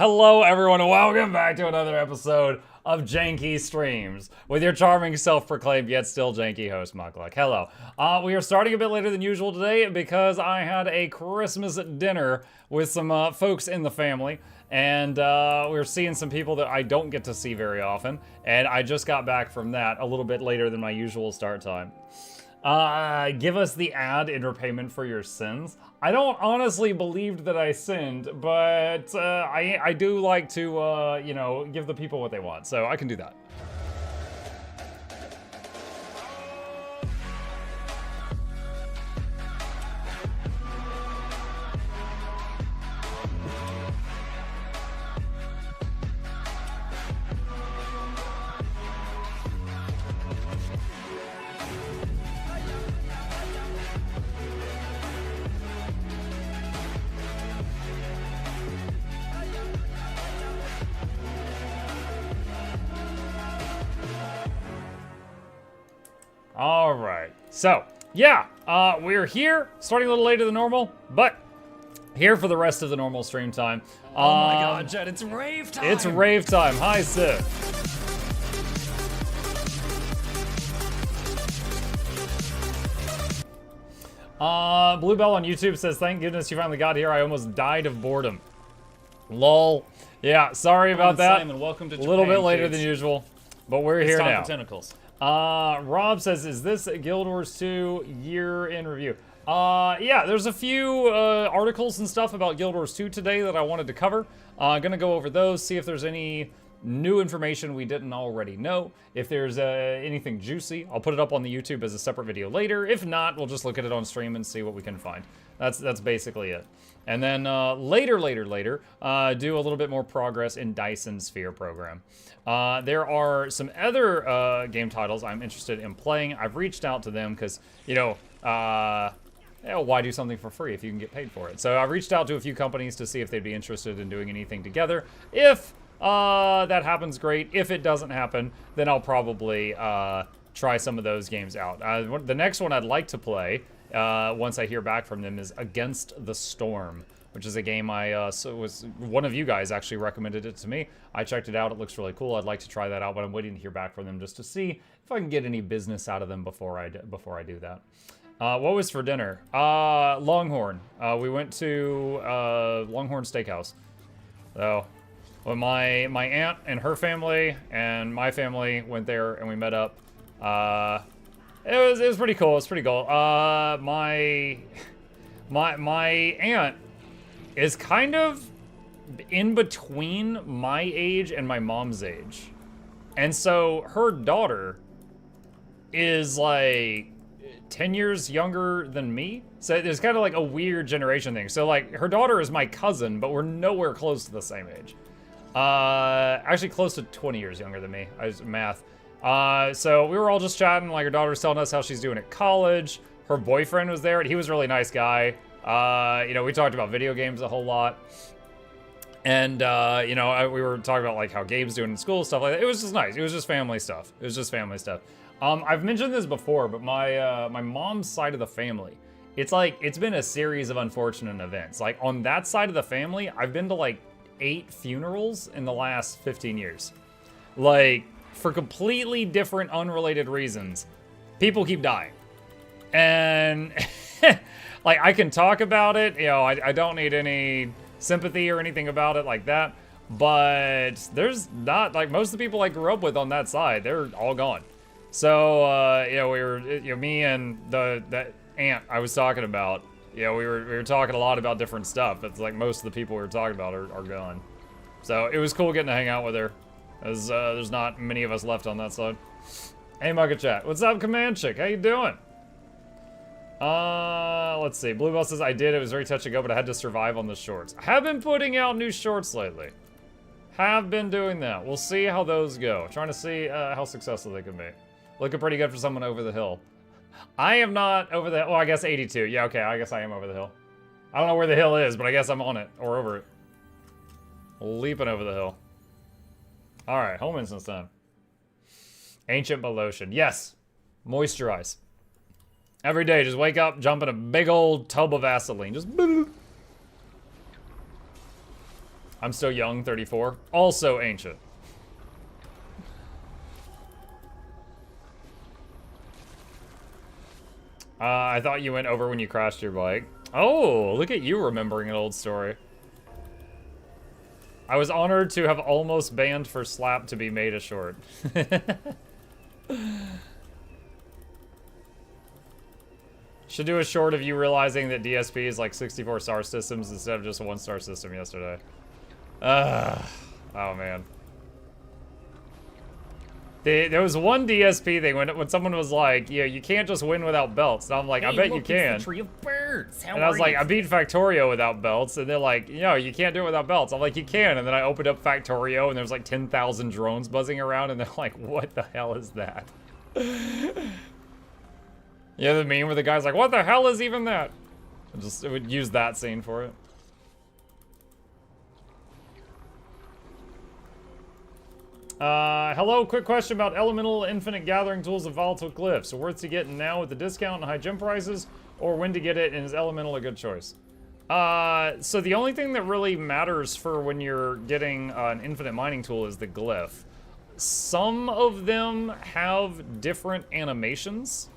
Hello everyone and welcome back to another episode of Janky Streams with your charming self-proclaimed yet still janky host Mukluk. Hello. We are starting a bit later than usual today because I had a Christmas dinner with some folks in the family, and we're seeing some people that I don't get to see very often, and I just got back from that a little bit later than my usual start time. Give us the ad in repayment for your sins. I don't honestly believe that I sinned, but I do like to, you know, give the people what they want, so I can do that. All right, so yeah, we're here, starting a little later than normal, but here for the rest of the normal stream time. Oh my god, Jed, it's rave time! It's rave time. Hi, Sid. Bluebell on YouTube says, thank goodness you finally got here. I almost died of boredom. Lol. Yeah, sorry about that. Simon, welcome to A Japan, little bit later kids. than usual, but we're here It's time now. for tentacles. Rob says, is this Guild Wars 2 year in review? Yeah, there's a few articles and stuff about Guild Wars 2 today that I wanted to cover. Gonna go over those, see if there's any new information we didn't already know. If there's anything juicy, I'll put it up on the YouTube as a separate video later. If not, we'll just look at it on stream and see what we can find. That's basically it. And then later, do a little bit more progress in Dyson Sphere program. There are some other game titles I'm interested in playing. I've reached out to them because, you know, why do something for free if you can get paid for it? So I reached out to a few companies to see if they'd be interested in doing anything together. If that happens, great. If it doesn't happen, then I'll probably try some of those games out. The next one I'd like to play, once I hear back from them, is Against the Storm, which is a game was one of you guys actually recommended it to me. I checked it out. It looks really cool. I'd like to try that out, but I'm waiting to hear back from them just to see if I can get any business out of them before I do that. What was for dinner? Longhorn. We went to Longhorn Steakhouse. So, when my aunt and her family and my family went there and we met up. It was pretty cool. It's pretty cool. My aunt is kind of in between my age and my mom's age. And so her daughter is like 10 years younger than me. So there's kind of like a weird generation thing. So like her daughter is my cousin, but we're nowhere close to the same age. Actually close to 20 years younger than me. I was math. So we were all just chatting, like her daughter was telling us how she's doing at college. Her boyfriend was there and he was a really nice guy. You know, we talked about video games a whole lot. And, you know, we were talking about like how Gabe's doing in school, stuff like that. It was just nice. It was just family stuff. It was just family stuff. I've mentioned this before, but my mom's side of the family, it's like, it's been a series of unfortunate events. Like on that side of the family, I've been to like 8 funerals in the last 15 years. Like, for completely different, unrelated reasons, people keep dying. And, like, I can talk about it, you know, I don't need any sympathy or anything about it like that, but there's not, like, most of the people I grew up with on that side, they're all gone. So, you know, we were, you know, me and that aunt I was talking about, you know, we were talking a lot about different stuff. It's like most of the people we were talking about are gone. So it was cool getting to hang out with her, as there's not many of us left on that side. Hey, Mugga Chat. What's up, Command Chick? How you doing? Let's see. Bluebell says, I did. It was very touch and go, but I had to survive on the shorts. I have been putting out new shorts lately. Have been doing that. We'll see how those go. Trying to see how successful they can be. Looking pretty good for someone over the hill. I am not over the, well, I guess 82. Yeah, okay, I guess I am over the hill. I don't know where the hill is, but I guess I'm on it, or over it. Leaping over the hill. All right, home instance time. Ancient Lotion. Yes, moisturize. Every day, just wake up, jump in a big old tub of Vaseline. Just I'm still young, 34. Also ancient. I thought you went over when you crashed your bike. Oh, look at you remembering an old story. I was honored to have almost banned for slap to be made a short. Should do a short of you realizing that DSP is like 64 star systems instead of just a 1-star system yesterday. Oh man. There was one DSP thing when someone was like, yeah, you can't just win without belts. And I'm like, hey, I bet you can. It's the tree of birds. And I was like, I beat Factorio without belts. And they're like, no, you can't do it without belts. I'm like, you can. And then I opened up Factorio and there's like 10,000 drones buzzing around. And they're like, what the hell is that? Yeah, the meme where the guy's like, what the hell is even that? It would use that scene for it. Hello, quick question about elemental infinite gathering tools of volatile glyphs. Worth to get now with the discount and high gem prices, or when to get it, and is elemental a good choice? So the only thing that really matters for when you're getting an infinite mining tool is the glyph. Some of them have different animations.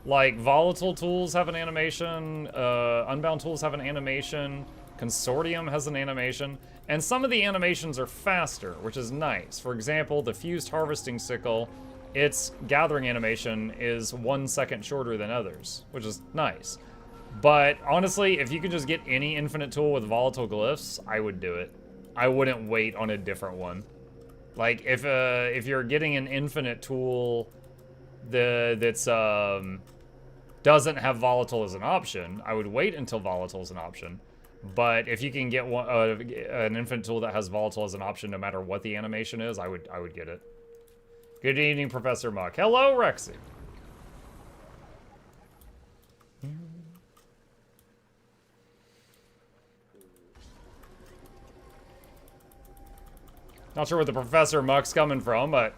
Like volatile tools have an animation, unbound tools have an animation, Consortium has an animation, and some of the animations are faster, which is nice. For example, the fused harvesting sickle, its gathering animation is 1 second shorter than others, which is nice. But honestly, if you could just get any infinite tool with volatile glyphs, I would do it. I wouldn't wait on a different one. Like if you're getting an infinite tool that's doesn't have volatile as an option, I would wait until volatile is an option. But if you can get one, an infinite tool that has volatile as an option, no matter what the animation is, I would get it. Good evening, Professor Muck. Hello, Rexy. Not sure where the Professor Muck's coming from, but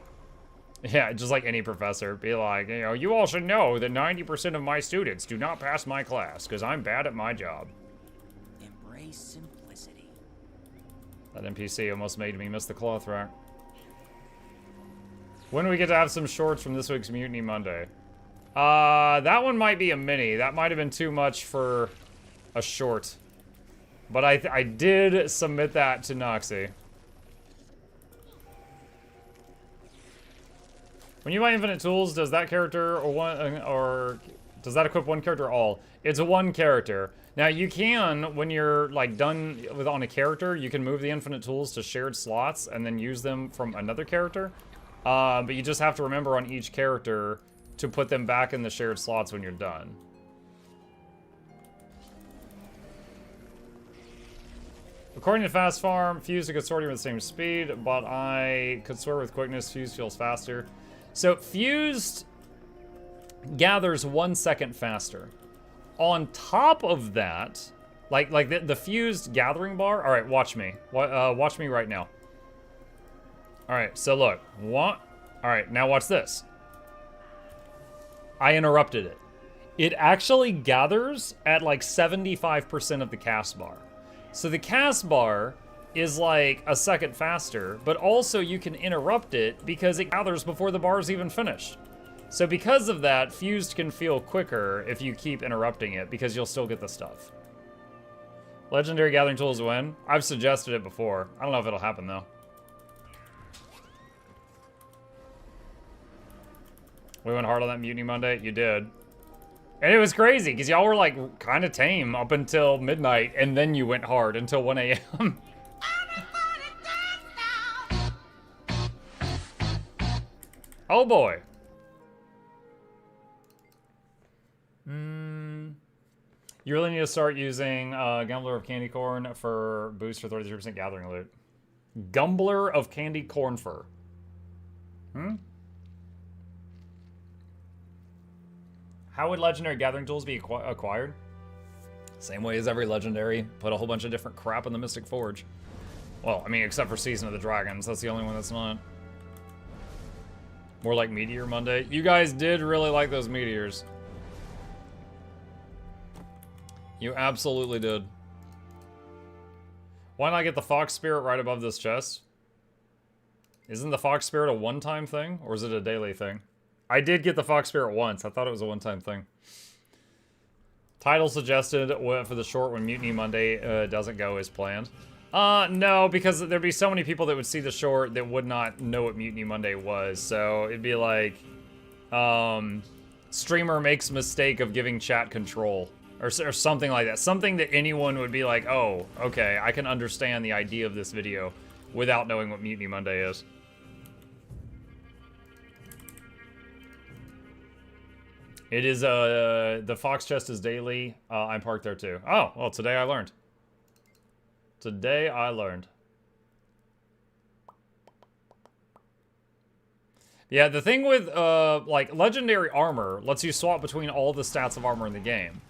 yeah, just like any professor, be like, you know, you all should know that 90% of my students do not pass my class because I'm bad at my job. Embrace simplicity. That NPC almost made me miss the cloth rack. When do we get to have some shorts from this week's Mutiny Monday? That one might be a mini. That might have been too much for a short. But I did submit that to Noxxi. When you buy infinite tools, does that character or does that equip one character or all? It's one character. Now you can, when you're like done on a character, you can move the infinite tools to shared slots and then use them from another character. But you just have to remember on each character to put them back in the shared slots when you're done. According to Fast Farm, Fuse could sort with the same speed, but I could swear with quickness, Fuse feels faster. So Fused gathers 1 second faster. On top of that, like the Fused gathering bar. All right, watch me. Watch me right now. All right, so look. All right, now watch this. I interrupted it. It actually gathers at like 75% of the cast bar. So the cast bar is like a second faster, but also you can interrupt it because it gathers before the bar is even finished. So because of that, Fused can feel quicker if you keep interrupting it because you'll still get the stuff. Legendary gathering tools win. I've suggested it before. I don't know if it'll happen though. We went hard on that Mutiny Monday. You did. And it was crazy because y'all were like kind of tame up until midnight and then you went hard until 1 a.m. Oh boy. You really need to start using Gumbler of Candy Corn for boost for 33% gathering loot. Gumbler of Candy Corn Fur. How would legendary gathering tools be acquired? Same way as every legendary. Put a whole bunch of different crap in the Mystic Forge. Well, I mean, except for Season of the Dragons. That's the only one that's not. More like Meteor Monday. You guys did really like those meteors. You absolutely did. Why not get the fox spirit right above this chest? Isn't the fox spirit a one-time thing, or is it a daily thing? I did get the fox spirit once. I thought it was a one-time thing. Title suggested for the short when Mutiny Monday doesn't go as planned. No, because there'd be so many people that would see the short that would not know what Mutiny Monday was. So it'd be like, streamer makes mistake of giving chat control. Or something like that. Something that anyone would be like, oh, okay, I can understand the idea of this video without knowing what Mutiny Monday is. It is, the Fox Chest is daily. I'm parked there too. Oh, well, today I learned. Today I learned. Yeah, the thing with, like, legendary armor lets you swap between all the stats of armor in the game.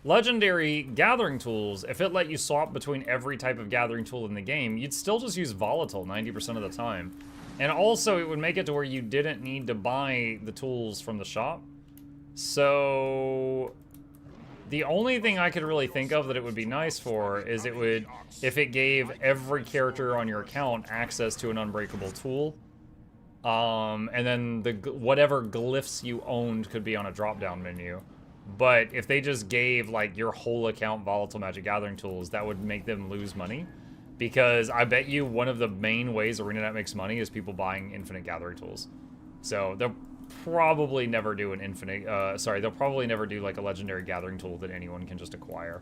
Legendary gathering tools, if it let you swap between every type of gathering tool in the game, you'd still just use volatile 90% of the time. And also, it would make it to where you didn't need to buy the tools from the shop. So, the only thing I could really think of that it would be nice for is it would, if it gave every character on your account access to an unbreakable tool. And then whatever glyphs you owned could be on a drop-down menu. But if they just gave, like, your whole account volatile magic gathering tools, that would make them lose money. Because I bet you one of the main ways ArenaNet makes money is people buying infinite gathering tools. So they'll probably never do an infinite, they'll probably never do, like, a legendary gathering tool that anyone can just acquire.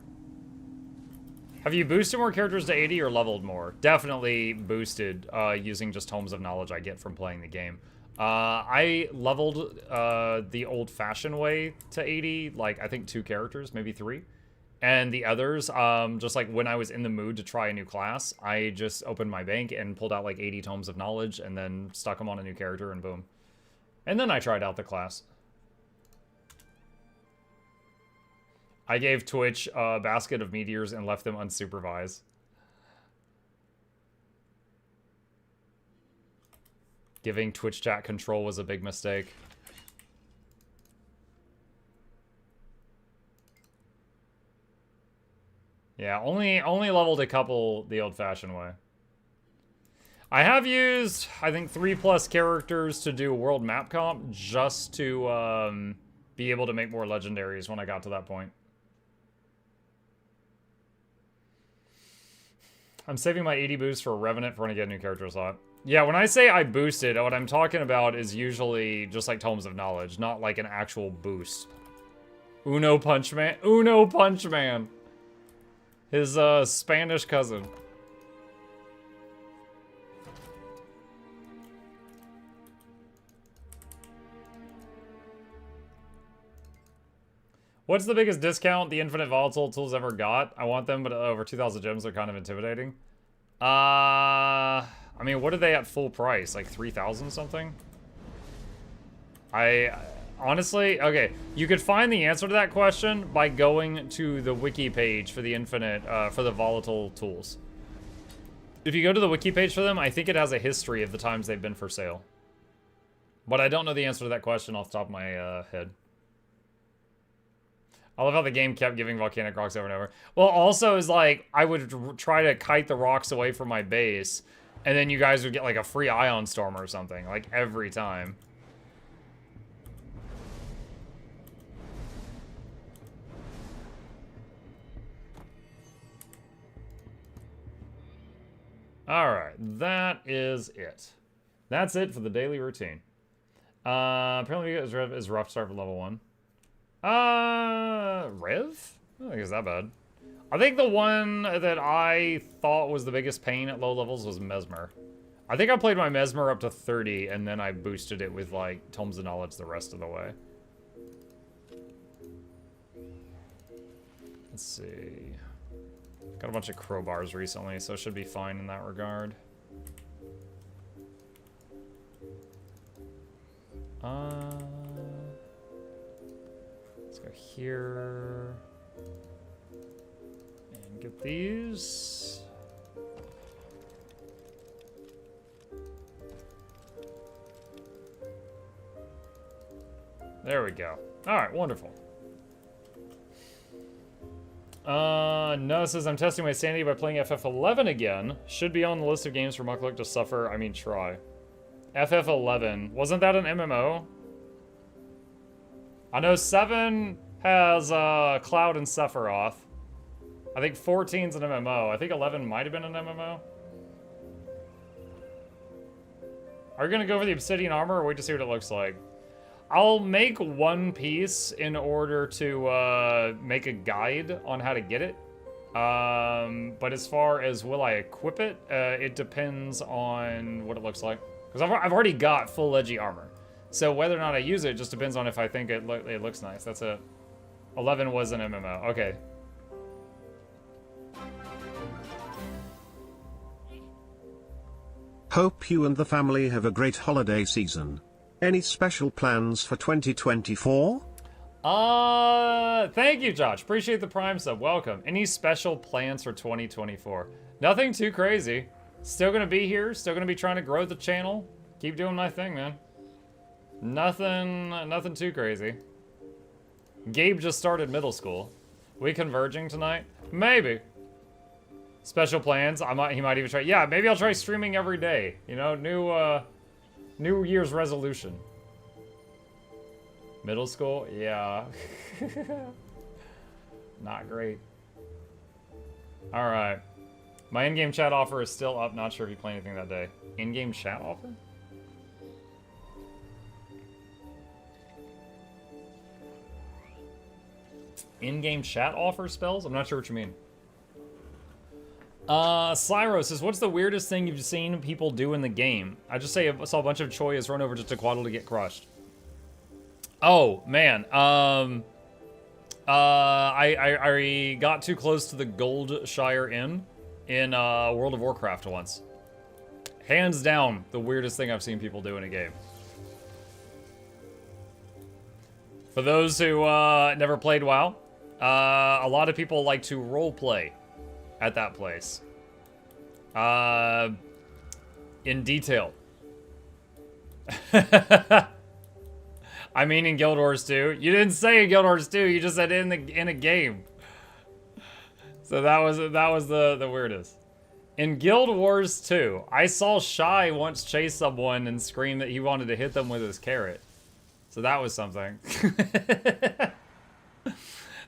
Have you boosted more characters to 80 or leveled more? Definitely boosted, using just Tomes of Knowledge I get from playing the game. I leveled the old-fashioned way to 80, like, I think 2 characters, maybe 3. And the others, just like when I was in the mood to try a new class, I just opened my bank and pulled out like 80 Tomes of Knowledge and then stuck them on a new character and boom. And then I tried out the class. I gave Twitch a basket of meteors and left them unsupervised. Giving Twitch chat control was a big mistake. Yeah, only leveled a couple the old-fashioned way. I have used, I think, 3+ characters to do world map comp just to be able to make more legendaries when I got to that point. I'm saving my 80 boost for Revenant for when I get a new character slot. Yeah, when I say I boosted, what I'm talking about is usually just like Tomes of Knowledge, not like an actual boost. Uno Punch Man. Uno Punch Man. His Spanish cousin. What's the biggest discount the infinite volatile tools ever got? I want them, but over 2,000 gems are kind of intimidating. I mean, what are they at full price? Like 3,000 something? Honestly, okay. You could find the answer to that question by going to the wiki page for the infinite, for the volatile tools. If you go to the wiki page for them, I think it has a history of the times they've been for sale. But I don't know the answer to that question off the top of my head. I love how the game kept giving volcanic rocks over and over. Well, also is like, I would try to kite the rocks away from my base, and then you guys would get like a free ion storm or something, like every time. Alright, that is it. That's it for the daily routine. Apparently it is rough start for level 1. Rev? I don't think it's that bad. I think the one that I thought was the biggest pain at low levels was Mesmer. I think I played my Mesmer up to 30, and then I boosted it with, like, Tomes of Knowledge the rest of the way. Let's see. Got a bunch of crowbars recently, so it should be fine in that regard. Let's go here. And get these. There we go. Alright, wonderful. No, says I'm testing my sanity by playing FF11 again. Should be on the list of games for Mukluk to suffer. I mean, try. FF11. Wasn't that an MMO? I know 7 has Cloud and Sephiroth. I think 14's an MMO. I think 11 might have been an MMO. Are you gonna go for the Obsidian Armor or wait to see what it looks like? I'll make one piece in order to make a guide on how to get it. But as far as will I equip it, it depends on what it looks like. Because I've already got full edgy armor. So whether or not I use it just depends on if I think it looks nice. That's it. 11 was an MMO. Okay. Hope you and the family have a great holiday season. Any special plans for 2024? Thank you, Josh. Appreciate the Prime sub. Welcome. Any special plans for 2024? Nothing too crazy. Still gonna be here. Still gonna be trying to grow the channel. Keep doing my thing, man. Nothing too crazy. Gabe just started middle school. We converging tonight? Maybe. Special plans? He might even try. Yeah, maybe I'll try streaming every day. You know, New Year's resolution. Middle school? Yeah. Not great. Alright. My in-game chat offer is still up. Not sure if you play anything that day. In-game chat offer? In-game chat offer spells? I'm not sure what you mean. Slyro says, what's the weirdest thing you've seen people do in the game? I just say I saw a bunch of Choyas run over just to Quaddle to get crushed. Oh, man. I got too close to the Goldshire Inn in World of Warcraft once. Hands down, the weirdest thing I've seen people do in a game. For those who never played WoW, a lot of people like to roleplay at that place. In detail. I mean in Guild Wars 2. You didn't say in Guild Wars 2, you just said in a game. So that was the weirdest. In Guild Wars 2, I saw Shy once chase someone and scream that he wanted to hit them with his carrot. So that was something.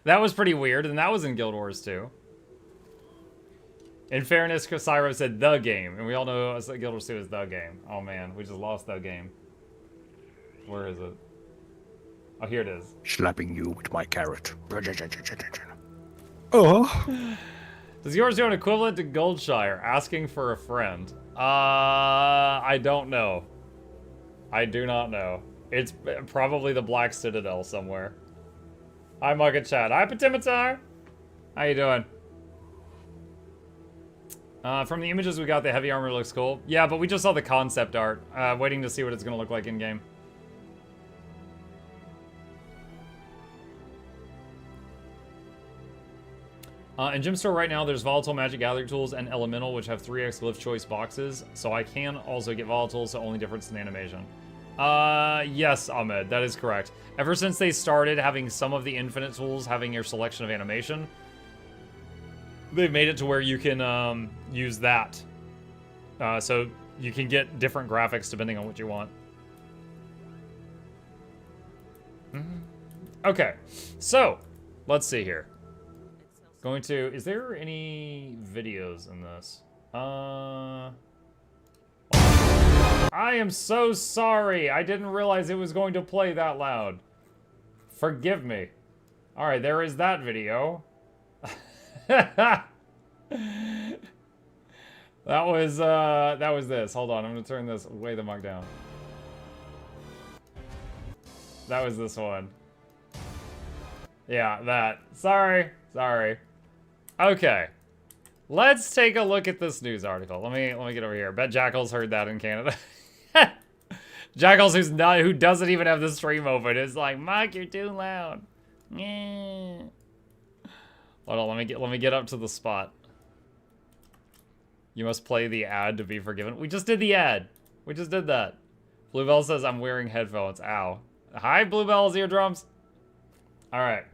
That was pretty weird, and that was in Guild Wars 2. In fairness, Casyro said the game, and we all know Guild Wars 2 is the game. Oh man, we just lost that game. Where is it? Oh, here it is. Slapping you with my carrot. Oh. Does yours do an equivalent to Goldshire? Asking for a friend. I don't know. I do not know. It's probably the Black Citadel somewhere. Hi, Mugga Chat. Hi, Patimitar. How you doing? From the images we got, the heavy armor looks cool. Yeah, but we just saw the concept art. Waiting to see what it's going to look like in-game. In Gym Store right now, there's Volatile Magic Gathering Tools and Elemental, which have 3x Glyph Choice boxes. So I can also get Volatiles, so only difference in animation. Yes, Ahmed, that is correct. Ever since they started having some of the Infinite tools having your selection of animation, they've made it to where you can use that. So you can get different graphics depending on what you want. Okay, so let's see here. Is there any videos in this? I am so sorry. I didn't realize it was going to play that loud. Forgive me. All right, there is that video. That was this. Hold on, I'm gonna turn this way the mug down. That was this one. Yeah, that. Sorry. Okay. Let's take a look at this news article. Let me get over here. Bet Jackal's heard that in Canada. Jackal's who doesn't even have the stream open is like, Mike, you're too loud. Yeah. Hold on, let me get up to the spot. You must play the ad to be forgiven. We just did the ad. We just did that. Bluebell says I'm wearing headphones. Ow. Hi, Bluebell's eardrums. All right.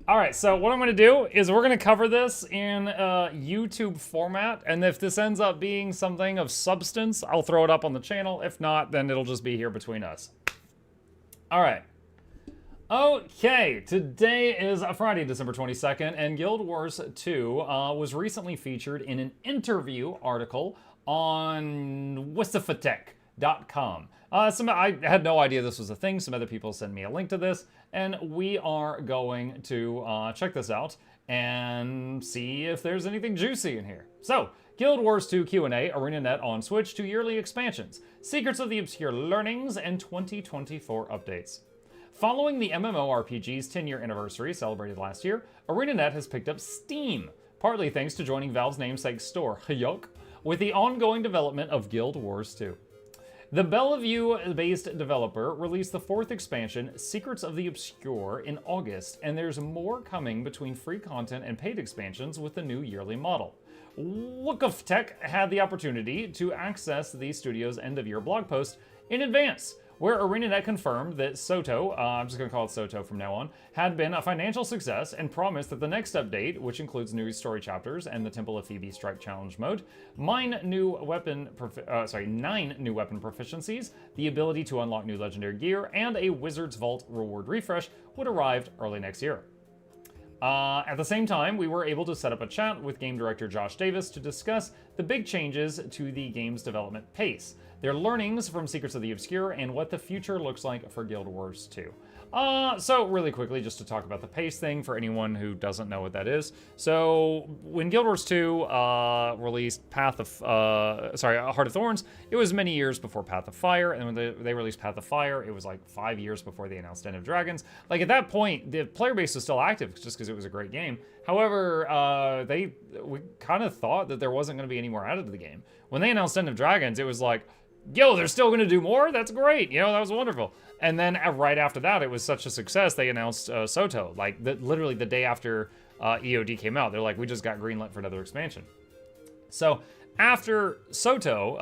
All right, so what I'm going to do is we're going to cover this in YouTube format, and if this ends up being something of substance, I'll throw it up on the channel. If not, then it'll just be here between us. All right. Okay, today is Friday, December 22nd, and Guild Wars 2 was recently featured in an interview article on wisifatech.com. I had no idea this was a thing. Some other people sent me a link to this, and we are going to check this out and see if there's anything juicy in here. So, Guild Wars 2 Q&A, ArenaNet on Switch, 2 yearly expansions, Secrets of the Obscure Learnings, and 2024 updates. Following the MMORPG's 10-year anniversary celebrated last year, ArenaNet has picked up steam, partly thanks to joining Valve's namesake store, Hyok, with the ongoing development of Guild Wars 2. The Bellevue-based developer released the 4th expansion, Secrets of the Obscure, in August, and there's more coming between free content and paid expansions with the new yearly model. MuklukYoutube had the opportunity to access the studio's end-of-year blog post in advance, where ArenaNet confirmed that Soto, I'm just going to call it Soto from now on, had been a financial success and promised that the next update, which includes new story chapters and the Temple of Phoebe Strike Challenge mode, 9 new weapon proficiencies, the ability to unlock new legendary gear, and a Wizard's Vault reward refresh would arrive early next year. At the same time, we were able to set up a chat with game director Josh Davis to discuss the big changes to the game's development pace, their learnings from Secrets of the Obscure, and what the future looks like for Guild Wars 2. So really quickly, just to talk about the pace thing for anyone who doesn't know what that is. So when Guild Wars 2 released Heart of Thorns, it was many years before Path of Fire, and when they released Path of Fire, it was like 5 years before they announced End of Dragons. Like at that point, the player base was still active just because it was a great game. However, we kind of thought that there wasn't going to be any more added to the game. When they announced End of Dragons, it was like, yo, they're still going to do more? That's great. You know, that was wonderful. And then right after that, it was such a success, they announced Soto. Like, literally the day after EOD came out, they're like, we just got greenlit for another expansion. So after Soto,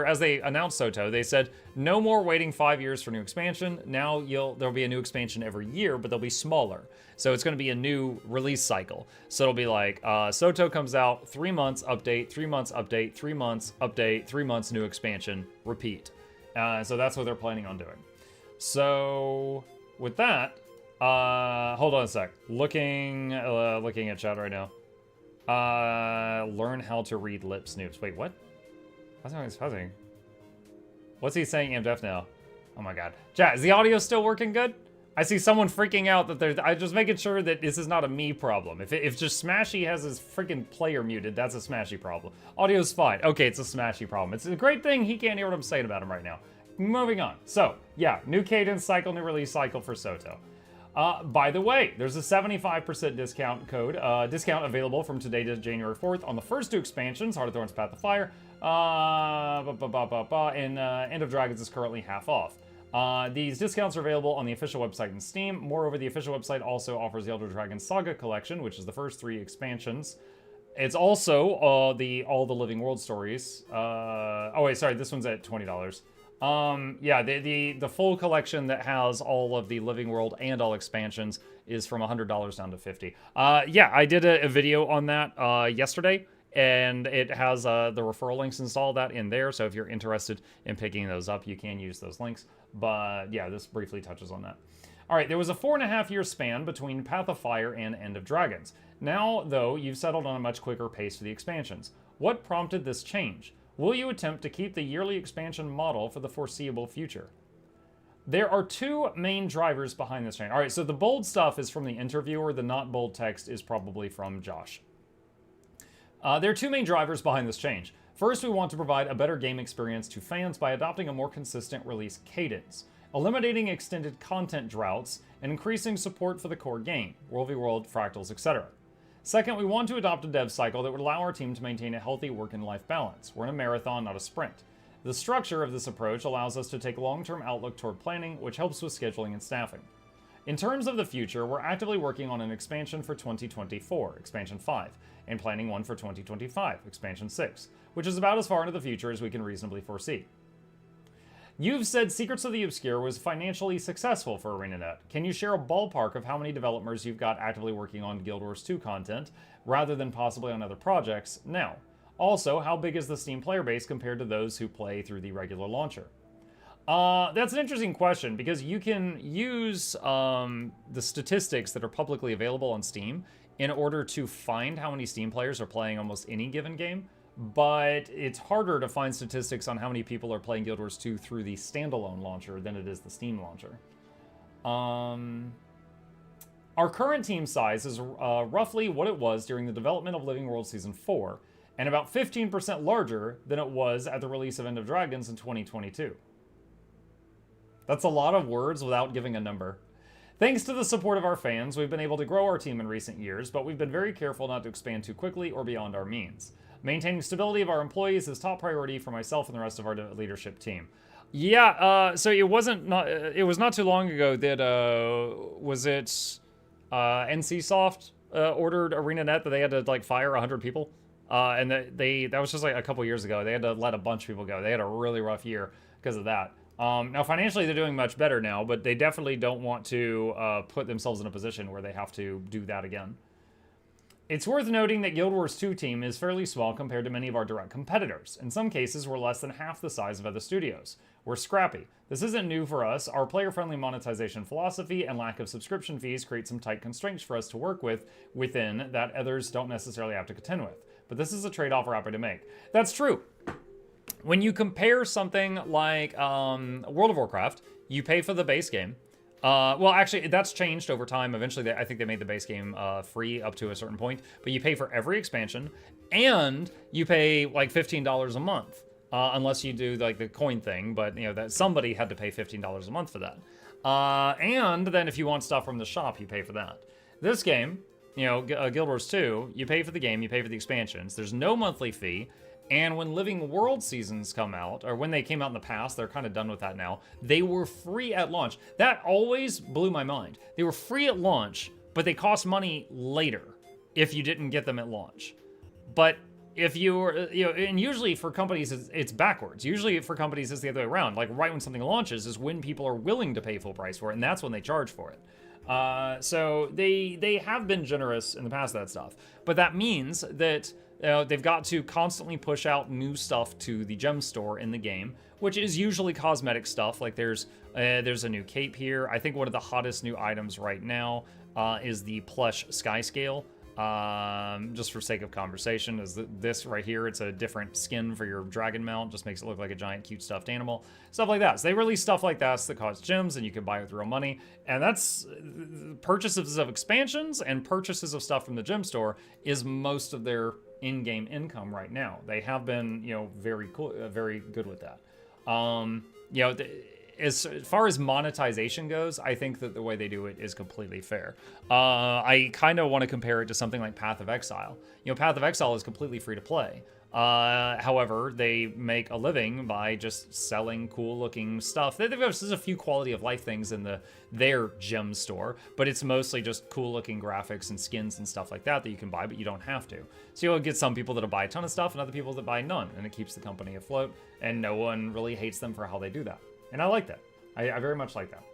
as they announced Soto, they said, no more waiting 5 years for new expansion. Now there'll be a new expansion every year, but they'll be smaller. So it's going to be a new release cycle. So it'll be like, Soto comes out, 3 months, update, 3 months, update, 3 months, update, 3 months, new expansion, repeat. So that's what they're planning on doing. So with that, hold on a sec. Looking at chat right now. Learn how to read lip snoops. Wait, what? What's happening? What's he saying? I'm deaf now. Oh my god. Chat, is the audio still working good? I see someone freaking out that I'm just making sure that this is not a me problem. If just Smashy has his freaking player muted, that's a Smashy problem. Audio's fine. Okay, it's a Smashy problem. It's a great thing he can't hear what I'm saying about him right now. Moving on. So, yeah, new cadence cycle, new release cycle for Soto. By the way, there's a 75% discount code, discount available from today to January 4th on the first 2 expansions, Heart of Thorns, Path of Fire, and End of Dragons is currently half off. These discounts are available on the official website and Steam. Moreover, the official website also offers the Elder Dragons Saga Collection, which is the first 3 expansions. It's also all the Living World stories. Oh wait, sorry, this one's at $20. Yeah, the full collection that has all of the Living World and all expansions is from $100 down to $50. Yeah, I did a video on that yesterday, and it has the referral links and all that in there. So if you're interested in picking those up, you can use those links. But yeah, this briefly touches on that. All right, there was a 4.5-year span between Path of Fire and End of Dragons. Now, though, you've settled on a much quicker pace for the expansions. What prompted this change? Will you attempt to keep the yearly expansion model for the foreseeable future? There are 2 main drivers behind this change. All right, so the bold stuff is from the interviewer. The not bold text is probably from Josh. There are 2 main drivers behind this change. First, we want to provide a better game experience to fans by adopting a more consistent release cadence, eliminating extended content droughts, and increasing support for the core game, World v. World, Fractals, etc. Second, we want to adopt a dev cycle that would allow our team to maintain a healthy work and life balance. We're in a marathon, not a sprint. The structure of this approach allows us to take a long-term outlook toward planning, which helps with scheduling and staffing. In terms of the future, we're actively working on an expansion for 2024, Expansion 5, and planning one for 2025, Expansion 6, which is about as far into the future as we can reasonably foresee. You've said Secrets of the Obscure was financially successful for ArenaNet. Can you share a ballpark of how many developers you've got actively working on Guild Wars 2 content, rather than possibly on other projects now? Also, how big is the Steam player base compared to those who play through the regular launcher? That's an interesting question, because you can use the statistics that are publicly available on Steam in order to find how many Steam players are playing almost any given game, but it's harder to find statistics on how many people are playing Guild Wars 2 through the standalone launcher than it is the Steam launcher. Our current team size is roughly what it was during the development of Living World Season 4, and about 15% larger than it was at the release of End of Dragons in 2022. That's a lot of words without giving a number. Thanks to the support of our fans, we've been able to grow our team in recent years, but we've been very careful not to expand too quickly or beyond our means. Maintaining stability of our employees is top priority for myself and the rest of our leadership team. Yeah, so it was not too long ago that, was it NCSoft ordered ArenaNet that they had to, like, fire 100 people? And that was just, like, a couple years ago. They had to let a bunch of people go. They had a really rough year because of that. Now, financially, they're doing much better now, but they definitely don't want to put themselves in a position where they have to do that again. It's worth noting that Guild Wars 2 team is fairly small compared to many of our direct competitors. In some cases, we're less than half the size of other studios. We're scrappy. This isn't new for us. Our player-friendly monetization philosophy and lack of subscription fees create some tight constraints for us to work within that others don't necessarily have to contend with. But this is a trade-off we're happy to make. That's true. When you compare something like World of Warcraft, you pay for the base game. Well, actually, that's changed over time. Eventually, I think they made the base game free up to a certain point. But you pay for every expansion, and you pay like $15 a month, unless you do like the coin thing. But you know that somebody had to pay $15 a month for that. And then if you want stuff from the shop, you pay for that. This game, you know, Guild Wars 2, you pay for the game, you pay for the expansions. There's no monthly fee. And when Living World seasons come out, or when they came out in the past, they're kind of done with that now, they were free at launch. That always blew my mind. They were free at launch, but they cost money later if you didn't get them at launch. But if you were, you know, and usually for companies, it's backwards. Usually for companies, it's the other way around. Like right when something launches is when people are willing to pay full price for it, and that's when they charge for it. So they have been generous in the past of that stuff. But that means that they've got to constantly push out new stuff to the gem store in the game, which is usually cosmetic stuff. Like there's a new cape here. I think one of the hottest new items right now is the plush sky scale. Just for sake of conversation, is this right here. It's a different skin for your dragon mount. Just makes it look like a giant cute stuffed animal. Stuff like that. So they release stuff like that that costs gems and you can buy it with real money. And that's purchases of expansions and purchases of stuff from the gem store is most of their in-game income right now. They have been, you know, very cool, very good with that. You know, as far as monetization goes, I think that the way they do it is completely fair. I kind of want to compare it to something like Path of Exile. You know, Path of Exile is completely free to play. However, they make a living by just selling cool-looking stuff. There's a few quality of life things in their gem store, but it's mostly just cool-looking graphics and skins and stuff like that you can buy, but you don't have to. So you'll get some people that'll buy a ton of stuff and other people that buy none, and it keeps the company afloat, and no one really hates them for how they do that. And I like that. I very much like that.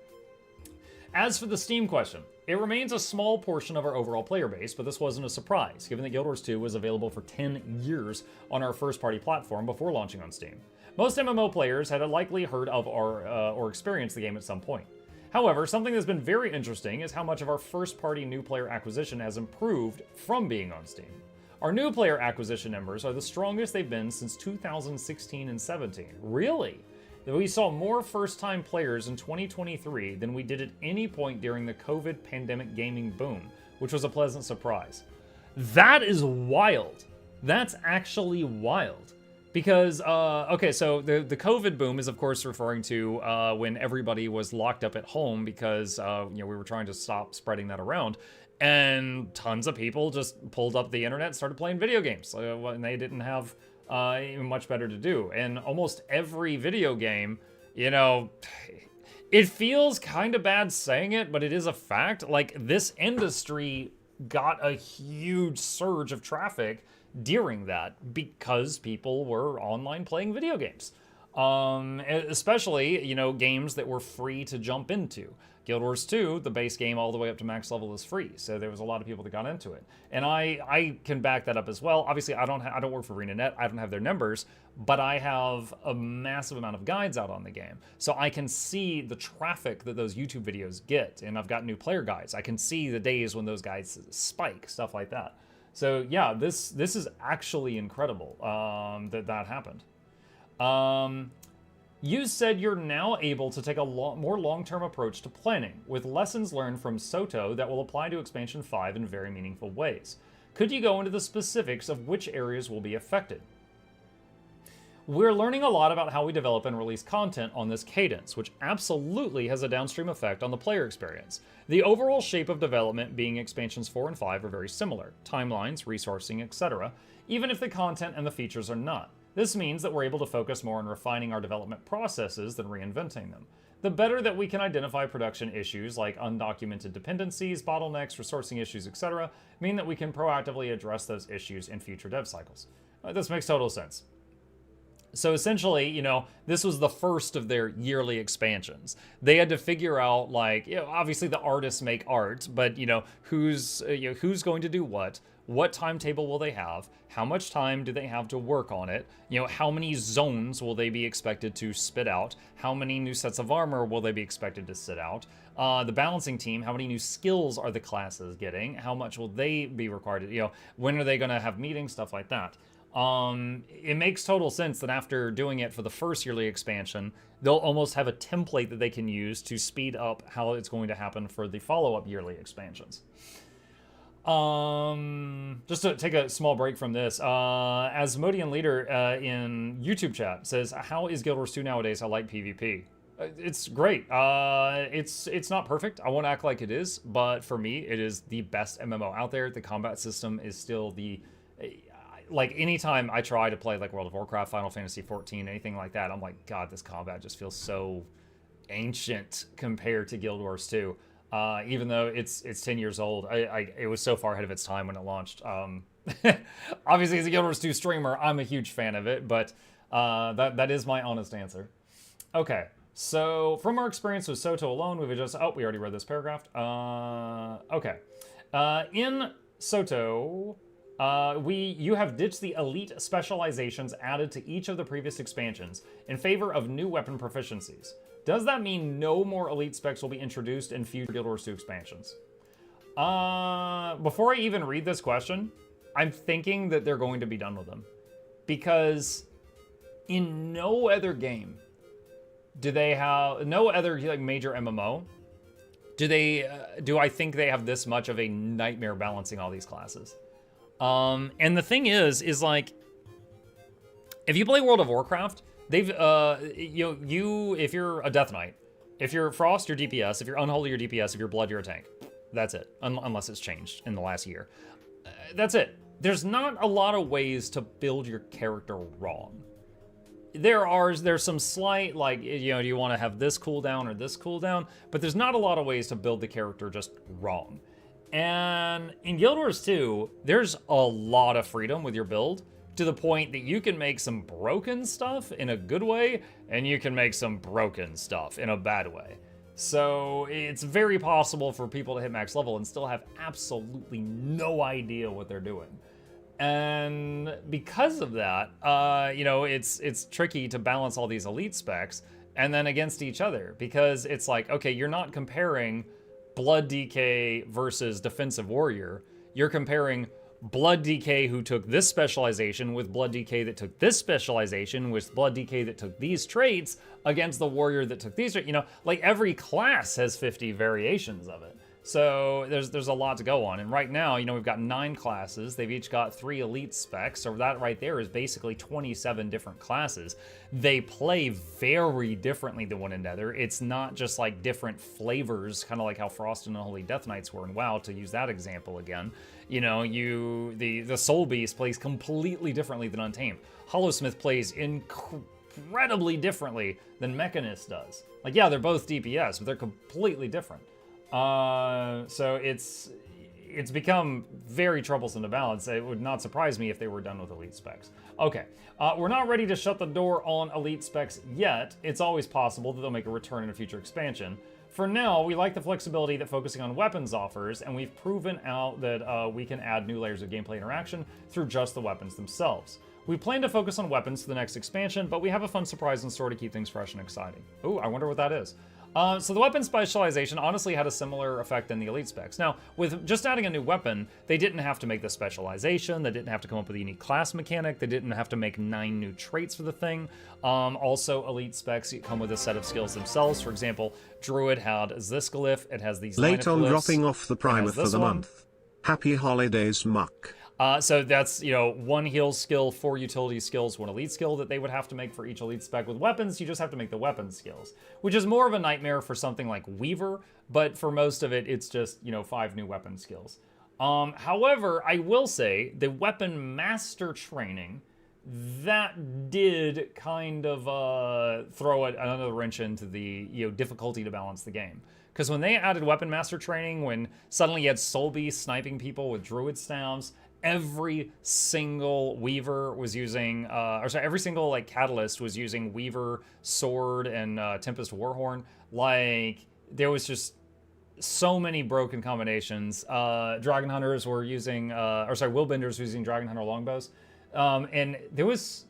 As for the Steam question, it remains a small portion of our overall player base, but this wasn't a surprise, given that Guild Wars 2 was available for 10 years on our first-party platform before launching on Steam. Most MMO players had likely heard of or experienced the game at some point. However, something that's been very interesting is how much of our first-party new player acquisition has improved from being on Steam. Our new player acquisition numbers are the strongest they've been since 2016 and 17. Really? We saw more first-time players in 2023 than we did at any point during the COVID pandemic gaming boom, which was a pleasant surprise. That is wild. That's actually wild. Because, okay, so the COVID boom is, of course, referring to when everybody was locked up at home because, you know, we were trying to stop spreading that around. And tons of people just pulled up the internet and started playing video games when they didn't have much better to do. And almost every video game, you know, it feels kind of bad saying it, but it is a fact. Like, this industry got a huge surge of traffic during that because people were online playing video games. Especially, you know, games that were free to jump into. Guild Wars 2, the base game all the way up to max level is free, so there was a lot of people that got into it. And I can back that up as well. Obviously, I don't work for ArenaNet, I don't have their numbers, but I have a massive amount of guides out on the game. So I can see the traffic that those YouTube videos get, and I've got new player guides. I can see the days when those guides spike, stuff like that. So yeah, this is actually incredible that happened. You said you're now able to take a more long-term approach to planning, with lessons learned from Soto that will apply to Expansion 5 in very meaningful ways. Could you go into the specifics of which areas will be affected? We're learning a lot about how we develop and release content on this cadence, which absolutely has a downstream effect on the player experience. The overall shape of development being Expansions 4 and 5 are very similar, timelines, resourcing, etc., even if the content and the features are not. This means that we're able to focus more on refining our development processes than reinventing them. The better that we can identify production issues like undocumented dependencies, bottlenecks, resourcing issues, etc., mean that we can proactively address those issues in future dev cycles. This makes total sense. So essentially, you know, this was the first of their yearly expansions. They had to figure out, like, you know, obviously the artists make art, but, you know, who's going to do what timetable will they have, how much time do they have to work on it, you know, how many zones will they be expected to spit out, how many new sets of armor will they be expected to sit out, the balancing team, how many new skills are the classes getting, how much will they be required to, you know, when are they going to have meetings, stuff like that. It makes total sense that after doing it for the first yearly expansion, they'll almost have a template that they can use to speed up how it's going to happen for the follow-up yearly expansions. Just to take a small break from this, Asmodian Leader in YouTube chat says, how is Guild Wars 2 nowadays? I like PvP. It's great. It's not perfect. I won't act like it is, but for me, it is the best MMO out there. The combat system is still the... Like, anytime I try to play, like, World of Warcraft, Final Fantasy XIV, anything like that, I'm like, God, this combat just feels so ancient compared to Guild Wars 2. Even though it's 10 years old, it was so far ahead of its time when it launched. Obviously, as a Guild Wars 2 streamer, I'm a huge fan of it, but that is my honest answer. Okay, so from our experience with Soto alone, we've adjusted... Oh, we already read this paragraph. Okay. In Soto... you have ditched the elite specializations added to each of the previous expansions in favor of new weapon proficiencies. Does that mean no more elite specs will be introduced in future Guild Wars 2 expansions? Before I even read this question, I'm thinking that they're going to be done with them. Because in no other game do they have, no other like major MMO, do I think they have this much of a nightmare balancing all these classes. And the thing is like, if you play World of Warcraft, they've, if you're a Death Knight, if you're Frost, you're DPS, if you're Unholy, you're DPS, if you're Blood, you're a tank. That's it, unless it's changed in the last year. That's it. There's not a lot of ways to build your character wrong. There's some slight, like, you know, do you want to have this cooldown or this cooldown? But there's not a lot of ways to build the character just wrong. And in Guild Wars 2, there's a lot of freedom with your build, to the point that you can make some broken stuff in a good way, and you can make some broken stuff in a bad way. So it's very possible for people to hit max level and still have absolutely no idea what they're doing. And because of that, you know, it's tricky to balance all these elite specs and then against each other, because it's like, okay, you're not comparing Blood DK versus Defensive Warrior. You're comparing Blood DK who took this specialization with Blood DK that took this specialization with Blood DK that took these traits against the Warrior that took these, you know, like every class has 50 variations of it. So there's a lot to go on. And right now, you know, we've got 9 classes. They've each got 3 elite specs. So that right there is basically 27 different classes. They play very differently than one another. It's not just like different flavors, kind of like how Frost and Unholy Death Knights were in WoW, to use that example again. You know, the Soul Beast plays completely differently than Untamed. Hollowsmith plays incredibly differently than Mechanist does. Like, yeah, they're both DPS, but they're completely different. So it's become very troublesome to balance. It would not surprise me if they were done with elite specs. Okay, we're not ready to shut the door on elite specs yet. It's always possible that they'll make a return in a future expansion. For now, we like the flexibility that focusing on weapons offers, and we've proven out that we can add new layers of gameplay interaction through just the weapons themselves. We plan to focus on weapons for the next expansion, but we have a fun surprise in store to keep things fresh and exciting. Ooh, I wonder what that is. So the weapon specialization honestly had a similar effect in the elite specs. Now, with just adding a new weapon, they didn't have to make the specialization, they didn't have to come up with a unique class mechanic, they didn't have to make 9 new traits for the thing. Also, elite specs come with a set of skills themselves. For example, Druid had this glyph, it has these Late on glyphs, dropping off the primer for the month. Happy holidays, Muck. So that's, 1 heal skill, 4 utility skills, 1 elite skill that they would have to make for each elite spec. With weapons, you just have to make the weapon skills, which is more of a nightmare for something like Weaver, but for most of it, it's just, 5 new weapon skills. However, I will say the weapon master training, that did kind of throw another wrench into the difficulty to balance the game. Because when they added weapon master training, when suddenly you had Soul Beast sniping people with Druid staves, every single Weaver was using, every single Catalyst was using Weaver, Sword, and Tempest Warhorn. There was just so many broken combinations. Dragon Hunters were using, Willbenders were using Dragon Hunter longbows. And there was,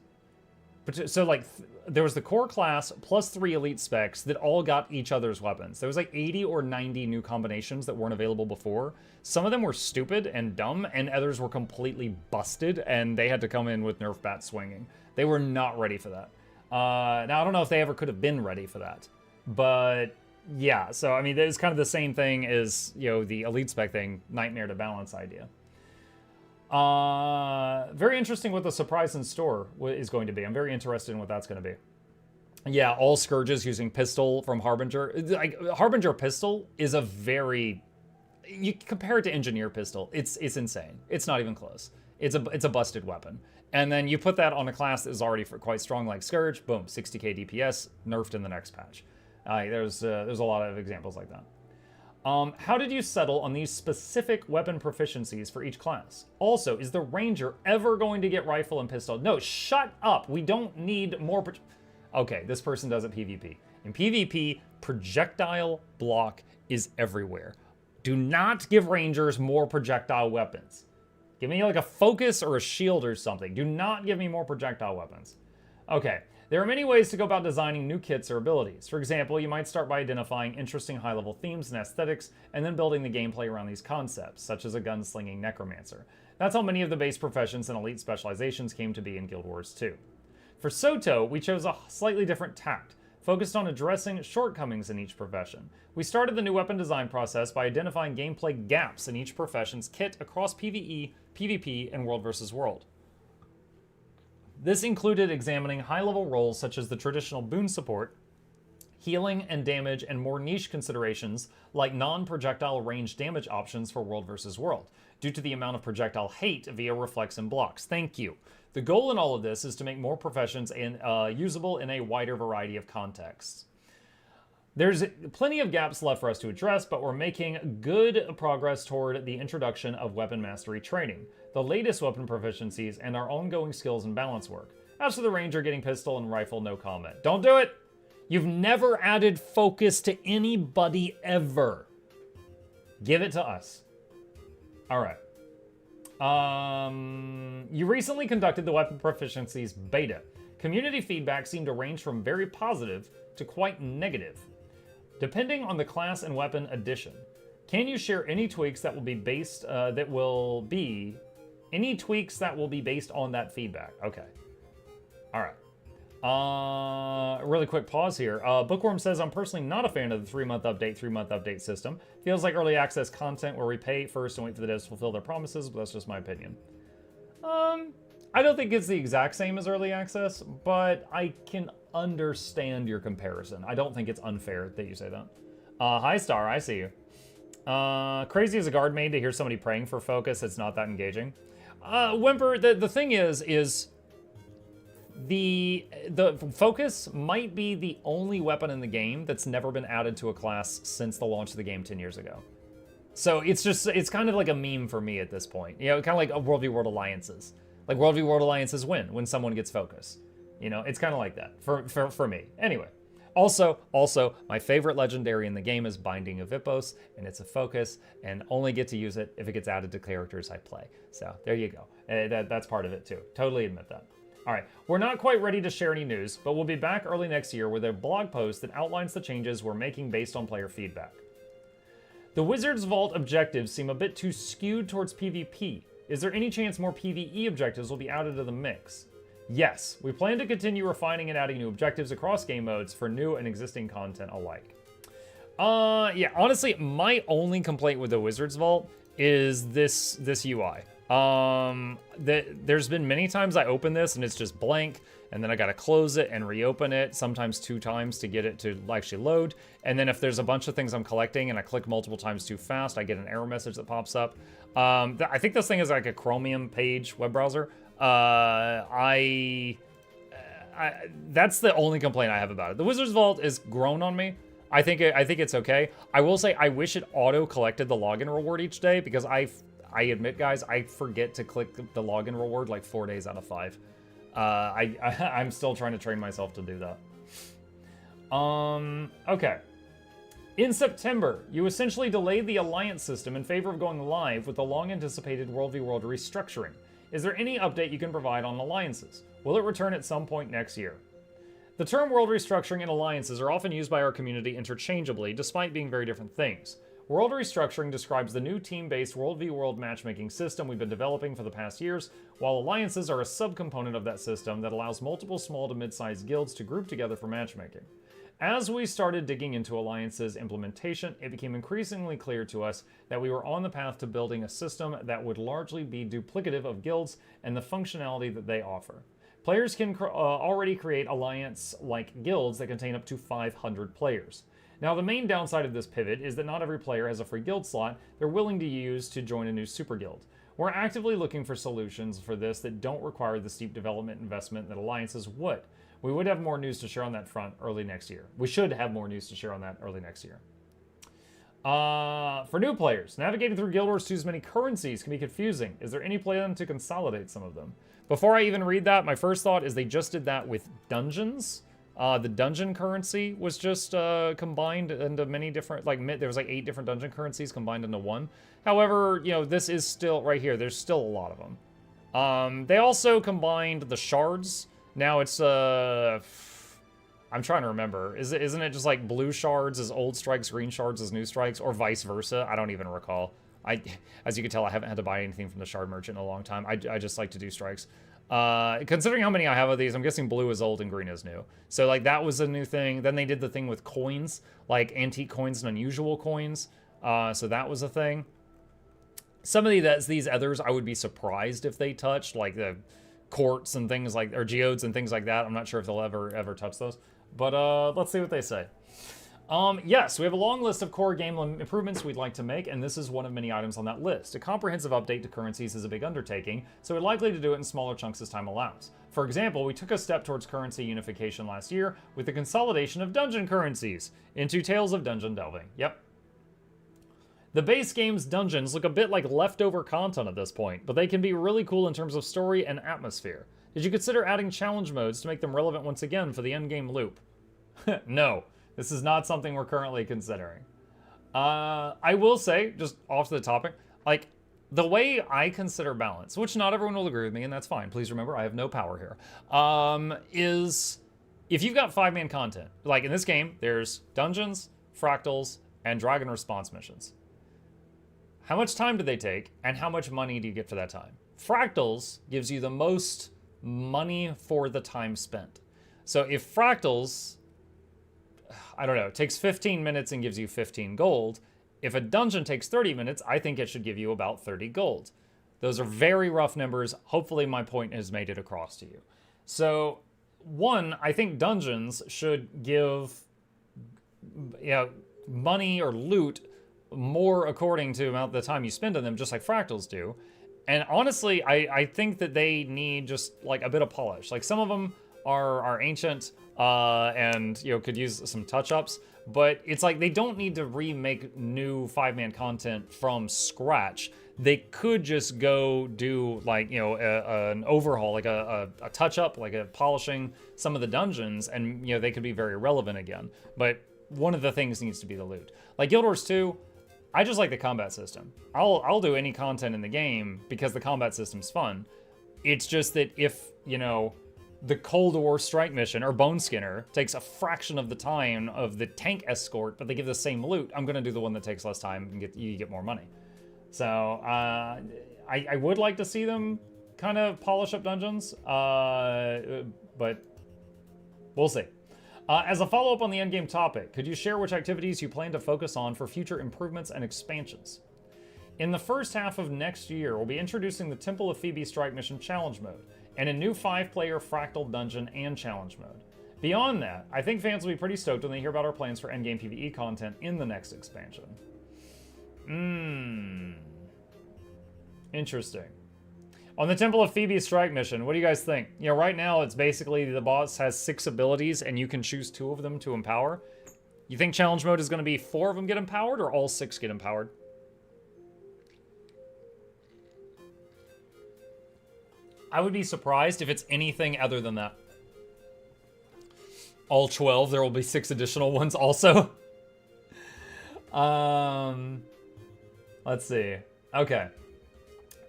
there was the core class plus 3 elite specs that all got each other's weapons. There was 80 or 90 new combinations that weren't available before. Some of them were stupid and dumb, and others were completely busted, and they had to come in with Nerf bat swinging. They were not ready for that. Now, I don't know if they ever could have been ready for that. But, yeah, so, I mean, it's kind of the same thing as, the elite spec thing, nightmare to balance idea. Very interesting what the surprise in store is going to be. I'm very interested in what that's going to be. Yeah, all Scourges using pistol from Harbinger. Harbinger pistol is a very... You compare it to Engineer pistol, it's insane. It's not even close. It's a busted weapon. And then you put that on a class that is already quite strong like Scourge, boom, 60k DPS, nerfed in the next patch. There's a lot of examples like that. How did you settle on these specific weapon proficiencies for each class? Also, is the Ranger ever going to get rifle and pistol? No, shut up. We don't need more... Okay, this person does it PvP. In PvP, projectile block is everywhere. Do not give Rangers more projectile weapons. Give me a focus or a shield or something. Do not give me more projectile weapons. Okay. There are many ways to go about designing new kits or abilities. For example, you might start by identifying interesting high-level themes and aesthetics, and then building the gameplay around these concepts, such as a gunslinging necromancer. That's how many of the base professions and elite specializations came to be in Guild Wars 2. For Soto, we chose a slightly different tact, focused on addressing shortcomings in each profession. We started the new weapon design process by identifying gameplay gaps in each profession's kit across PvE, PvP, and World vs. World. This included examining high-level roles such as the traditional boon support, healing and damage, and more niche considerations like non-projectile range damage options for World vs. World, due to the amount of projectile hate via reflex and blocks. Thank you. The goal in all of this is to make more professions usable in a wider variety of contexts. There's plenty of gaps left for us to address, but we're making good progress toward the introduction of weapon mastery training, the latest weapon proficiencies, and our ongoing skills and balance work. As for the Ranger getting pistol and rifle, no comment. Don't do it! You've never added focus to anybody ever. Give it to us. Alright. You recently conducted the weapon proficiencies beta. Community feedback seemed to range from very positive to quite negative, depending on the class and weapon addition. Can you share any tweaks that will be based based on that feedback? Okay. All right. Really quick pause here. Bookworm says, I'm personally not a fan of the 3-month update system. Feels like early access content where we pay first and wait for the devs to fulfill their promises, but that's just my opinion. I don't think it's the exact same as early access, but I can understand your comparison. I don't think it's unfair that you say that. Hi, Star, I see you. Crazy as a guard main to hear somebody praying for focus. It's not that engaging. Whimper, the thing is the focus might be the only weapon in the game that's never been added to a class since the launch of the game 10 years ago. So it's kind of like a meme for me at this point. You know, kind of like a World v World alliances. Like World v World alliances win when someone gets focus. You know, it's kind of like that for me. Anyway, also, my favorite legendary in the game is Binding of Hippos, and it's a focus, and only get to use it if it gets added to characters I play. So there you go. That's part of it too. Totally admit that. All right, we're not quite ready to share any news, but we'll be back early next year with a blog post that outlines the changes we're making based on player feedback. The Wizards Vault objectives seem a bit too skewed towards PvP. Is there any chance more PvE objectives will be added to the mix? Yes, we plan to continue refining and adding new objectives across game modes for new and existing content alike. Yeah, honestly, my only complaint with the Wizards Vault is this UI. There's been many times I open this and it's just blank, and then I gotta close it and reopen it, sometimes 2 times to get it to actually load. And then if there's a bunch of things I'm collecting and I click multiple times too fast, I get an error message that pops up. I think this thing is like a Chromium page web browser. That's the only complaint I have about it. The Wizards Vault is grown on me. I think it's okay. I will say I wish it auto collected the login reward each day, because I admit, guys, I forget to click the login reward like 4 days out of 5. I'm still trying to train myself to do that. Okay. In September, you essentially delayed the alliance system in favor of going live with the long-anticipated World v World restructuring. Is there any update you can provide on alliances? Will it return at some point next year? The term world restructuring and alliances are often used by our community interchangeably, despite being very different things. World restructuring describes the new team-based World v World matchmaking system we've been developing for the past years, while alliances are a subcomponent of that system that allows multiple small to mid-sized guilds to group together for matchmaking. As we started digging into alliances implementation, it became increasingly clear to us that we were on the path to building a system that would largely be duplicative of guilds and the functionality that they offer. Players can already create alliance-like guilds that contain up to 500 players. Now, the main downside of this pivot is that not every player has a free guild slot they're willing to use to join a new super guild. We're actively looking for solutions for this that don't require the steep development investment that alliances would. We would have more news to share on that front early next year. We should have more news to share on that early next year. For new players, navigating through Guild Wars 2's many currencies can be confusing. Is there any plan to consolidate some of them? Before I even read that, my first thought is they just did that with dungeons. The dungeon currency was just combined into many different, there was like 8 different dungeon currencies combined into one. However, you know, this is still, right here, there's still a lot of them. They also combined the shards. Now it's, I'm trying to remember. Isn't it just like blue shards as old strikes, green shards as new strikes, or vice versa? I don't even recall. As you can tell, I haven't had to buy anything from the shard merchant in a long time. I just like to do strikes. Considering how many I have of these, I'm guessing blue is old and green is new. So like that was a new thing. Then they did the thing with coins, like antique coins and unusual coins. So that was a thing. Some of these others I would be surprised if they touched, like the courts and things like, or geodes and things like that. I'm not sure if they'll ever touch those. But let's see what they say. Yes, we have a long list of core game improvements we'd like to make, and this is one of many items on that list. A comprehensive update to currencies is a big undertaking, so we're likely to do it in smaller chunks as time allows. For example, we took a step towards currency unification last year with the consolidation of dungeon currencies into Tales of Dungeon Delving. Yep. The base game's dungeons look a bit like leftover content at this point, but they can be really cool in terms of story and atmosphere. Did you consider adding challenge modes to make them relevant once again for the endgame loop? No. This is not something we're currently considering. I will say, just off the topic, like, the way I consider balance, which not everyone will agree with me, and that's fine. Please remember, I have no power here. Is if you've got 5-man content, like in this game, there's dungeons, fractals, and dragon response missions. How much time do they take, and how much money do you get for that time? Fractals gives you the most money for the time spent. So if fractals, I don't know, it takes 15 minutes and gives you 15 gold. If a dungeon takes 30 minutes, I think it should give you about 30 gold. Those are very rough numbers. Hopefully my point has made it across to you. So, one, I think dungeons should give, you know, money or loot more according to the time you spend on them, just like fractals do. And honestly, I think that they need just like a bit of polish. Like some of them are ancient. and, you know, could use some touch-ups. But it's like they don't need to remake new 5-man content from scratch. They could just go do, like, you know, an overhaul, like a touch-up, like a polishing some of the dungeons, and, you know, they could be very relevant again. But one of the things needs to be the loot. Like Guild Wars 2, I just like the combat system. I'll do any content in the game because the combat system's fun. It's just that if, you know, the Cold War strike mission or Bone Skinner takes a fraction of the time of the tank escort, but they give the same loot, I'm gonna do the one that takes less time and you get more money. So I would like to see them kind of polish up dungeons, but we'll see. As a follow-up on the endgame topic, could you share which activities you plan to focus on for future improvements and expansions? In the first half of next year, we'll be introducing the Temple of Phoebe Strike Mission Challenge Mode, and a new 5-player Fractal Dungeon and Challenge Mode. Beyond that, I think fans will be pretty stoked when they hear about our plans for endgame PvE content in the next expansion. Interesting. On the Temple of Phoebe Strike Mission, what do you guys think? You know, right now it's basically the boss has 6 abilities and you can choose 2 of them to empower. You think Challenge Mode is going to be 4 of them get empowered or all 6 get empowered? I would be surprised if it's anything other than that. All 12, there will be 6 additional ones also. Let's see. Okay.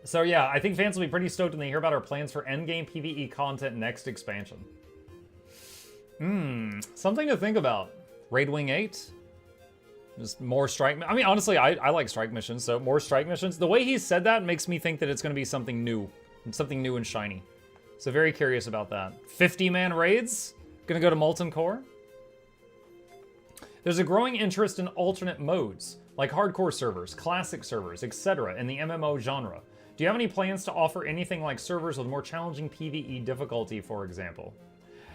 So yeah, I think fans will be pretty stoked when they hear about our plans for endgame PvE content next expansion. Something to think about. Raid Wing 8? Just more strike... I mean, honestly, I like strike missions, so more strike missions. The way he said that makes me think that it's going to be something new. Something new and shiny. So very curious about that. 50-man raids? Gonna go to Molten Core? There's a growing interest in alternate modes, like hardcore servers, classic servers, etc. in the MMO genre. Do you have any plans to offer anything like servers with more challenging PvE difficulty, for example?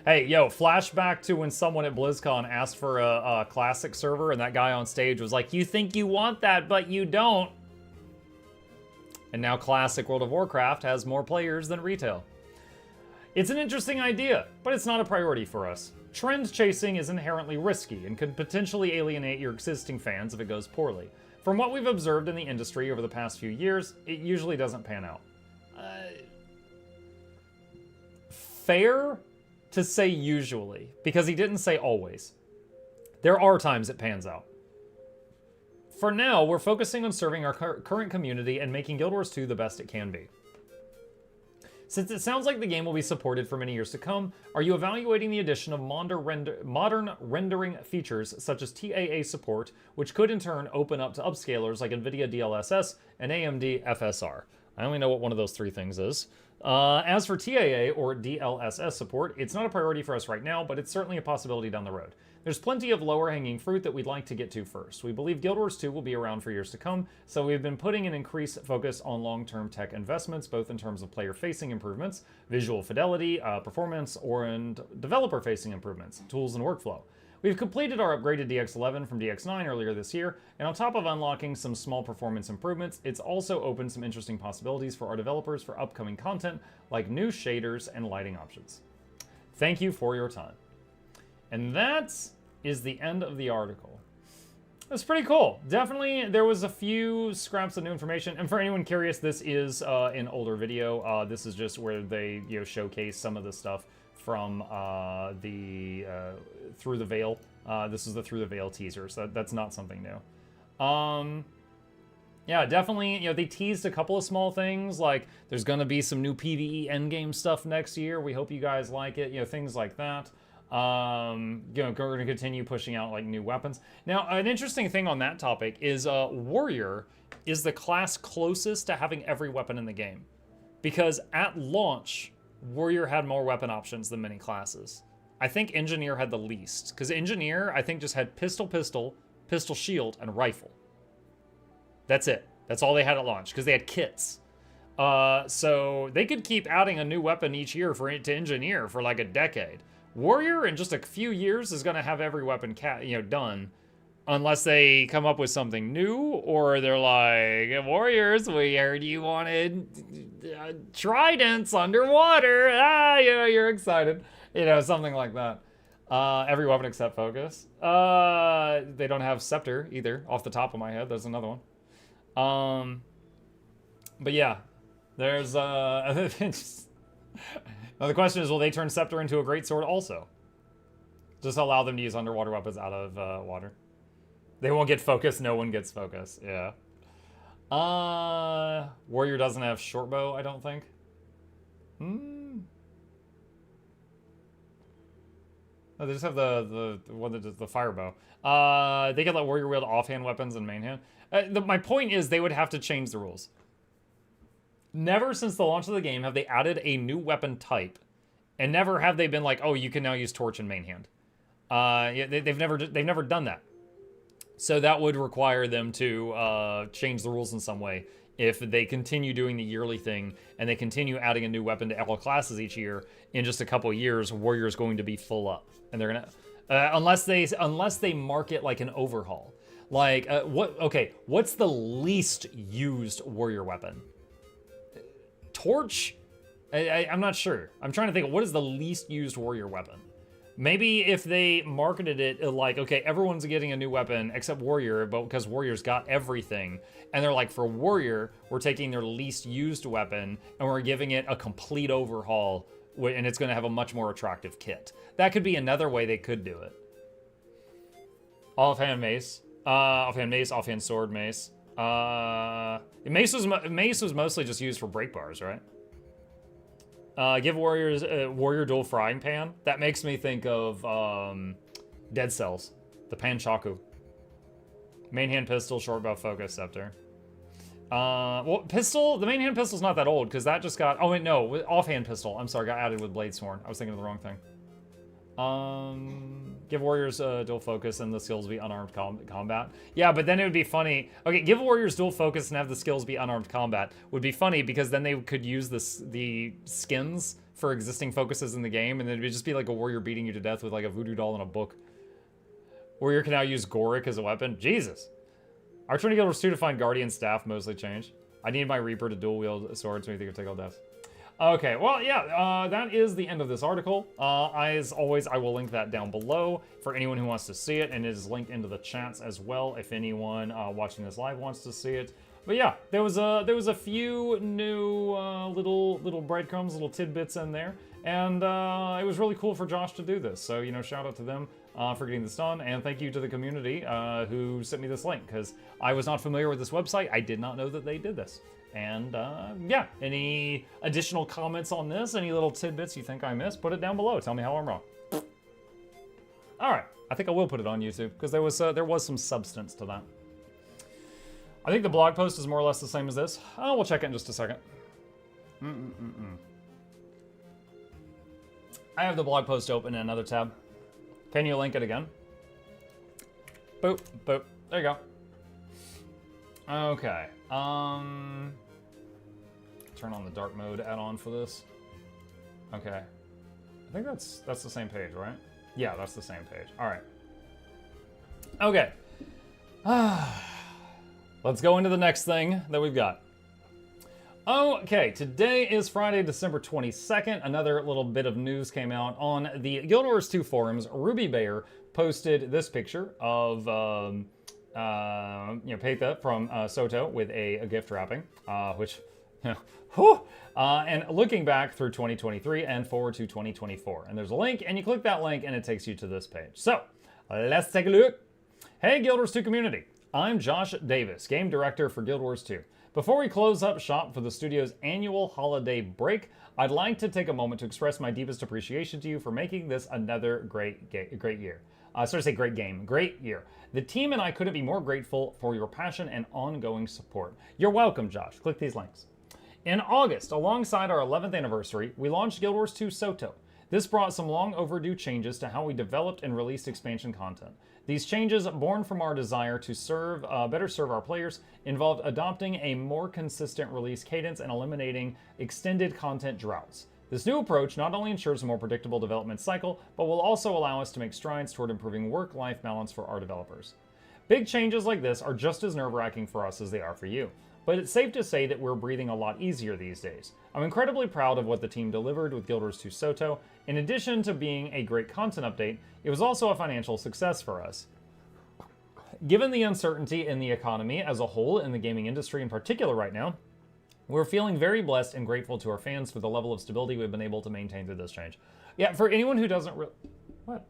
Hey, yo, flashback to when someone at BlizzCon asked for a classic server and that guy on stage was like, you think you want that, but you don't. And now classic World of Warcraft has more players than retail. It's an interesting idea, but it's not a priority for us. Trend chasing is inherently risky and could potentially alienate your existing fans if it goes poorly. From what we've observed in the industry over the past few years, it usually doesn't pan out. Fair to say usually, because he didn't say always. There are times it pans out. For now, we're focusing on serving our current community and making Guild Wars 2 the best it can be. Since it sounds like the game will be supported for many years to come, are you evaluating the addition of modern rendering features such as TAA support, which could in turn open up to upscalers like NVIDIA DLSS and AMD FSR? I only know what one of those 3 things is. As for TAA or DLSS support, it's not a priority for us right now, but it's certainly a possibility down the road. There's plenty of lower hanging fruit that we'd like to get to first. We believe Guild Wars 2 will be around for years to come, so we've been putting an increased focus on long-term tech investments, both in terms of player-facing improvements, visual fidelity, performance, and developer-facing improvements, tools and workflow. We've completed our upgraded DX11 from DX9 earlier this year, and on top of unlocking some small performance improvements, it's also opened some interesting possibilities for our developers for upcoming content, like new shaders and lighting options. Thank you for your time. And that is the end of the article. That's pretty cool. Definitely, there was a few scraps of new information. And for anyone curious, this is an older video. This is just where they showcase some of the stuff from the Through the Veil. This is the Through the Veil teaser, so that's not something new. Yeah, definitely, they teased a couple of small things, like there's gonna be some new PvE endgame stuff next year. We hope you guys like it, things like that. We're gonna continue pushing out like new weapons. Now, an interesting thing on that topic is Warrior is the class closest to having every weapon in the game. Because at launch, Warrior had more weapon options than many classes. I think Engineer had the least, because Engineer, I think, just had pistol, pistol shield, and rifle. That's it. That's all they had at launch, because they had kits. So they could keep adding a new weapon each year to Engineer for like a decade. Warrior, in just a few years, is going to have every weapon done. Unless they come up with something new, or they're like, Warriors, we heard you wanted tridents underwater. You're excited. Something like that. Every weapon except focus. They don't have scepter either, off the top of my head. There's another one. But yeah, there's just, now the question is, will they turn scepter into a greatsword also? Just allow them to use underwater weapons out of water. They won't get focus. No one gets focus. Yeah. Warrior doesn't have short bow, I don't think. Oh, they just have the one that does the fire bow. They can let warrior wield offhand weapons and main hand. My point is they would have to change the rules. Never since the launch of the game have they added a new weapon type, and never have they been like, oh, you can now use torch and main hand. Yeah, they've never done that. So that would require them to change the rules in some way. If they continue doing the yearly thing and they continue adding a new weapon to all classes each year, in just a couple of years, warrior is going to be full up, and they're gonna unless they mark it like an overhaul. Like what's the least used warrior weapon? Torch? I'm not sure. I'm trying to think, what is the least used warrior weapon? Maybe if they marketed it like, okay, everyone's getting a new weapon except warrior, but because warrior's got everything, and they're like, for warrior, we're taking their least used weapon and we're giving it a complete overhaul, and it's going to have a much more attractive kit. That could be another way they could do it. Offhand mace, offhand sword mace. Mace was mostly just used for break bars, right? Give warriors warrior dual frying pan. That makes me think of Dead Cells, the Panchaku. Main hand pistol, short bow, focus, scepter. Well, pistol. The main hand pistol's not that old because that just got. Oh wait, no, offhand pistol. I'm sorry, got added with blade sworn. I was thinking of the wrong thing. Give warriors dual focus and the skills be unarmed combat. Yeah, but then it would be funny. Okay, give warriors dual focus and have the skills be unarmed combat would be funny because then they could use the skins for existing focuses in the game, and then it would just be like a warrior beating you to death with like a voodoo doll in a book. Warrior can now use Goric as a weapon. Jesus. Our Trinity Guild Wars 2 to find Guardian staff mostly changed. I need my Reaper to dual wield swords so you can take all deaths. Okay, well, yeah, that is the end of this article. As always, I will link that down below for anyone who wants to see it, and it is linked into the chats as well if anyone watching this live wants to see it. But yeah, there was a few new little breadcrumbs, little tidbits in there, and it was really cool for Josh to do this. So, you know, shout out to them for getting this done, and thank you to the community who sent me this link, because I was not familiar with this website. I did not know that they did this. And yeah, any additional comments on this, any little tidbits you think I missed, put it down below. Tell me how I'm wrong. All right, I think I will put it on YouTube because there was some substance to that. I think the blog post is more or less the same as this. We'll check it in just a second. I have the blog post open in another tab. Can you link it again? Boop, boop. There you go. Okay. Turn on the dark mode add-on for this. Okay. I think that's the same page, right? Yeah, that's the same page. All right. Okay. Let's go into the next thing that we've got. Okay, today is Friday, December 22nd. Another little bit of news came out on the Guild Wars 2 forums. Ruby Bayer posted this picture of Peita from Soto with a gift wrapping, which, and looking back through 2023 and forward to 2024. And there's a link, and you click that link, and it takes you to this page. So, let's take a look. Hey, Guild Wars 2 community. I'm Josh Davis, Game Director for Guild Wars 2. Before we close up shop for the studio's annual holiday break, I'd like to take a moment to express my deepest appreciation to you for making this another great year. Great year. The team and I couldn't be more grateful for your passion and ongoing support. You're welcome, Josh. Click these links. In August, alongside our 11th anniversary, we launched Guild Wars 2 Soto. This brought some long overdue changes to how we developed and released expansion content. These changes, born from our desire to better serve our players, involved adopting a more consistent release cadence and eliminating extended content droughts. This new approach not only ensures a more predictable development cycle, but will also allow us to make strides toward improving work-life balance for our developers. Big changes like this are just as nerve-wracking for us as they are for you. but it's safe to say that we're breathing a lot easier these days. I'm incredibly proud of what the team delivered with Guild Wars 2 Soto. In addition to being a great content update, it was also a financial success for us. Given the uncertainty in the economy as a whole, and the gaming industry in particular right now, we're feeling very blessed and grateful to our fans for the level of stability we've been able to maintain through this change. Yeah, for anyone who doesn't what?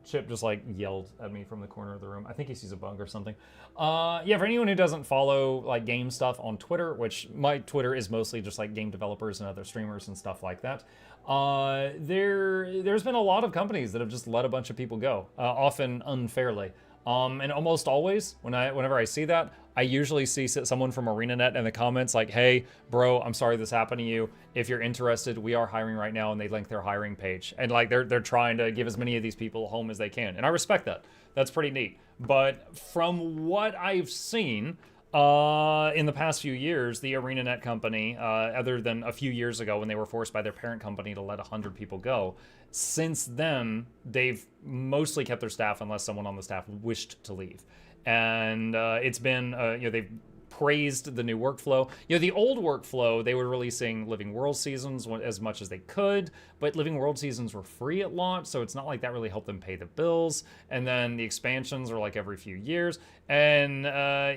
Chip just like yelled at me from the corner of the room. I think he sees a bug or something. Yeah, for anyone who doesn't follow like game stuff on Twitter, which my Twitter is mostly just like game developers and other streamers and stuff like that. There's been a lot of companies that have just let a bunch of people go, often unfairly. And almost always, whenever I see that, I usually see someone from ArenaNet in the comments like, hey, bro, I'm sorry this happened to you. If you're interested, we are hiring right now, and they link their hiring page. And like they're trying to give as many of these people a home as they can. And I respect that. That's pretty neat. But from what I've seen in the past few years, the ArenaNet company, other than a few years ago when they were forced by their parent company to let 100 people go, since then, they've mostly kept their staff unless someone on the staff wished to leave. And it's been, they've praised the new workflow. The old workflow, they were releasing Living World seasons as much as they could, but Living World seasons were free at launch, so it's not like that really helped them pay the bills. And then the expansions are like every few years. And I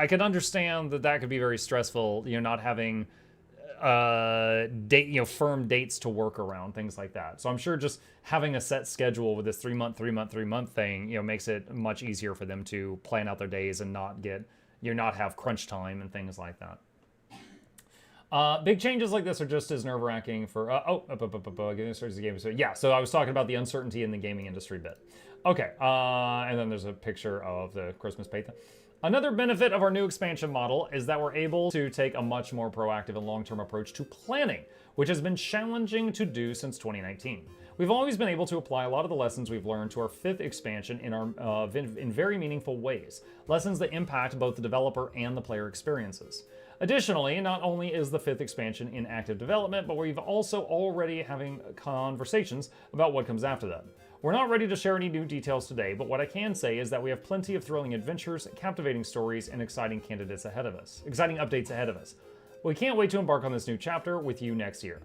could understand that could be very stressful, not having firm dates to work around, things like that. So I'm sure just having a set schedule with this 3 month thing, makes it much easier for them to plan out their days and not have crunch time and things like that. Big changes like this are just as nerve-wracking for yeah, so I was talking about the uncertainty in the gaming industry bit. Okay, and then there's a picture of the Christmas Patha. Another benefit of our new expansion model is that we're able to take a much more proactive and long-term approach to planning, which has been challenging to do since 2019. We've always been able to apply a lot of the lessons we've learned to our 5th expansion in very meaningful ways, lessons that impact both the developer and the player experiences. Additionally, not only is the 5th expansion in active development, but we've also already having conversations about what comes after that. We're not ready to share any new details today, but what I can say is that we have plenty of thrilling adventures, captivating stories, and exciting updates ahead of us. We can't wait to embark on this new chapter with you next year.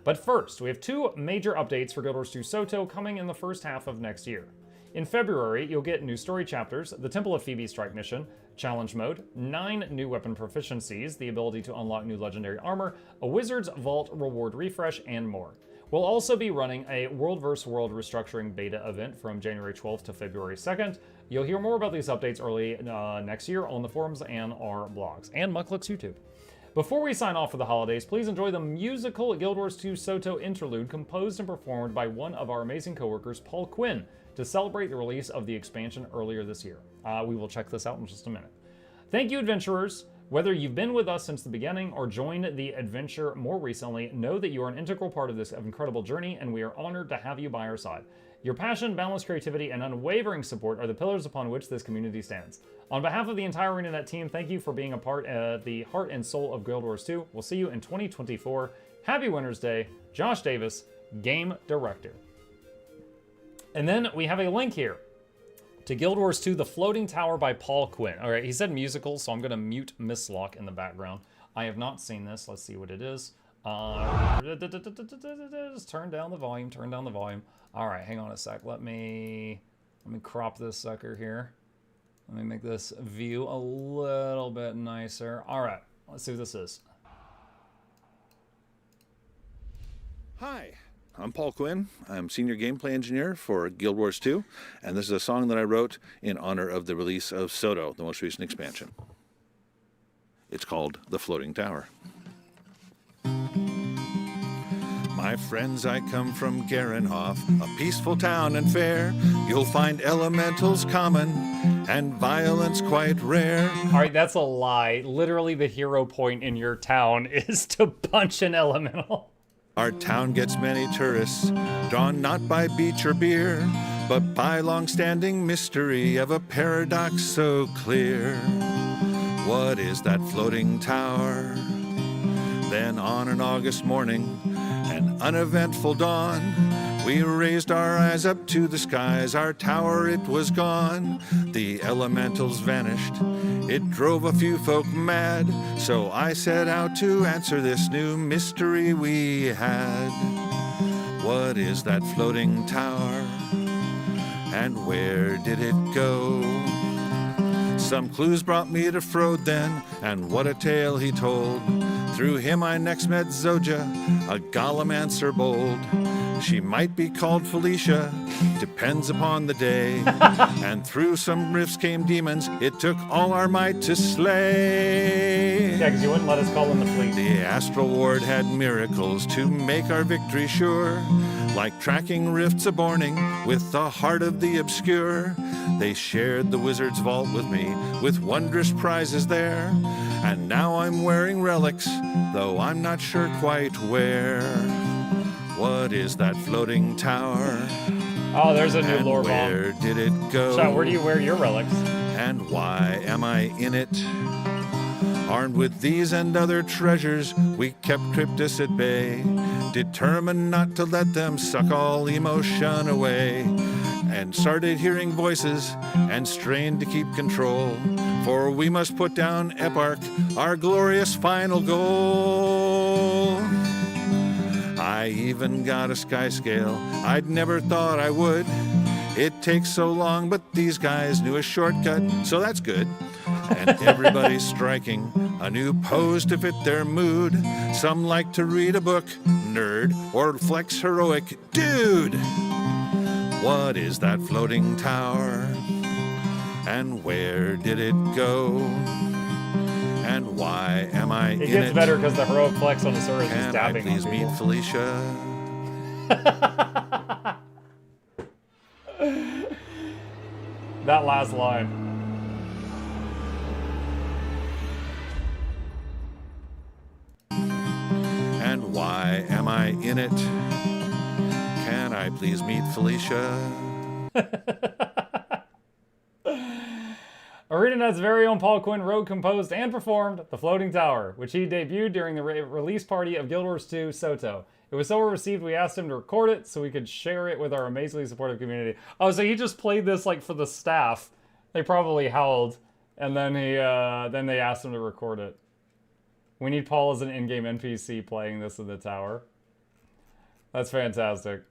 But first, we have 2 major updates for Guild Wars 2 Soto coming in the first half of next year. In February, you'll get new story chapters, the Temple of Phoebe Strike mission, challenge mode, 9 new weapon proficiencies, the ability to unlock new legendary armor, a Wizard's Vault reward refresh, and more. We'll also be running a World vs. World restructuring beta event from January 12th to February 2nd. You'll hear more about these updates early next year on the forums and our blogs, and MuklukYoutube. Before we sign off for the holidays, please enjoy the musical Guild Wars 2 Soto interlude composed and performed by one of our amazing coworkers, Paul Quinn, to celebrate the release of the expansion earlier this year. We will check this out in just a minute. Thank you, adventurers. Whether you've been with us since the beginning or joined the adventure more recently, know that you are an integral part of this incredible journey, and we are honored to have you by our side. Your passion, balanced creativity, and unwavering support are the pillars upon which this community stands. On behalf of the entire ArenaNet team, thank you for being a part of the heart and soul of Guild Wars 2. We'll see you in 2024. Happy Winter's Day. Josh Davis, Game Director. And then we have a link here to Guild Wars 2, The Floating Tower by Paul Quinn. All right, he said musical, so I'm going to mute Miss Lock in the background. I have not seen this. Let's see what it is. Just turn down the volume, All right, hang on a sec. Let me crop this sucker here. Let me make this view a little bit nicer. All right, let's see what this is. Hi, I'm Paul Quinn. I'm Senior Gameplay Engineer for Guild Wars 2, and this is a song that I wrote in honor of the release of Soto, the most recent expansion. It's called The Floating Tower. My friends, I come from Garenhof, a peaceful town and fair. You'll find elementals common and violence quite rare. All right, that's a lie. Literally, the hero point in your town is to punch an elemental. Our town gets many tourists, drawn not by beach or beer, but by long-standing mystery of a paradox so clear. What is that floating tower? Then on an August morning, an uneventful dawn, We raised our eyes up to the skies, our tower it was gone. The elementals vanished, it drove a few folk mad. So I set out to answer this new mystery we had. What is that floating tower? And where did it go? Some clues brought me to Frode then, and what a tale he told. Through him I next met Zoja, a Gallamanswer bold. She might be called Felicia, depends upon the day. And through some rifts came demons, it took all our might to slay. Yeah, because you wouldn't let us call in the fleet. The astral ward had miracles to make our victory sure. Like tracking rifts a-borning with the heart of the obscure. They shared the wizard's vault with me, with wondrous prizes there. And now I'm wearing relics, though I'm not sure quite where. What is that floating tower? Oh, there's a new And lore bomb. where did it go? Shot, where do you wear your relics? And why am I in it? Armed with these and other treasures, we kept Cryptus at bay, determined not to let them suck all emotion away, and started hearing voices and strained to keep control, for we must put down Eparch, our glorious final goal. I even got a sky scale I'd never thought I would. It takes so long, but these guys knew a shortcut, so that's good. And everybody's striking a new pose to fit their mood. Some like to read a book, nerd, or flex heroic, dude. What is that floating tower? And where did it go? And why am I in it? It gets better because the heroic flex on the server is just Can I dabbing please on meet people. Felicia? That last line. And why am I in it? Can I please meet Felicia? ArenaNet's very own Paul Quinn wrote, composed, and performed The Floating Tower, which he debuted during the release party of Guild Wars 2 Soto. It was so well received we asked him to record it so we could share it with our amazingly supportive community. Oh, so he just played this like for the staff. They probably howled, and then then they asked him to record it. We need Paul as an in-game NPC playing this in the tower. That's fantastic.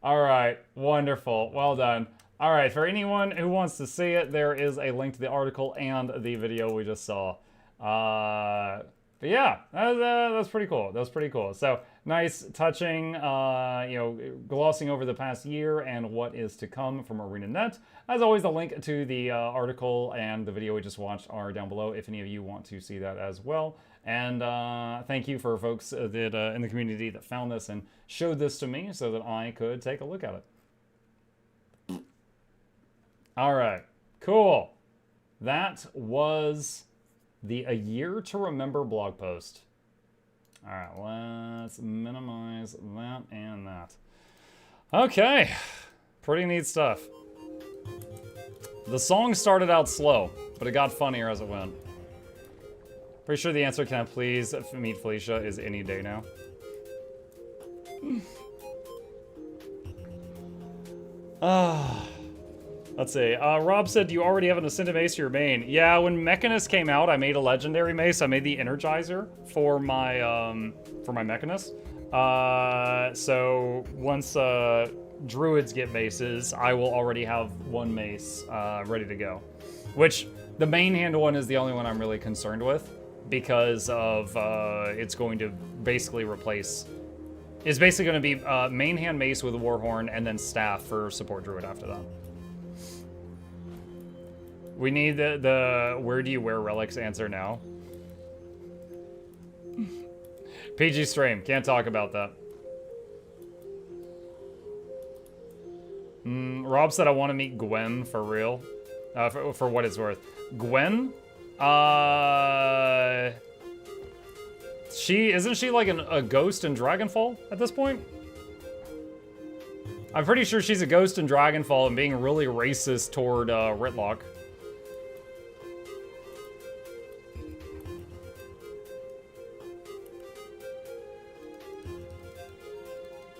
All right, wonderful, well done. All right, for anyone who wants to see it, there is a link to the article and the video we just saw. But yeah, that's pretty cool. That was pretty cool. So nice, touching, glossing over the past year and what is to come from ArenaNet. As always, the link to the article and the video we just watched are down below if any of you want to see that as well. And thank you for folks that in the community that found this and showed this to me so that I could take a look at it. All right, cool. That was the A Year to Remember blog post. All right, let's minimize that and that. Okay, pretty neat stuff. The song started out slow, but it got funnier as it went. Pretty sure the answer, can I please meet Felicia, is any day now. Let's see. Rob said, do you already have an Ascended Mace to your main? Yeah, when Mechanist came out, I made a Legendary Mace. I made the Energizer for my Mechanist. So once Druids get maces, I will already have one mace ready to go. Which, the main hand one is the only one I'm really concerned with, because of it's going to basically replace... It's basically going to be main hand mace with a Warhorn and then staff for support Druid after that. We need the where do you wear relics answer now. PG stream, can't talk about that. Rob said I want to meet Gwen for real. For what it's worth. Gwen? Isn't she like a ghost in Dragonfall at this point? I'm pretty sure she's a ghost in Dragonfall and being really racist toward Ritlock.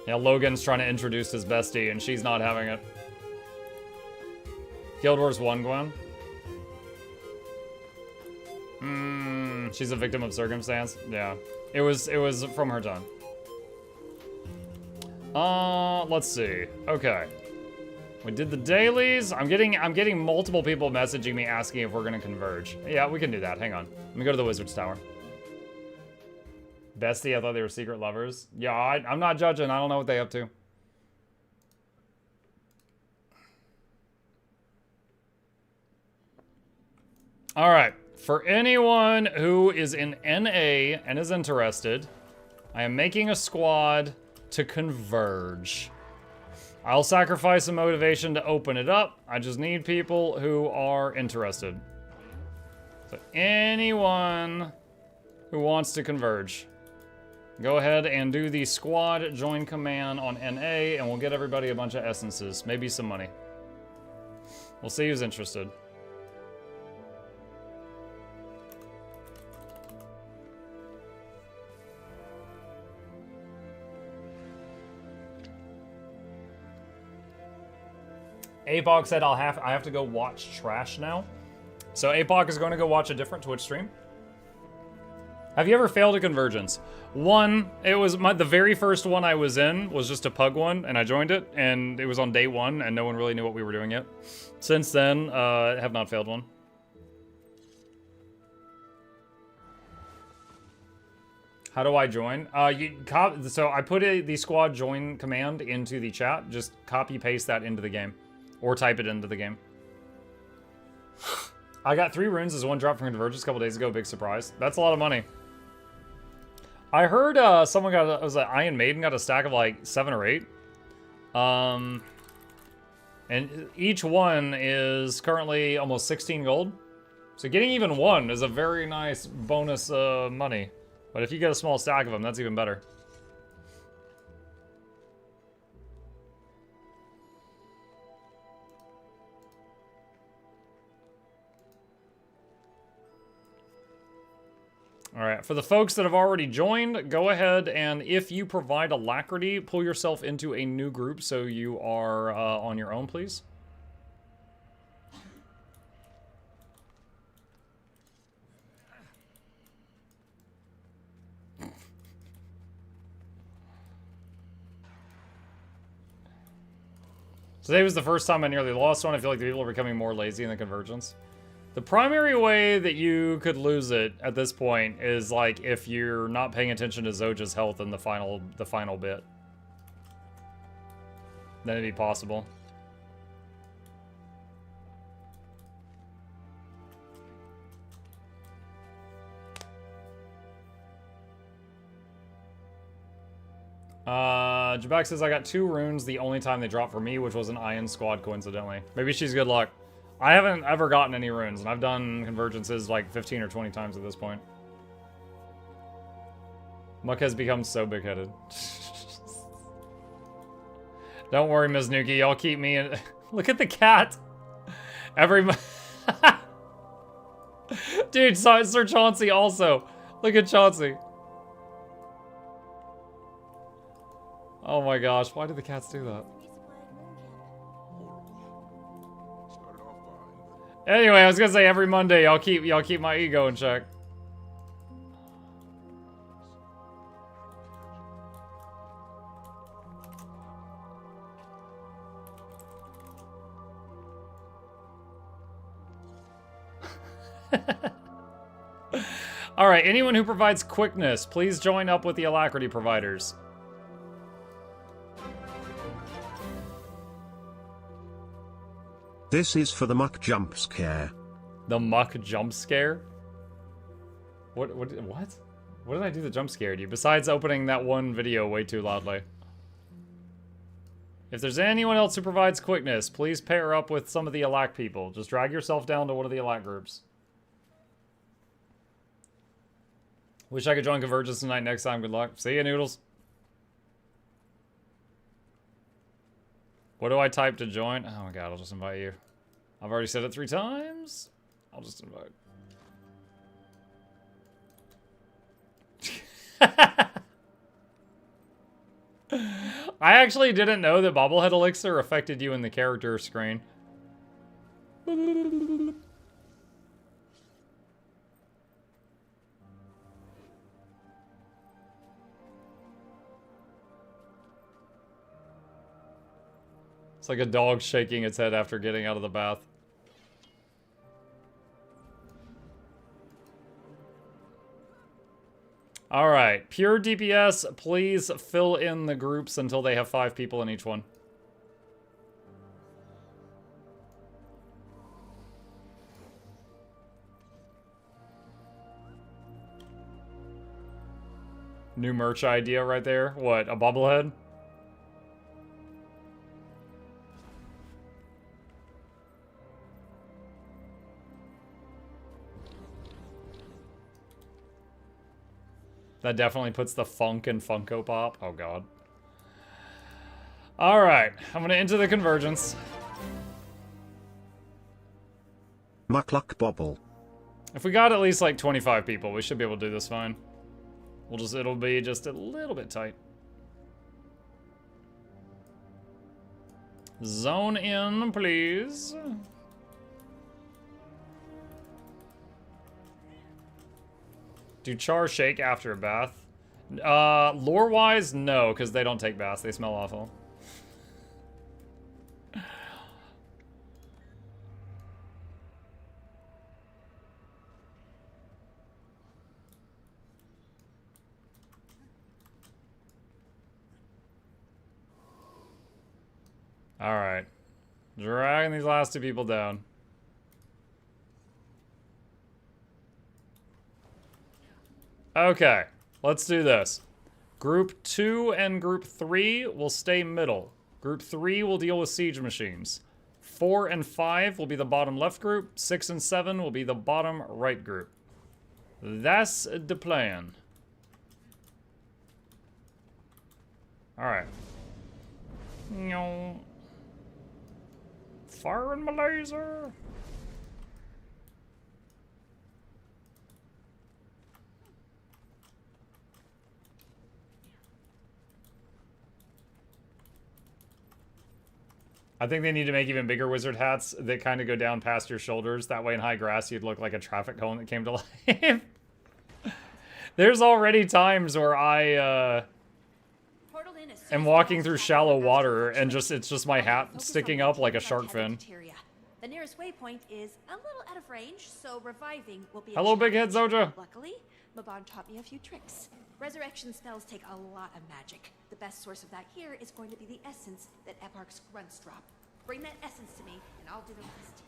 Yeah, Logan's trying to introduce his bestie, and she's not having it. Guild Wars 1, Gwen? She's a victim of circumstance. Yeah. It was from her time. Let's see. Okay. We did the dailies. I'm getting multiple people messaging me asking if we're gonna converge. Yeah, we can do that. Hang on. Let me go to the Wizard's Tower. Bestie, I thought they were secret lovers. Yeah, I'm not judging. I don't know what they up to. All right. For anyone who is in NA and is interested, I am making a squad to converge. I'll sacrifice some motivation to open it up. I just need people who are interested. So anyone who wants to converge, go ahead and do the squad join command on NA, and we'll get everybody a bunch of essences, maybe some money. We'll see who's interested. APOC said I have to go watch trash now. So APOC is going to go watch a different Twitch stream. Have you ever failed a convergence? One, it was the very first one I was in was just a pug one, and I joined it, and it was on day one, and no one really knew what we were doing yet. Since then, I have not failed one. How do I join? So I put the squad join command into the chat. Just copy paste that into the game. Or type it into the game. I got 3 runes as one drop from Convergence a couple days ago. Big surprise. That's a lot of money. I heard someone got, was like Iron Maiden got a stack of like 7 or 8. And each one is currently almost 16 gold. So getting even one is a very nice bonus money. But if you get a small stack of them, that's even better. All right, for the folks that have already joined, go ahead and if you provide alacrity, pull yourself into a new group so you are on your own, please. Today was the first time I nearly lost one. I feel like the people are becoming more lazy in the convergence. The primary way that you could lose it at this point is like if you're not paying attention to Zoja's health in the final bit. Then it'd be possible. Jabak says I got 2 runes the only time they dropped for me, which was an Iron Squad coincidentally. Maybe she's good luck. I haven't ever gotten any runes, and I've done convergences like 15 or 20 times at this point. Muck has become so big-headed. Don't worry, Ms. Nuki, y'all keep me in... Look at the cat! Dude, Sir Chauncey also. Look at Chauncey. Oh my gosh, why did the cats do that? Anyway, I was gonna say every Monday y'all keep my ego in check. All right, anyone who provides quickness, please join up with the alacrity providers. This is for the muck jump scare. The muck jump scare? What? What did I do that jump scared you? Besides opening that one video way too loudly. If there's anyone else who provides quickness, please pair up with some of the Alac people. Just drag yourself down to one of the Alac groups. Wish I could join Convergence tonight next time. Good luck. See ya, Noodles. What do I type to join? Oh my god, I'll just invite you. I've already said it 3 times. I'll just invite. I actually didn't know that bobblehead elixir affected you in the character screen. It's like a dog shaking its head after getting out of the bath. All right, pure DPS, please fill in the groups until they have 5 people in each one. New merch idea right there. What, a bobblehead? That definitely puts the funk in Funko Pop. Oh, God. All right. I'm going to enter the convergence. Mukluk Bobble. If we got at least like 25 people, we should be able to do this fine. It'll be just a little bit tight. Zone in, please. Do char shake after a bath? Lore-wise, no, because they don't take baths. They smell awful. Alright. Dragging these last 2 people down. Okay, let's do this. Group 2 and Group 3 will stay middle. Group 3 will deal with siege machines. 4 and 5 will be the bottom left group. 6 and 7 will be the bottom right group. That's the plan. Alright. Firing my laser. I think they need to make even bigger wizard hats that kind of go down past your shoulders. That way in high grass, you'd look like a traffic cone that came to life. There's already times where I am walking through shallow water and it's just my hat sticking up like a shark fin. The nearest waypoint is a little out of range, so reviving will be a Hello, Big Head challenge. Zoja. Luckily, Maban taught me a few tricks. Resurrection spells take a lot of magic. The best source of that here is going to be the essence that Eparch's grunts drop. Bring that essence to me, and I'll do the rest.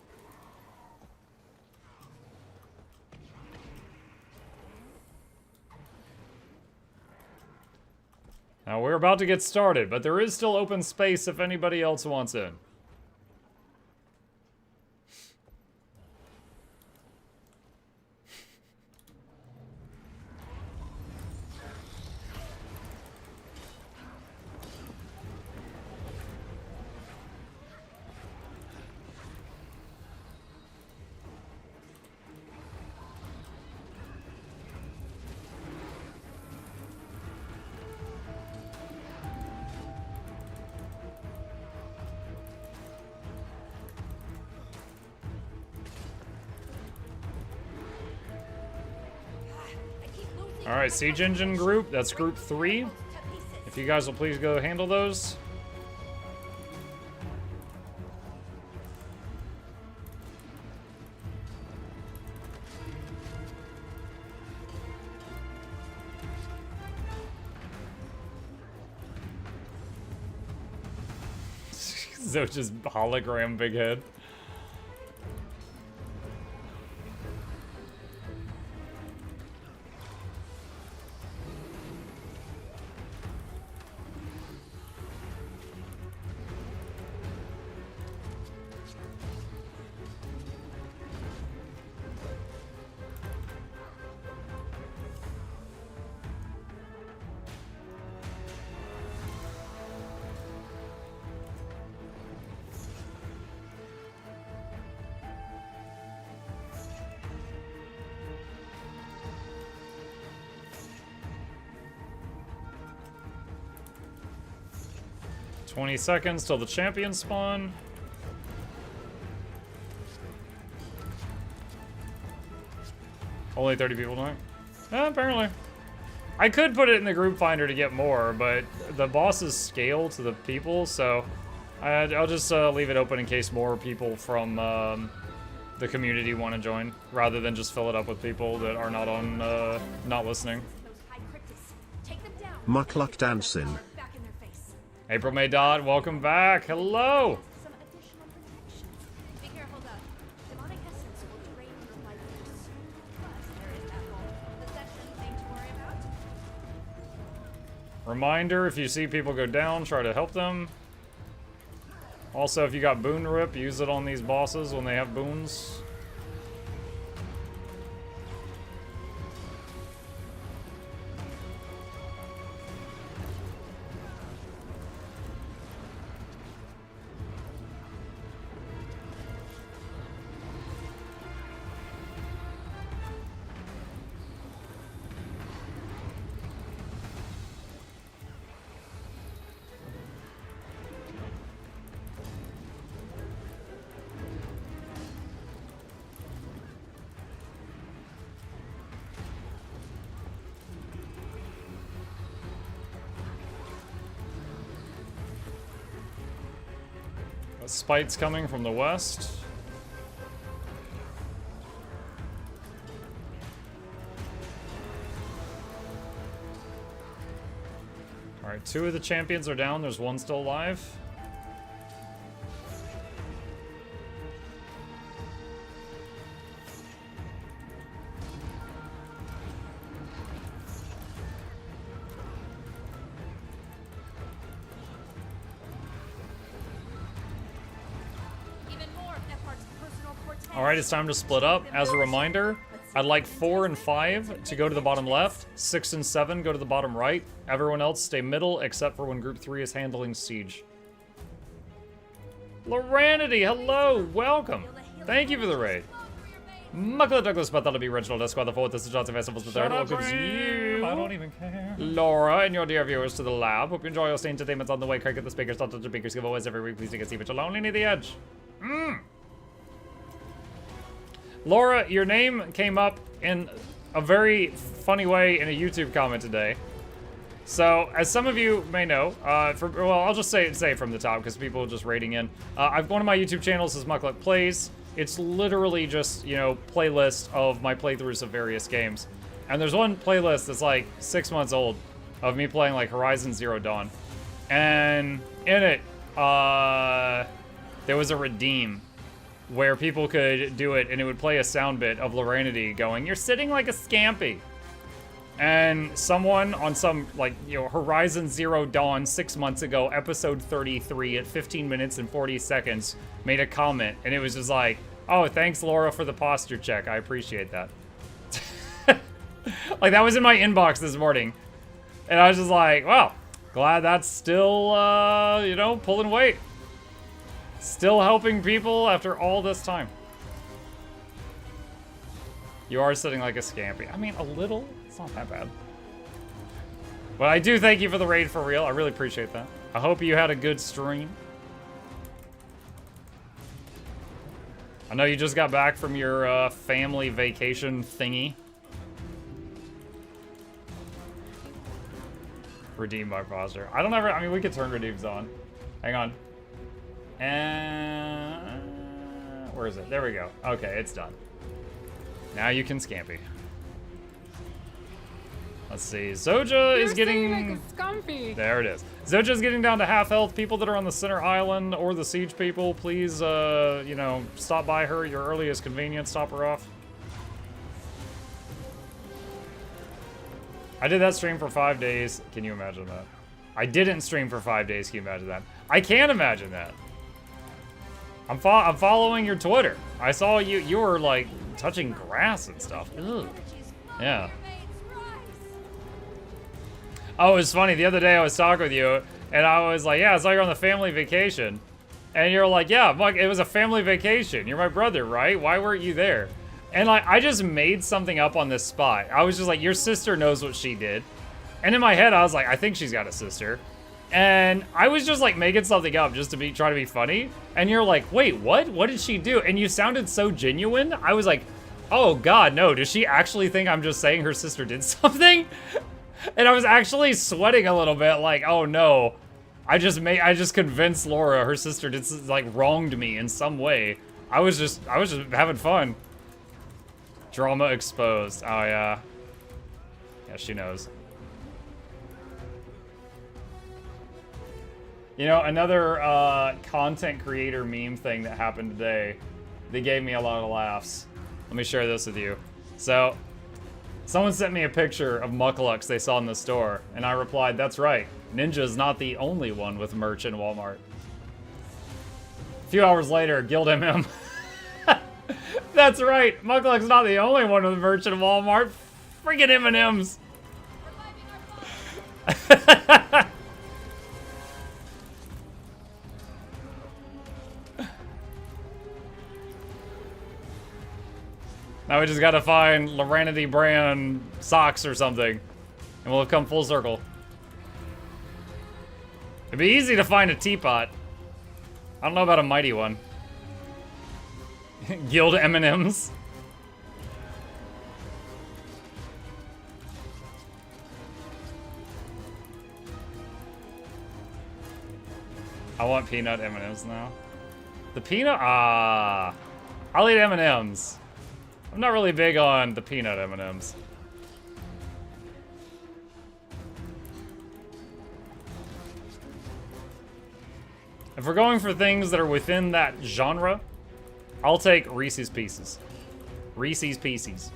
Now, we're about to get started, but there is still open space if anybody else wants in. Alright, Siege Engine group, that's group 3. If you guys will please go handle those. Zoja's hologram big head. 20 seconds till the champion spawn. Only 30 people tonight? Apparently. I could put it in the group finder to get more, but the bosses scale to the people, so I'll just leave it open in case more people from the community want to join, rather than just fill it up with people that are not on, not listening. Mukluk dancing. April May Dot, welcome back. Hello. Some additional protections. Be careful though. Demonic essence will drain your life force. But there is that whole possession thing to worry about. Reminder, if you see people go down, try to help them. Also, if you got boon rip, use it on these bosses when they have boons. Spite's coming from the west. Alright, 2 of the champions are down. There's 1 still alive. Alright, it's time to split up. As a reminder, I'd like 4 and 5 to go to the bottom left, 6 and 7 go to the bottom right. Everyone else stay middle, except for when group 3 is handling siege. Loranity, hello, welcome. Thank you for the raid. Muckle Douglas, but that'll be original Discord the 4th. This is Johnson Festivals the 3rd. Welcome to you. I don't even care. Laura and your dear viewers to the lab. Hope you enjoy your stay entertainments on the way. Craig at the speakers, touch the speakers, giveaways every week. Please take a seat, but you'll only need the edge. Laura, your name came up in a very funny way in a YouTube comment today. So, as some of you may know, well, I'll just say from the top because people are just rating in. One of my YouTube channels is Mukluk Plays. It's literally just, you know, playlist of my playthroughs of various games. And there's one playlist that's like 6 months old of me playing like Horizon Zero Dawn. And in it, there was a redeem where people could do it, and it would play a sound bit of Loranity going, "You're sitting like a scampi." And someone on some, like, you know, Horizon Zero Dawn 6 months ago, episode 33 at 15 minutes and 40 seconds, made a comment, and it was just like, "Oh, thanks, Laura, for the posture check. I appreciate that." Like, that was in my inbox this morning. And I was just like, well, glad that's still, you know, pulling weight. Still helping people after all this time. You are sitting like a scampi. I mean, a little. It's not that bad. But I do thank you for the raid for real. I really appreciate that. I hope you had a good stream. I know you just got back from your family vacation thingy. Redeem by posture. I don't ever. I mean, we could turn redeems on. Hang on. And where is it? There we go. Okay, it's done. Now you can scampi. Let's see. Zoja is getting like a scumpy. There it is. Zoja's getting down to half health. People that are on the center island or the siege people, please, you know, stop by her. Your earliest convenience. Stop her off. I did that stream for 5 days. Can you imagine that? I didn't stream for 5 days. Can you imagine that? I can imagine that. I'm following your Twitter. I saw you were like touching grass and stuff. Ugh. Yeah. Oh, it was funny. The other day I was talking with you and I was like, yeah, it's like you're on the family vacation. And you're like, yeah, Mike, it was a family vacation. You're my brother, right? Why weren't you there? And like, I just made something up on this spot. I was just like, your sister knows what she did. And in my head, I was like, I think she's got a sister. And I was just like making something up just to try to be funny. And you're like, wait, what? What did she do? And you sounded so genuine. I was like, oh God, no. Does she actually think I'm just saying her sister did something? And I was actually sweating a little bit like, oh no. I just convinced Laura her sister did like wronged me in some way. I was just having fun. Drama exposed. Oh yeah. Yeah, she knows. You know, another content creator meme thing that happened today, they gave me a lot of laughs. Let me share this with you. So, someone sent me a picture of Muklux they saw in the store, and I replied, that's right, Ninja's not the only one with merch in Walmart. A few hours later, Guild MM. That's right, Mukluk's not the only one with merch in Walmart. Freaking M&Ms. Now we just gotta find Loranity brand socks or something, and we'll have come full circle. It'd be easy to find a teapot. I don't know about a mighty one. Guild M&Ms. I want peanut M&Ms now. The peanut? I'll eat M&Ms. I'm not really big on the peanut M&Ms. If we're going for things that are within that genre, I'll take Reese's Pieces. Reese's Pieces.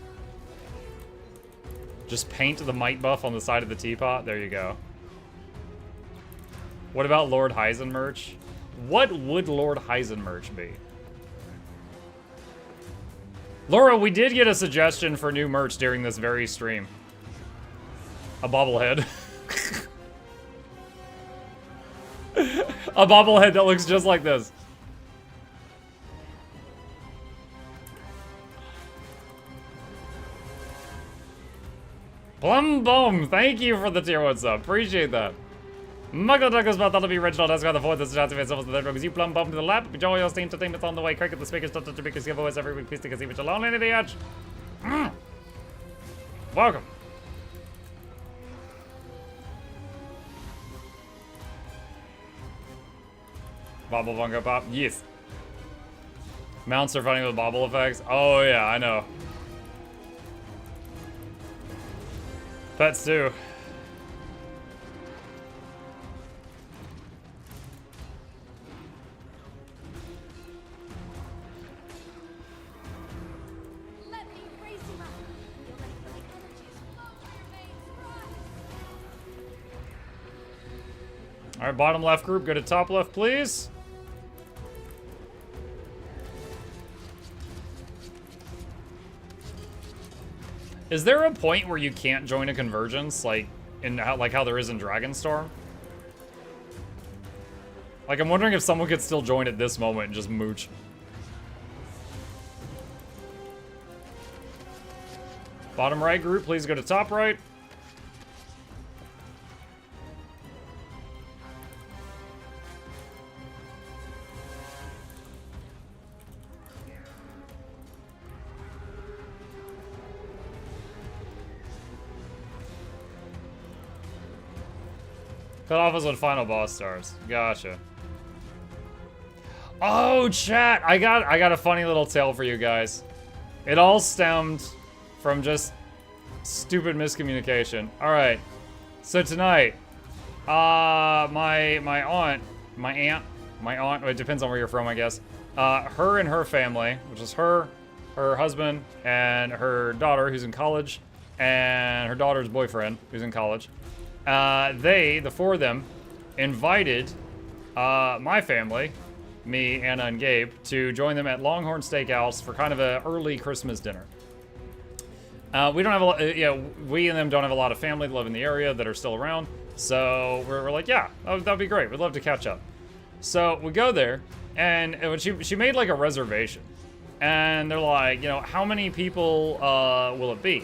Just paint the might buff on the side of the teapot. There you go. What about Lord Hyzen merch? What would Lord Hyzen merch be? Laura, we did get a suggestion for new merch during this very stream. A bobblehead. A bobblehead that looks just like this. Plum Boom, thank you for the tier 1 sub. Appreciate that. MuklukYoutube about that'll be original. That's got the fourth. This is chance to the third because you plumb bump to the lap. Enjoy your steam entertainment on the way. Cricket the speakers, touch the biggest giveaways every week. Please take a seat with your lonely the edge. Welcome. Bobble Funko Pop. Yes. Mounts are fighting with bobble effects. Oh yeah, I know. Pets too. All right, bottom left group, go to top left, please. Is there a point where you can't join a convergence, like how there is in Dragonstorm? Like, I'm wondering if someone could still join at this moment and just mooch. Bottom right group, please go to top right. Cut off is when final boss starts. Gotcha. Oh, chat! I got a funny little tale for you guys. It all stemmed from just stupid miscommunication. All right. So tonight, my aunt, well, it depends on where you're from, I guess. Her and her family, which is her husband, and her daughter, who's in college, and her daughter's boyfriend, who's in college. The four of them, invited my family, me, Anna, and Gabe, to join them at Longhorn Steakhouse for kind of an early Christmas dinner. We don't have a lot, we and them don't have a lot of family that live in the area that are still around, so we're like, yeah, that'd be great. We'd love to catch up. So we go there, and she made like a reservation, and they're like, how many people will it be?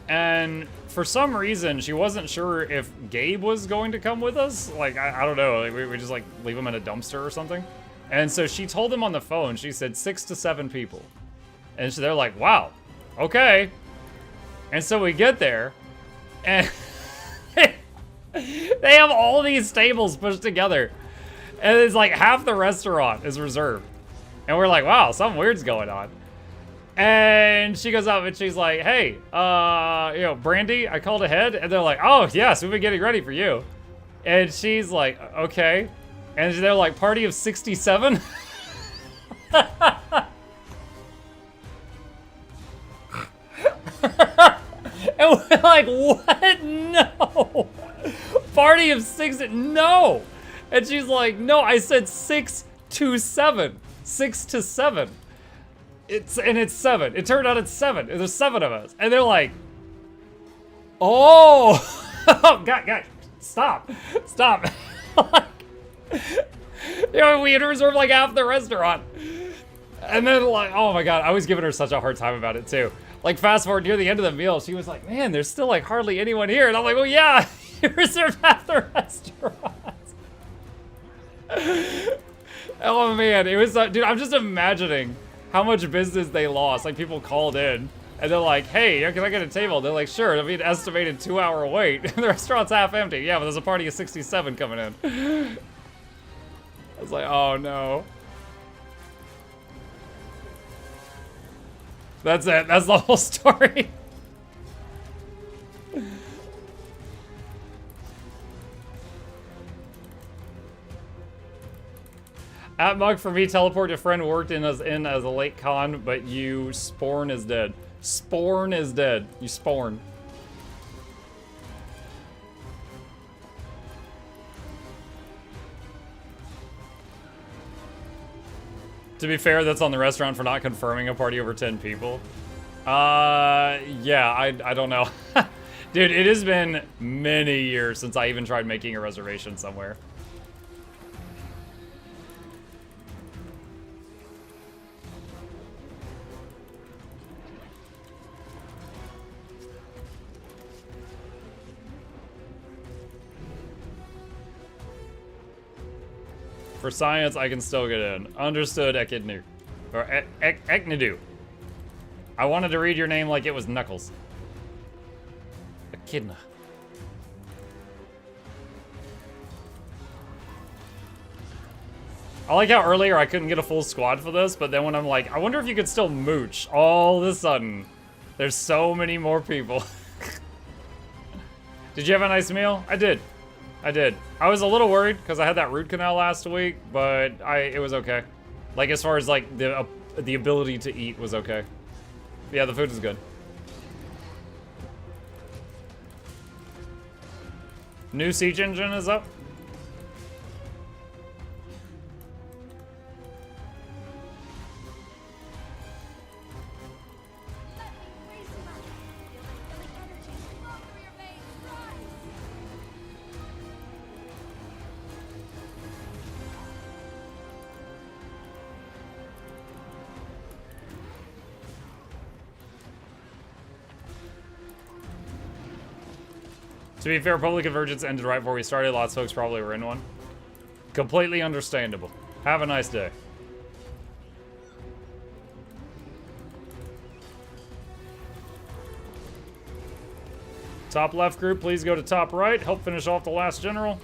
And for some reason, she wasn't sure if Gabe was going to come with us. Like, I don't know. Like, we just, like, leave him in a dumpster or something. And so she told him on the phone, she said 6 to 7 people. And so they're like, wow, okay. And so we get there, and they have all these tables pushed together. And it's like half the restaurant is reserved. And we're like, wow, something weird's going on. And she goes up and she's like, hey, you know, Brandy, I called ahead. And they're like, oh, yes, we've been getting ready for you. And she's like, okay. And they're like, party of 67? And we're like, what? No. Party of 6, no. And she's like, no, I said 6 to 7. 6 to 7. It's 7. It turned out it's 7. There's 7 of us. And they're like, oh. Oh, God, stop. Stop. You know, we had reserved like half the restaurant. And then like, oh my God, I was giving her such a hard time about it too. Like fast forward near the end of the meal, she was like, man, there's still like hardly anyone here. And I'm like, well, yeah, you reserved half the restaurant. Oh man, it was, dude, I'm just imagining how much business they lost. Like people called in and they're like, hey, can I get a table? They're like, sure, it'll be an estimated 2-hour wait. And the restaurant's half empty. Yeah, but there's a party of 67 coming in. I was like, oh no. That's it. That's the whole story. At Mug, for me, teleport to friend worked in as a late con, but you Sporn is dead. Sporn is dead. You Sporn. To be fair, that's on the restaurant for not confirming a party over 10 people. Yeah, I don't know. Dude, it has been many years since I even tried making a reservation somewhere. For science, I can still get in. Understood, Ekidnu. Or Eknidu. I wanted to read your name like it was Knuckles. Echidna. I like how earlier I couldn't get a full squad for this, but then when I'm like, I wonder if you could still mooch, all of a sudden, there's so many more people. Did you have a nice meal? I did. I did. I was a little worried because I had that root canal last week, but it was okay. Like as far as like the ability to eat was okay. Yeah, the food is good. New siege engine is up. To be fair, public convergence ended right before we started. Lots of folks probably were in one. Completely understandable. Have a nice day. Top left group, please go to top right. Help finish off the last general.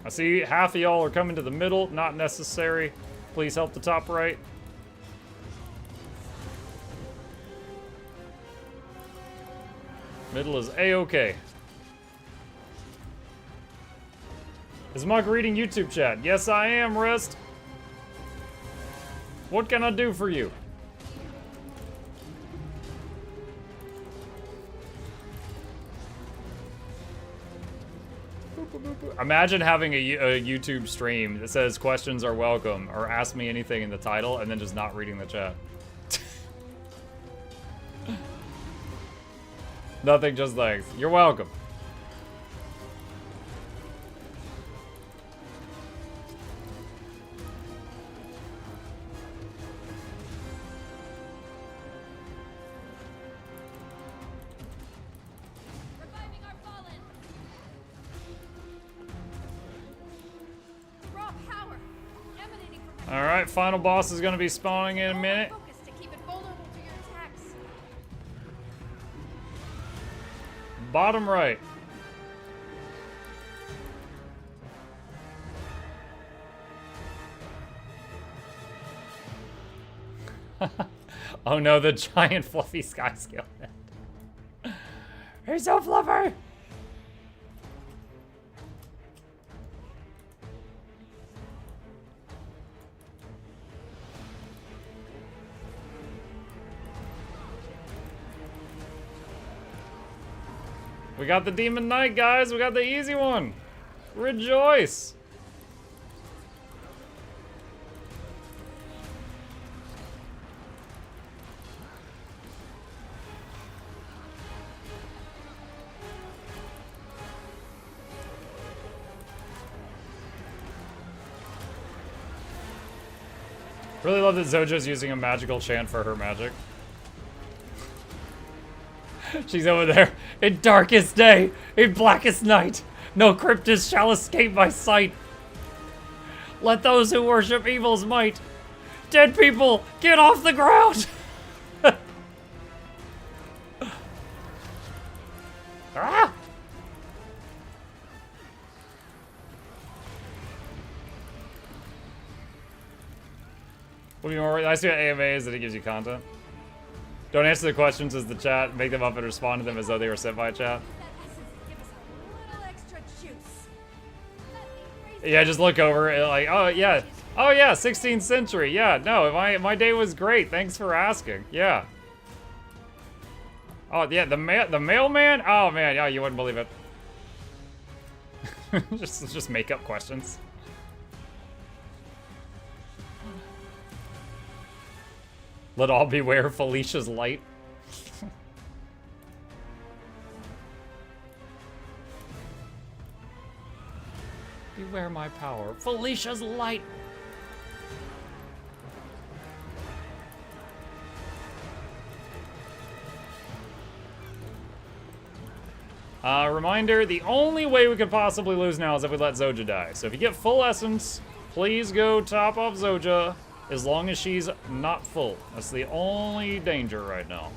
I see half of y'all are coming to the middle. Not necessary. Please help the top right. Middle is A-okay. Is Mug reading YouTube chat? Yes, I am, Rest. What can I do for you? Imagine having a YouTube stream that says questions are welcome or ask me anything in the title and then just not reading the chat. Nothing, just thanks. You're welcome. Alright, final boss is gonna be spawning in a minute. Focus to keep it vulnerable to your attacks. Bottom right. Oh no, the giant fluffy sky scale head. He's so fluffy! We got the Demon Knight, guys. We got the easy one. Rejoice. Really love that Zojo's using a magical chant for her magic. She's over there. In darkest day, in blackest night, no cryptid shall escape my sight. Let those who worship evil's might. Dead people, get off the ground! Ah! What do you more? I see what AMA is that it gives you content. Don't answer the questions as the chat. Make them up and respond to them as though they were sent by chat. That essence to give us a little extra juice. Let me raise Yeah, just look over it like, oh yeah, 16th century. Yeah, no, my day was great. Thanks for asking. Yeah. Oh yeah, the mailman. Oh man, yeah, you wouldn't believe it. just make up questions. Let all beware Felicia's light. Beware my power. Felicia's light. Reminder, the only way we could possibly lose now is if we let Zoja die. So if you get full essence, please go top off Zoja. As long as she's not full. That's the only danger right now.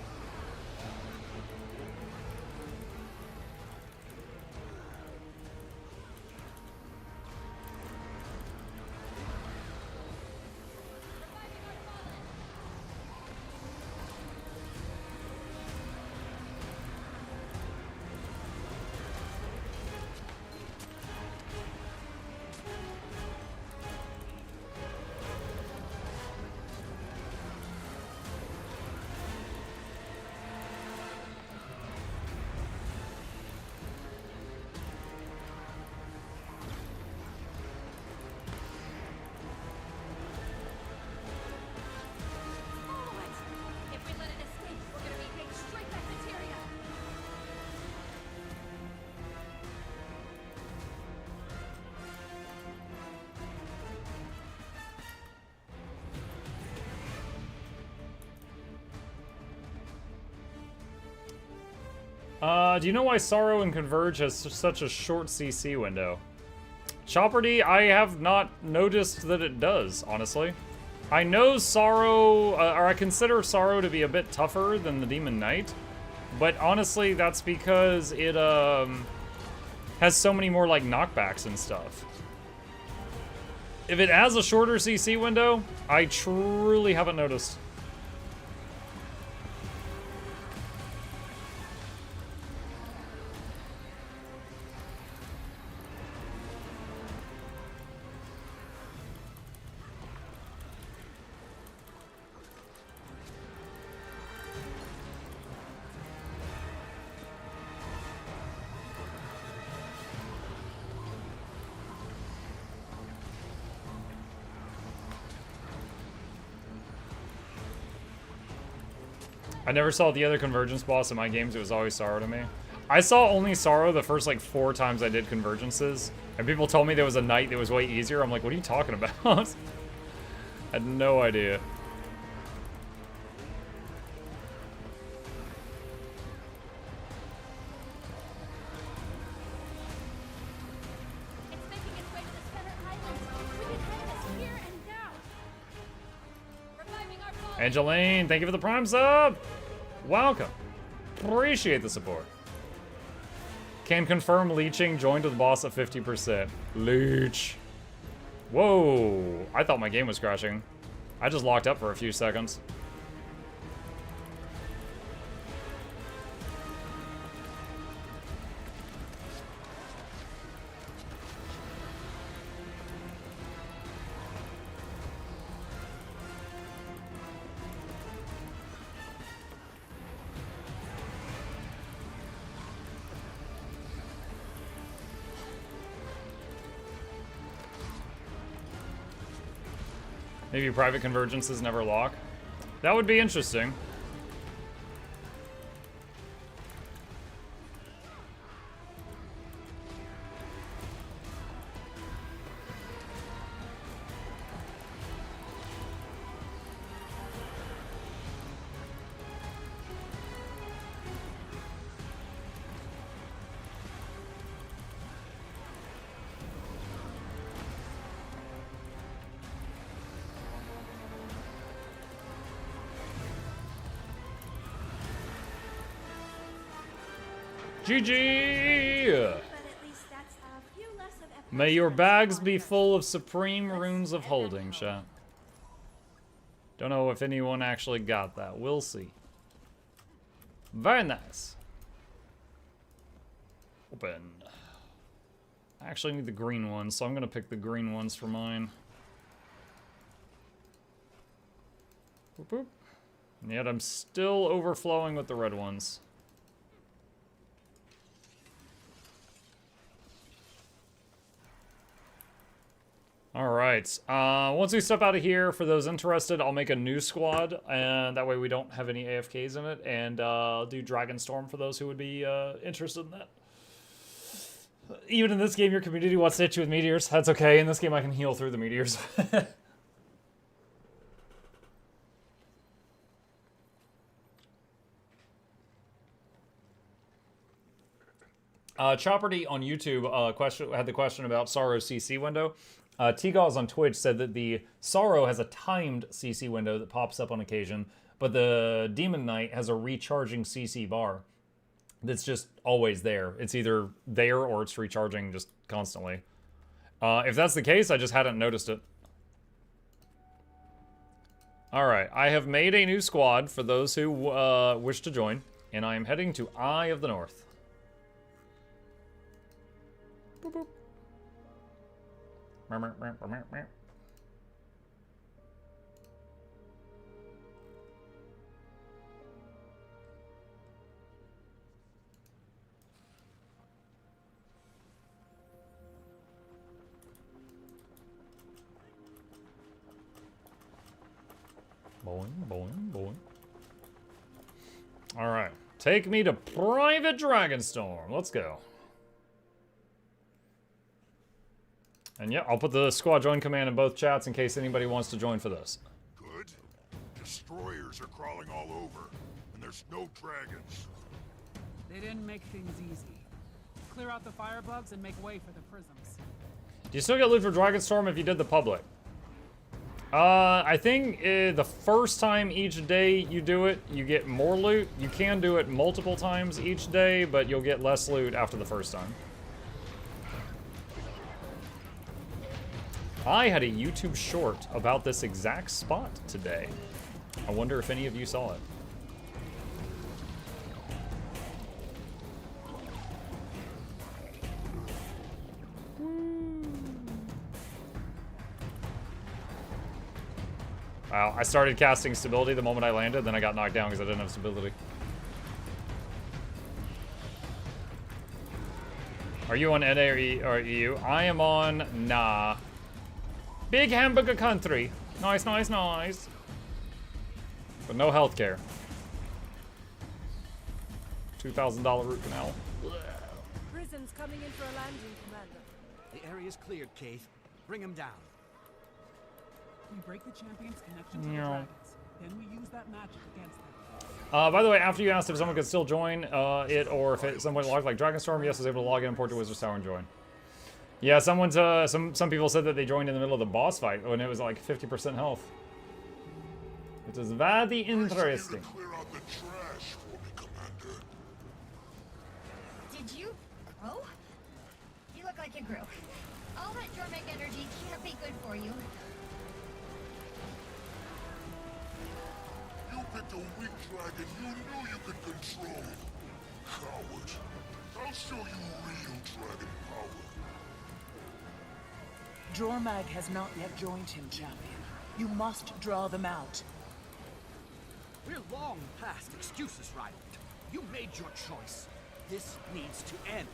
If we let it escape, we're gonna be kicked straight back to Tyria. Do you know why Sorrow and Converge has such a short CC window? Chopperdy, I have not noticed that it does, honestly. I know Sorrow, or I consider Sorrow to be a bit tougher than the Demon Knight, but honestly, that's because it has so many more like knockbacks and stuff. If it has a shorter CC window, I truly haven't noticed. I never saw the other Convergence boss in my games. It was always Sorrow to me. I saw only Sorrow the first like 4 times I did Convergences. And people told me there was a knight that was way easier. I'm like, what are you talking about? I had no idea. It's making its way to the center island. We can head this here and now. Angeline, thank you for the Prime sub. Welcome. Appreciate the support. Can confirm leeching joined with boss at 50%. Leech. Whoa. I thought my game was crashing. I just locked up for a few seconds. Maybe private convergences never lock. That would be interesting. GG! But at least that's a few less of Epic May your Express bags be on full of supreme runes of Let's holding, head chat. Don't know if anyone actually got that. We'll see. Very nice. Open. I actually need the green ones, so I'm gonna pick the green ones for mine. Boop, boop. And yet I'm still overflowing with the red ones. Alright, once we step out of here, for those interested, I'll make a new squad, and that way we don't have any AFKs in it, and I'll do Dragonstorm for those who would be interested in that. Even in this game, your community wants to hit you with meteors. That's okay, in this game I can heal through the meteors. Chopperty on YouTube had the question about Sorrow's CC window. T-Gauze on Twitch said that the Sorrow has a timed CC window that pops up on occasion, but the Demon Knight has a recharging CC bar that's just always there. It's either there or it's recharging just constantly. If that's the case, I just hadn't noticed it. Alright, I have made a new squad for those who wish to join, and I am heading to Eye of the North. Boop, boop. Boing, boing, boing. All right, take me to Private Dragonstorm. Let's go. And yeah, I'll put the squad join command in both chats in case anybody wants to join for this. Good. Destroyers are crawling all over, and there's no dragons. They didn't make things easy. Clear out the firebugs and make way for the prisms. Do you still get loot for Dragonstorm if you did the public? I think the first time each day you do it, you get more loot. You can do it multiple times each day, but you'll get less loot after the first time. I had a YouTube short about this exact spot today. I wonder if any of you saw it. Wow, I started casting stability the moment I landed, then I got knocked down because I didn't have stability. Are you on NA or EU? I am on nah. Big hamburger country. Nice, nice, nice. But no healthcare. $2,000 root canal. Prison's coming in for a landing, Commander. The area's cleared, Keith. Bring him down. We break the champion's connection to the No. dragons. Then we use that magic against them. By the way, after you asked if someone could still join it or if someone logged like Dragonstorm, yes, I was able to log in, port to Wizard's Tower and join. Yeah, some people said that they joined in the middle of the boss fight when it was like 50% health. It is very Nice of you to interesting. clear out the trash for me, Commander. Did you grow? You look like you grew. All that Jormeg energy can't be good for you. You picked a weak dragon you knew you could control. Coward. I'll show you real dragon power. Jormag has not yet joined him, champion. You must draw them out. We're long past excuses, Rydell. You made your choice. This needs to end.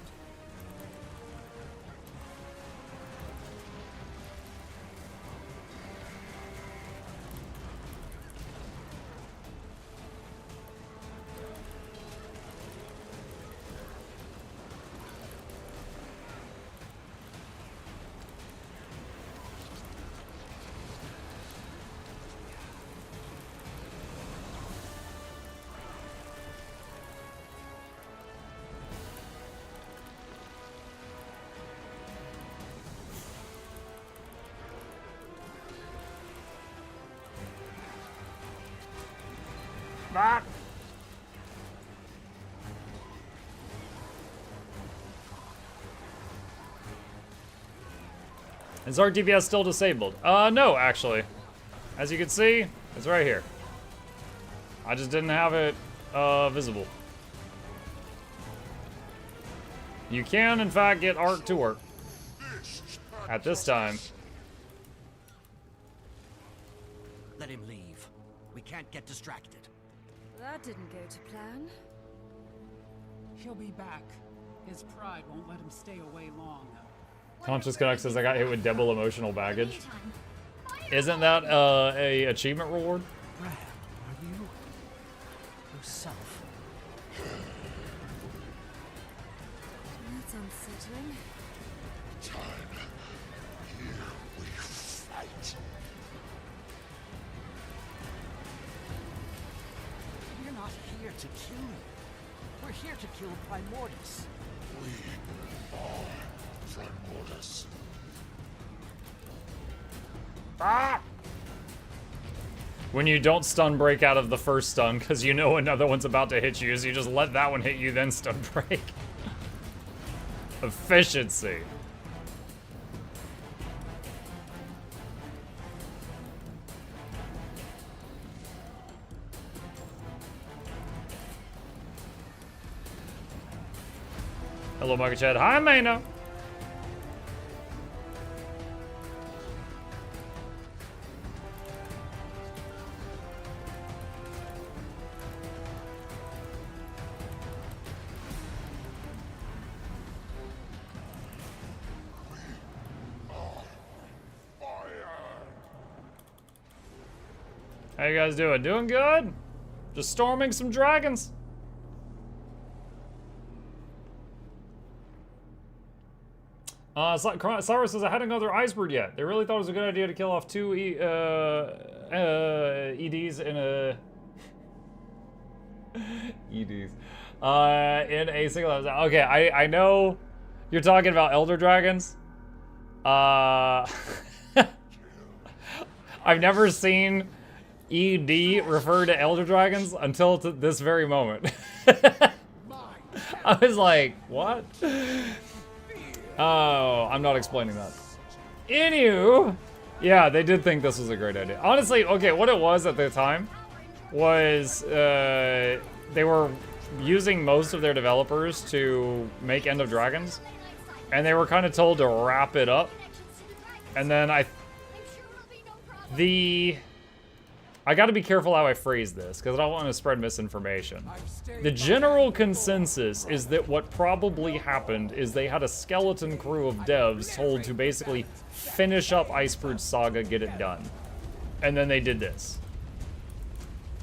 Ah. Is our DPS still disabled? No, actually. As you can see, it's right here. I just didn't have it visible. You can, in fact, get Arc to work. At this time. Let him leave. We can't get distracted. That didn't go to plan. He'll be back. His pride won't let him stay away long. Conscious Connect says I got hit with double emotional baggage. Isn't that a achievement reward? Brad, are you yourself? That's unsettling. Time. Here we fight. We're not here to kill you. We're here to kill Primordus. We are Primordus. Ah! When you don't stun break out of the first stun because you know another one's about to hit you, so you just let that one hit you, then stun break. Efficiency. Hello, Michael Chad. Hi, Mayna. How you guys doing? Doing good? Just storming some dragons. Cyrus says I hadn't got their Icebird yet. They really thought it was a good idea to kill off two EDs in a EDs in a single episode. Okay, I know you're talking about Elder Dragons. I've never seen ED refer to Elder Dragons until this very moment. I was like, what? Oh, I'm not explaining that. Anywho, yeah, they did think this was a great idea. Honestly, okay, what it was at the time was they were using most of their developers to make End of Dragons, and they were kind of told to wrap it up. And then I got to be careful how I phrase this, because I don't want to spread misinformation. The general consensus is that what probably happened is they had a skeleton crew of devs told to basically finish up Icebird Saga, get it done. And then they did this.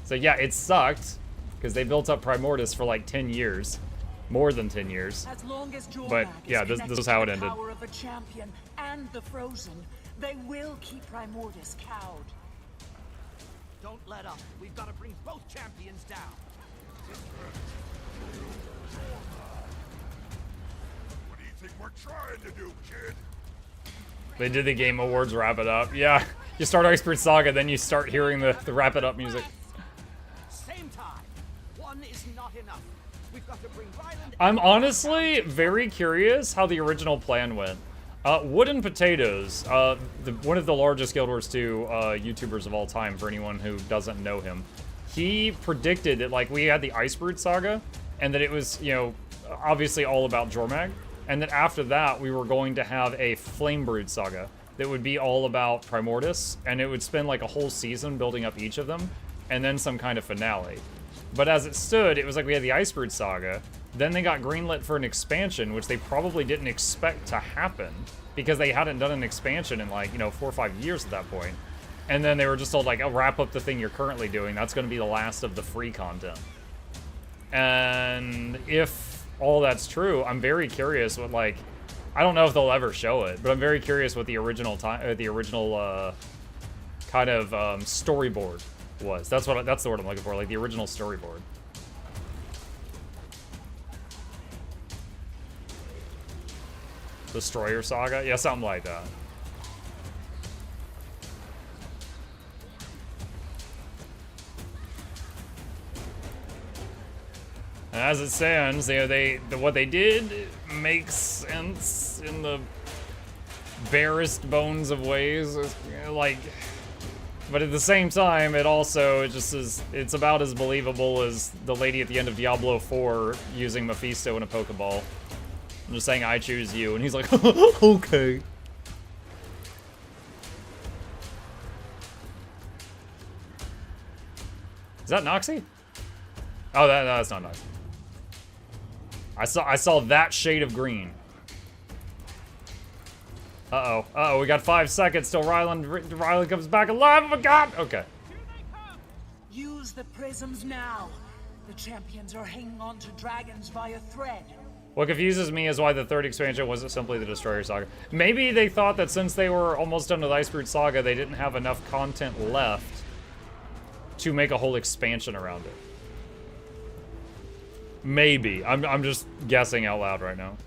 So yeah, it sucked, because they built up Primordus for like 10 years. More than 10 years. As long as But yeah, this is how it ended. The power of the champion and the Frozen, they will keep Primordus cowed. Don't let up. We've got to bring both champions down. What do you think we're trying to do, kid? They did the Game Awards wrap it up. Yeah. You start Iceberg Saga, then you start hearing the wrap it up music. Same time. One is not enough. We've got to bring Ryland. I'm honestly very curious how the original plan went. Wooden Potatoes, one of the largest Guild Wars 2 YouTubers of all time, for anyone who doesn't know him, he predicted that, like, we had the Iceberg Saga, and that it was, you know, obviously all about Jormag, and that after that we were going to have a Flamebrood Saga that would be all about Primordus, and it would spend like a whole season building up each of them, and then some kind of finale. But as it stood, it was like we had the Iceberg Saga, then they got greenlit for an expansion, which they probably didn't expect to happen, because they hadn't done an expansion in, like, you know, 4 or 5 years at that point. And then they were just told, like, oh, wrap up the thing you're currently doing. That's going to be the last of the free content. And if all that's true, I'm very curious what, like, I don't know if they'll ever show it, but I'm very curious what the original kind of storyboard was. That's the word I'm looking for, like the original storyboard. Destroyer Saga? Yeah, something like that. As it stands, you know, what they did makes sense in the barest bones of ways. Like, but at the same time, it just is, it's about as believable as the lady at the end of Diablo 4 using Mephisto in a Pokeball. I'm just saying, I choose you, and he's like, okay. Is that Noxxi? Oh, no, that's not Noxxi. I saw that shade of green. Uh-oh, we got 5 seconds till Ryland comes back alive. Oh my god! Okay. Use the prisms now. The champions are hanging on to dragons via thread. What confuses me is why the third expansion wasn't simply the Destroyer Saga. Maybe they thought that since they were almost done with Iceberg Saga, they didn't have enough content left to make a whole expansion around it. Maybe. I'm just guessing out loud right now.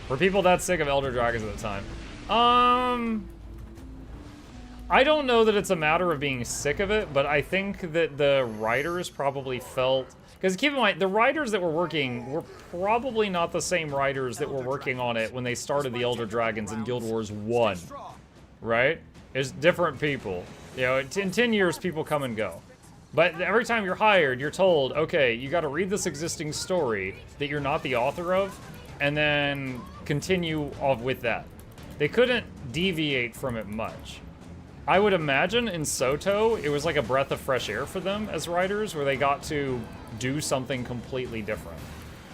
Were people that sick of Elder Dragons at the time? I don't know that it's a matter of being sick of it, but I think that the writers probably felt... Because keep in mind, the writers that were working were probably not the same writers that were working on it when they started the Elder Dragons in Guild Wars 1. Right? It's different people. You know, in 10 years, people come and go. But every time you're hired, you're told, okay, you got to read this existing story that you're not the author of, and then continue off with that. They couldn't deviate from it much. I would imagine in Soto, it was like a breath of fresh air for them as writers, where they got to do something completely different.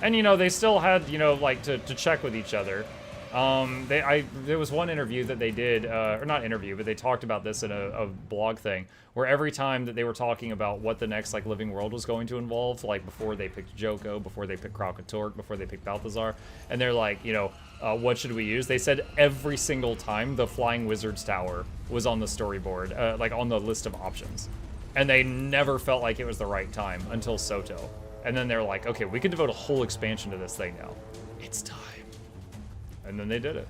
And, you know, they still had, you know, like, to check with each other. There was one interview that they did, or not interview, but they talked about this in a blog thing, where every time that they were talking about what the next, like, living world was going to involve, like, before they picked Joko, before they picked Kralkatork, before they picked Balthazar, and they're like, you know, what should we use? They said every single time the Flying Wizard's Tower was on the storyboard, like, on the list of options. And they never felt like it was the right time until Soto. And then they're like, okay, we could devote a whole expansion to this thing now. It's time. And then they did it.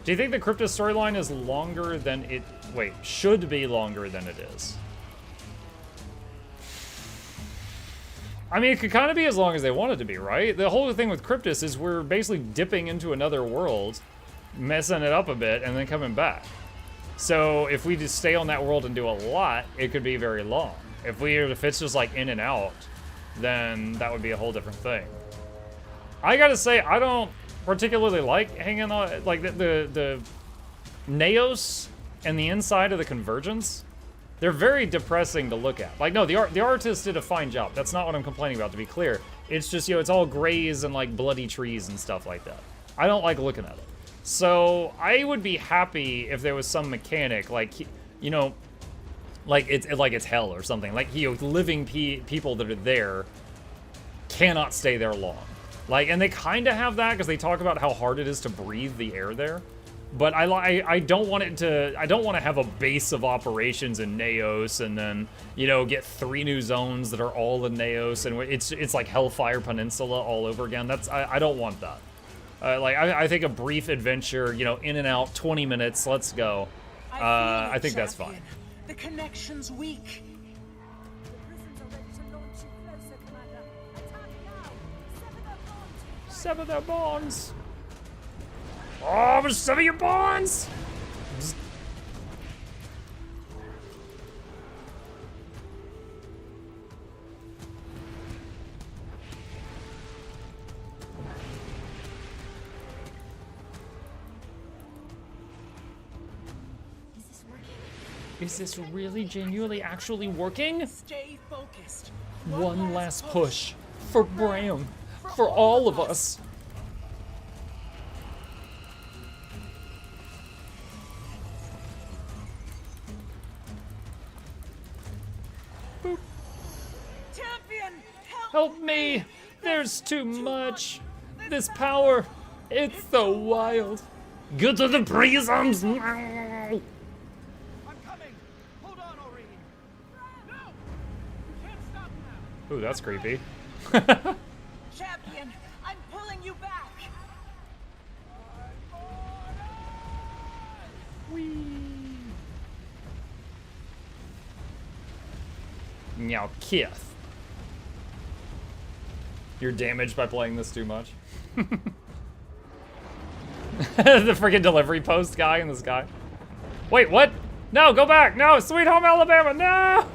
Do you think the Cryptus storyline is longer than it... Wait, should be longer than it is? I mean, it could kind of be as long as they want it to be, right? The whole thing with Cryptus is we're basically dipping into another world, messing it up a bit, and then coming back. So if we just stay on that world and do a lot, it could be very long. If it's just like in and out, then that would be a whole different thing. I gotta say, I don't particularly like hanging on, like, the Naos and the inside of the Convergence. They're very depressing to look at. Like, no, the artist did a fine job. That's not what I'm complaining about, to be clear. It's just, you know, it's all grays and, like, bloody trees and stuff like that. I don't like looking at it. So, I would be happy if there was some mechanic, like, you know, like it's hell or something. Like, you know, living people that are there cannot stay there long. Like, and they kind of have that because they talk about how hard it is to breathe the air there. But I don't want it to, I don't want to have a base of operations in Naos and then, you know, get 3 new zones that are all in Naos and it's like Hellfire Peninsula all over again. I don't want that. I think a brief adventure, you know, in and out, 20 minutes, let's go. I think that's fine. The connection's weak. Sever their bonds. Oh, sever your bonds! Is this really genuinely actually working? Stay focused. One last push for Bram, for all of us. Boop. Champion, Help me! There's too much. This power, it's so wild. Get to the prisms now! Ooh, that's creepy. Champion, I'm pulling you back. Now, Kith. You're damaged by playing this too much. The freaking delivery post guy in the sky. Wait, what? No, go back! No, Sweet Home Alabama, no!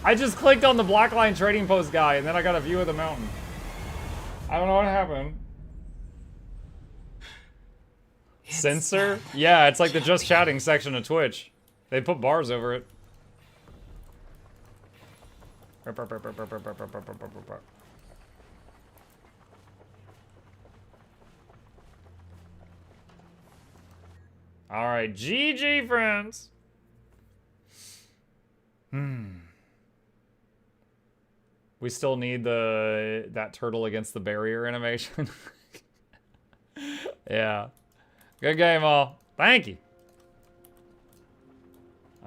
I just clicked on the Black Line Trading Post guy, and then I got a view of the mountain. I don't know what happened. Censor? Yeah, it's like the just chatting section of Twitch. They put bars over it. Alright, GG, friends. We still need that turtle against the barrier animation. Yeah. Good game, all. Thank you.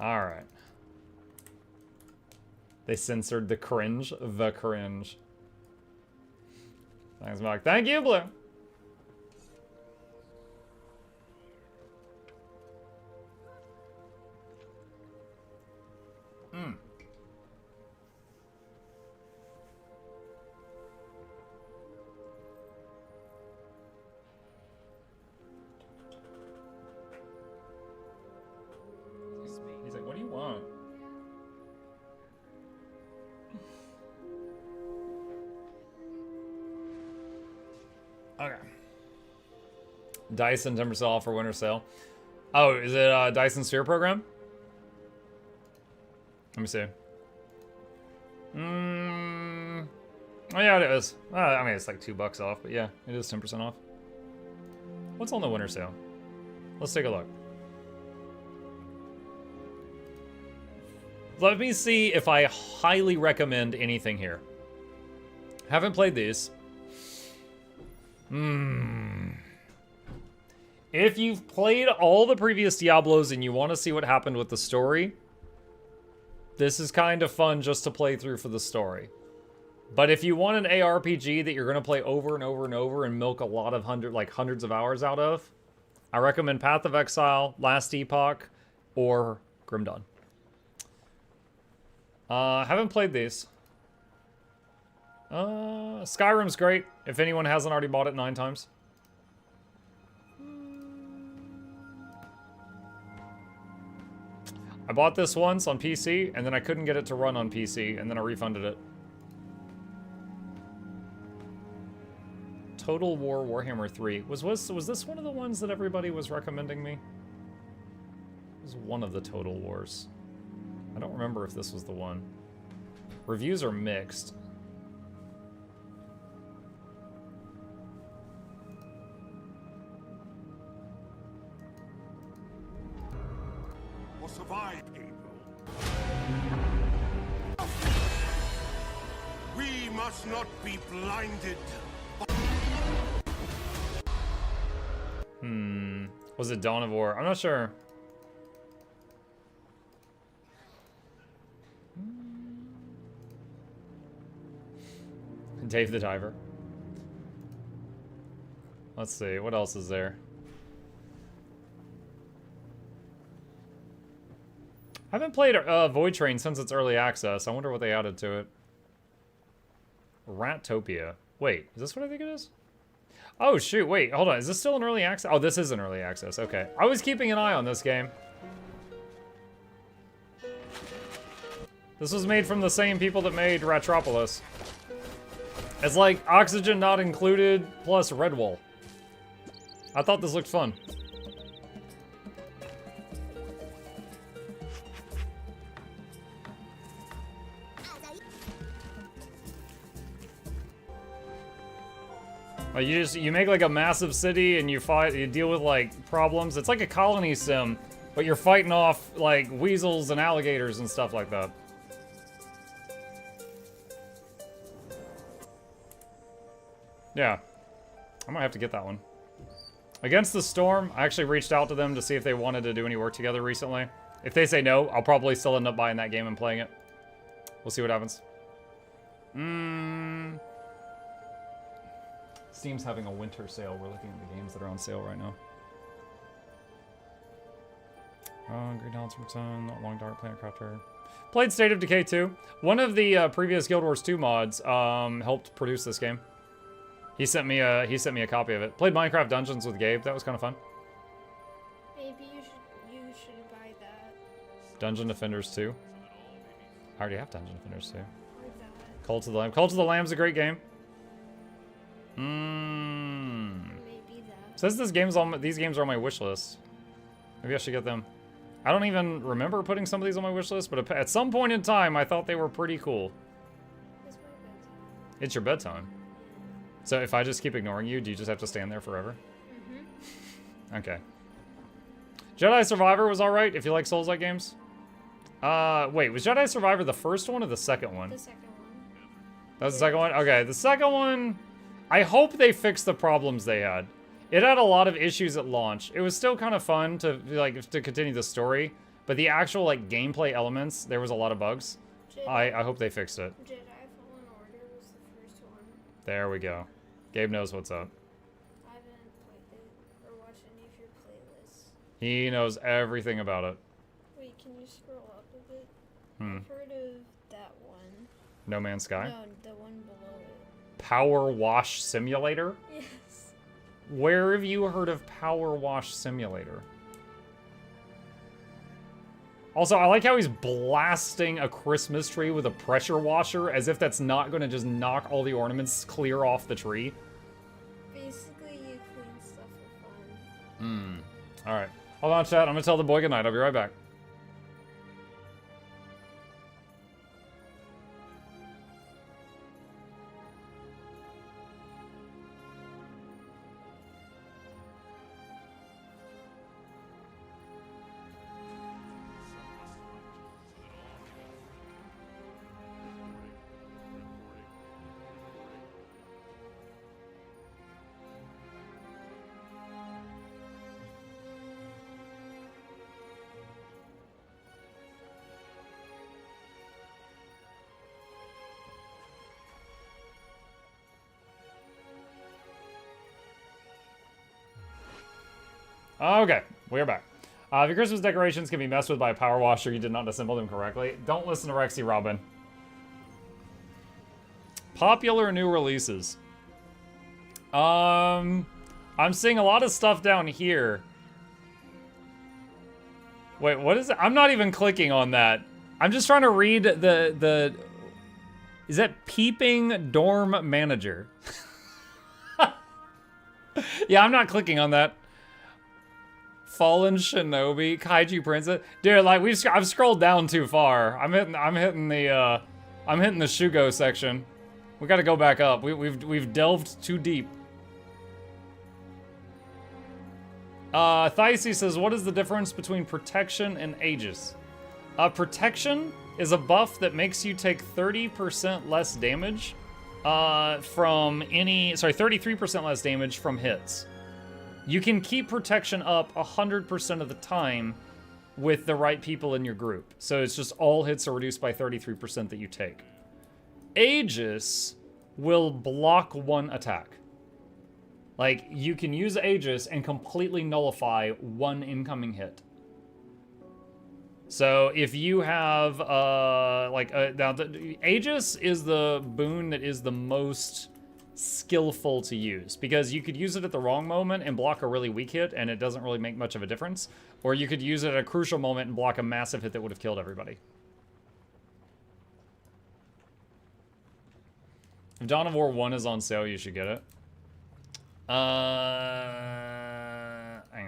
Alright. They censored the cringe. The cringe. Thanks, Mark. Thank you, Blue. He's like, what do you want? Okay. Dyson 10% off for winter sale. Oh, is it Dyson Sphere program? Let me see. Oh yeah, it is. I mean, it's like $2 off, but yeah, it is 10% off. What's on the winter sale? Let's take a look. Let me see if I highly recommend anything here. Haven't played these. If you've played all the previous Diablos and you want to see what happened with the story, this is kind of fun just to play through for the story. But if you want an ARPG that you're going to play over and over and over and milk a lot of hundreds of hours out of, I recommend Path of Exile, Last Epoch, or Grim Dawn. Haven't played these. Skyrim's great, if anyone hasn't already bought it 9 times. I bought this once on PC, and then I couldn't get it to run on PC, and then I refunded it. Total War Warhammer 3. Was this one of the ones that everybody was recommending me? It was one of the Total Wars. I don't remember if this was the one. Reviews are mixed. Or survive, people. We must not be blinded. Was it Dawn of War? I'm not sure. Dave the Diver. Let's see, what else is there? I haven't played Void Train since its early access. I wonder what they added to it. Rattopia. Wait, is this what I think it is? Oh, shoot, wait, hold on. Is this still in early access? Oh, this is in early access, okay. I was keeping an eye on this game. This was made from the same people that made Ratropolis. It's like Oxygen Not Included plus Redwall. I thought this looked fun. You make like a massive city and you deal with like problems. It's like a colony sim, but you're fighting off like weasels and alligators and stuff like that. Yeah, I might have to get that one. Against the Storm, I actually reached out to them to see if they wanted to do any work together recently. If they say no, I'll probably still end up buying that game and playing it. We'll see what happens. Steam's having a winter sale. We're looking at the games that are on sale right now. Green Dawn's Return, Long Dark, Planet Crafter. Played State of Decay 2. One of the previous Guild Wars 2 mods helped produce this game. He sent me a copy of it. Played Minecraft Dungeons with Gabe. That was kind of fun. Maybe you should buy that. Dungeon Defenders 2. I already have Dungeon Defenders 2. Or that. Cult of the Lamb. Cult of the Lamb's a great game. Maybe that. Says these games are on my wish list. Maybe I should get them. I don't even remember putting some of these on my wish list, but at some point in time, I thought they were pretty cool. It's my bedtime. It's your bedtime. So if I just keep ignoring you, do you just have to stand there forever? Mm-hmm. Okay. Jedi Survivor was alright if you like Souls-like games. Wait, was Jedi Survivor the first one or the second one? The second one. That was the second one? Okay, the second one, I hope they fixed the problems they had. It had a lot of issues at launch. It was still kind of fun to continue the story, but the actual like gameplay elements, there was a lot of bugs. I hope they fixed it. Jedi Fallen Order was the first one. There we go. Gabe knows what's up. I haven't played it or watched any of your playlists. He knows everything about it. Wait, can you scroll up a bit? Hmm. I've heard of that one. No Man's Sky? No, the one below it. Power Wash Simulator? Yes. Where have you heard of Power Wash Simulator? Also, I like how he's blasting a Christmas tree with a pressure washer as if that's not going to just knock all the ornaments clear off the tree. Basically, you clean stuff for fun. Alright. Hold on, chat. I'm going to tell the boy goodnight. I'll be right back. Okay, we're back. If your Christmas decorations can be messed with by a power washer, you did not assemble them correctly. Don't listen to Rexy Robin. Popular new releases. I'm seeing a lot of stuff down here. Wait, what is it? I'm not even clicking on that. I'm just trying to read the is that Peeping Dorm Manager? Yeah, I'm not clicking on that. Fallen Shinobi, Kaiju Princess. Dude, like I've scrolled down too far. I'm hitting the Shugo section. We got to go back up. We've delved too deep. Thysi says, what is the difference between Protection and Aegis? Protection is a buff that makes you take 30% less damage from 33% less damage from hits. You can keep Protection up 100% of the time with the right people in your group. So it's just all hits are reduced by 33% that you take. Aegis will block one attack. Like, you can use Aegis and completely nullify one incoming hit. So if you have, now the Aegis is the boon that is the most skillful to use, because you could use it at the wrong moment and block a really weak hit and it doesn't really make much of a difference. Or you could use it at a crucial moment and block a massive hit that would have killed everybody. If Dawn of War 1 is on sale, you should get it. Hang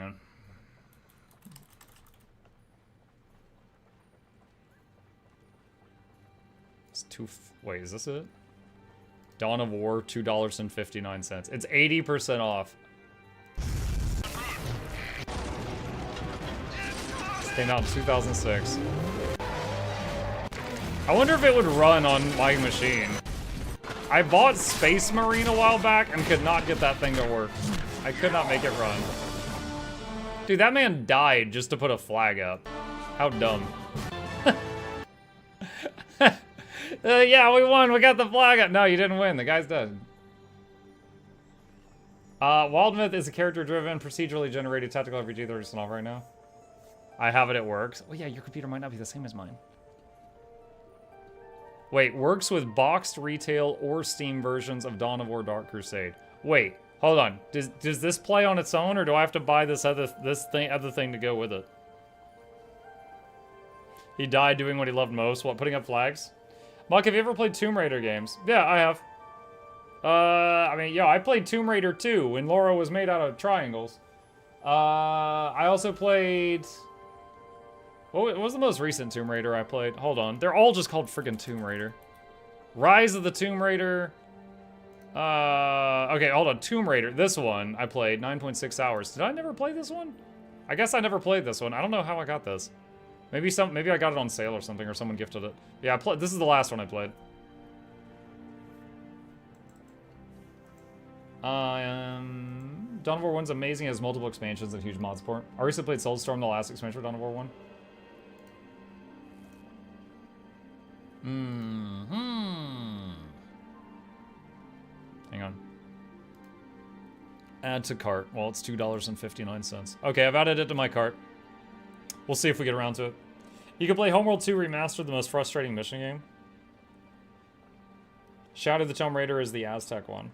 on. It's wait, is this it? Dawn of War, $2.59. It's 80% off. This came out in 2006. I wonder if it would run on my machine. I bought Space Marine a while back and could not get that thing to work. I could not make it run. Dude, that man died just to put a flag up. How dumb. Yeah, we won. We got the flag up. No, you didn't win. The guy's dead. Wild Myth is a character-driven, procedurally generated tactical RPG that is off right now. I have it. It works. Oh yeah, your computer might not be the same as mine. Wait, works with boxed retail or Steam versions of Dawn of War Dark Crusade. Wait, hold on. Does this play on its own, or do I have to buy this other thing to go with it? He died doing what he loved most. What, putting up flags? Muck, have you ever played Tomb Raider games? Yeah, I have. I mean, yeah, I played Tomb Raider 2 when Laura was made out of triangles. I also played... What was the most recent Tomb Raider I played? Hold on. They're all just called friggin' Tomb Raider. Rise of the Tomb Raider. Okay, hold on. Tomb Raider. This one I played 9.6 hours. Did I never play this one? I guess I never played this one. I don't know how I got this. Maybe I got it on sale or something, or someone gifted it. Yeah, this is the last one I played. Dawn of War 1's amazing. It has multiple expansions and huge mod support. I recently played Soulstorm, the last expansion for Dawn of War 1. Hang on. Add to cart. Well, it's $2.59. Okay, I've added it to my cart. We'll see if we get around to it. You can play Homeworld 2 Remastered, the most frustrating mission game. Shadow of the Tomb Raider is the Aztec one.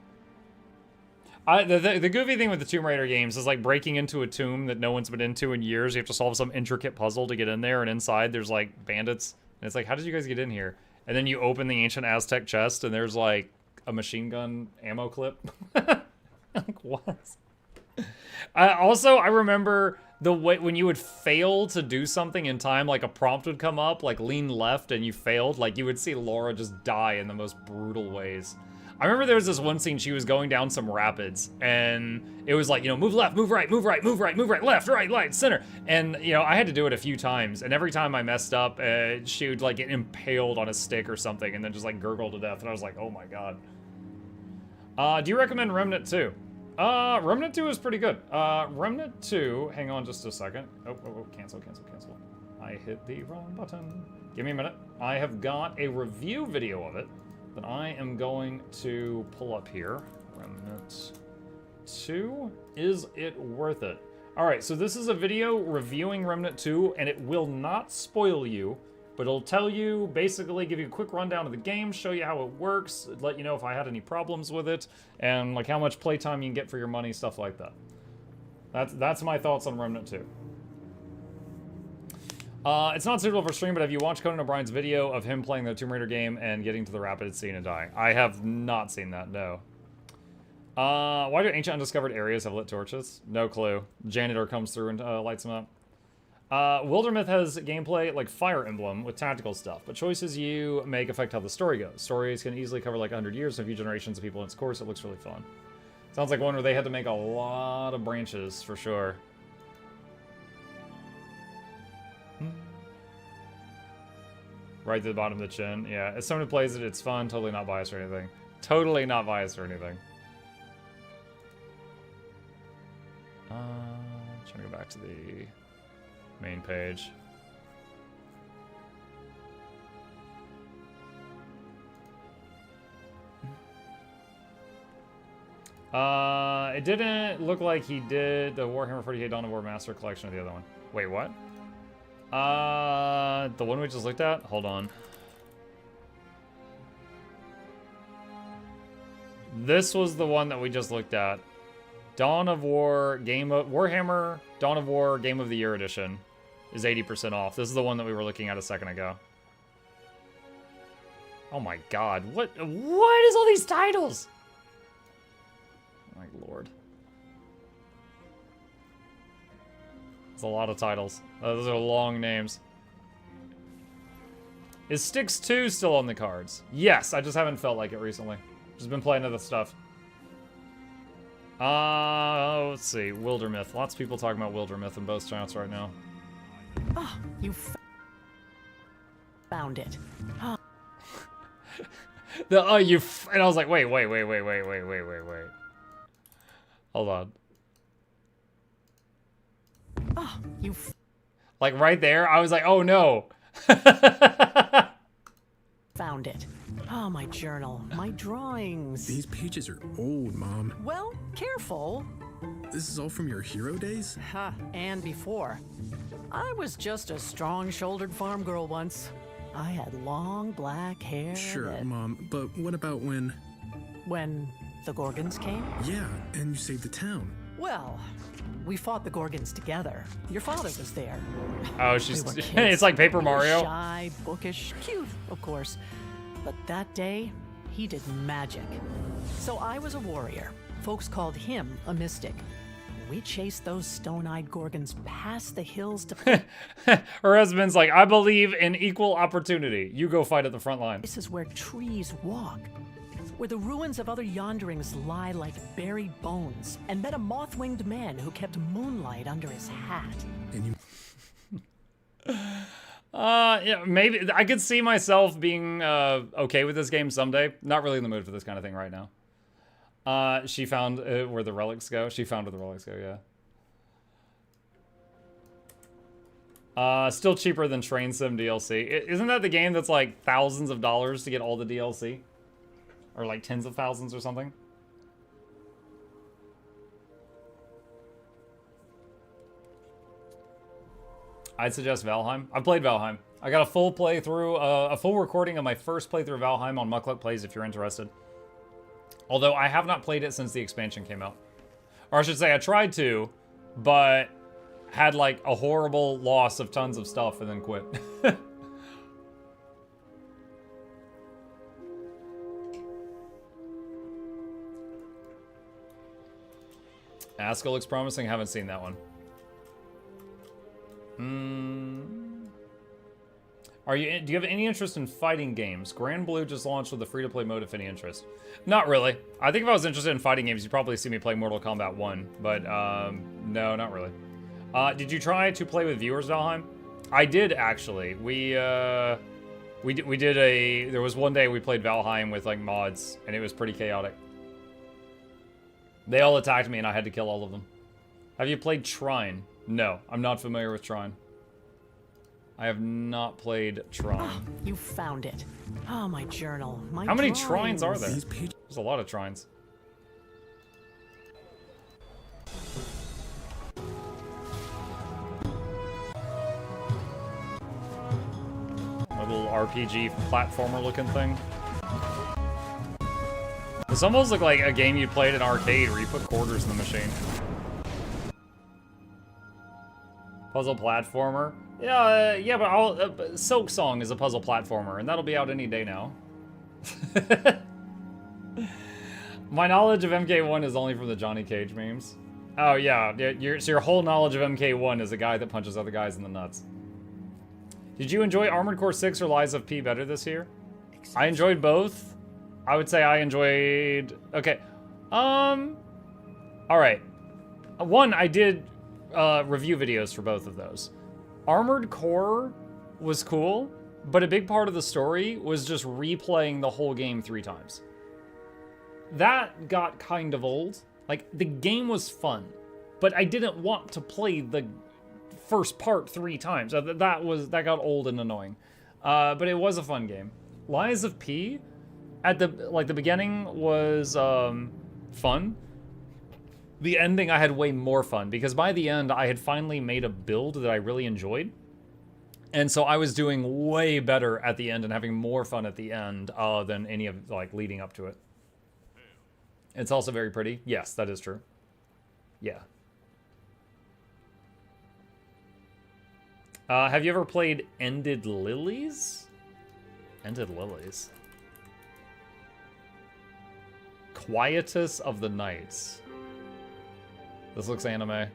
The goofy thing with the Tomb Raider games is like breaking into a tomb that no one's been into in years. You have to solve some intricate puzzle to get in there, and inside there's like bandits. And it's like, how did you guys get in here? And then you open the ancient Aztec chest, and there's like a machine gun ammo clip. Like, what? I remember the way when you would fail to do something in time, like a prompt would come up, like lean left, and you failed. Like you would see Laura just die in the most brutal ways. I remember there was this one scene, she was going down some rapids, and it was like, you know, move left, move right, move right, move right, move right, left, right, center. And, you know, I had to do it a few times, and every time I messed up, she would, like, get impaled on a stick or something, and then just, like, gurgle to death, and I was like, oh my god. Do you recommend Remnant 2? Remnant 2 is pretty good. Remnant 2, hang on just a second. Oh, cancel. I hit the wrong button. Give me a minute. I have got a review video of it that I am going to pull up here. Remnant 2. Is it worth it? Alright, so this is a video reviewing Remnant 2, and it will not spoil you, but it'll tell you, basically give you a quick rundown of the game, show you how it works, let you know if I had any problems with it, and like how much playtime you can get for your money, stuff like that. That's my thoughts on Remnant 2. It's not suitable for stream, but have you watched Conan O'Brien's video of him playing the Tomb Raider game and getting to the rapid scene and dying? I have not seen that, no. Why do ancient undiscovered areas have lit torches? No clue. Janitor comes through and lights them up. Wildermyth has gameplay like Fire Emblem with tactical stuff, but choices you make affect how the story goes. Stories can easily cover like 100 years and a few generations of people in its course. It looks really fun. Sounds like one where they had to make a lot of branches, for sure. Right to the bottom of the chin. Yeah, as someone who plays it, it's fun. Totally not biased or anything. Totally not biased or anything. Trying to go back to the main page. It didn't look like he did the Warhammer 40k Dawn of War Master Collection or the other one. Wait, what? The one we just looked at? Hold on. This was the one that we just looked at. Dawn of War Warhammer Dawn of War Game of the Year Edition is 80% off. This is the one that we were looking at a second ago. Oh my god, what is all these titles? My lord. It's a lot of titles. Those are long names. Is Styx 2 still on the cards? Yes, I just haven't felt like it recently. Just been playing other stuff. Let's see. Wildermyth. Lots of people talking about Wildermyth in both channels right now. Oh, you found it. Oh. And I was like, wait. Hold on. Oh, you like right there, I was like, oh no. found it. Oh, my journal, my drawings. These pages are old, Mom. Well, careful. This is all from your hero days? Ha, and before. I was just a strong-shouldered farm girl once. I had long black hair. Sure, Mom, but what about when the Gorgons came? Yeah, and you saved the town. Well, we fought the Gorgons together. Your father was there. Oh, she's... It's like Paper Mario. Shy, bookish, cute, of course. But that day, he did magic. So I was a warrior. Folks called him a mystic. We chased those stone-eyed Gorgons past the hills to... Her husband's like, I believe in equal opportunity. You go fight at the front line. This is where trees walk. Where the ruins of other yonderings lie like buried bones. And met a moth-winged man who kept moonlight under his hat. And you... Yeah, maybe. I could see myself being okay with this game someday. Not really in the mood for this kind of thing right now. She found where the relics go. She found where the relics go, yeah. Still cheaper than Train Sim DLC. Isn't that the game that's like thousands of dollars to get all the DLC? Or like tens of thousands or something? I'd suggest Valheim. I played Valheim. I got a full playthrough, a full recording of my first playthrough of Valheim on Mukluk Plays if you're interested. Although I have not played it since the expansion came out. Or I should say I tried to, but had like a horrible loss of tons of stuff and then quit. Aska looks promising. Haven't seen that one. Do you have any interest in fighting games? Grand Blue just launched with a free-to-play mode if any interest. Not really. I think if I was interested in fighting games, you'd probably see me play Mortal Kombat 1. But, no, not really. Did you try to play with viewers, Valheim? I did, actually. There was one day we played Valheim with, like, mods, and it was pretty chaotic. They all attacked me, and I had to kill all of them. Have you played Trine? No, I'm not familiar with Trine. I have not played Trine. Oh, you found it. Oh, my journal. My How many drawings. Trines are there? There's a lot of Trines. A little RPG platformer looking thing. This almost looked like a game you played in an arcade where you put quarters in the machine. Puzzle platformer. Yeah, but Silk Song is a puzzle platformer, and that'll be out any day now. My knowledge of MK1 is only from the Johnny Cage memes. Oh yeah, so your whole knowledge of MK1 is a guy that punches other guys in the nuts. Did you enjoy Armored Core 6 or Lies of P better this year? I enjoyed both. I would say I enjoyed... Okay. Alright. One, I did review videos for both of those. Armored Core was cool, but a big part of the story was just replaying the whole game 3 times. That got kind of old. Like, the game was fun, but I didn't want to play the first part 3 times. That got old and annoying. But it was a fun game. Lies of P, at the beginning was fun, The ending, I had way more fun because by the end, I had finally made a build that I really enjoyed. And so I was doing way better at the end and having more fun at the end than any of, like, leading up to it. It's also very pretty. Yes, that is true. Yeah. Have you ever played Ended Lilies? Ended Lilies. Quietus of the Nights. This looks anime.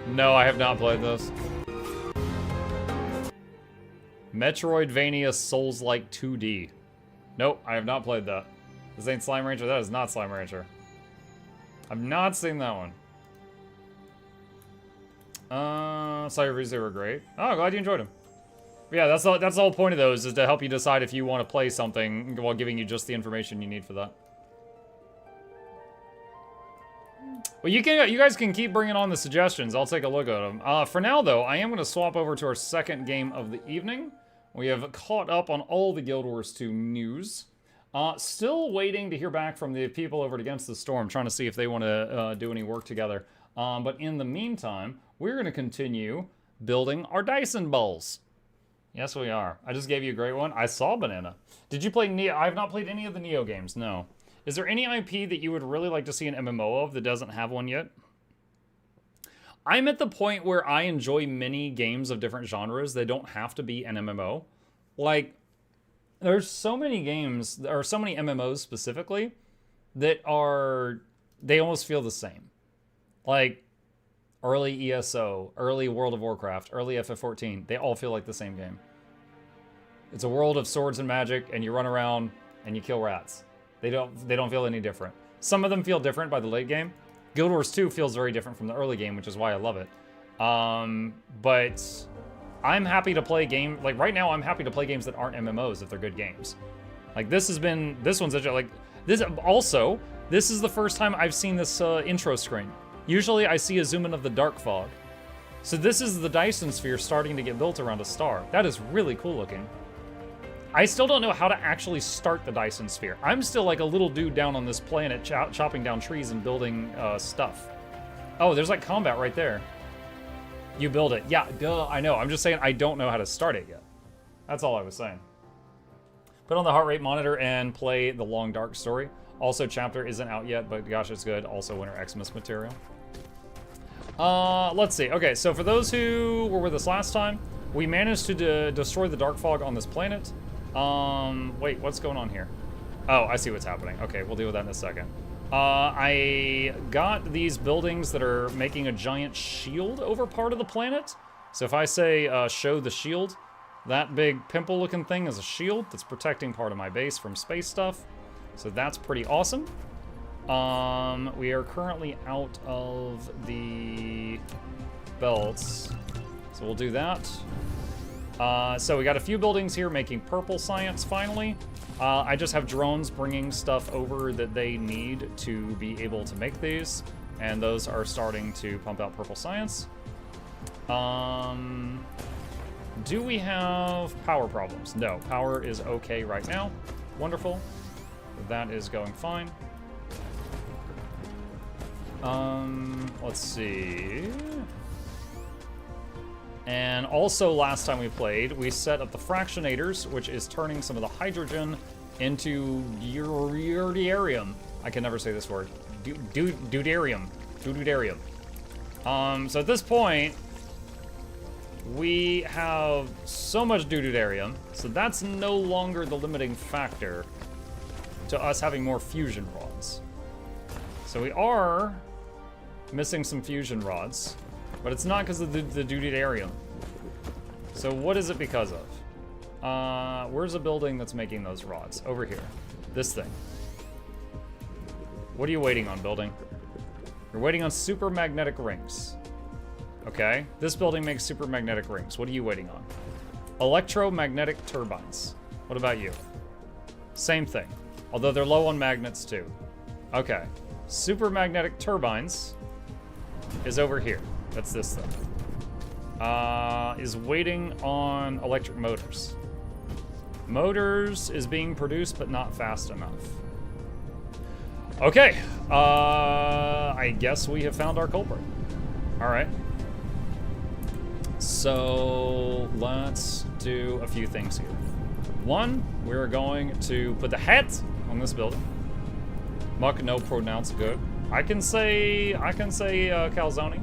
No, I have not played this. Metroidvania Souls-like 2D. Nope, I have not played that. This ain't Slime Rancher. That is not Slime Rancher. I've not seen that one. Cyber Reviews, they were great. Oh, glad you enjoyed them. Yeah, that's the whole point of those, is to help you decide if you want to play something while giving you just the information you need for that. Well, you guys can keep bringing on the suggestions. I'll take a look at them. For now, though, I am going to swap over to our second game of the evening. We have caught up on all the Guild Wars 2 news. Still waiting to hear back from the people over at Against the Storm, trying to see if they want to do any work together. But in the meantime, we're going to continue building our Dyson bowls. Yes, we are. I just gave you a great one. I saw Banana. Did you play Neo? I have not played any of the Neo games, no. Is there any IP that you would really like to see an MMO of that doesn't have one yet? I'm at the point where I enjoy many games of different genres. They don't have to be an MMO. Like, there's so many games, or so many MMOs specifically, that are, they almost feel the same. Like, early ESO, early World of Warcraft, early FF14, they all feel like the same game. It's a world of swords and magic, and you run around and you kill rats. They don't feel any different. Some of them feel different by the late game. Guild Wars 2 feels very different from the early game, which is why I love it. But I'm happy to play like right now I'm happy to play games that aren't MMOs if they're good games. Like this one's such a, like, this is the first time I've seen this intro screen. Usually I see a zoom in of the Dark Fog. So this is the Dyson sphere starting to get built around a star. That is really cool looking. I still don't know how to actually start the Dyson sphere. I'm still like a little dude down on this planet chopping down trees and building stuff. Oh, there's like combat right there. You build it. Yeah, duh, I know. I'm just saying I don't know how to start it yet. That's all I was saying. Put on the heart rate monitor and play the Long Dark Story. Also, chapter isn't out yet, but gosh, it's good. Also, Winter Xmas material. Let's see. Okay, so for those who were with us last time, we managed to destroy the Dark Fog on this planet. Wait, what's going on here? Oh, I see what's happening. Okay, we'll deal with that in a second. I got these buildings that are making a giant shield over part of the planet. So if I say, show the shield, that big pimple-looking thing is a shield that's protecting part of my base from space stuff. So that's pretty awesome. We are currently out of the belts, so we'll do that. So we got a few buildings here making purple science finally. I just have drones bringing stuff over that they need to be able to make these, and those are starting to pump out purple science. Do we have power problems? No, power is okay right now. Wonderful. That is going fine. Let's see. And also last time we played, we set up the fractionators, which is turning some of the hydrogen into deuterium. I can never say this word. Deuterium. So at this point, we have so much deuterium, so that's no longer the limiting factor to us having more fusion rods. So we are missing some fusion rods, but it's not because of the deuterium. So what is it because of? Where's a building that's making those rods? Over here. This thing. What are you waiting on, building? You're waiting on super magnetic rings. Okay, this building makes super magnetic rings. What are you waiting on? Electromagnetic turbines. What about you? Same thing, although they're low on magnets too. Okay, super magnetic turbines is over here. That's this thing. Is waiting on electric motors. Motors is being produced, but not fast enough. Okay, I guess we have found our culprit. All right. So let's do a few things here. One, we're going to put the hat on this building. Muck, no pronounce good. I can say calzone.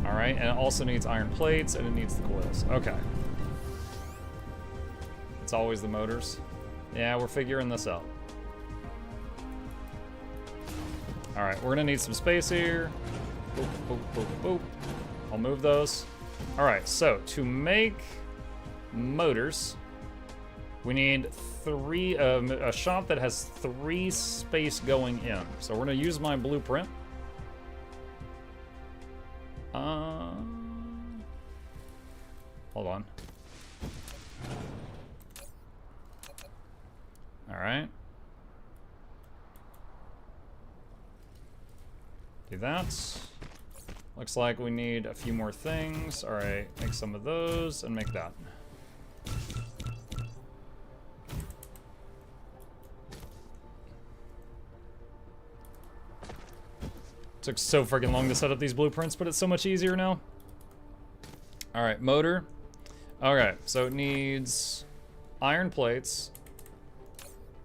All right, and it also needs iron plates and it needs the coils. Okay. It's always the motors. Yeah, we're figuring this out. All right, we're gonna need some space here. Boop, boop, boop, boop. I'll move those. All right, so to make motors, we need a shop that has 3 space going in. So we're gonna use my blueprint. Hold on. All right. Do that. Looks like we need a few more things. All right, make some of those and make that. Took so freaking long to set up these blueprints, but it's so much easier now. All right, motor. Okay, so it needs iron plates.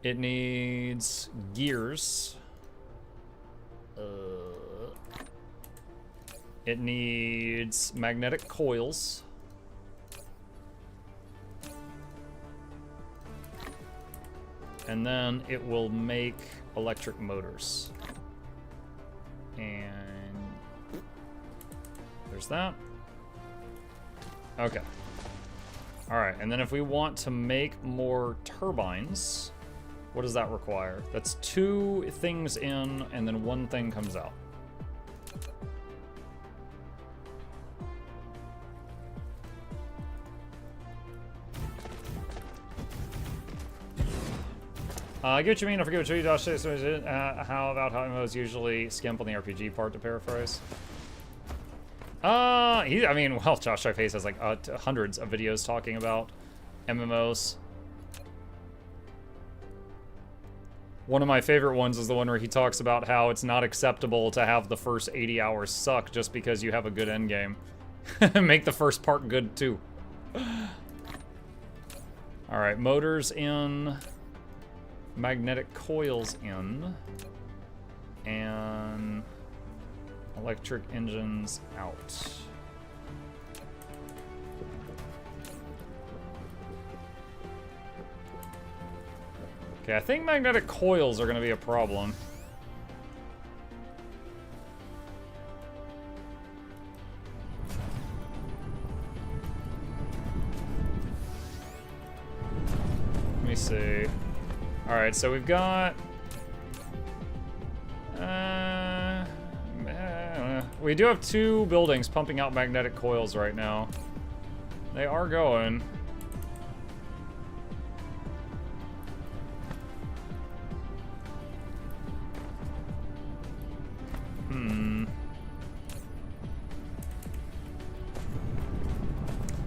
It needs gears. It needs magnetic coils. And then it will make electric motors. And there's that. Okay. All right, and then if we want to make more turbines, what does that require? That's 2 things in, and then 1 thing comes out. I get what you mean. I forget what you Josh says. How about how MMOs usually skimp on the RPG part, to paraphrase? I mean, well, Josh Face has like hundreds of videos talking about MMOs. One of my favorite ones is the one where he talks about how it's not acceptable to have the first 80 hours suck just because you have a good endgame. Make the first part good too. All right, motors in. Magnetic coils in, and electric engines out. Okay, I think magnetic coils are going to be a problem. Let me see. All right, so we've got, we do have 2 buildings pumping out magnetic coils right now. They are going.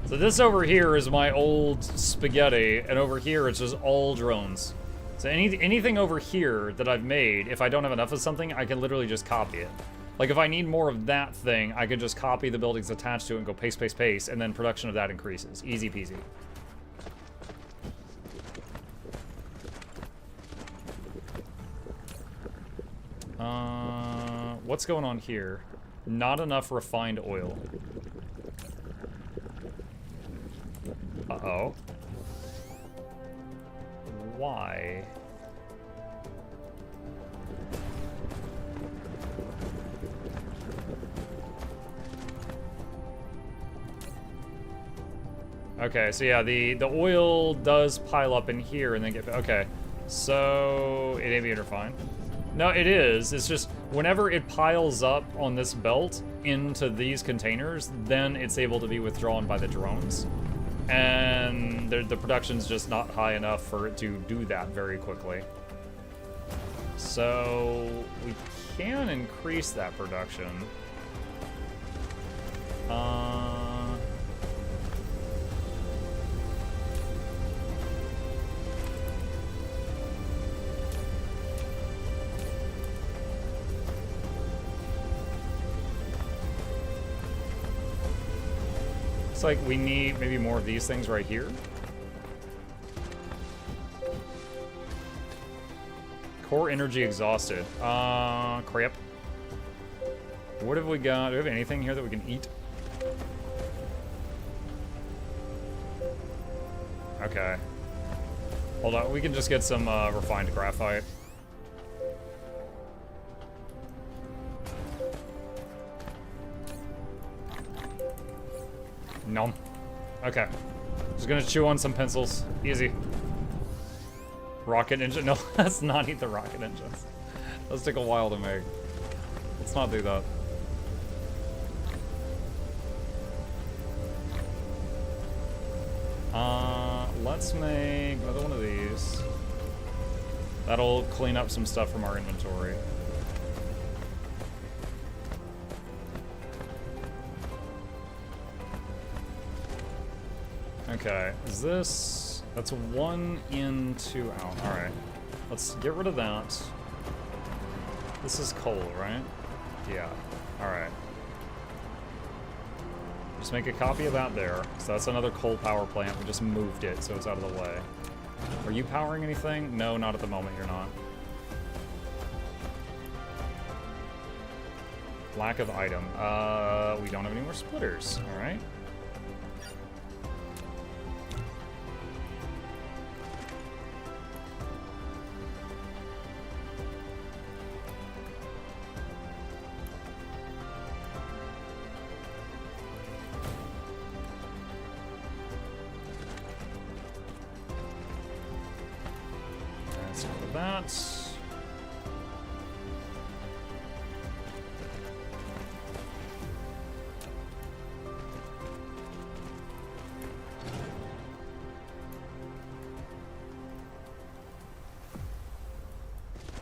So this over here is my old spaghetti, and over here it's just all drones. So anything over here that I've made, if I don't have enough of something, I can literally just copy it. Like if I need more of that thing, I could just copy the buildings attached to it and go paste, paste, paste, and then production of that increases. Easy peasy. What's going on here? Not enough refined oil. Uh-oh. Why? Okay, so yeah, the oil does pile up in here and then get... Okay, so it ain't being refined. No, it is. It's just whenever it piles up on this belt into these containers, then it's able to be withdrawn by the drones. And the production's just not high enough for it to do that very quickly. So we can increase that production. Looks like we need maybe more of these things right here. Core energy exhausted. Crap. What have we got? Do we have anything here that we can eat? Okay. Hold on, we can just get some refined graphite. Nom. Okay. Just gonna chew on some pencils. Easy. Rocket engine? No, let's not eat the rocket engines. Those take a while to make. Let's not do that. Let's make another one of these. That'll clean up some stuff from our inventory. Okay, is this... That's 1 in, 2 out. Alright. Let's get rid of that. This is coal, right? Yeah. Alright. Just make a copy of that there. So that's another coal power plant. We just moved it, so it's out of the way. Are you powering anything? No, not at the moment, you're not. Lack of item. We don't have any more splitters. Alright.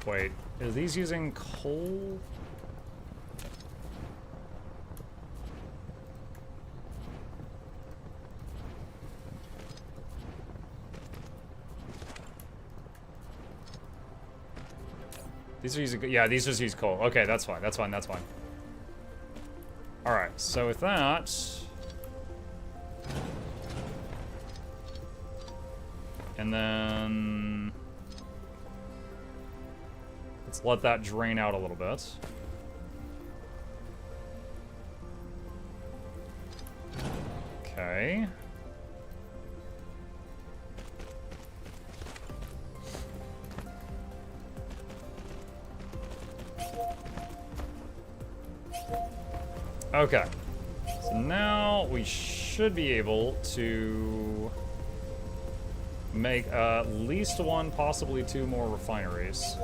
Wait, are these using coal? These are using, yeah, these just use coal. Okay, that's fine, that's fine, that's fine. Alright, so with that... And then... Let's let that drain out a little bit. Okay. Okay. So now we should be able to make at least 1, possibly 2 more refineries.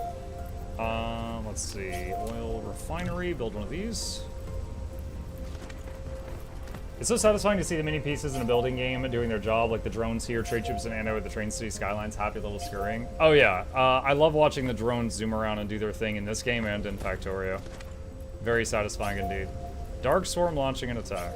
Let's see. Oil refinery, build one of these. It's so satisfying to see the mini pieces in a building game doing their job, like the drones here, trade ships in Anno, the train city skylines, happy little scurrying. Oh yeah, I love watching the drones zoom around and do their thing in this game and in Factorio. Very satisfying indeed. Dark Storm launching an attack.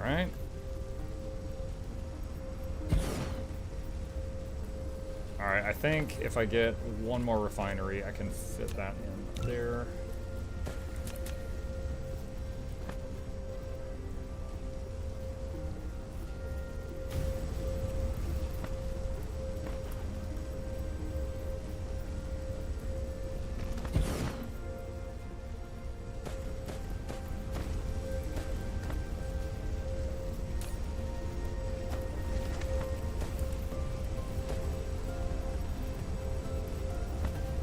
Alright. Alright, I think if I get 1 more refinery, I can fit that in there.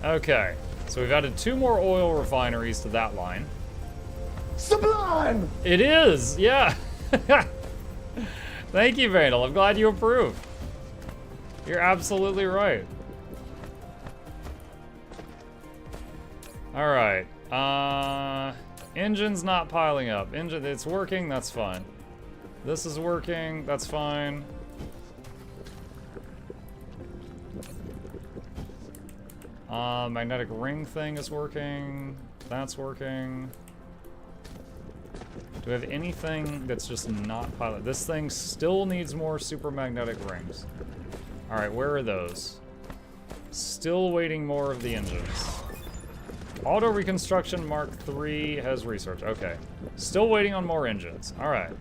Okay, so we've added 2 more oil refineries to that line. Sublime! It is, yeah. Thank you, Vandal. I'm glad you approve. You're absolutely right. All right. Engine's not piling up. Engine, it's working. That's fine. This is working. That's fine. Magnetic ring thing is working. That's working. Do we have anything that's just not pilot? This thing still needs more super magnetic rings. Alright, where are those? Still waiting more of the engines. Auto Reconstruction Mark III has research. Okay. Still waiting on more engines. Alright.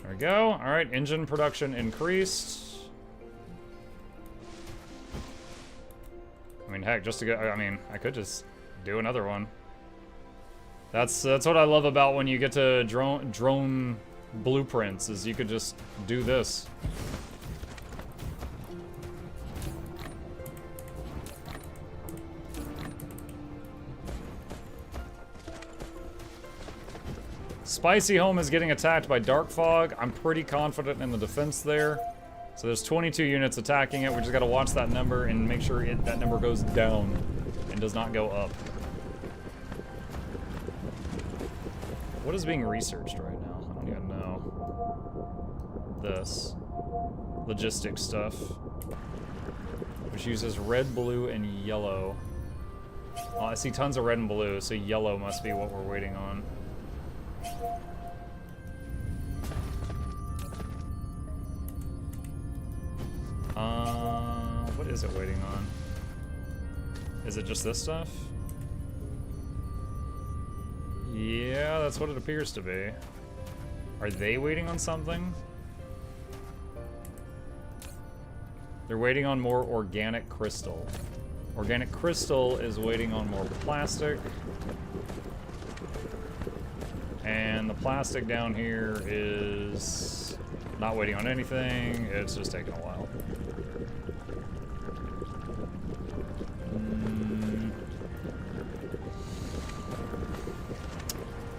There we go. All right, engine production increased. I mean, heck, just to get, I mean, I could just do another one. That's what I love about when you get to drone blueprints, is you could just do this. Spicy Home is getting attacked by Dark Fog. I'm pretty confident in the defense there. So there's 22 units attacking it. We just gotta watch that number and make sure that number goes down and does not go up. What is being researched right now? I don't even know. This. Logistics stuff. Which uses red, blue, and yellow. Oh, I see tons of red and blue, so yellow must be what we're waiting on. What is it waiting on? Is it just this stuff? Yeah, that's what it appears to be. Are they waiting on something? They're waiting on more organic crystal. Organic crystal is waiting on more plastic. And the plastic down here is not waiting on anything. It's just taking a while.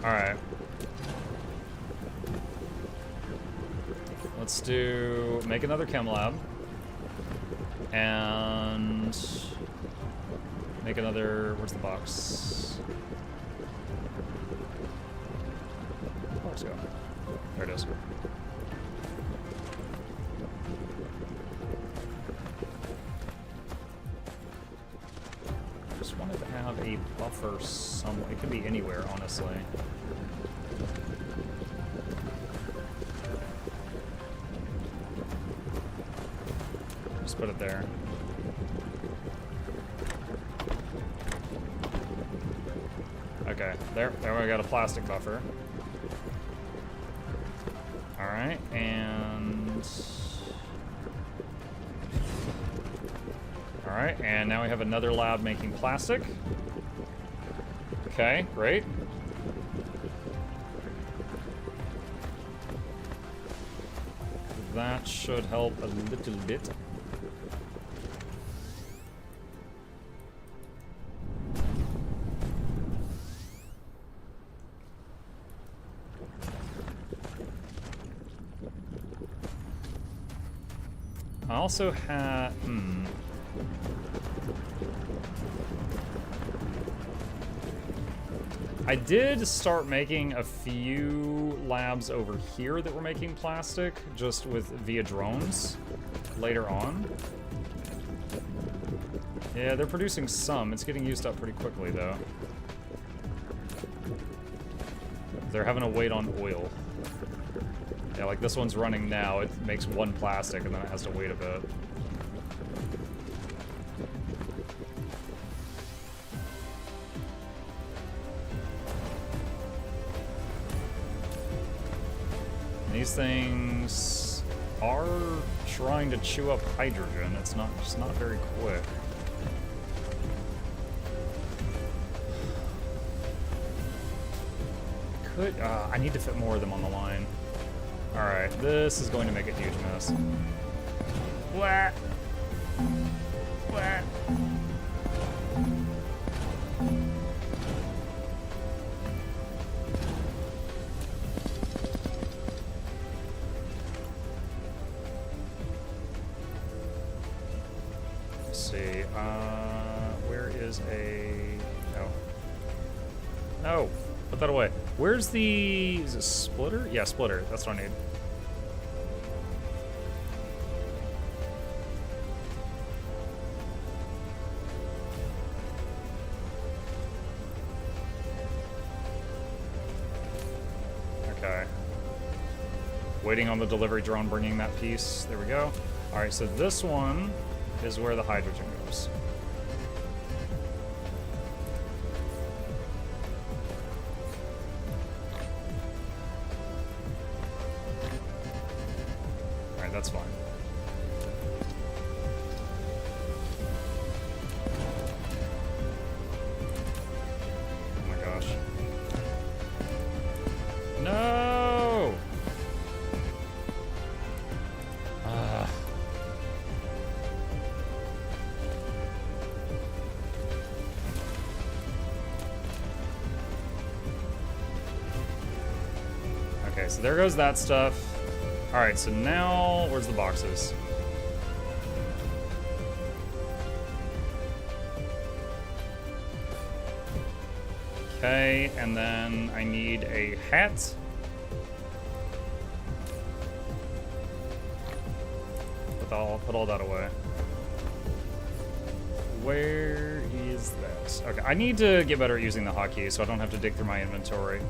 Alright. Let's make another chem lab. And make another, where's the box? Box go. There it is. I just wanted to have a buffer somewhere. It could be anywhere, honestly. Just put it there. Okay, there we got a plastic buffer. Alright, and... Alright, and now we have another lab making plastic. Okay, great. That should help a little bit. I also had, I did start making a few labs over here that were making plastic, just via drones later on. Yeah, they're producing some. It's getting used up pretty quickly, though. They're having to wait on oil. Yeah, like this one's running now. It makes one plastic and then it has to wait a bit. These things are trying to chew up hydrogen. It's just not very quick. I need to fit more of them on the line. Alright, this is going to make a huge mess. What? What? There's a... No. No! Put that away. Where's the... Is it splitter? Yeah, splitter. That's what I need. Okay. Waiting on the delivery drone bringing that piece. There we go. Alright, so this one is where the hydrogen goes. Alright, that's fine. Oh my gosh. No! Okay, so there goes that stuff. Alright, so now, where's the boxes? Okay, and then I need a hat. Put all that away. Where is that? Okay, I need to get better at using the hotkey so I don't have to dig through my inventory.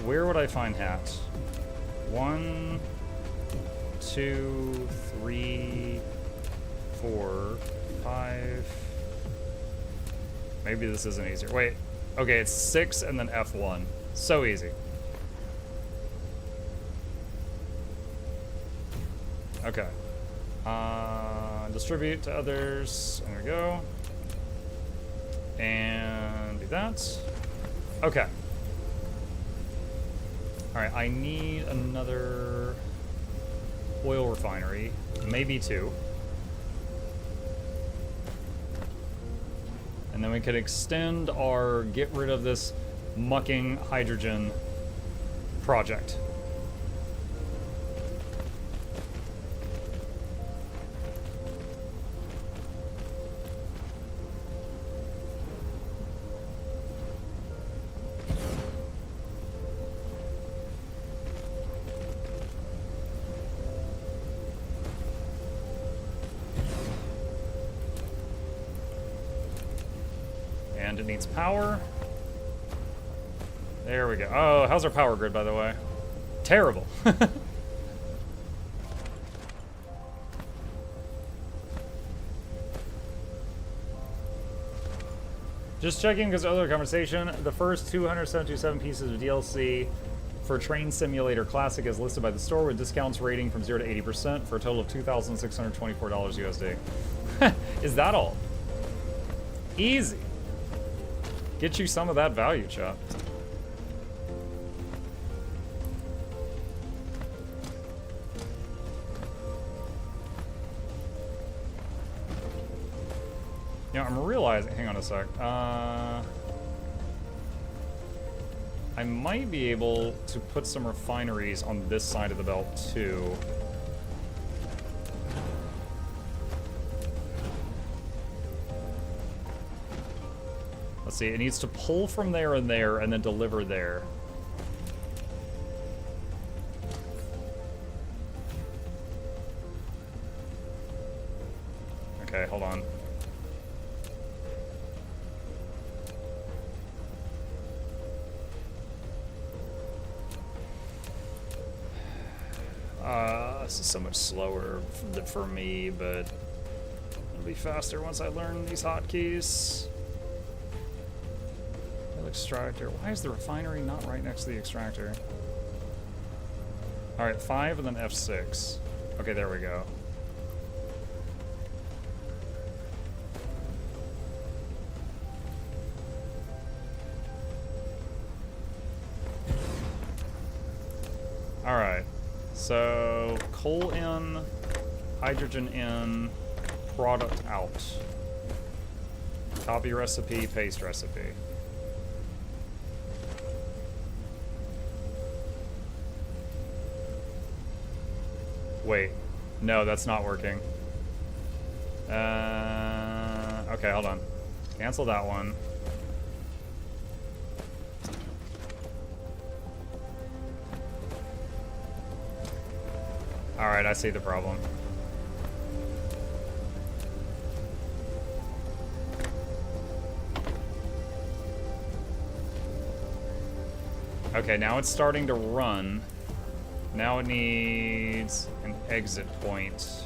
Where would I find hat? 1, 2, 3, 4, 5. Maybe this isn't easier. Wait. Okay, it's 6 and then F1. So easy. Okay. Distribute to others. There we go. And do that. Okay. Alright, I need another oil refinery. Maybe 2. And then we could extend our get rid of this mucking hydrogen project. And it needs power. There we go. Oh, how's our power grid, by the way? Terrible. Just checking because other conversation. The first 277 pieces of DLC for Train Simulator Classic is listed by the store with discounts rating from 0 to 80% for a total of $2,624 USD. Is that all? Easy. Get you some of that value, chap. Yeah, I'm realizing, hang on a sec. I might be able to put some refineries on this side of the belt too. Let's see, it needs to pull from there and there and then deliver there. Okay, hold on. This is so much slower for me, but it'll be faster once I learn these hotkeys. Extractor. Why is the refinery not right next to the extractor? Alright, 5 and then F6. Okay, there we go. Alright. So, coal in, hydrogen in, product out. Copy recipe, paste recipe. Wait, no, that's not working. Okay, hold on. Cancel that one. Alright, I see the problem. Okay, now it's starting to run. Now it needs an exit point.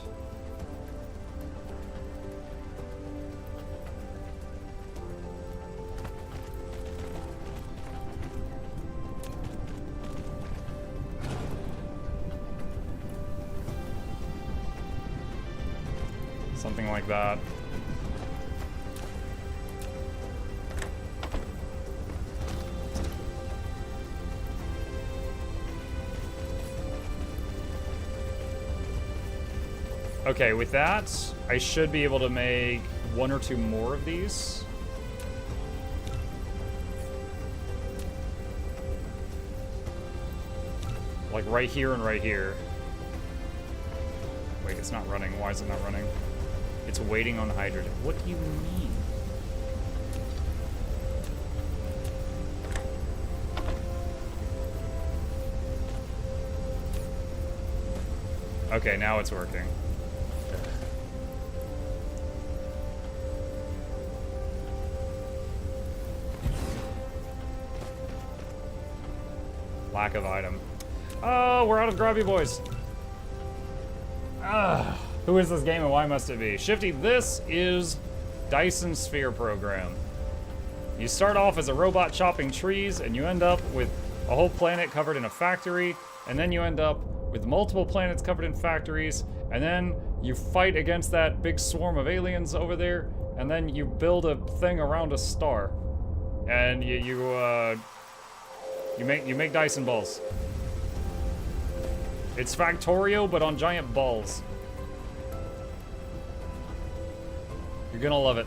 Something like that. Okay, with that, I should be able to make 1 or 2 more of these. Like right here and right here. Wait, it's not running. Why is it not running? It's waiting on hydrogen. What do you mean? Okay, now it's working. Lack of item. Oh, we're out of grabby boys. Who is this game and why must it be? Shifty, this is Dyson Sphere Program. You start off as a robot chopping trees and you end up with a whole planet covered in a factory, and then you end up with multiple planets covered in factories, and then you fight against that big swarm of aliens over there, and then you build a thing around a star. And you make Dyson balls. It's Factorio, but on giant balls. You're gonna love it.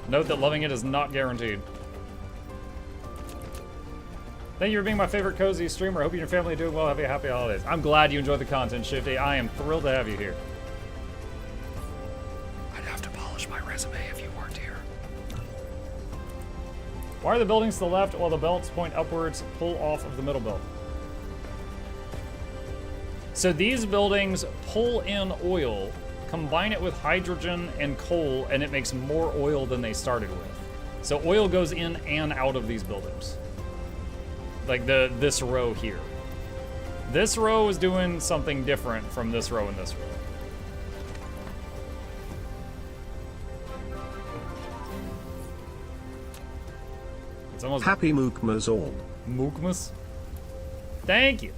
Note that loving it is not guaranteed. Thank you for being my favorite cozy streamer. I hope you and your family are doing well. Have a happy holidays. I'm glad you enjoyed the content, Shifty. I am thrilled to have you here. I'd have to polish my resume if you weren't here. Why are the buildings to the left while the belts point upwards? Pull off of the middle belt. So these buildings pull in oil, combine it with hydrogen and coal, and it makes more oil than they started with. So oil goes in and out of these buildings. Like this row here. This row is doing something different from this row and this row. It's almost Happy Mookmas all. Mookmas? Thank you.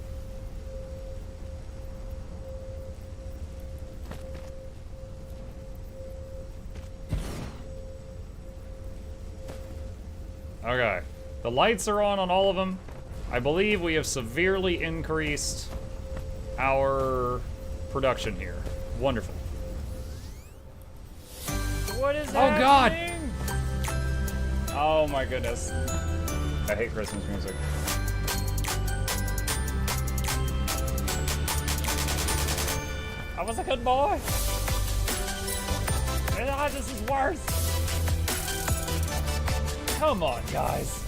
Okay. The lights are on all of them. I believe we have severely increased our production here. Wonderful. What is happening? God! Oh my goodness. I hate Christmas music. I was a good boy. This is worse. Come on, guys.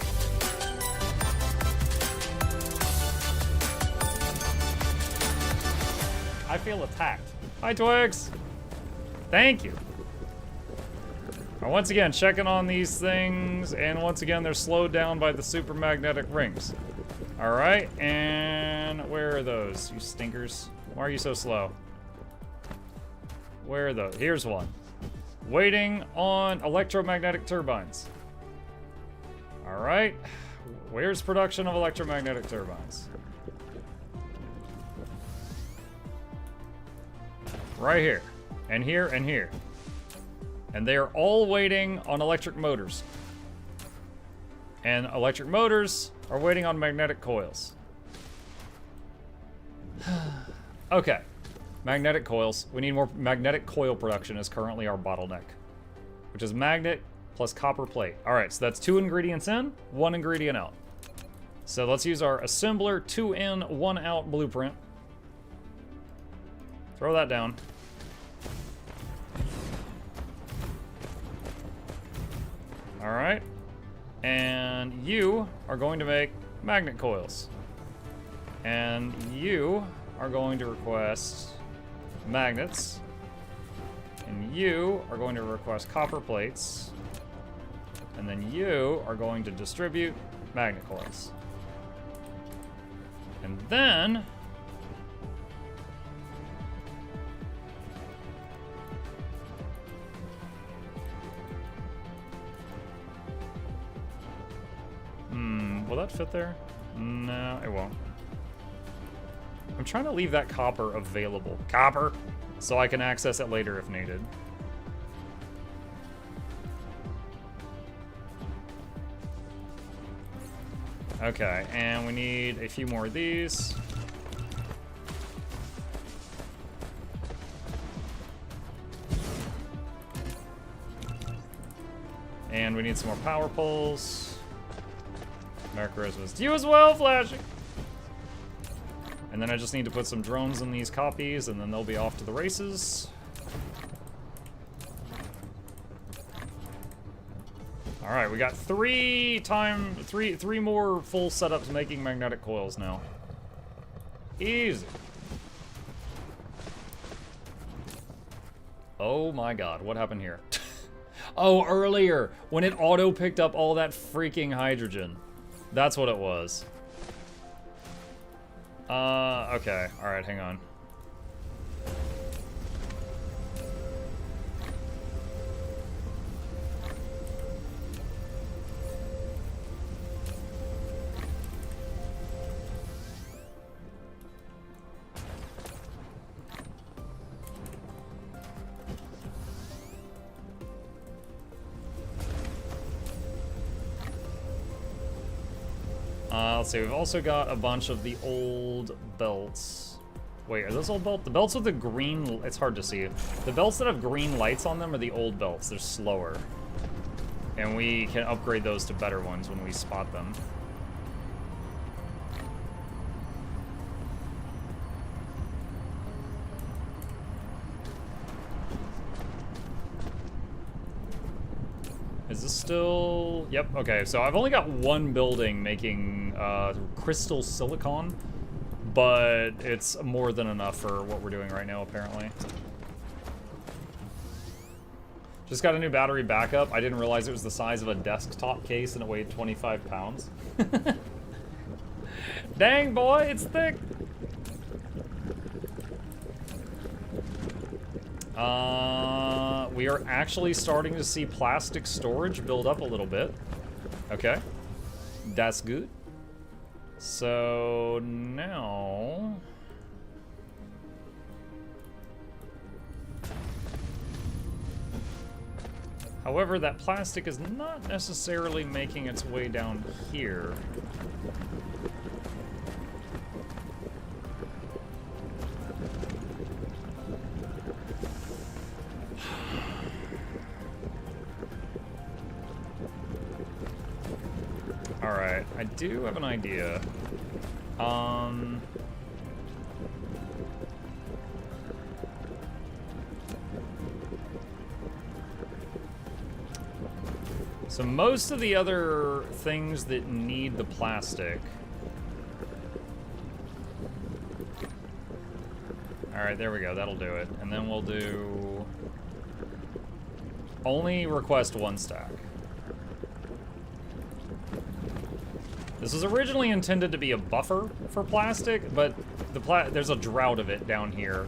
I feel attacked. Hi, Twix. Thank you. Now, once again, checking on these things, and once again, they're slowed down by the super magnetic rings. All right, and where are those, you stinkers? Why are you so slow? Where are those? Here's one. Waiting on electromagnetic turbines. All right, where's production of electromagnetic turbines? Right here, and here, and here. And they are all waiting on electric motors. And electric motors are waiting on magnetic coils. Okay, magnetic coils. We need more magnetic coil production is currently our bottleneck, which is magnet plus copper plate. All right, so that's 2 ingredients in, 1 ingredient out. So let's use our assembler 2 in, 1 out blueprint. Throw that down. Alright. And you are going to make magnet coils. And you are going to request magnets. And you are going to request copper plates. And then you are going to distribute magnet coils. And then... will that fit there? No, it won't. I'm trying to leave that copper available. Copper! So I can access it later if needed. Okay, and we need a few more of these. And we need some more power poles. Merry Christmas to you as well, Flashing! And then I just need to put some drones in these copies, and then they'll be off to the races. Alright, we got three more full setups making magnetic coils now. Easy. Oh my god, what happened here? Oh, earlier, when it auto-picked up all that freaking hydrogen. That's what it was. Okay. Alright, hang on. Let's see, we've also got a bunch of the old belts. Wait, are those old belts? The belts with the green, it's hard to see. The belts that have green lights on them are the old belts. They're slower. And we can upgrade those to better ones when we spot them. Is this still... Yep, okay, so I've only got one building making crystal silicon, but it's more than enough for what we're doing right now, apparently. Just got a new battery backup. I didn't realize it was the size of a desktop case and it weighed 25 pounds. Dang, boy, it's thick! We are actually starting to see plastic storage build up a little bit. Okay. That's good. So now... However, that plastic is not necessarily making its way down here. Alright, I do have an idea. So most of the other things that need the plastic... Alright, there we go, that'll do it. And then we'll do... Only request one stack. This was originally intended to be a buffer for plastic, but there's a drought of it down here.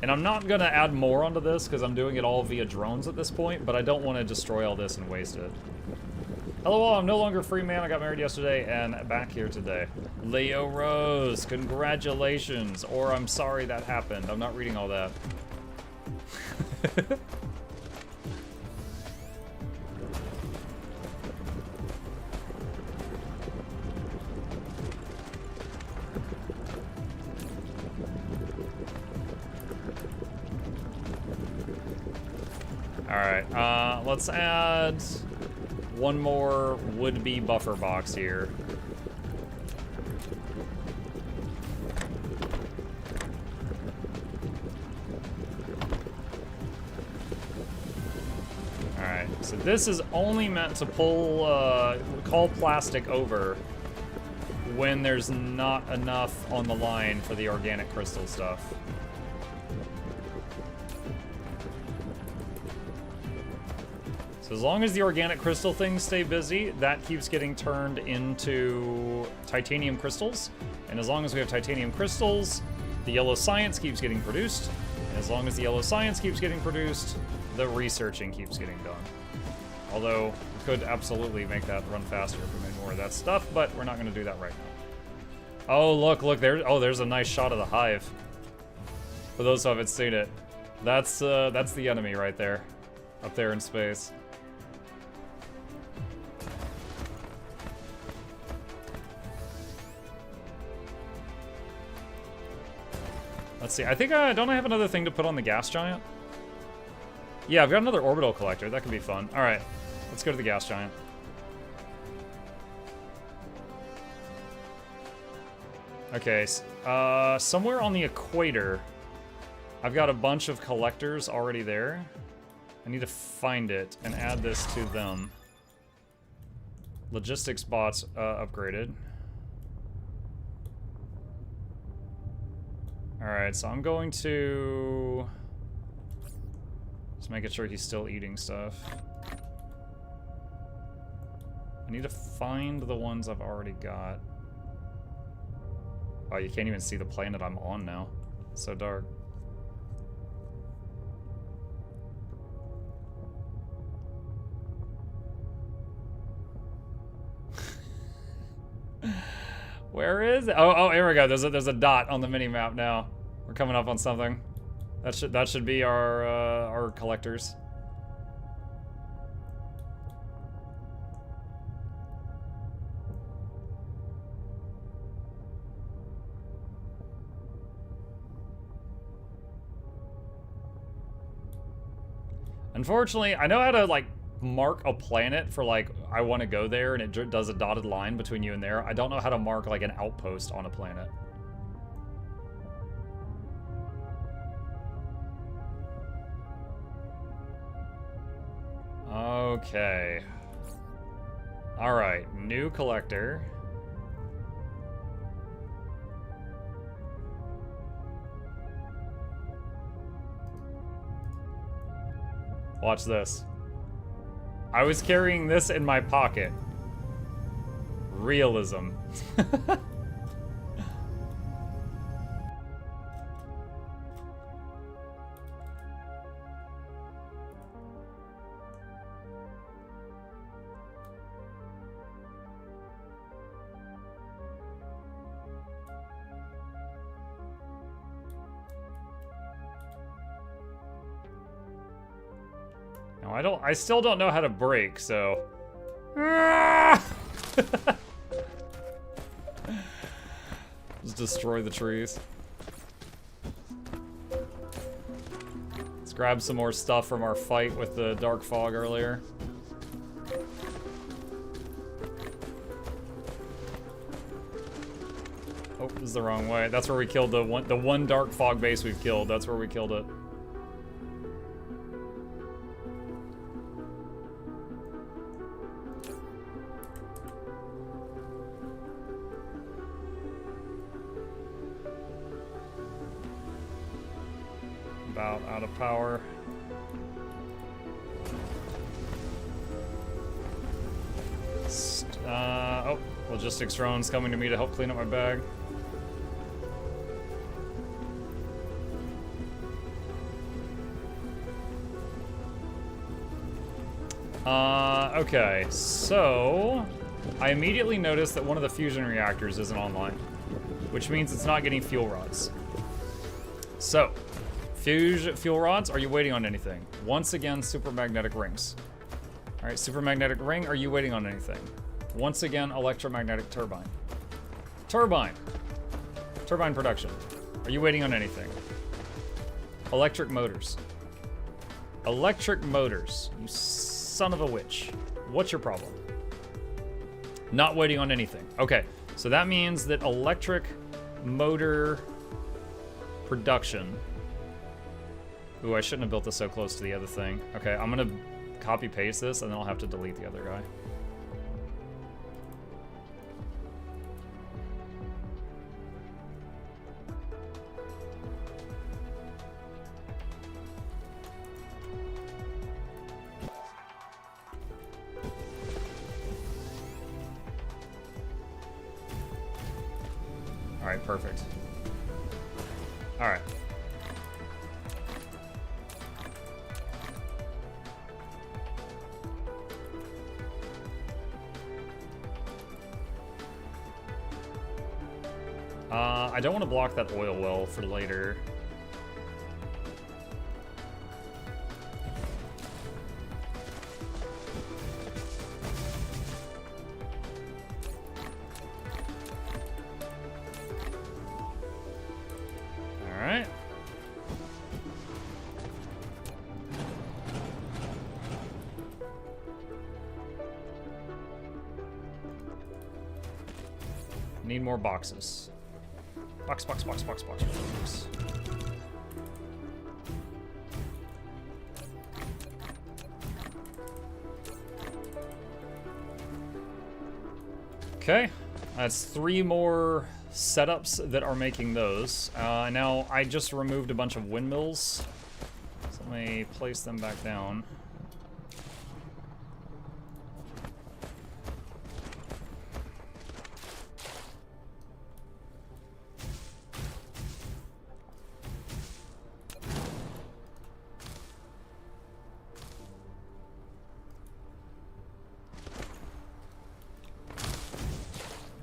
And I'm not gonna add more onto this because I'm doing it all via drones at this point, but I don't want to destroy all this and waste it. Hello, I'm no longer free man. I got married yesterday and back here today. Leo Rose, congratulations. Or I'm sorry that happened. I'm not reading all that. Alright, let's add one more would-be buffer box here. Alright, so So this is only meant to call plastic over when there's not enough on the line for the organic crystal stuff. So as long as the organic crystal things stay busy, that keeps getting turned into titanium crystals. And as long as we have titanium crystals, the yellow science keeps getting produced. And as long as the yellow science keeps getting produced, the researching keeps getting done. Although, we could absolutely make that run faster if we made more of that stuff, but we're not going to do that right now. Oh, look, there's a nice shot of the hive. For those who haven't seen it, that's the enemy right there, up there in space. Let's see, I think, don't I have another thing to put on the gas giant? Yeah, I've got another orbital collector. That could be fun. All right, let's go to the gas giant. Okay, somewhere on the equator, I've got a bunch of collectors already there. I need to find it and add this to them. Logistics bots upgraded. All right, so I'm going to just making sure he's still eating stuff. I need to find the ones I've already got. Oh, you can't even see the planet I'm on now. It's so dark. Where is it? Oh, here we go. There's a dot on the mini map now. We're coming up on something. That should be our collectors. Unfortunately, I know how to like mark a planet for like I want to go there, and it does a dotted line between you and there. I don't know how to mark like an outpost on a planet. Okay. All right, new collector. Watch this. I was carrying this in my pocket. Realism. I still don't know how to brake, so. Just destroy the trees. Let's grab some more stuff from our fight with the dark fog earlier. Oh, this is the wrong way. That's where we killed the one dark fog base we've killed. That's where we killed it. About out of power. Oh, logistics drone's coming to me to help clean up my bag. Okay, so I immediately noticed that one of the fusion reactors isn't online, which means it's not getting fuel rods. So, fuel rods, are you waiting on anything? Once again, supermagnetic rings. All right, supermagnetic ring, are you waiting on anything? Once again, electromagnetic turbine. Turbine production. Are you waiting on anything? Electric motors. Electric motors, you son of a witch. What's your problem? Not waiting on anything. Okay, so that means that electric motor production. Ooh, I shouldn't have built this so close to the other thing. Okay, I'm gonna copy paste this, and then I'll have to delete the other guy. All right, perfect. All right. I don't want to block that oil well for later. All right. Need more boxes. Box. Okay, that's 3 more setups that are making those. Now, I just removed a bunch of windmills, so let me place them back down.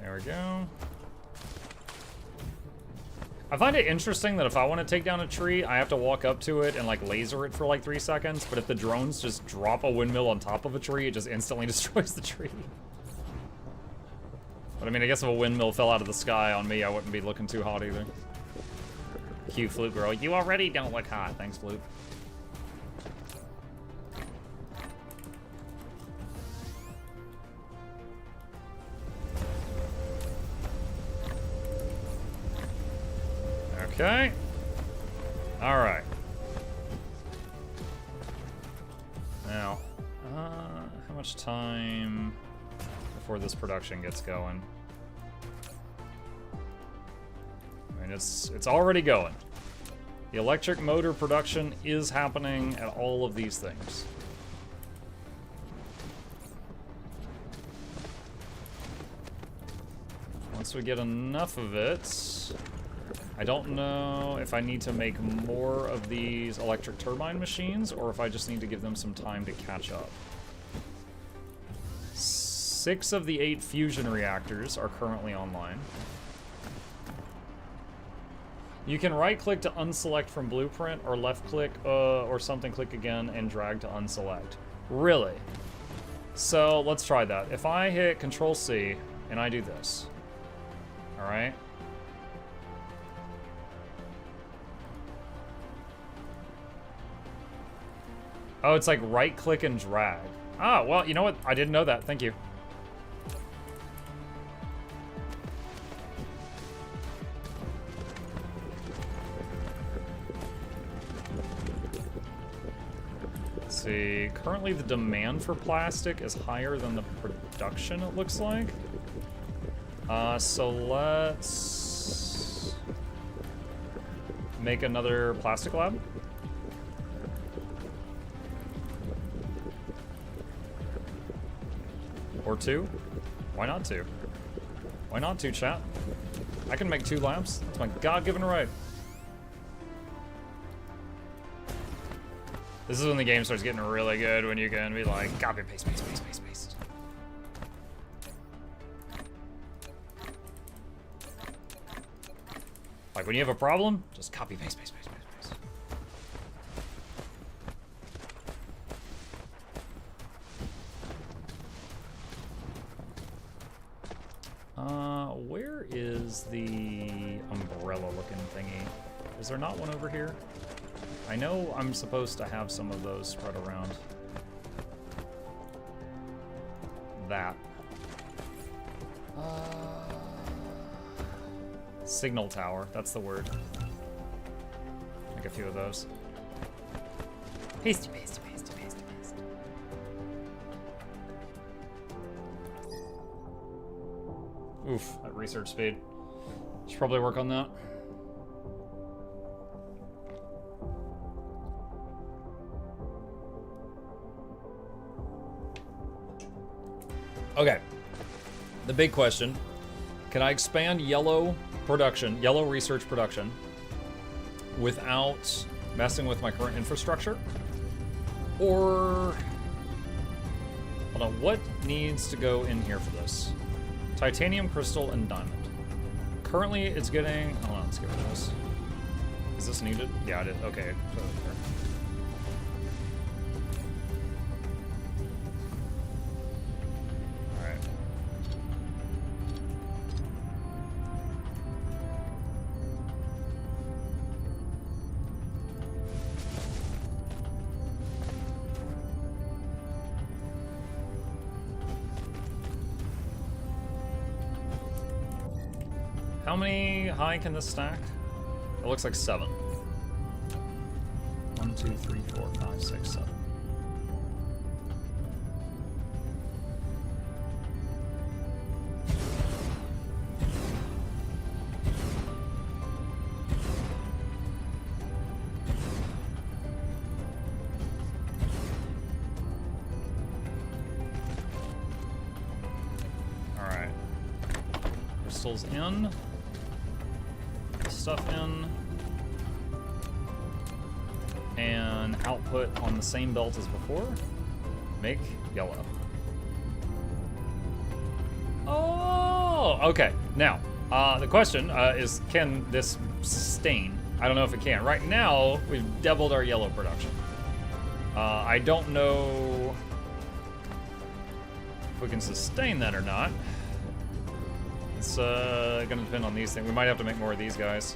There we go. I find it interesting that if I want to take down a tree, I have to walk up to it and like laser it for like 3 seconds, but if the drones just drop a windmill on top of a tree, it just instantly destroys the tree. But I mean, I guess if a windmill fell out of the sky on me, I wouldn't be looking too hot either. Cue Flute Girl, you already don't look hot. Thanks, Flute. Okay. All right. Now, how much time before this production gets going? I mean, it's already going. The electric motor production is happening at all of these things. Once we get enough of it, I don't know if I need to make more of these electric turbine machines or if I just need to give them some time to catch up. 6 of the 8 fusion reactors are currently online. You can right-click to unselect from blueprint or left-click or something, click again and drag to unselect. Really? So let's try that. If I hit Control-C and I do this, all right? Oh, it's like right-click and drag. Ah, well, you know what? I didn't know that. Thank you. Let's see. Currently, the demand for plastic is higher than the production, it looks like. So let's make another plastic lab. Or 2? Why not 2? Why not 2, chat? I can make 2 labs. That's my God-given right. This is when the game starts getting really good, when you can be like, copy, paste, paste, paste, paste, paste. Like, when you have a problem, just copy, paste, paste, paste, paste, paste. Where is the umbrella-looking thingy? Is there not one over here? I know I'm supposed to have some of those spread around. That. Signal tower, that's the word. Make a few of those. Paste, paste, paste, paste, paste. Oof, that research speed. Should probably work on that. Okay. The big question. Can I expand yellow production, yellow research production, without messing with my current infrastructure? Or... hold on, what needs to go in here for this? Titanium, crystal, and diamond. Currently, it's getting... hold on, let's get rid of this. Is this needed? Yeah, it is. Okay. Alright. How many high can this stack? It looks like 7. 1, 2, 3, 4, 5, 6, 7. Alright. Crystals in. Stuff in. And output on the same belt as before. Make yellow. Oh, okay. Now, the question is, can this sustain? I don't know if it can. Right now, we've doubled our yellow production. I don't know if we can sustain that or not. It's gonna depend on these things. We might have to make more of these guys.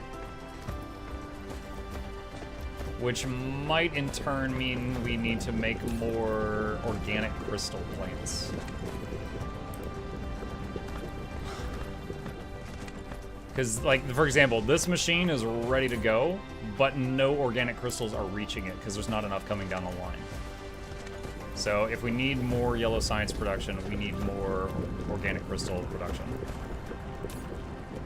Which might in turn mean we need to make more organic crystal plants. Because, like, for example, this machine is ready to go, but no organic crystals are reaching it because there's not enough coming down the line. So if we need more yellow science production, we need more organic crystal production.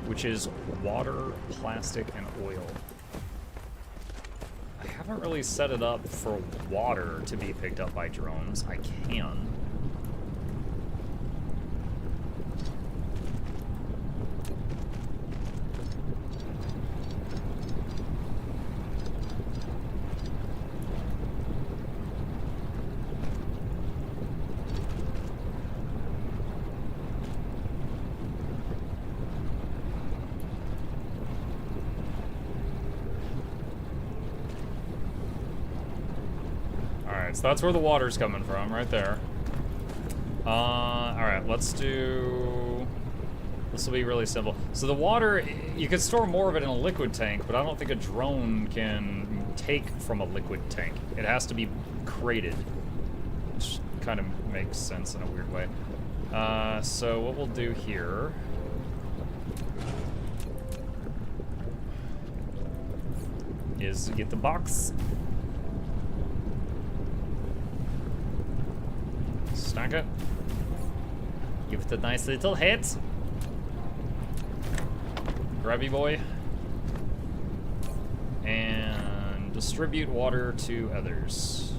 Which is water, plastic, and oil. I haven't really set it up for water to be picked up by drones. I can. So that's where the water's coming from, right there. Alright, let's do... this will be really simple. So the water, you could store more of it in a liquid tank, but I don't think a drone can take from a liquid tank. It has to be crated, which kind of makes sense in a weird way. So what we'll do here... is get the box. Stack it. Give it a nice little hit. Grabby boy. And distribute water to others.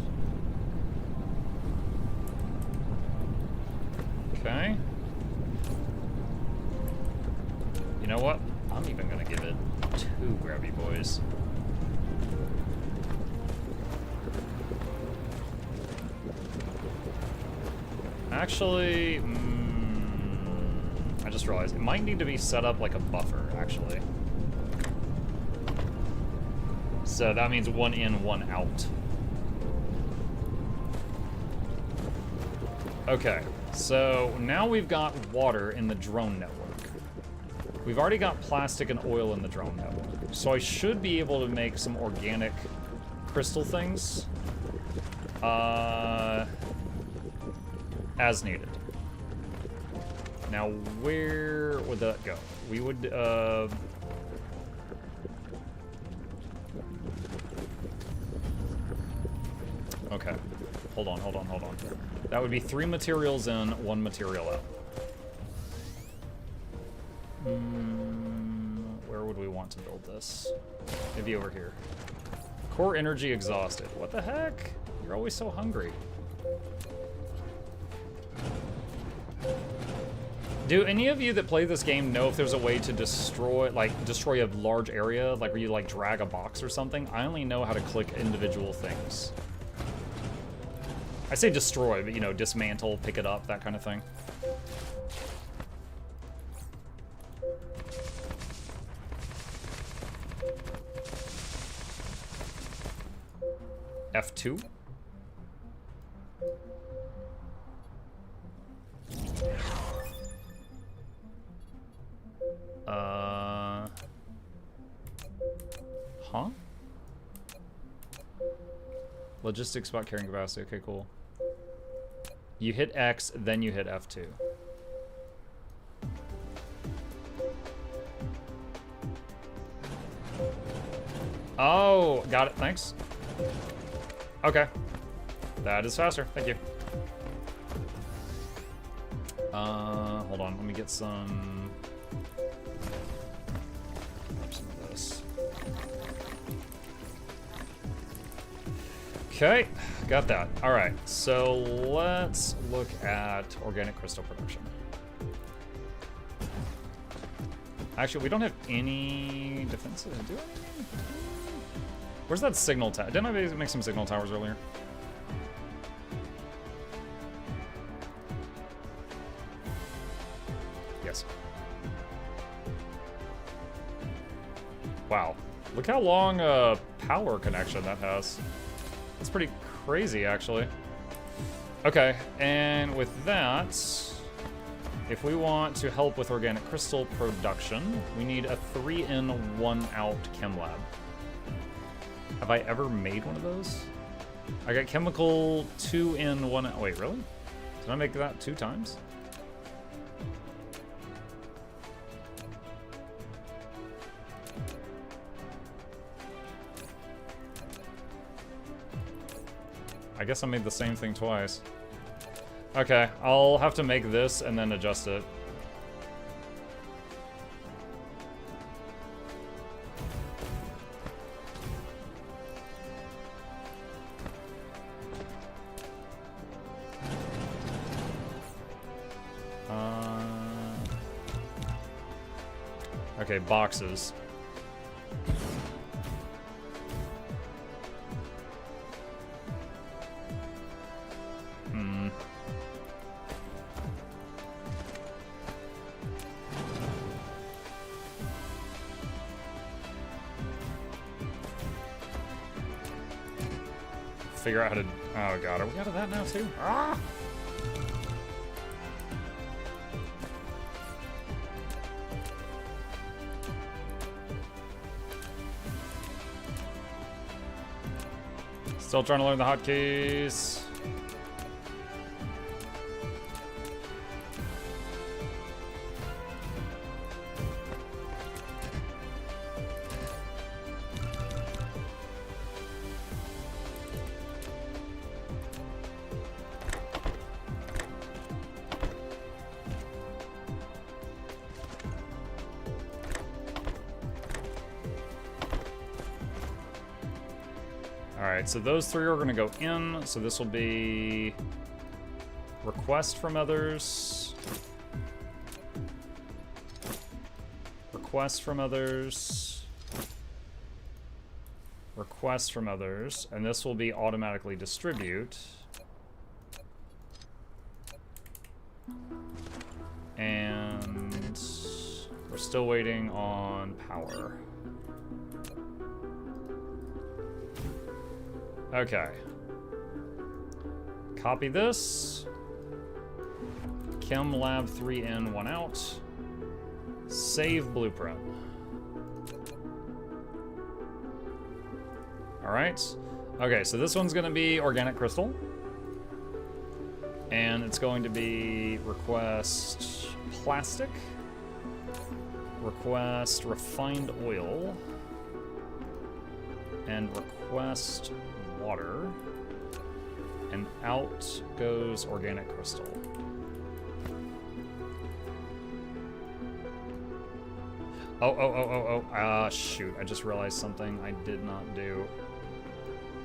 Okay. You know what? I'm even gonna give it 2 grabby boys. Actually, I just realized it might need to be set up like a buffer, actually. So that means 1 in, 1 out. Okay, so now we've got water in the drone network. We've already got plastic and oil in the drone network. So I should be able to make some organic crystal things. As needed. Now, where would that go? We would, okay. Hold on. That would be 3 materials in, 1 material out. Where would we want to build this? Maybe over here. Core energy exhausted. What the heck? You're always so hungry. Do any of you that play this game know if there's a way to destroy a large area, like where you like drag a box or something? I only know how to click individual things. I say destroy, but you know, dismantle, pick it up, that kind of thing. F2. Huh? Logistics about carrying capacity. Okay, cool. You hit X, then you hit F2. Oh, got it. Thanks. Okay. That is faster. Thank you. Hold on. Let me get some of this. Okay, got that. All right, so let's look at organic crystal production. Actually, we don't have any defenses. Do we? Where's that signal tower? Didn't I make some signal towers earlier? Yes. Wow. Look how long a power connection that has. That's pretty crazy, actually. Okay, and with that, if we want to help with organic crystal production, we need a 3-in, 1-out chem lab. Have I ever made one of those? I got chemical 2-in, 1-out. Wait, really? Did I make that 2 times? I guess I made the same thing twice. Okay, I'll have to make this and then adjust it. Okay, boxes. Figure out how to... Oh god, are we out of that now too? Ah! Still trying to learn the hotkeys. So those 3 are going to go in. So this will be request from others. Request from others. Request from others. And this will be automatically distribute. And we're still waiting on power. Okay. Copy this. Chem lab 3-in, 1-out. Save blueprint. All right. Okay, so this one's gonna be organic crystal. And it's going to be request plastic. Request refined oil. And request water, and out goes organic crystal. Shoot, I just realized something I did not do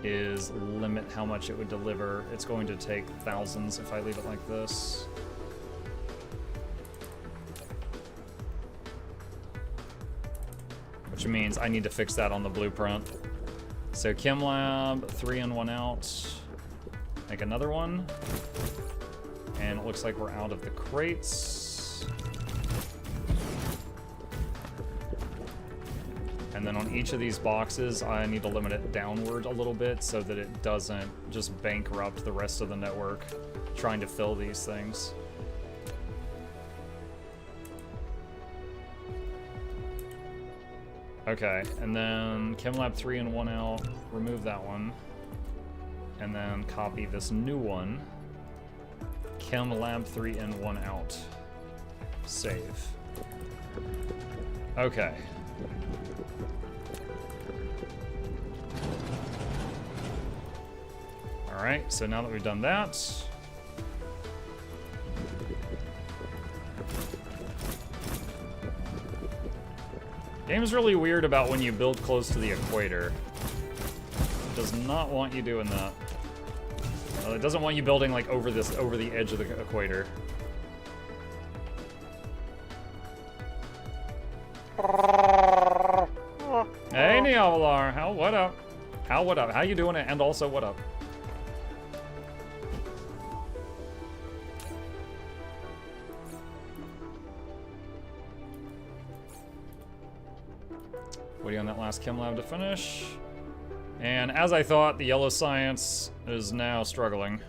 is limit how much it would deliver. It's going to take thousands if I leave it like this. Which means I need to fix that on the blueprint. So Chem Lab, 3 in, 1 out. Make another one. And it looks like we're out of the crates. And then on each of these boxes, I need to limit it downward a little bit so that it doesn't just bankrupt the rest of the network trying to fill these things. Okay, and then ChemLab 3 in, 1 out, remove that one. And then copy this new one. ChemLab 3 in, 1 out. Save. Okay. Alright, so now that we've done that, game is really weird about when you build close to the equator. It does not want you doing that. It doesn't want you building like over the edge of the equator. Hey Neovalar, what up? What up? How you doing? And also, what up? Waiting on that last chem lab to finish. And as I thought, the yellow science is now struggling.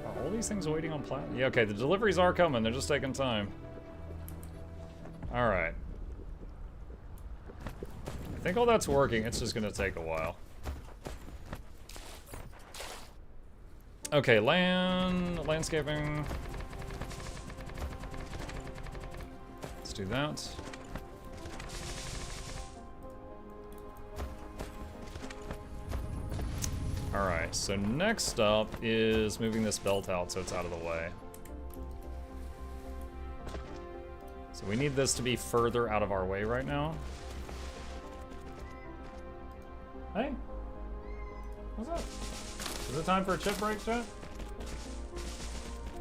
Are all these things waiting on platinum? Yeah, okay, the deliveries are coming. They're just taking time. All right. I think all that's working. It's just going to take a while. Okay, landscaping. Let's do that. All right, so next up is moving this belt out so it's out of the way. So we need this to be further out of our way right now. Hey, what's up? Is it time for a chip break, chat?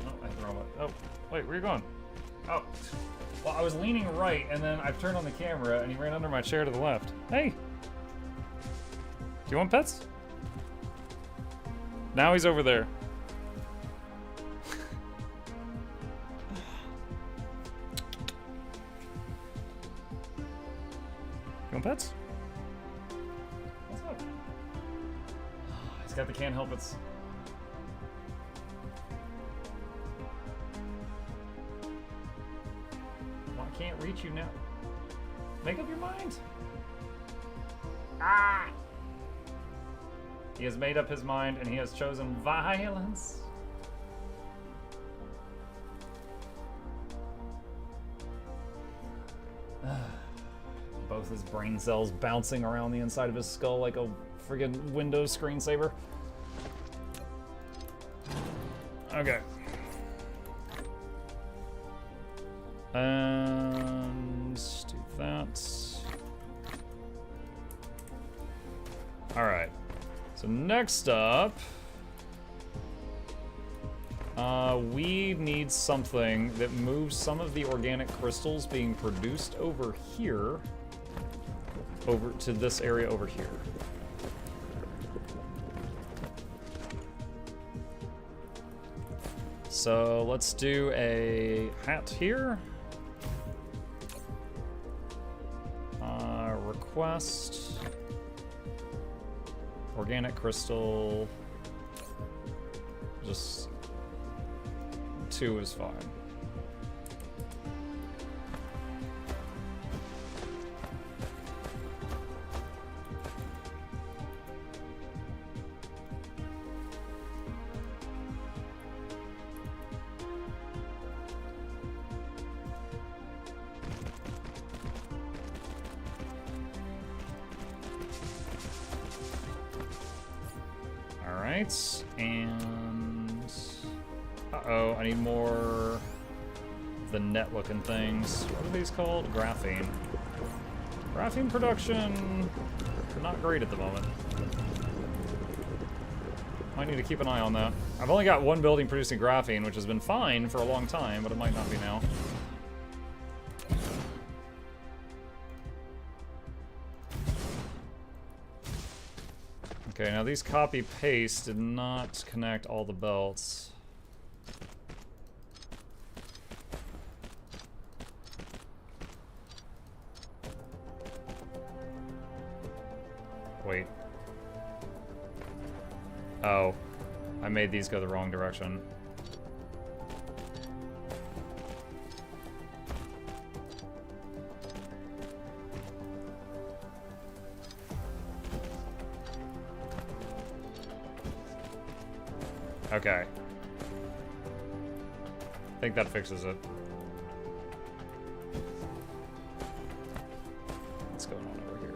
Oh, I hit the wrong one. Oh, wait, where are you going? Oh, well, I was leaning right, and then I've turned on the camera, and he ran under my chair to the left. Hey! Do you want pets? Now he's over there. You want pets? What's up? He's got the can't help it. Well, I can't reach you now. Make up your mind. Ah! He has made up his mind and he has chosen violence. Both his brain cells bouncing around the inside of his skull like a friggin' Windows screensaver. Okay. And do that. Alright. So next up, we need something that moves some of the organic crystals being produced over here over to this area over here. So let's do a hat here. Request. Organic crystal. Just 2 is fine. Right, and... Uh-oh, I need more... the net-looking things. What are these called? Graphene. Graphene production... not great at the moment. Might need to keep an eye on that. I've only got one building producing graphene, which has been fine for a long time, but it might not be now. Okay, now these copy-paste did not connect all the belts. Wait. Oh. I made these go the wrong direction. Okay. I think that fixes it. What's going on over here?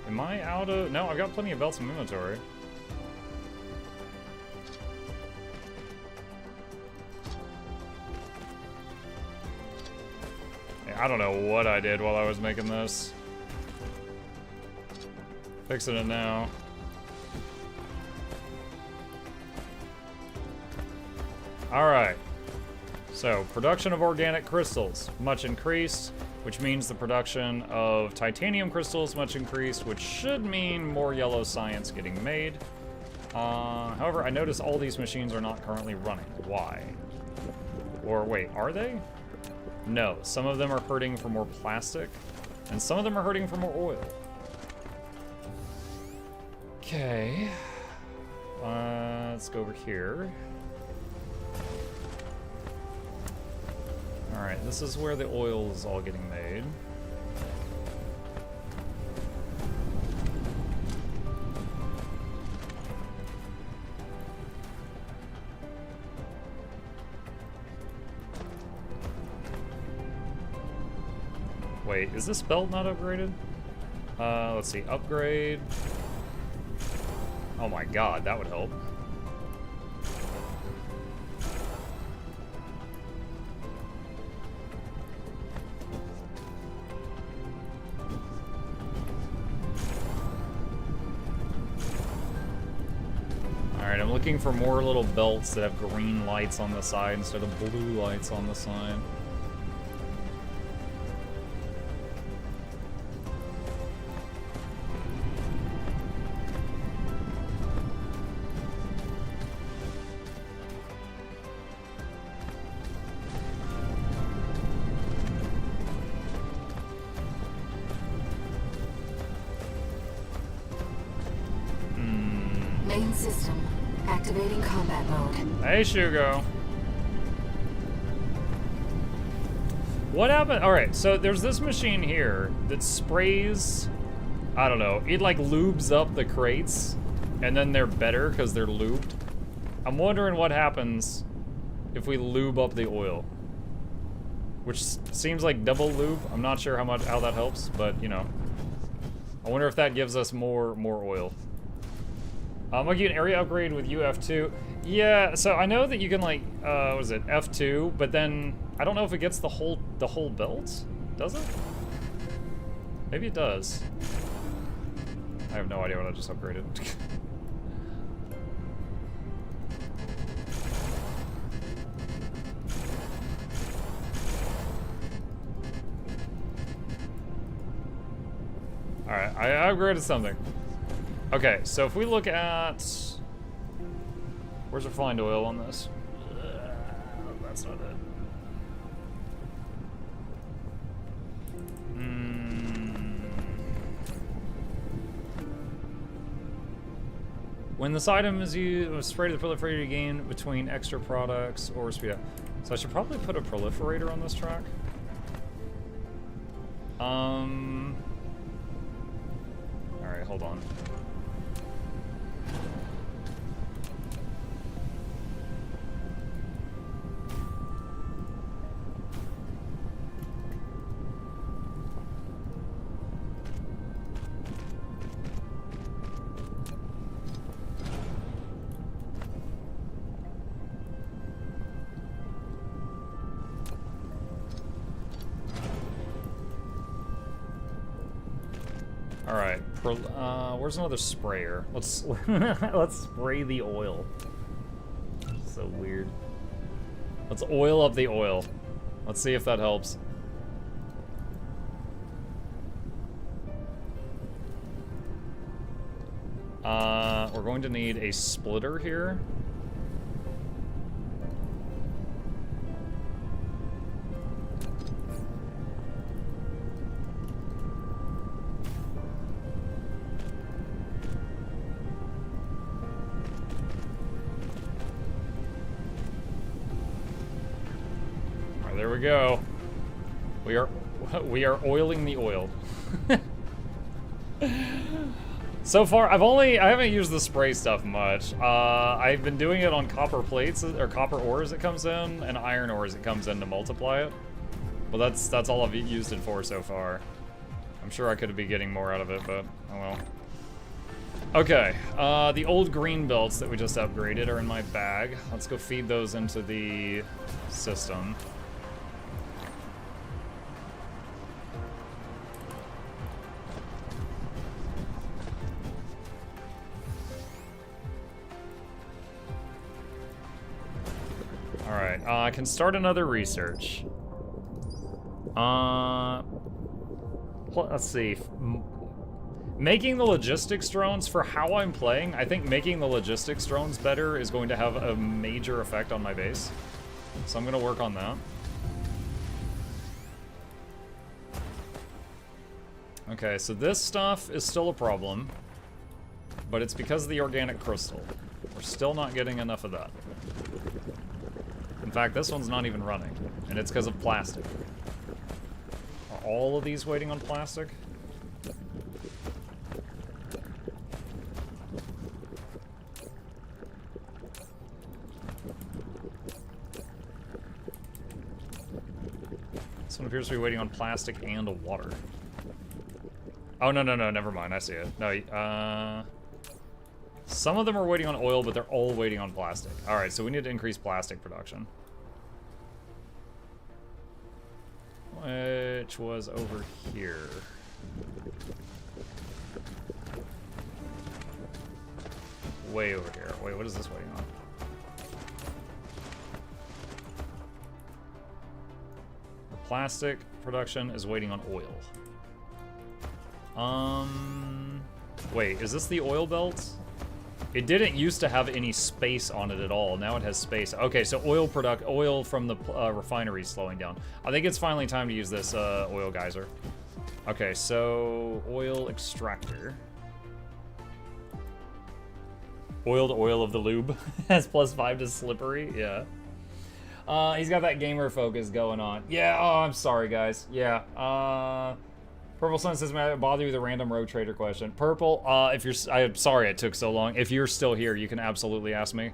Am I out of... No, I've got plenty of belts in inventory. I don't know what I did while I was making this. Fixing it now. Alright. So, production of organic crystals, much increased, which means the production of titanium crystals much increased, which should mean more yellow science getting made. However, I notice all these machines are not currently running. Why? Or wait, are they? No, some of them are hurting for more plastic, and some of them are hurting for more oil. Okay. Let's go over here. Alright, this is where the oil is all getting made. Wait, is this belt not upgraded? Let's see, upgrade. Oh my god, that would help. Alright, I'm looking for more little belts that have green lights on the side instead of blue lights on the side. Main system. Activating combat mode. Hey, Shugo. What happened? Alright, so there's this machine here that sprays, I don't know, it like lubes up the crates, and then they're better because they're lubed. I'm wondering what happens if we lube up the oil. Which seems like double lube. I'm not sure how that helps, but you know. I wonder if that gives us more oil. I'll get an area upgrade with UF2. Yeah, so I know that you can like, what is it, F2, but then I don't know if it gets the whole belt. Does it? Maybe it does. I have no idea what I just upgraded. Alright, I upgraded something. Okay, so if we look at... Where's refined oil on this? That's not it. When this item is used, spray to the proliferator gain between extra products or speed up. So I should probably put a proliferator on this track. Alright, hold on. Alright, where's another sprayer? Let's let's spray the oil. So weird. Let's oil up the oil. Let's see if that helps. We're going to need a splitter here. Alright, there we go. We are oiling the oil. So far, I haven't used the spray stuff much. I've been doing it on copper plates, or copper ores it comes in, and iron ores it comes in to multiply it. But that's all I've used it for so far. I'm sure I could be getting more out of it, but oh well. Okay, the old green belts that we just upgraded are in my bag. Let's go feed those into the system. Alright, I can start another research. Let's see. Making the logistics drones, for how I'm playing, I think making the logistics drones better is going to have a major effect on my base. So I'm going to work on that. Okay, so this stuff is still a problem, but it's because of the organic crystal. We're still not getting enough of that. In fact, this one's not even running, and it's because of plastic. Are all of these waiting on plastic? This one appears to be waiting on plastic and water. Oh, no, never mind, I see it. No, some of them are waiting on oil, but they're all waiting on plastic. Alright, so we need to increase plastic production. Which was over here. Way over here. Wait, what is this waiting on? The plastic production is waiting on oil. Wait, is this the oil belt? It didn't used to have any space on it at all. Now it has space. Okay, so oil from the refinery is slowing down. I think it's finally time to use this oil geyser. Okay, so oil extractor. Oiled oil of the lube has +5 to slippery. Yeah. He's got that gamer focus going on. Yeah. Oh, I'm sorry, guys. Yeah. Purple Sun says, "May I bother you with a random road trader question?" Purple, if you're, I'm sorry it took so long. If you're still here, you can absolutely ask me.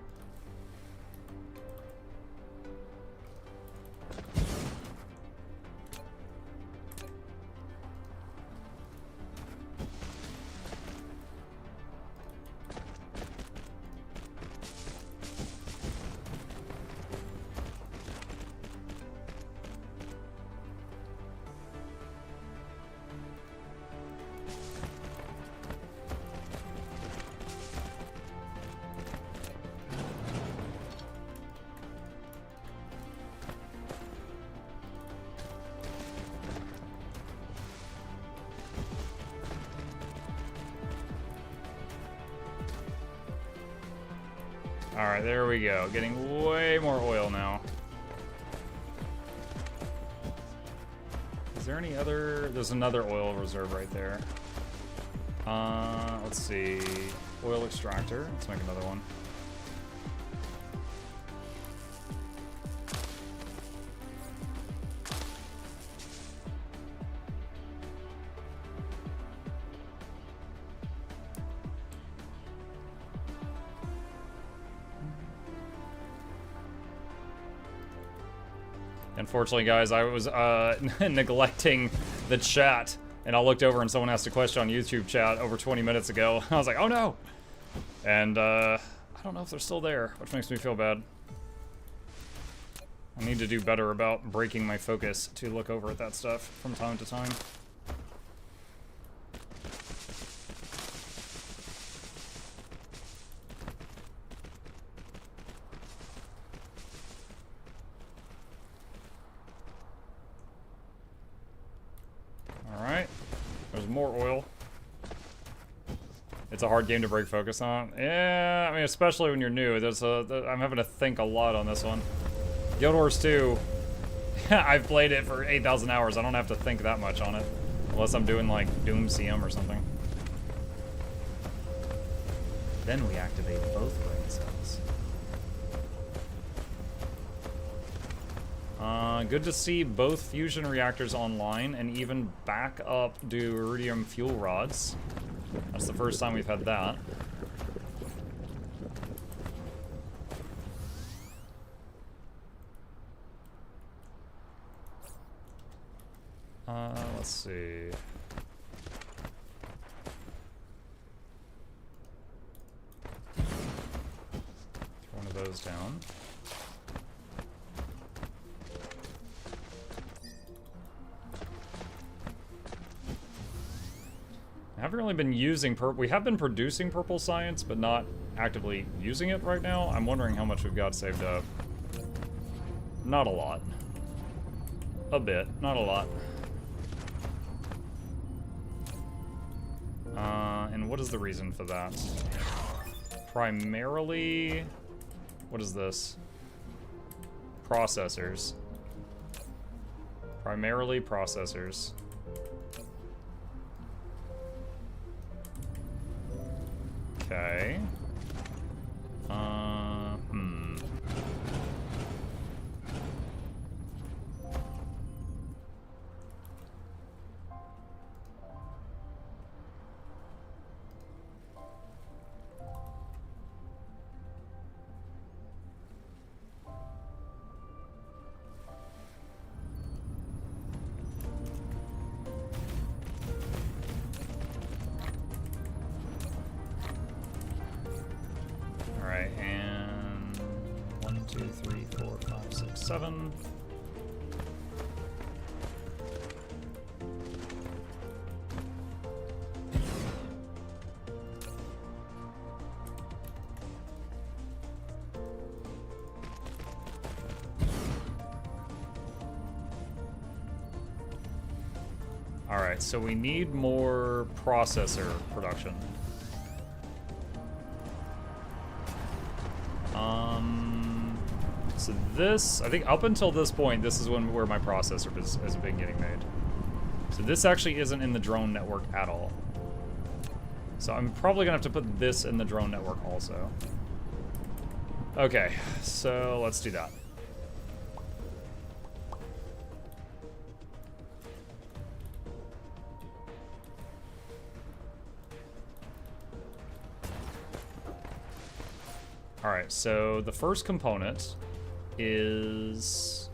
Alright, there we go. Getting way more oil now. Is there any other... There's another oil reserve right there. Let's see. Oil extractor. Let's make another one. Unfortunately, guys, I was neglecting the chat, and I looked over and someone asked a question on YouTube chat over 20 minutes ago. I was like, oh no! And I don't know if they're still there, which makes me feel bad. I need to do better about breaking my focus to look over at that stuff from time to time. more oil. It's a hard game to break focus on. Yeah, I mean, especially when you're new. I'm having to think a lot on this one. Guild Wars 2, I've played it for 8,000 hours. I don't have to think that much on it. Unless I'm doing, like, Doom CM or something. Then we activate both brain cells. Good to see both fusion reactors online and even back up deuterium fuel rods. That's the first time we've had that. Let's see. Throw one of those down. I haven't really been using we have been producing purple science, but not actively using it right now. I'm wondering how much we've got saved up. Not a lot. A bit, not a lot. And what is the reason for that? Primarily, what is this? Processors. Primarily processors. Okay. Alright, and 1, 2, 3, 4, 5, 6, 7. Alright, so we need more processor production. So this, I think up until this point, this is where my processor has been getting made. So this actually isn't in the drone network at all. So I'm probably gonna have to put this in the drone network also. Okay, so let's do that. Alright, so the first component is...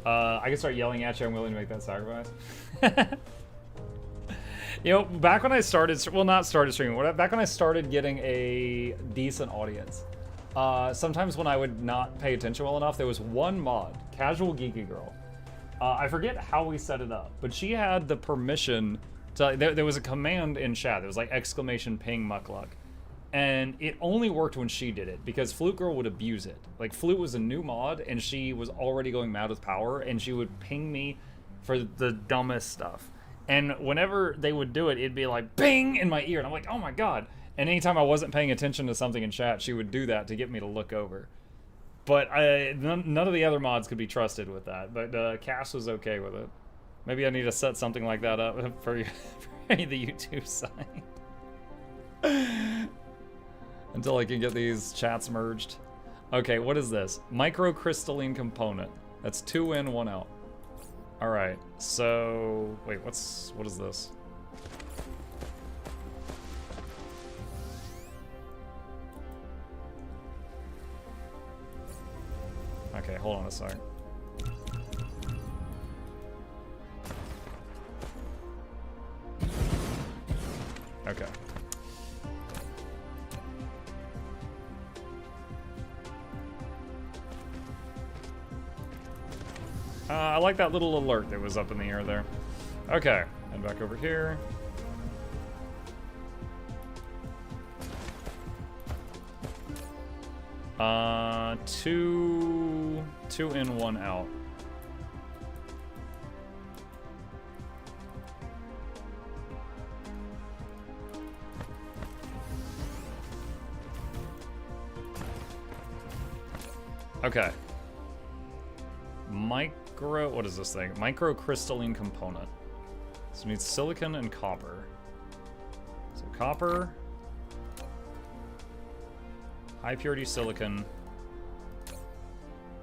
I can start yelling at you, I'm willing to make that sacrifice. You know, back when I started, well, not started streaming, back when I started getting a decent audience, sometimes when I would not pay attention well enough, there was one mod, Casual Geeky Girl. I forget how we set it up, but she had the permission to, there was a command in chat, there was like exclamation ping mukluk. And it only worked when she did it, because Flute Girl would abuse it. Like, Flute was a new mod, and she was already going mad with power, and she would ping me for the dumbest stuff. And whenever they would do it, it'd be like, bing, in my ear, and I'm like, oh my god. And anytime I wasn't paying attention to something in chat, she would do that to get me to look over. But none of the other mods could be trusted with that, but Cass was okay with it. Maybe I need to set something like that up for the YouTube site. Until I can get these chats merged. Okay, what is this? Microcrystalline component. That's 2 in, 1 out. Alright, so... Wait, what is this? Okay, hold on a sec. Okay. I like that little alert that was up in the air there. Okay, and back over here. Two in, 1 out. Okay. What is this thing? Microcrystalline component. So it needs silicon and copper. So copper, high purity silicon,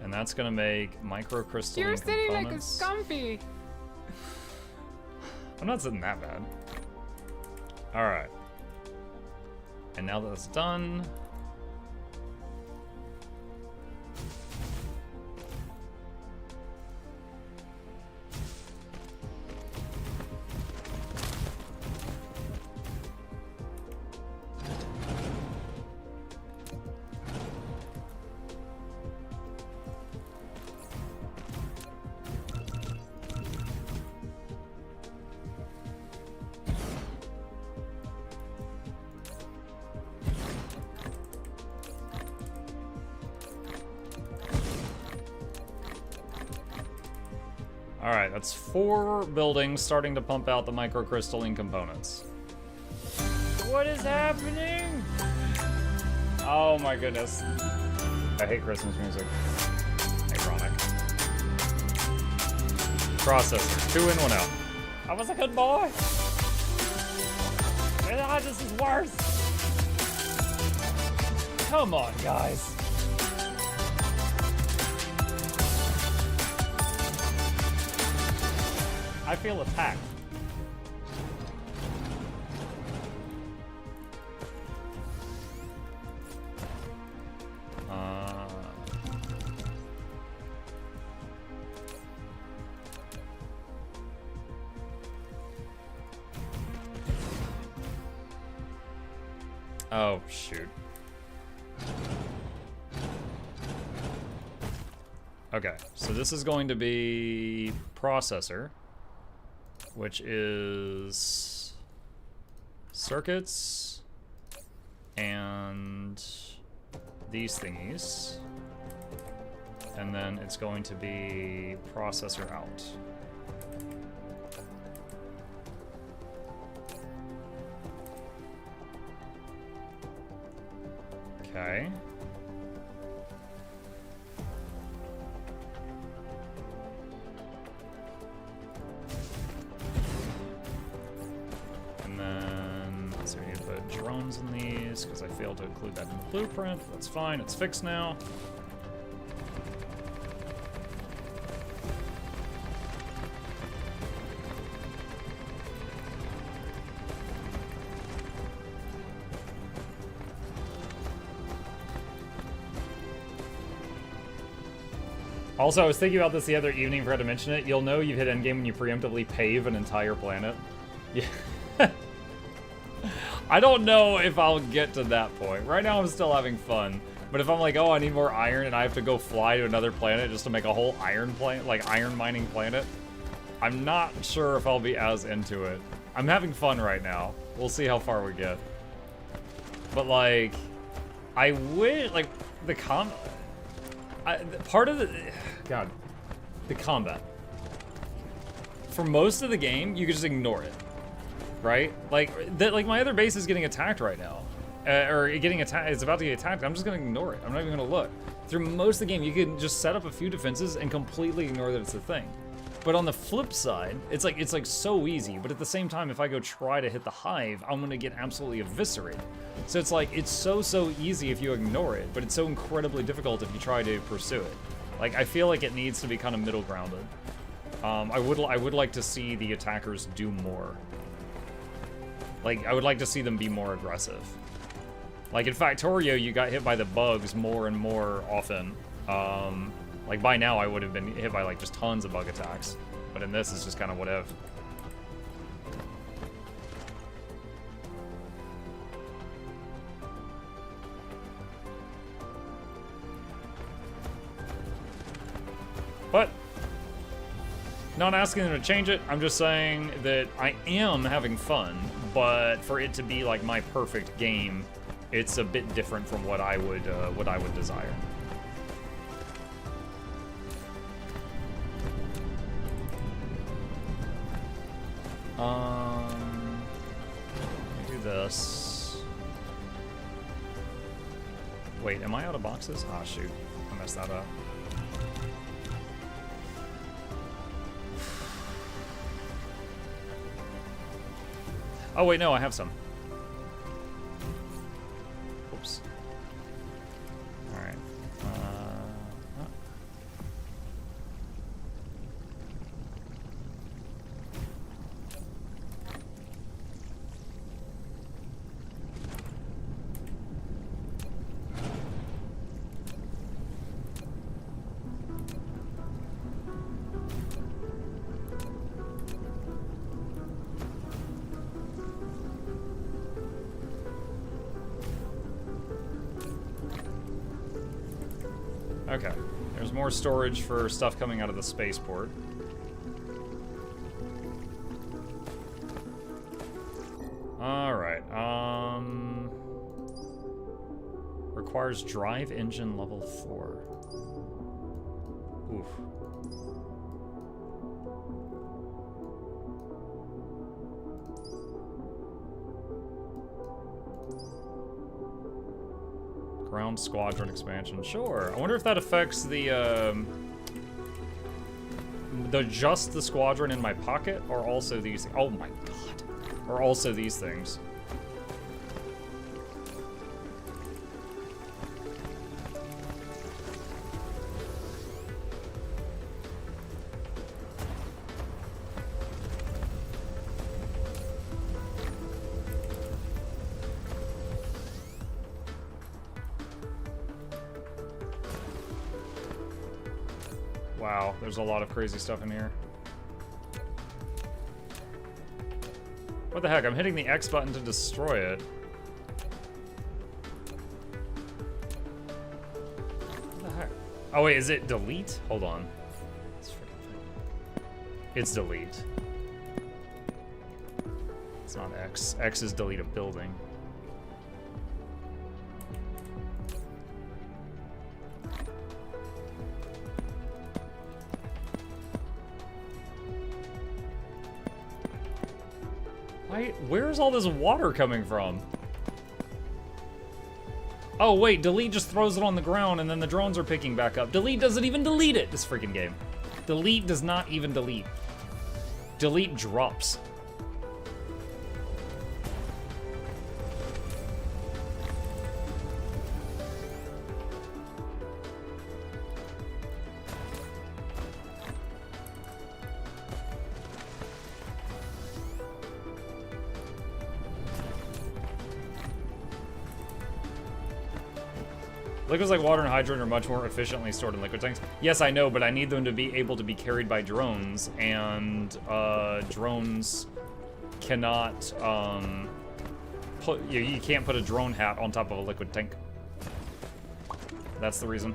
and that's gonna make microcrystalline You're sitting like a components. scumfy. I'm not sitting that bad. All right. And now that that's done, alright, that's 4 buildings starting to pump out the microcrystalline components. What is happening? Oh my goodness. I hate Christmas music. Ironic. Processor. 2 in, 1 out. I was a good boy. Ah, this is worse. Come on, guys. I feel attacked. Oh, shoot. Okay, so this is going to be processor, which is circuits and these thingies. And then it's going to be processor out. Okay. And then, so we need to put drones in these, because I failed to include that in the blueprint. That's fine, it's fixed now. Also, I was thinking about this the other evening, forgot to mention it. You'll know you've hit endgame when you preemptively pave an entire planet. Yeah. I don't know if I'll get to that point. Right now I'm still having fun. But if I'm like, oh, I need more iron and I have to go fly to another planet just to make a whole iron planet, like iron mining planet, I'm not sure if I'll be as into it. I'm having fun right now. We'll see how far we get. But like, I wish, like, the part of the, God, the combat. For most of the game, you can just ignore it, right? Like my other base is getting attacked right now, or getting attacked. It's about to get attacked. I'm just gonna ignore it. I'm not even gonna look. Through most of the game, you can just set up a few defenses and completely ignore that it's a thing. But on the flip side, it's like so easy. But at the same time, if I go try to hit the hive, I'm gonna get absolutely eviscerated. So it's like, it's so easy if you ignore it, but it's so incredibly difficult if you try to pursue it. Like, I feel like it needs to be kind of middle grounded. I would like to see the attackers do more. Like, I would like to see them be more aggressive. Like in Factorio, you got hit by the bugs more and more often. Like by now I would have been hit by like just tons of bug attacks. But in this, it's just kind of what if. But, not asking them to change it, I'm just saying that I am having fun, but for it to be like my perfect game, it's a bit different from what I would desire. Let me do this. Wait, am I out of boxes? Ah, shoot. I'm mess that up. Oh wait, no, I have some. Oops. All right. Okay, there's more storage for stuff coming out of the spaceport. Alright, requires drive engine level 4. Oof. Ground squadron expansion. Sure. I wonder if that affects the just the squadron in my pocket, or also these. Oh my god. Or also these things. Wow, there's a lot of crazy stuff in here. What the heck? I'm hitting the X button to destroy it. What the heck? Oh wait, is it delete? Hold on. It's delete. It's not X. X is delete a building. Where's all this water coming from? Oh wait, delete just throws it on the ground and then the drones are picking back up. Delete doesn't even delete it, this freaking game. Delete does not even delete. Delete drops. Liquids like water and hydrogen are much more efficiently stored in liquid tanks. Yes, I know, but I need them to be able to be carried by drones, and drones cannot you can't put a drone hat on top of a liquid tank. That's the reason.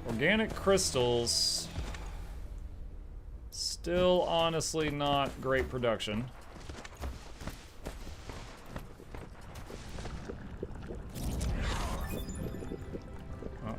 Organic crystals. Still, honestly, not great production. Oh.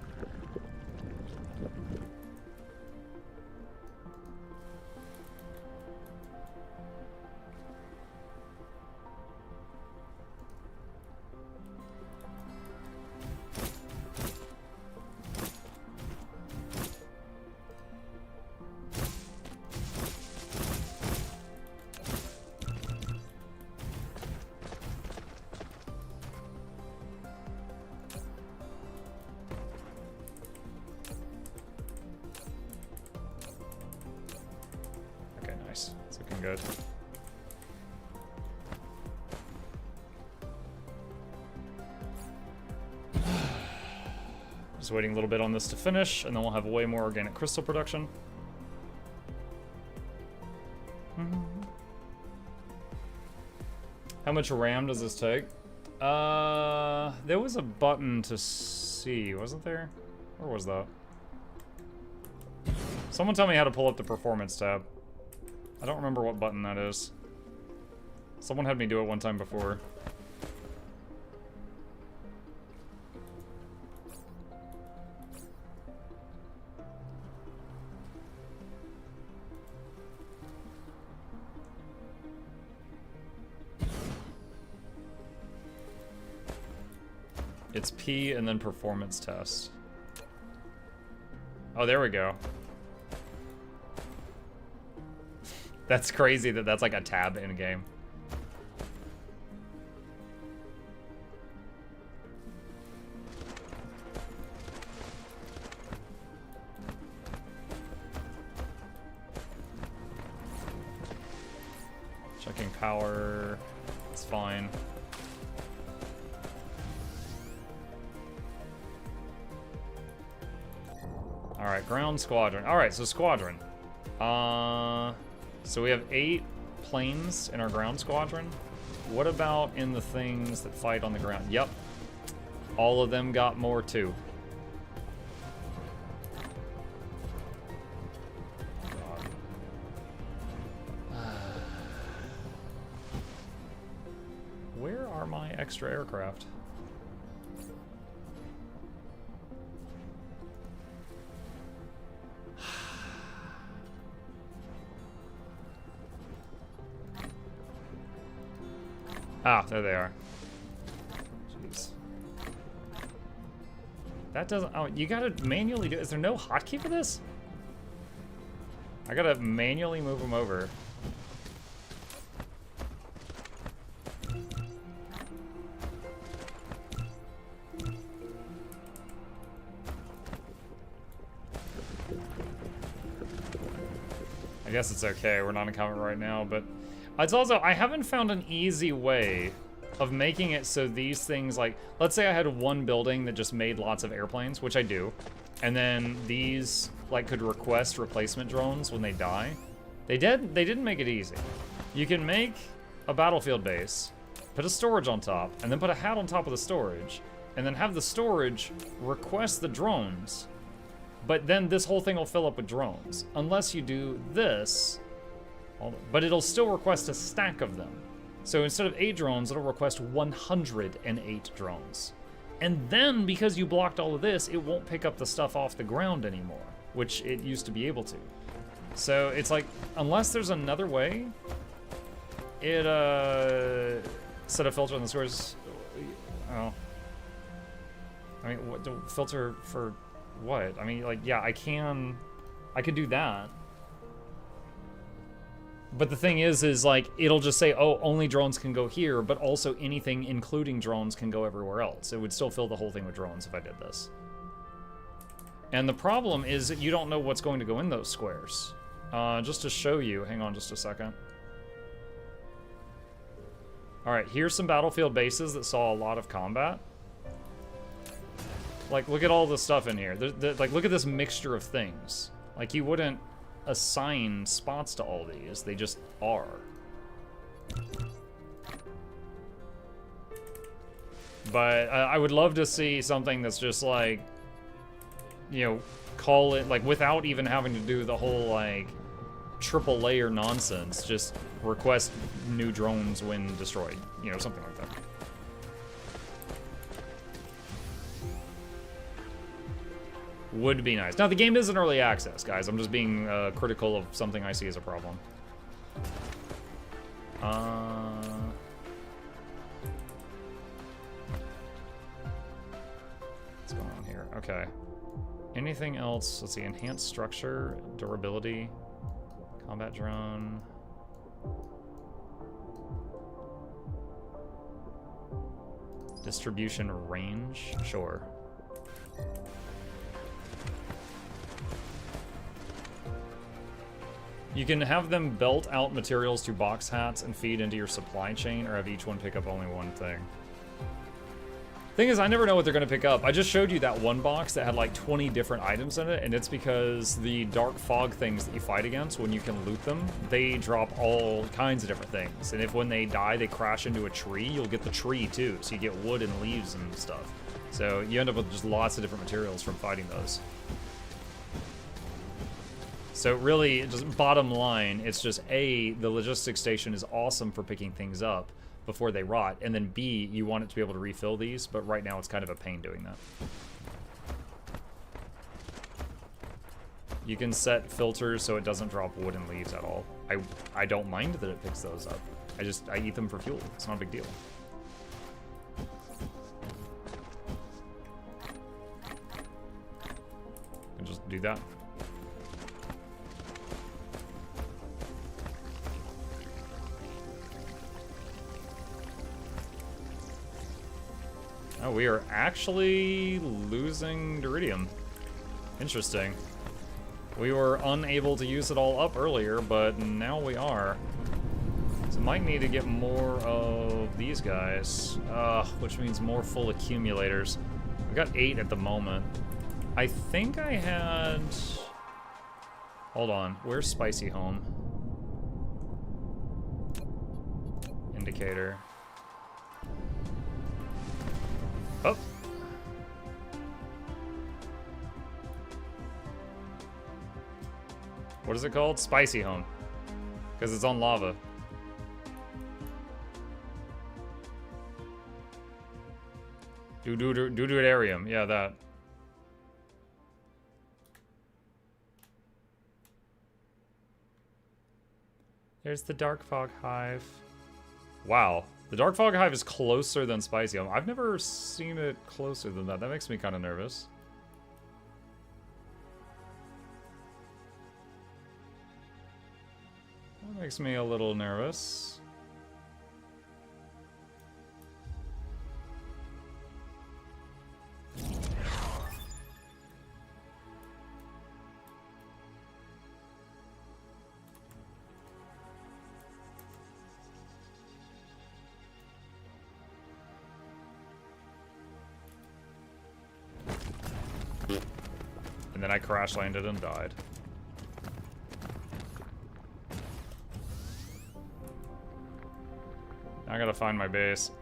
Good. Just waiting a little bit on this to finish, and then we'll have way more organic crystal production. How much RAM does this take? There was a button to see, wasn't there? Where was that? Someone tell me how to pull up the performance tab. I don't remember what button that is. Someone had me do it one time before. It's P and then performance test. Oh, there we go. That's crazy that that's like a tab in game. Checking power. It's fine. Alright, ground squadron. Alright, so squadron. So we have 8 planes in our ground squadron. What about in the things that fight on the ground? Yep. All of them got more too. Where are my extra aircraft? Ah, there they are. Jeez. That doesn't... Oh, you gotta manually do... Is there no hotkey for this? I gotta manually move them over. I guess it's okay. We're not in combat right now, but... It's also, I haven't found an easy way of making it so these things, like, let's say I had one building that just made lots of airplanes, which I do, and then these, like, could request replacement drones when they die. They didn't make it easy. You can make a battlefield base, put a storage on top, and then put a hat on top of the storage, and then have the storage request the drones, but then this whole thing will fill up with drones. Unless you do this... But it'll still request a stack of them. So instead of 8 drones, it'll request 108 drones. And then, because you blocked all of this, it won't pick up the stuff off the ground anymore, which it used to be able to. So it's like, unless there's another way, it, set a filter on the scores. Oh. I mean, what, filter for what? I mean, like, yeah, I could do that. But the thing is like, it'll just say, oh, only drones can go here, but also anything including drones can go everywhere else. It would still fill the whole thing with drones if I did this. And the problem is that you don't know what's going to go in those squares. Just to show you, hang on just a second. All right, here's some battlefield bases that saw a lot of combat. Like, look at all the stuff in here. Like, look at this mixture of things. Like, you wouldn't assign spots to all these, they just are. But I would love to see something that's just like, you know, call it, like, without even having to do the whole, like, triple layer nonsense, just request new drones when destroyed, you know, something like that. Would be nice. Now, the game is in early access, guys. I'm just being critical of something I see as a problem. What's going on here? Okay. Anything else? Let's see. Enhanced structure, durability, combat drone. Distribution range? Sure. You can have them belt out materials to box hats and feed into your supply chain, or have each one pick up only one thing. Thing is, I never know what they're going to pick up. I just showed you that one box that had like 20 different items in it, and it's because the dark fog things that you fight against, when you can loot them, they drop all kinds of different things. And if when they die, they crash into a tree, you'll get the tree too. So you get wood and leaves and stuff. So you end up with just lots of different materials from fighting those. So really, just bottom line, it's just A, the logistics station is awesome for picking things up before they rot, and then B, you want it to be able to refill these, but right now it's kind of a pain doing that. You can set filters so it doesn't drop wood and leaves at all. I don't mind that it picks those up. I eat them for fuel. It's not a big deal. that. Oh, we are actually losing Duridium. Interesting. We were unable to use it all up earlier, but now we are. So might need to get more of these guys, which means more full accumulators. I've got 8 at the moment. I think I had... Hold on, where's Spicy Home? Indicator. Oh. What is it called? Spicy Home. Because it's on lava. Dudarium. Yeah, that. There's the Dark Fog Hive. Wow. The Dark Fog Hive is closer than Spicy Home. I've never seen it closer than that. That makes me kind of nervous. That makes me a little nervous. And then I crash landed and died. I gotta find my base.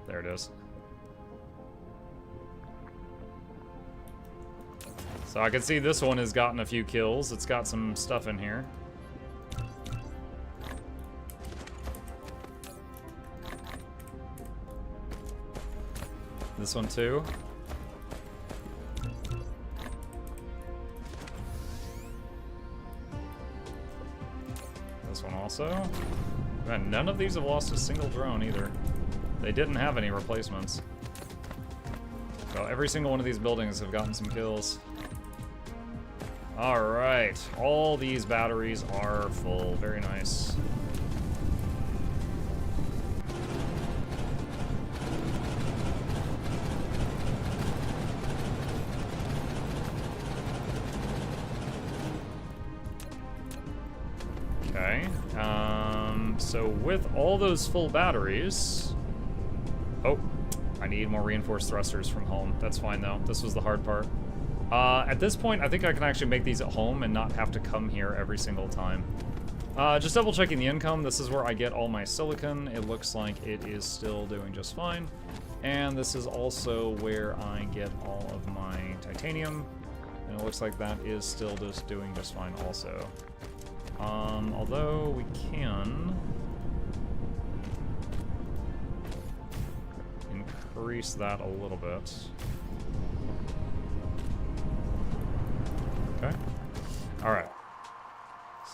There it is. So I can see this one has gotten a few kills. It's got some stuff in here. This one too. This one also. Man, none of these have lost a single drone either. They didn't have any replacements. So every single one of these buildings have gotten some kills. Alright, all these batteries are full. Very nice. Okay, so with all those full batteries... Oh, I need more reinforced thrusters from home. That's fine though, this was the hard part. At this point, I think I can actually make these at home and not have to come here every single time. Just double checking the income, this is where I get all my silicon. It looks like it is still doing just fine. And this is also where I get all of my titanium. And it looks like that is still just doing just fine also. Although we can increase that a little bit. Okay. Alright.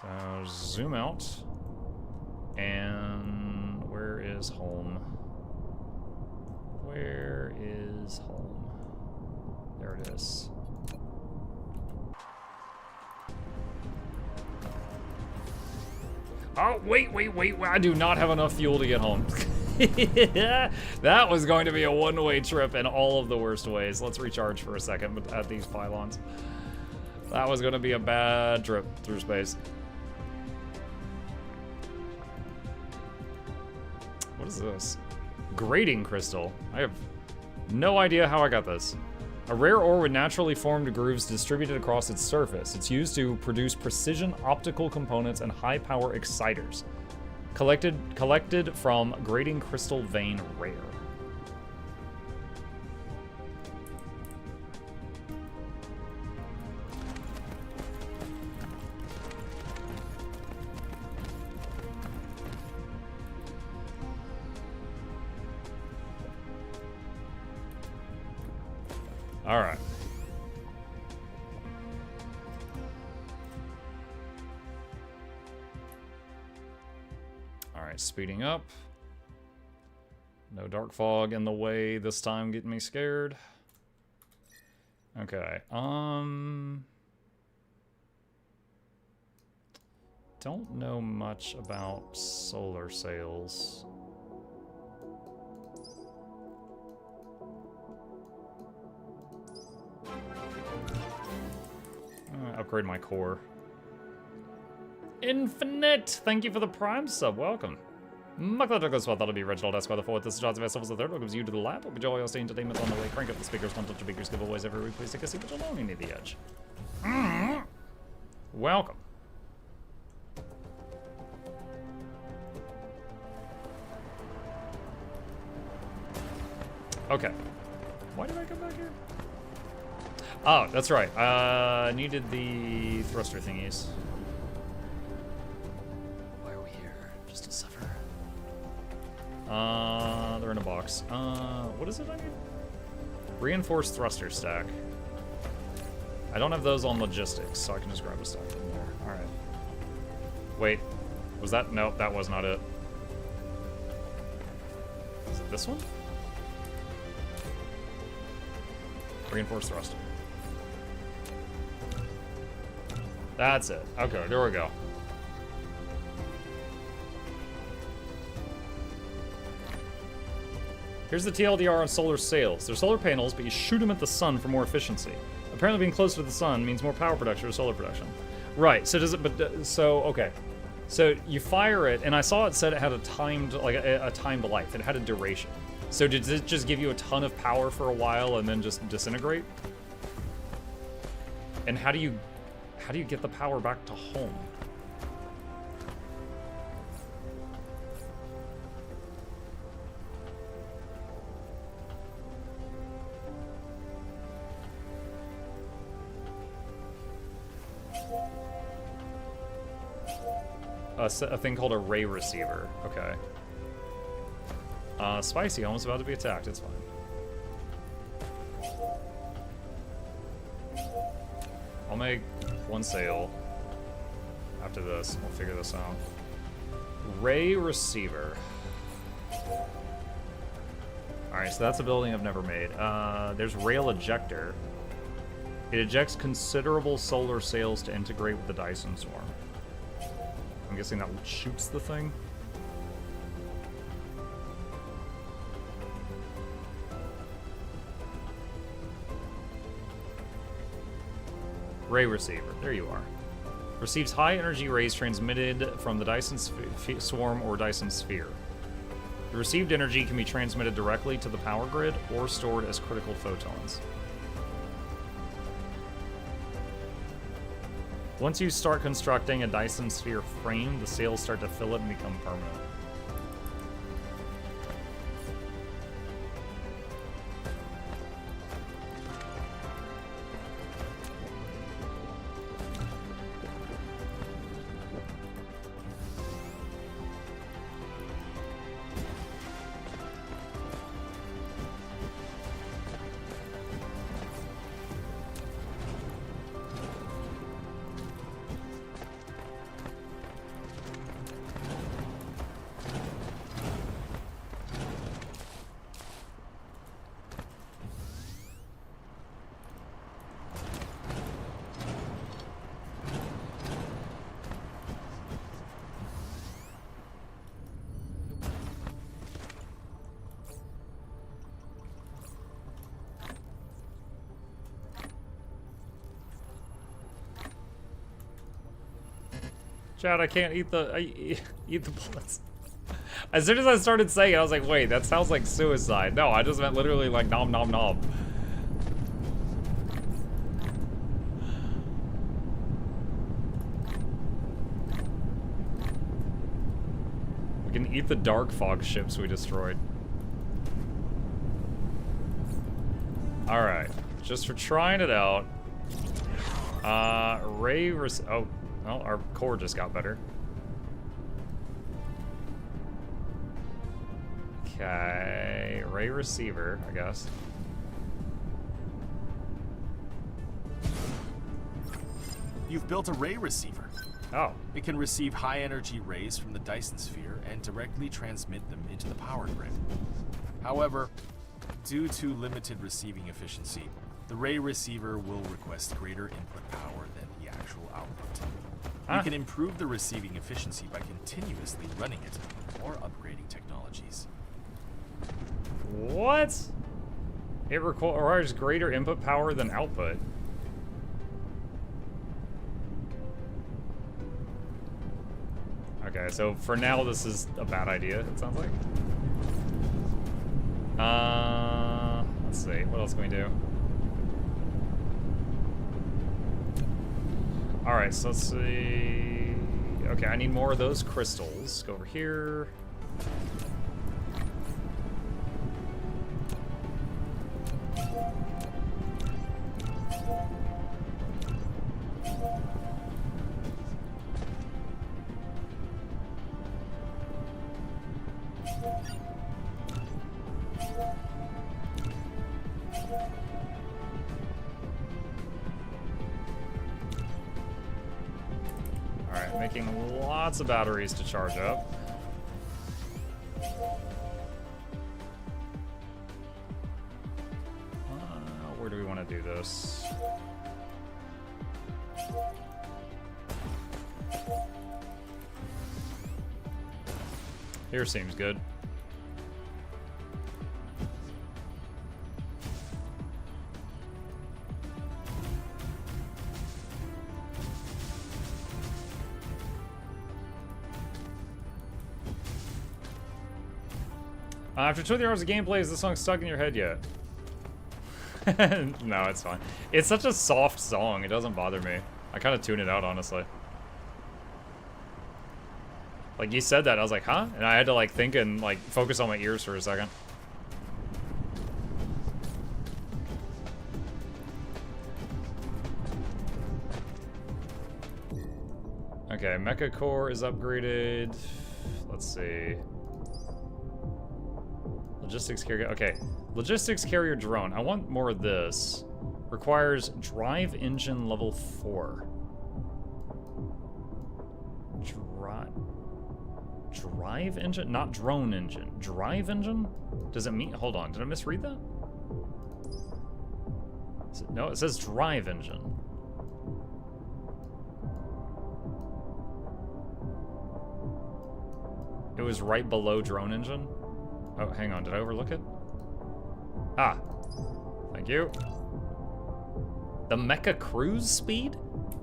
So zoom out. And where is home? Where is home? There it is. Oh, wait, I do not have enough fuel to get home. That was going to be a one-way trip in all of the worst ways. Let's recharge for a second at these pylons. That was going to be a bad trip through space. What is this? Grading crystal. I have no idea how I got this. A rare ore with naturally formed grooves distributed across its surface. It's used to produce precision optical components and high-power exciters. Collected from grading crystal vein rare. All right. All right, speeding up. No dark fog in the way this time, getting me scared. Okay, don't know much about solar sails. Upgrade my core. Infinite! Thank you for the Prime sub. Welcome. MuklukYoutube, that'll be Reginald Esquire the 4th. This is John's Vessels the 3rd. Welcomes you to the lab. Hope enjoy your stay entertainment on the way. Crank up the speakers, don't touch the speakers, giveaways every week. Please take a seat, but you're lonely near the edge. Welcome. Okay. Why did I come back here? Oh, that's right. Needed the thruster thingies. Why are we here? Just to suffer? They're in a box. What is it I need? Reinforced thruster stack. I don't have those on logistics, so I can just grab a stack from there. Alright. Wait. Was that? Nope, that was not it. Is it this one? Reinforced thruster. That's it. Okay, there we go. Here's the TLDR on solar sails. They're solar panels, but you shoot them at the sun for more efficiency. Apparently being closer to the sun means more power production or solar production. Right, so does it, but, so, okay. So you fire it, and I saw it said it had a timed, like a timed life. It had a duration. So did it just give you a ton of power for a while and then just disintegrate? And how do you get the power back to home? A thing called a ray receiver. Okay. Spicy, almost about to be attacked. It's fine. I'll make one sail. After this, we'll figure this out. Ray receiver. Alright, so that's a building I've never made. There's rail ejector. It ejects considerable solar sails to integrate with the Dyson swarm. I'm guessing that shoots the thing. Ray receiver, there you are. Receives high energy rays transmitted from the Dyson swarm or Dyson sphere. The received energy can be transmitted directly to the power grid or stored as critical photons. Once you start constructing a Dyson sphere frame, the sails start to fill it and become permanent. Chad, I can't eat the eat the bullets. As soon as I started saying it, I was like, wait, that sounds like suicide. No, I just meant literally like nom nom nom. We can eat the dark fog ships we destroyed. Alright, just for trying it out. Oh, well, our core just got better. Okay, ray receiver, I guess. You've built a ray receiver. Oh. It can receive high energy rays from the Dyson sphere and directly transmit them into the power grid. However, due to limited receiving efficiency, the ray receiver will request greater input power than the actual output. You can improve the receiving efficiency by continuously running it or upgrading technologies. What? It requires greater input power than output. Okay, so for now this is a bad idea, it sounds like. Let's see, what else can we do? Alright, so let's see. Okay, I need more of those crystals. Go over here. Alright, making lots of batteries to charge up. Where do we want to do this? Here seems good. After 20 hours of gameplay, is the song stuck in your head yet? No, it's fine. It's such a soft song, it doesn't bother me. I kind of tune it out, honestly. Like, you said that, I was like, huh? And I had to, like, think and, like, focus on my ears for a second. Okay, Mecha Core is upgraded. Let's see. Logistics carrier, okay. Logistics carrier drone. I want more of this. Requires drive engine level 4. Drive engine? Not drone engine. Drive engine? Does it mean, hold on, did I misread that? No, it says drive engine. It was right below drone engine? Oh, hang on, did I overlook it? Ah, thank you. The Mecha Cruise speed?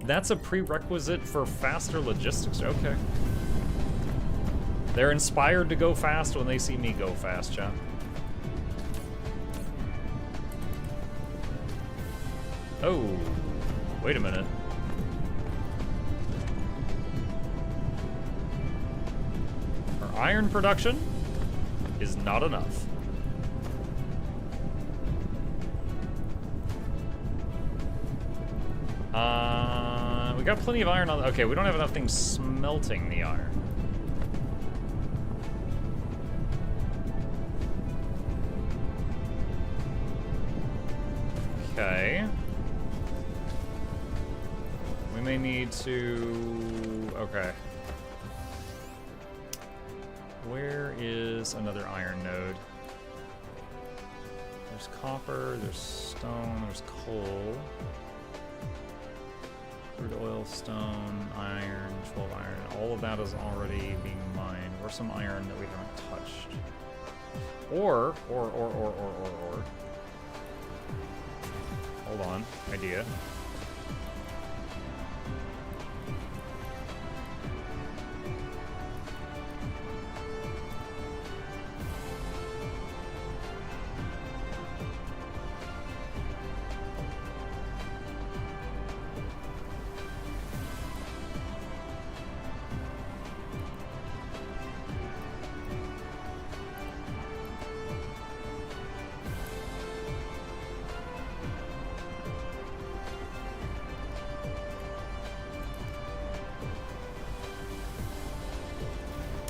That's a prerequisite for faster logistics, okay. They're inspired to go fast when they see me go fast, chat. Oh, wait a minute. Our iron production is not enough. We got plenty of iron on. Okay, we don't have enough things smelting the iron. Okay. We may need to. Okay. Where is another iron node? There's copper, there's stone, there's coal. Crude oil, stone, iron, 12 iron. All of that is already being mined. Or some iron that we haven't touched. Or. Hold on. Idea.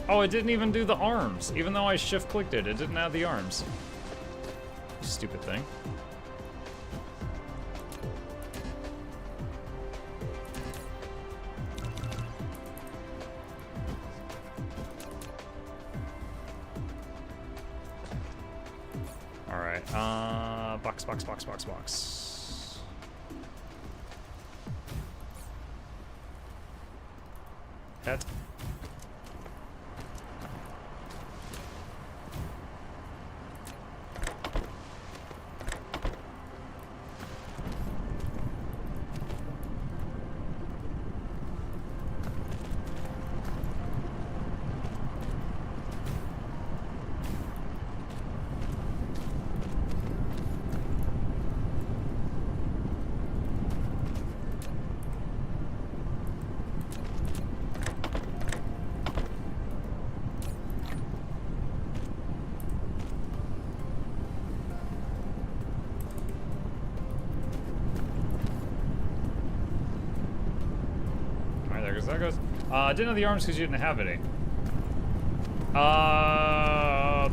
Oh, it didn't even do the arms. Even though I shift-clicked it, it didn't add the arms. Stupid thing. Alright, box. Pet. That goes. Didn't have the arms because you didn't have any.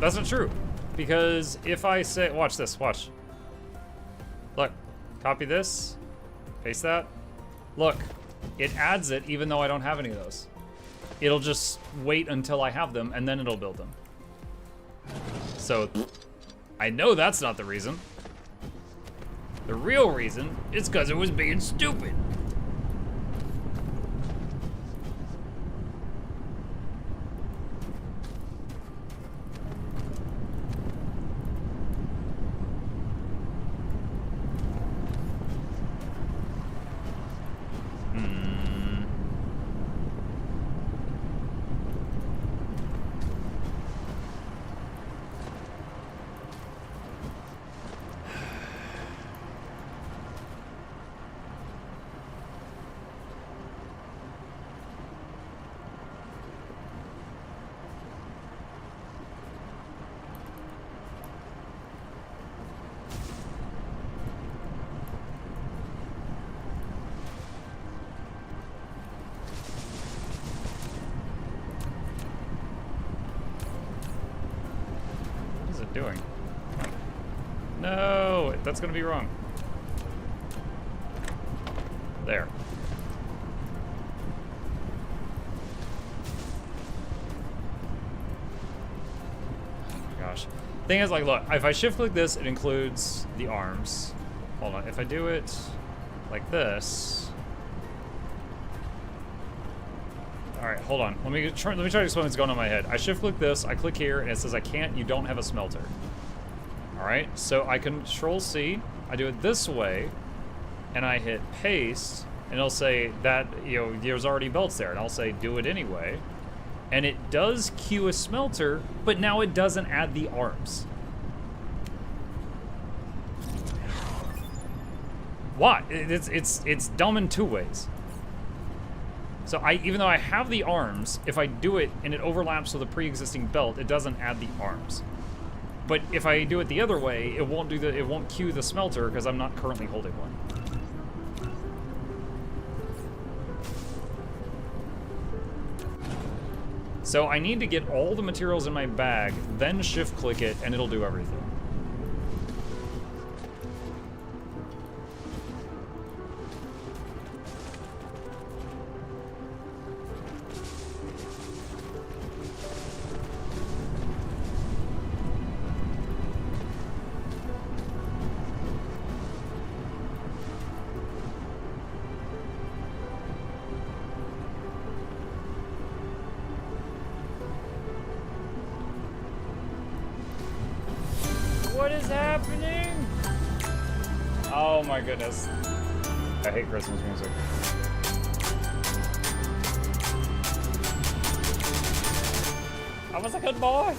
That's not true. Because if I say, watch this, watch. Look, copy this, paste that. Look, it adds it even though I don't have any of those. It'll just wait until I have them and then it'll build them. So, I know that's not the reason. The real reason is because it was being stupid. Doing? No, that's gonna be wrong. There. Oh my gosh. Thing is, like, look, if I shift click this, it includes the arms. Hold on, if I do it like this. Alright, hold on. Let me try to explain what's going on in my head. I shift click this, I click here, and it says I can't, you don't have a smelter. Alright, so I control C, I do it this way, and I hit paste, and it'll say that, you know, there's already belts there, and I'll say do it anyway. And it does queue a smelter, but now it doesn't add the arms. Why? It's dumb in two ways. So even though I have the arms, if I do it and it overlaps with a pre-existing belt, it doesn't add the arms. But if I do it the other way, it won't queue the smelter because I'm not currently holding one. So I need to get all the materials in my bag, then shift click it, and it'll do everything. What is happening? Oh my goodness. I hate Christmas music. I was a good boy.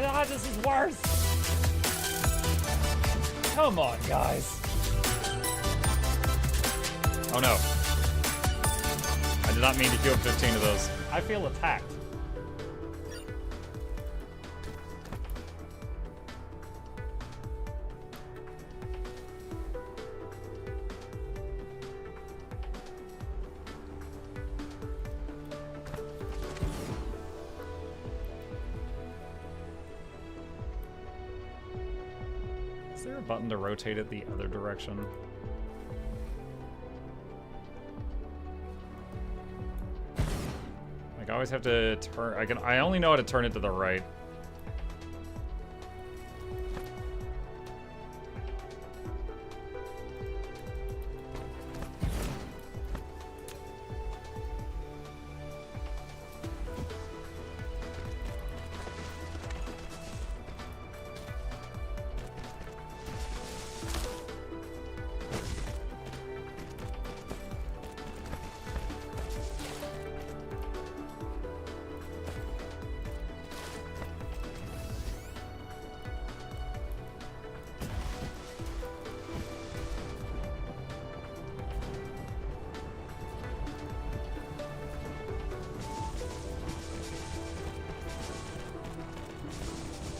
Ah, this is worse. Come on, guys. Oh no. I did not mean to queue up 15 of those. I feel attacked. Is there a button to rotate it the other direction? Like, I always have to turn. I only know how to turn it to the right.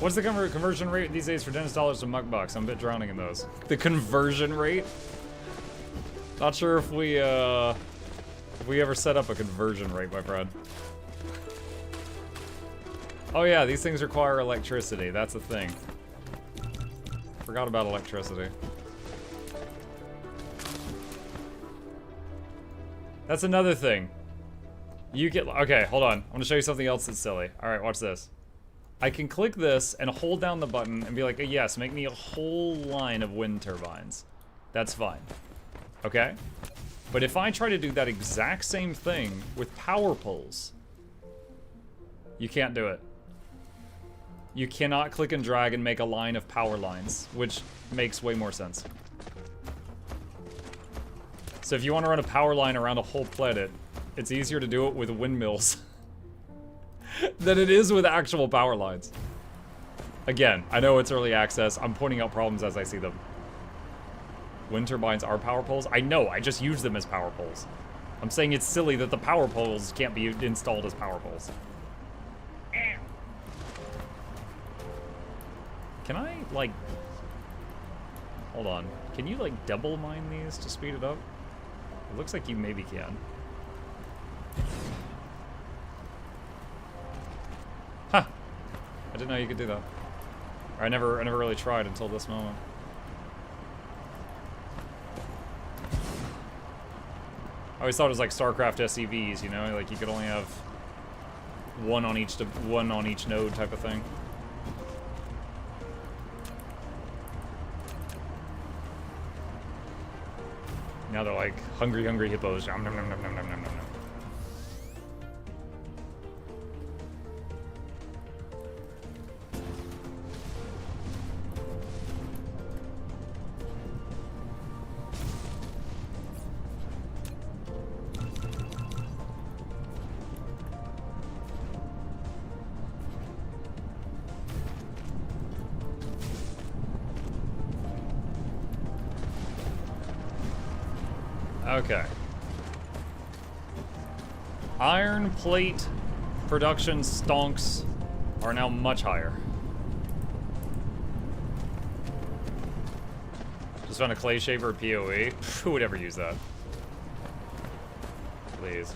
What's the conversion rate these days for Dennis dollars to muck bucks? I'm a bit drowning in those. The conversion rate? Not sure if we ever set up a conversion rate, my friend. Oh yeah, these things require electricity. That's a thing. Forgot about electricity. That's another thing. You get, okay, hold on. I'm gonna show you something else that's silly. All right, watch this. I can click this and hold down the button and be like, yes, make me a whole line of wind turbines. That's fine. Okay? But if I try to do that exact same thing with power poles, you can't do it. You cannot click and drag and make a line of power lines, which makes way more sense. So if you want to run a power line around a whole planet, it's easier to do it with windmills than it is with actual power lines. Again, I know it's early access. I'm pointing out problems as I see them. Wind turbines are power poles? I know, I just use them as power poles. I'm saying it's silly that the power poles can't be installed as power poles. Can I, like... Hold on. Can you, like, double mine these to speed it up? It looks like you maybe can. Huh. I didn't know you could do that. Or I never really tried until this moment. I always thought it was like StarCraft SCVs, you know, like you could only have one on each node type of thing. Now they're like hungry hippos. Nom, nom, nom, nom, nom, nom, nom, nom. Okay. Iron plate production stonks are now much higher. Just found a clay shaver PoE. Who would ever use that? Please.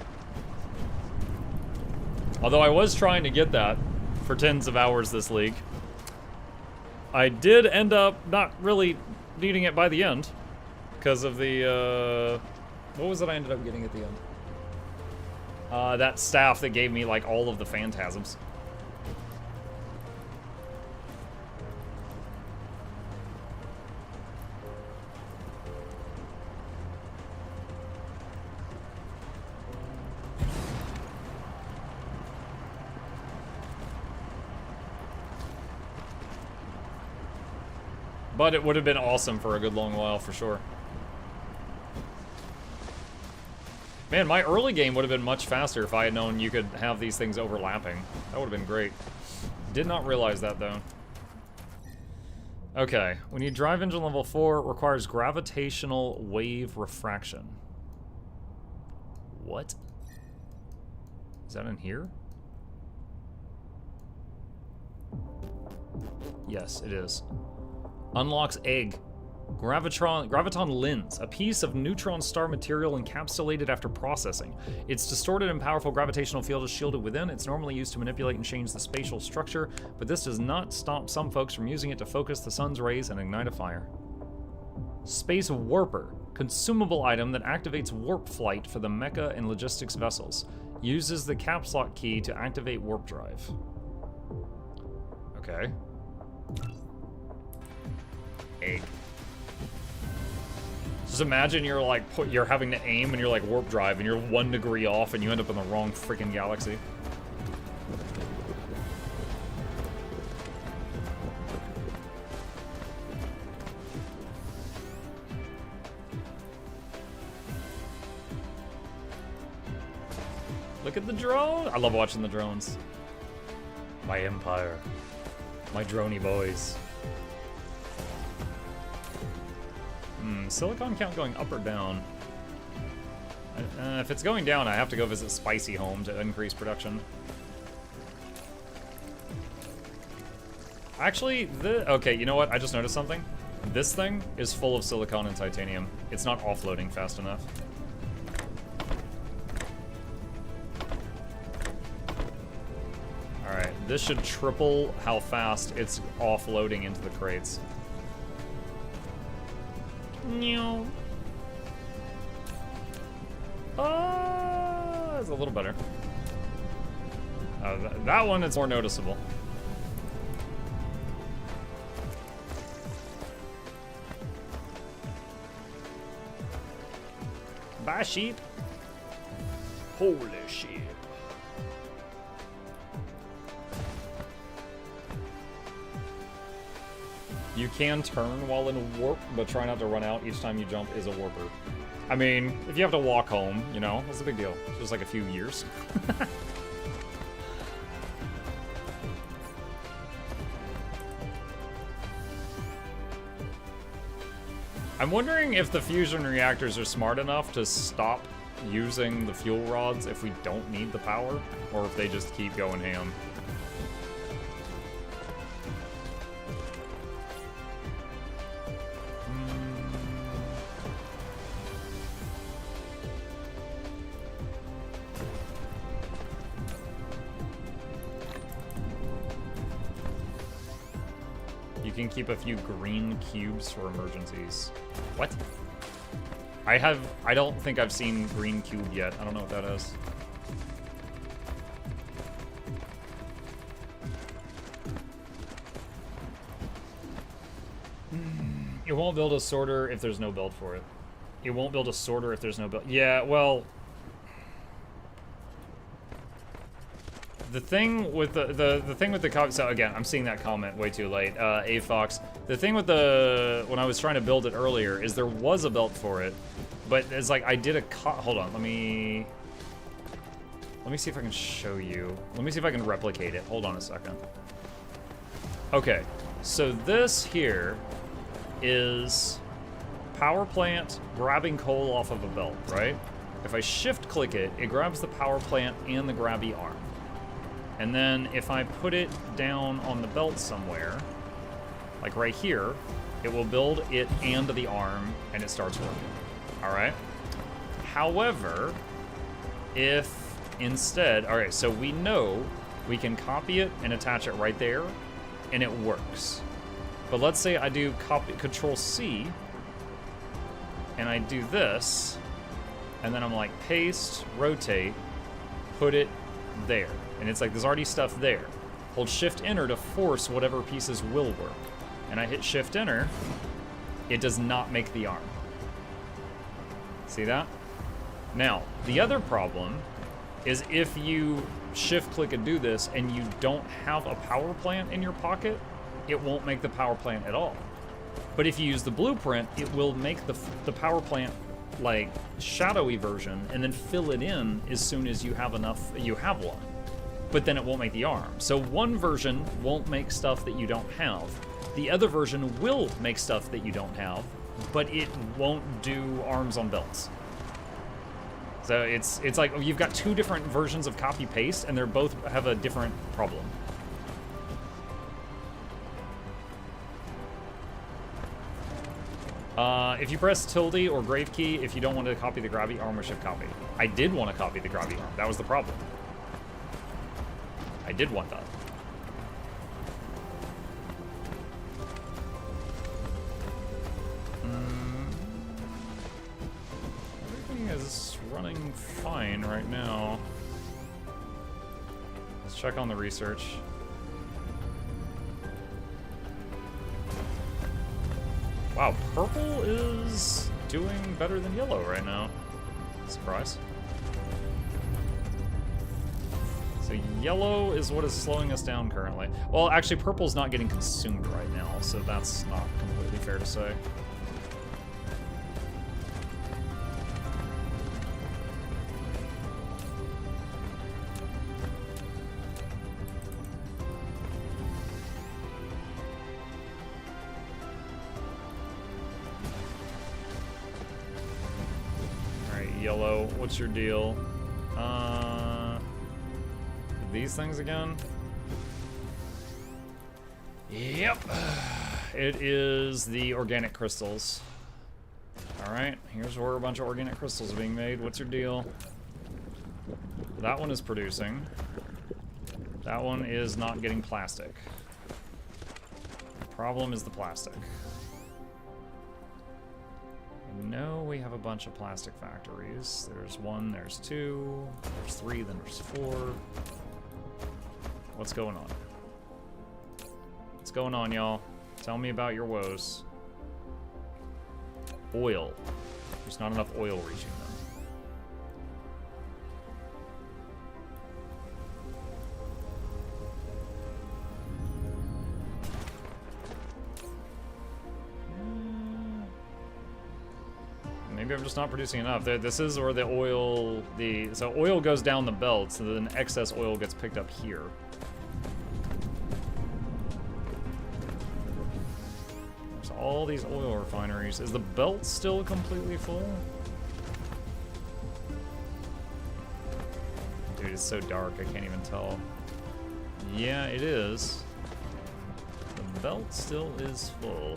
Although I was trying to get that for tens of hours this league. I did end up not really needing it by the end because of the, what was it I ended up getting at the end? That staff that gave me, like, all of the phantasms. But it would have been awesome for a good long while, for sure. Man, my early game would have been much faster if I had known you could have these things overlapping. That would have been great. Did not realize that, though. Okay, we need drive engine level 4. It requires gravitational wave refraction. What? Is that in here? Yes, it is. Unlocks egg. Graviton lens, a piece of neutron star material encapsulated after processing. Its distorted and powerful gravitational field is shielded within. It's normally used to manipulate and change the spatial structure, but this does not stop some folks from using it to focus the sun's rays and ignite a fire. Space Warper, consumable item that activates warp flight for the mecha and logistics vessels. Uses the caps lock key to activate warp drive. Okay. Egg. Just imagine you're like you're having to aim and you're like warp drive and you're 1 degree off and you end up in the wrong freaking galaxy. Look at the drone. I love watching the drones. My empire. My droney boys. Silicon count going up or down? If it's going down, I have to go visit Spicy Home to increase production. Actually, okay, you know what? I just noticed something. This thing is full of silicon and titanium. It's not offloading fast enough. Alright, this should triple how fast it's offloading into the crates. No. It's a little better. That one, it's more noticeable. Bye, sheep. Holy shit. You can turn while in a warp, but try not to run out each time you jump is a warper. I mean, if you have to walk home, you know, what's the big deal? It's just like a few years. I'm wondering if the fusion reactors are smart enough to stop using the fuel rods if we don't need the power, or if they just keep going ham. You can keep a few green cubes for emergencies. What? I don't think I've seen green cube yet. I don't know what that is. It won't build a sorter if there's no build for it. It won't build a sorter if there's no build. Yeah, well, the thing with the thing with the so again, I'm seeing that comment way too late. A Fox. The thing with when I was trying to build it earlier is there was a belt for it, but it's like I did a hold on, let me see if I can show you. Let me see if I can replicate it. Hold on a second. Okay, so this here is power plant grabbing coal off of a belt, right? If I shift click it, it grabs the power plant and the grabby arm. And then if I put it down on the belt somewhere, like right here, it will build it and the arm and it starts working. All right. However, if instead, all right, so we know we can copy it and attach it right there and it works. But let's say I do Control C and I do this and then I'm like paste, rotate, put it there. And it's like there's already stuff there. Hold Shift Enter to force whatever pieces will work. And I hit Shift Enter, it does not make the arm. See that? Now, the other problem is if you shift click and do this and you don't have a power plant in your pocket, it won't make the power plant at all. But if you use the blueprint, it will make the power plant like shadowy version and then fill it in as soon as you have one. But then it won't make the arm. So one version won't make stuff that you don't have. The other version will make stuff that you don't have, but it won't do arms on belts. So it's like you've got two different versions of copy paste and they're both have a different problem. If you press tilde or grave key, if you don't want to copy the grabby arm or shift copy. I did want to copy the grabby arm. That was the problem. I did want that. Everything is running fine right now. Let's check on the research. Wow, purple is doing better than yellow right now. Surprise. So yellow is what is slowing us down currently. Well, actually, purple's not getting consumed right now, so that's not completely fair to say. Yellow, what's your deal? These things again? Yep. It is the organic crystals. Alright, here's where a bunch of organic crystals are being made. What's your deal? That one is producing. That one is not getting plastic. The problem is the plastic. No, we have a bunch of plastic factories. There's 1, there's 2, there's 3, then there's 4. What's going on? What's going on, y'all? Tell me about your woes. Oil. There's not enough oil reaching them. Maybe I'm just not producing enough. This is where the oil, so oil goes down the belt, so then excess oil gets picked up here. There's all these oil refineries. Is the belt still completely full? Dude, it's so dark, I can't even tell. Yeah, it is. The belt still is full.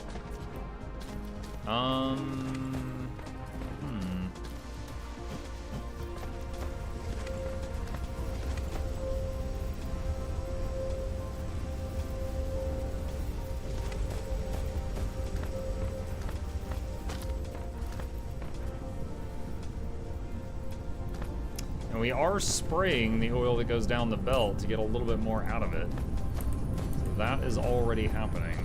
And we are spraying the oil that goes down the belt to get a little bit more out of it. So that is already happening.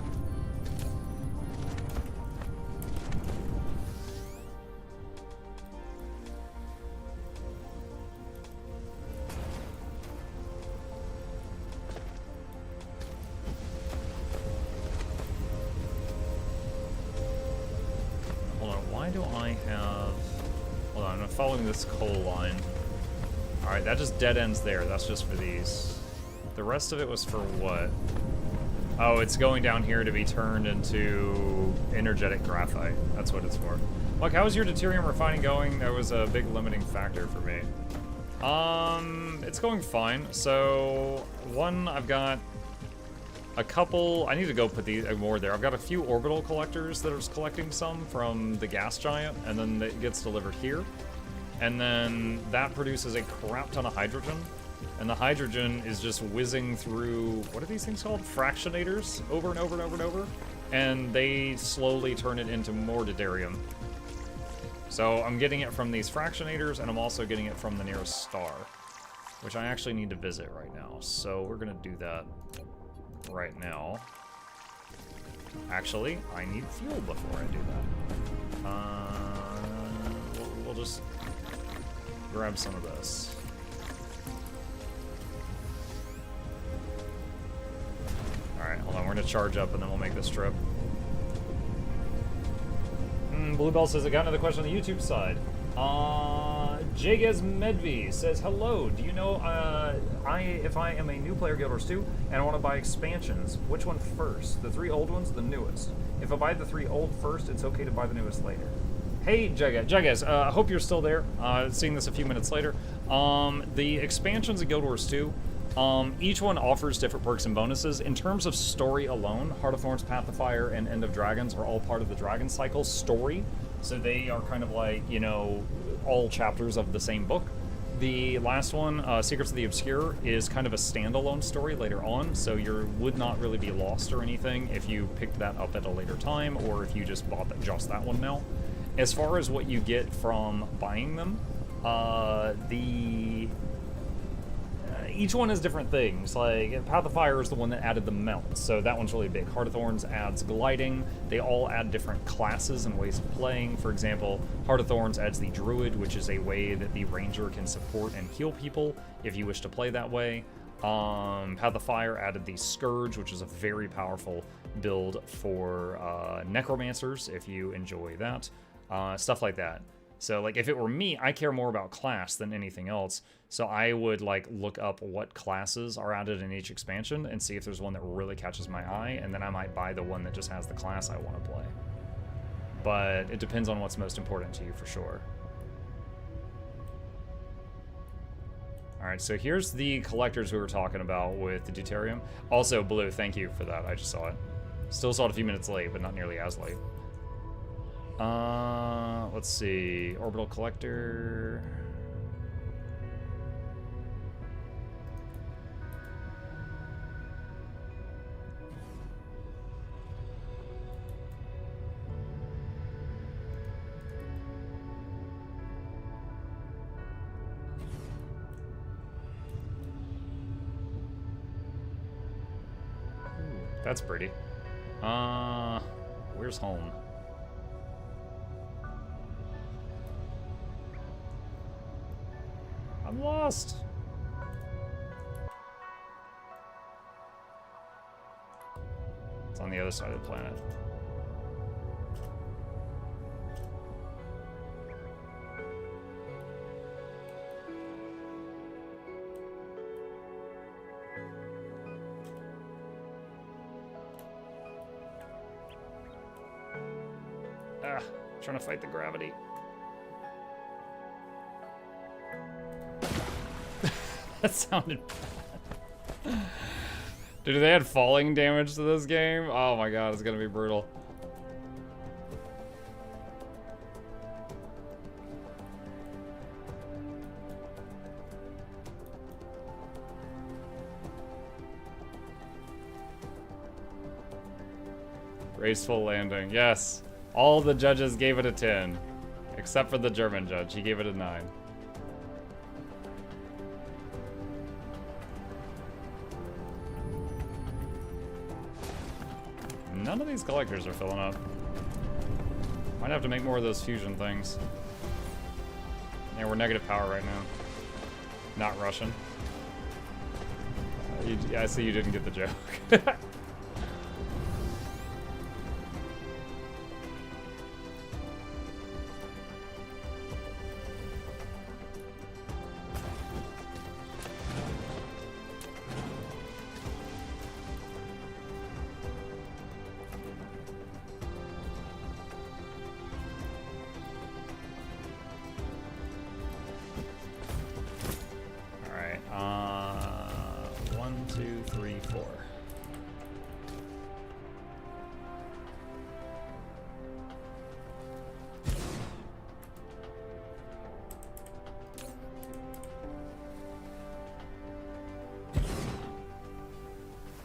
Hold on, why do I have... Hold on, I'm following this coal line. Alright, that just dead ends there. That's just for these. The rest of it was for what? Oh, it's going down here to be turned into energetic graphite. That's what it's for. Look, how's your deuterium refining going? That was a big limiting factor for me. It's going fine. So, one, I've got a couple... I need to go put these more there. I've got a few orbital collectors that are just collecting some from the gas giant, and then it gets delivered here. And then that produces a crap ton of hydrogen. And the hydrogen is just whizzing through, what are these things called? Fractionators, over and over and over and over. And they slowly turn it into more deuterium. So I'm getting it from these fractionators, and I'm also getting it from the nearest star, which I actually need to visit right now. So we're gonna do that right now. Actually, I need fuel before I do that. We'll just grab some of this. Alright, hold on, we're gonna charge up and then we'll make this trip. Bluebell says, I got another question on the YouTube side. Jagez Medvi says, hello, do you know if I am a new player Guild Wars 2 and I want to buy expansions, which one first? The 3 old ones, the newest? If I buy the 3 old first, it's okay to buy the newest later. Hey, Jagez, I hope you're still there, seeing this a few minutes later. The expansions of Guild Wars 2, each one offers different perks and bonuses. In terms of story alone, Heart of Thorns, Path of Fire, and End of Dragons are all part of the Dragon Cycle story. So they are kind of like, you know, all chapters of the same book. The last one, Secrets of the Obscure, is kind of a standalone story later on, so you would not really be lost or anything if you picked that up at a later time, or if you just bought just that one now. As far as what you get from buying them, each one has different things. Like, Path of Fire is the one that added the melt, so that one's really big. Heart of Thorns adds gliding. They all add different classes and ways of playing. For example, Heart of Thorns adds the Druid, which is a way that the Ranger can support and heal people if you wish to play that way. Path of Fire added the Scourge, which is a very powerful build for Necromancers, if you enjoy that. Stuff like that. So, like, if it were me, I care more about class than anything else. So I would, like, look up what classes are added in each expansion and see if there's one that really catches my eye, and then I might buy the one that just has the class I want to play. But it depends on what's most important to you, for sure. Alright, so here's the collectors we were talking about with the deuterium. Also, Blue, thank you for that. I just saw it. Still saw it a few minutes late, but not nearly as late. Let's see. Orbital collector. That's pretty. Where's home? I'm lost. It's on the other side of the planet. Trying to fight the gravity. That sounded bad. Dude, they had falling damage to this game? Oh my god, it's gonna be brutal. Graceful landing, yes. All the judges gave it a 10, except for the German judge. He gave it a 9. None of these collectors are filling up. Might have to make more of those fusion things. Yeah, we're negative power right now. Not Russian. I see you didn't get the joke.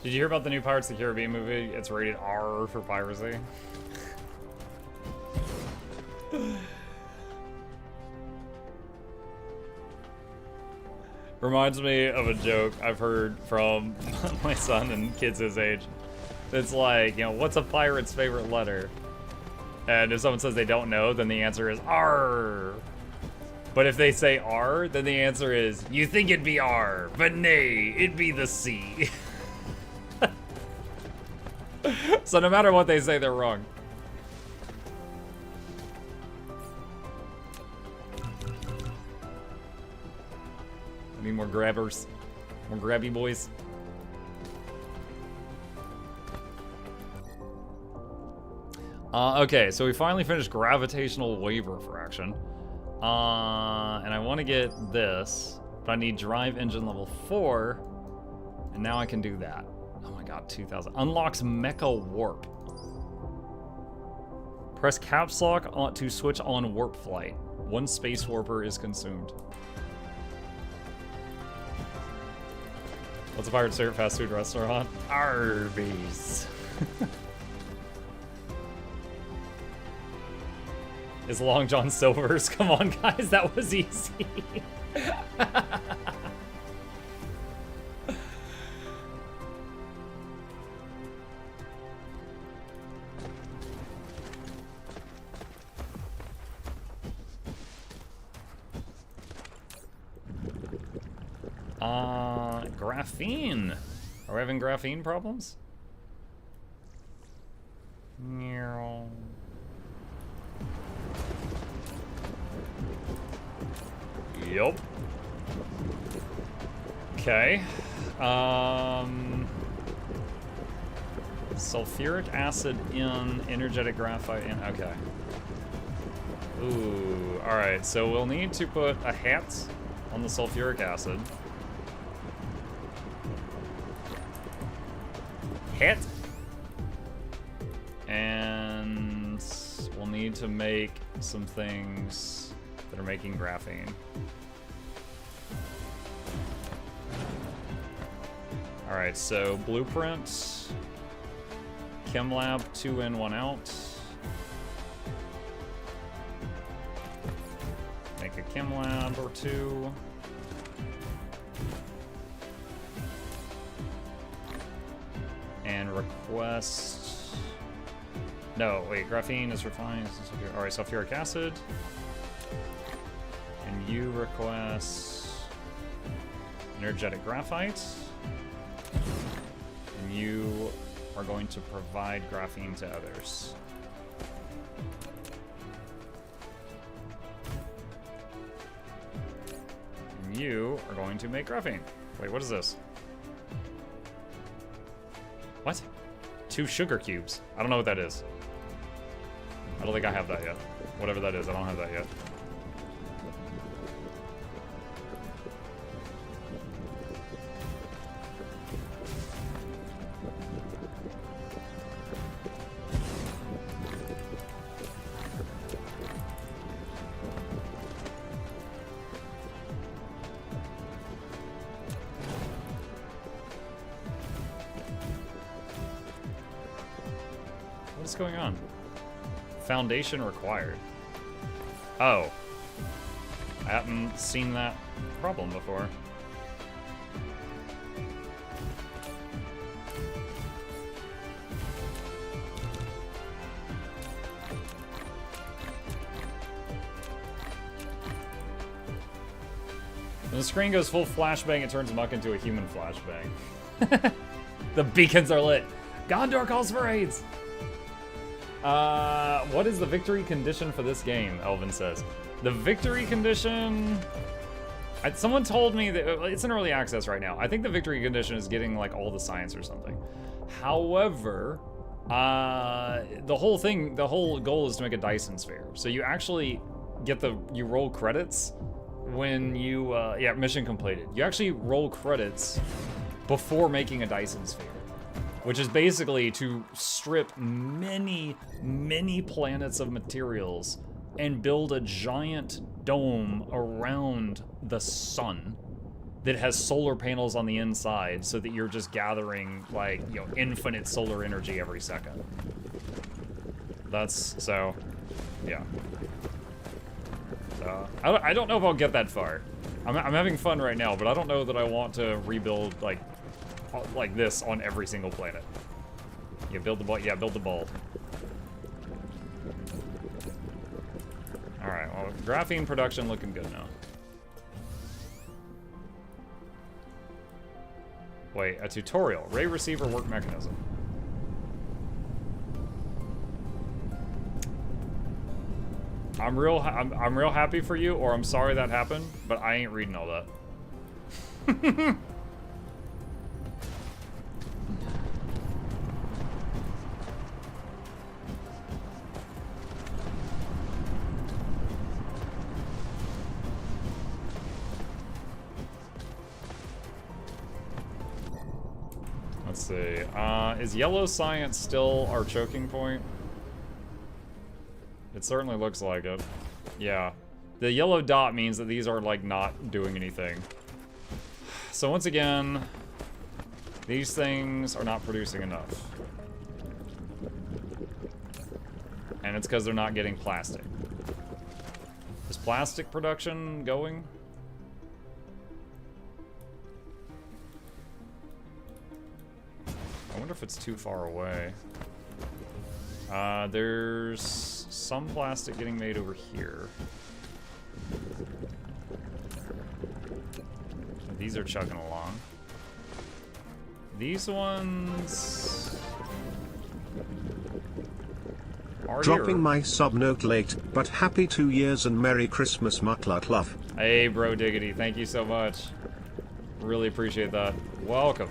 Did you hear about the new Pirates of the Caribbean movie? It's rated R for piracy. Reminds me of a joke I've heard from my son and kids his age. It's like, you know, what's a pirate's favorite letter? And if someone says they don't know, then the answer is R. But if they say R, then the answer is, you think it'd be R, but nay, it'd be the C. So no matter what they say, they're wrong. I need more grabbers. More grabby boys. Okay, so we finally finished Gravitational Waiver Fraction. And I want to get this, but I need Drive Engine level 4. And now I can do that. Oh my god, 2000. Unlocks Mecha Warp. Press caps lock to switch on warp flight. One space warper is consumed. What's a pirate's favorite fast food restaurant? Arby's. Is Long John Silver's? Come on, guys, that was easy. Graphene. Are we having graphene problems? Yup. Okay. Sulfuric acid in, energetic graphite in. Okay. Ooh. Alright, so we'll need to put a hat on the sulfuric acid. Hit. And we'll need to make some things that are making graphene. Alright, so blueprint, chem lab, 2 in, 1 out. Make a chem lab or 2. And request... No, wait, graphene is refined. Alright, sulfuric acid. And you request energetic graphite. And you are going to provide graphene to others. And you are going to make graphene. Wait, what is this? What? 2 sugar cubes. I don't know what that is. I don't think I have that yet. Whatever that is, I don't have that yet. What's going on? Foundation required. Oh. I haven't seen that problem before. When the screen goes full flashbang, it turns Muck into a human flashbang. The beacons are lit. Gondor calls for raids! What is the victory condition for this game? Elvin says. The victory condition... someone told me that it's in early access right now. I think the victory condition is getting like all the science or something. However, the whole goal is to make a Dyson sphere. So you actually get you roll credits when you, yeah, mission completed. You actually roll credits before making a Dyson sphere. Which is basically to strip many, many planets of materials and build a giant dome around the sun that has solar panels on the inside so that you're just gathering, like, you know, infinite solar energy every second. That's, so, yeah. I don't know if I'll get that far. I'm having fun right now, but I don't know that I want to rebuild, like this on every single planet. Yeah, build the ball. Yeah, build the ball. All right. Well, graphene production looking good now. Wait, a tutorial. Ray receiver work mechanism. I'm real happy for you, or I'm sorry that happened, but I ain't reading all that. Let's see. Is yellow science still our choking point? It certainly looks like it. Yeah. The yellow dot means that these are, like, not doing anything. So once again, these things are not producing enough. And it's because they're not getting plastic. Is plastic production going? I wonder if it's too far away. There's some plastic getting made over here. These are chugging along. These ones are dropping here. my sub note late, but happy 2 years and Merry Christmas, Mukluk love. Hey, bro, diggity, thank you so much. Really appreciate that. Welcome.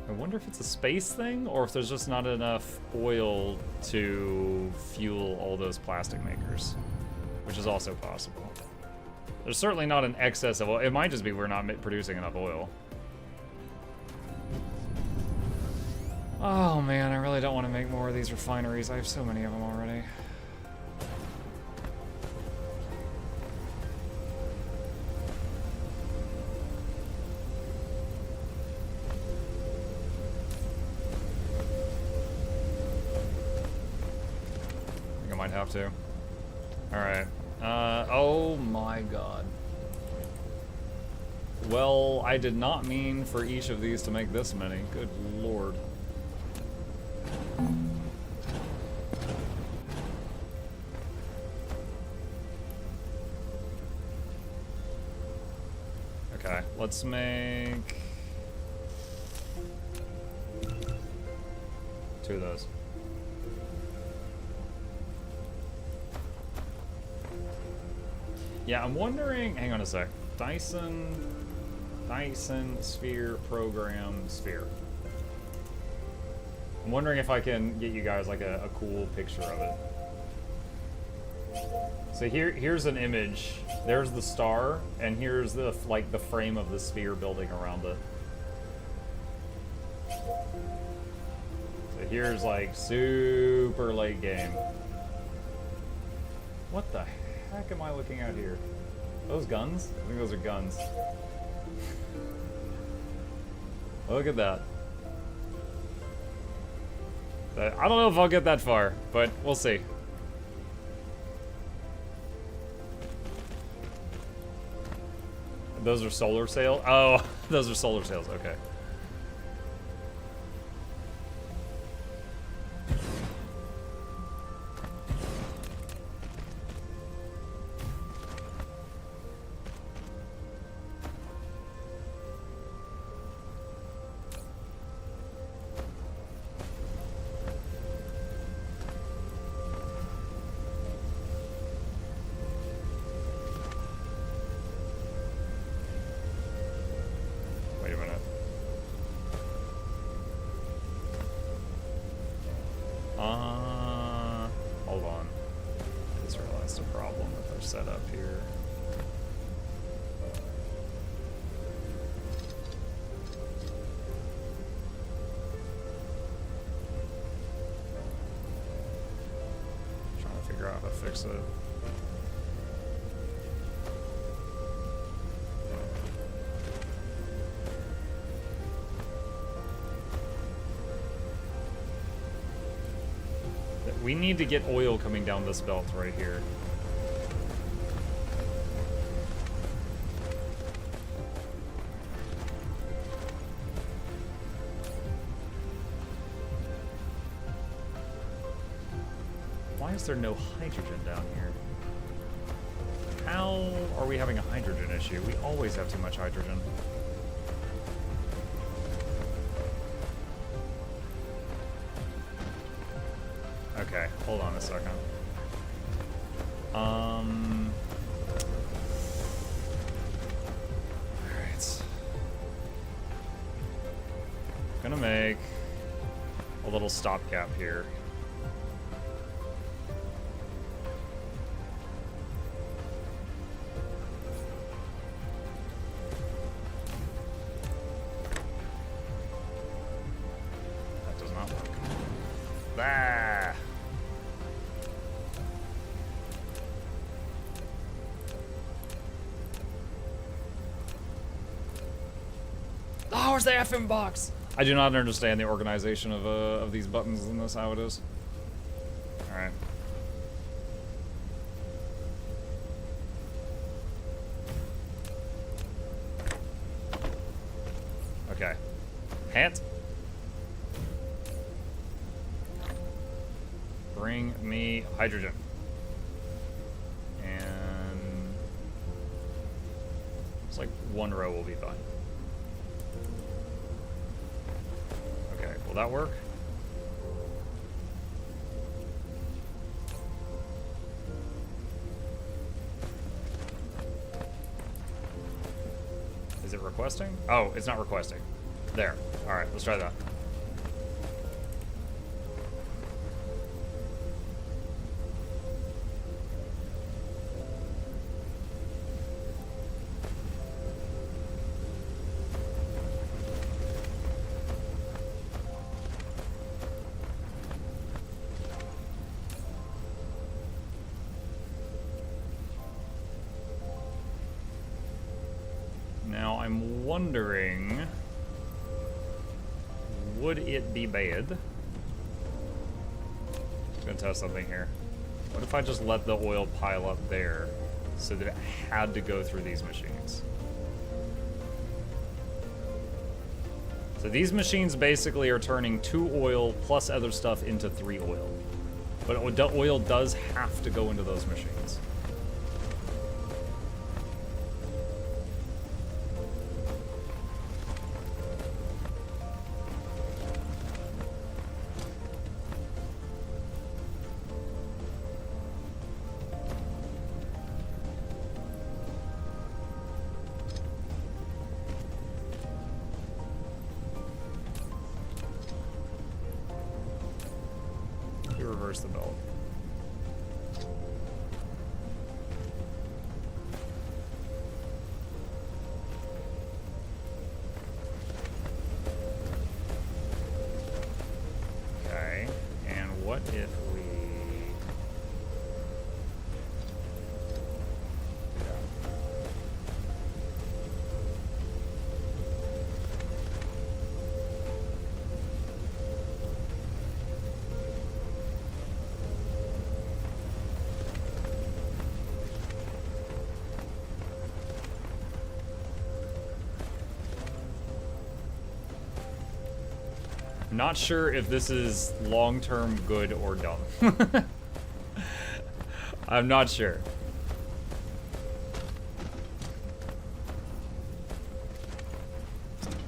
I wonder if it's a space thing, or if there's just not enough oil to fuel all those plastic makers, which is also possible. There's certainly not an excess of oil. It might just be we're not producing enough oil. Oh man, I really don't want to make more of these refineries. I have so many of them already. I think I might have to. Alright. Oh my god. Well, I did not mean for each of these to make this many. Good lord. Okay, let's make 2 of those. Yeah, I'm wondering, hang on a sec. Dyson, sphere, program, sphere. I'm wondering if I can get you guys like a cool picture of it. So here's an image. There's the star, and here's the like the frame of the sphere building around it. So here's like super late game. What the heck am I looking at here? Those guns? I think those are guns. Look at that. I don't know if I'll get that far, but we'll see. Those are solar sails? Oh, those are solar sails, okay. Hold on. I just realized a problem with our setup here. Trying to figure out how to fix it. We need to get oil coming down this belt right here. Why is there no hydrogen down here? How are we having a hydrogen issue? We always have too much hydrogen. Okay, hold on a second. Alright. Gonna make a little stopgap here. That does not work. Ah! Oh, where's the FM box? I do not understand the organization of these buttons in this, how it is. Alright. Okay. Hat. Bring me hydrogen. And it's like one row will be fine. Okay, will that work? Is it requesting? Oh, it's not requesting. There. Alright, let's try that. wondering, would it be bad? I'm gonna test something here. What if I just let the oil pile up there so that it had to go through these machines? So these machines basically are turning 2 oil plus other stuff into 3 oil. But oil does have to go into those machines. Reverse the belt. Okay, and what if we... Not sure if this is long-term good or dumb. I'm not sure.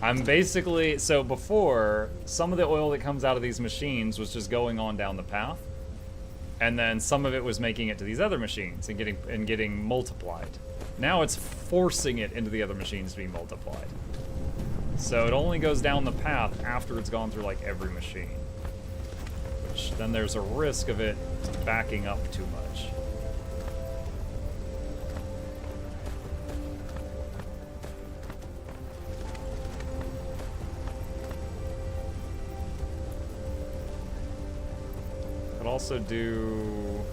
I'm basically, so before, some of the oil that comes out of these machines was just going on down the path, and then some of it was making it to these other machines and getting multiplied. Now it's forcing it into the other machines to be multiplied. So it only goes down the path after it's gone through like every machine. Which then there's a risk of it backing up too much. Could also do...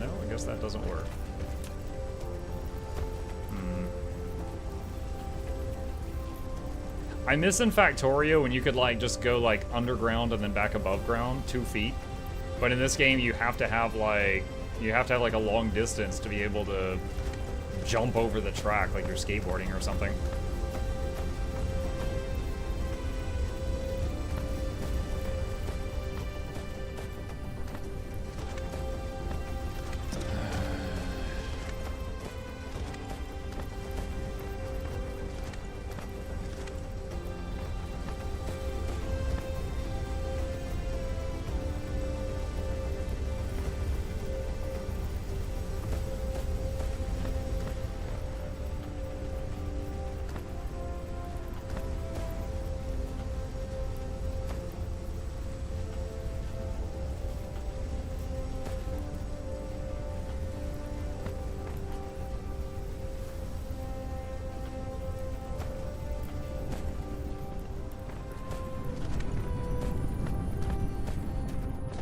No, I guess that doesn't work. I miss in Factorio when you could like just go like underground and then back above ground 2 feet. But in this game you have to have like a long distance to be able to jump over the track like you're skateboarding or something.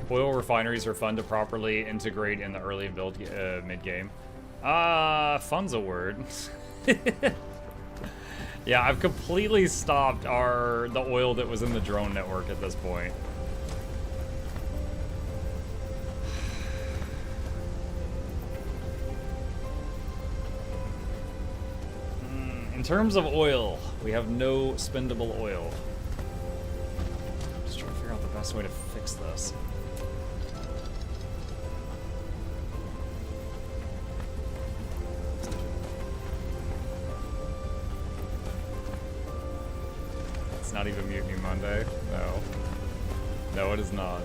Oil refineries are fun to properly integrate in the early build mid-game. Fun's a word. Yeah, I've completely stopped the oil that was in the drone network at this point. In terms of oil, we have no spendable oil. Just trying to figure out the best way to fix this. Not even Mutiny Monday? No. No, it is not.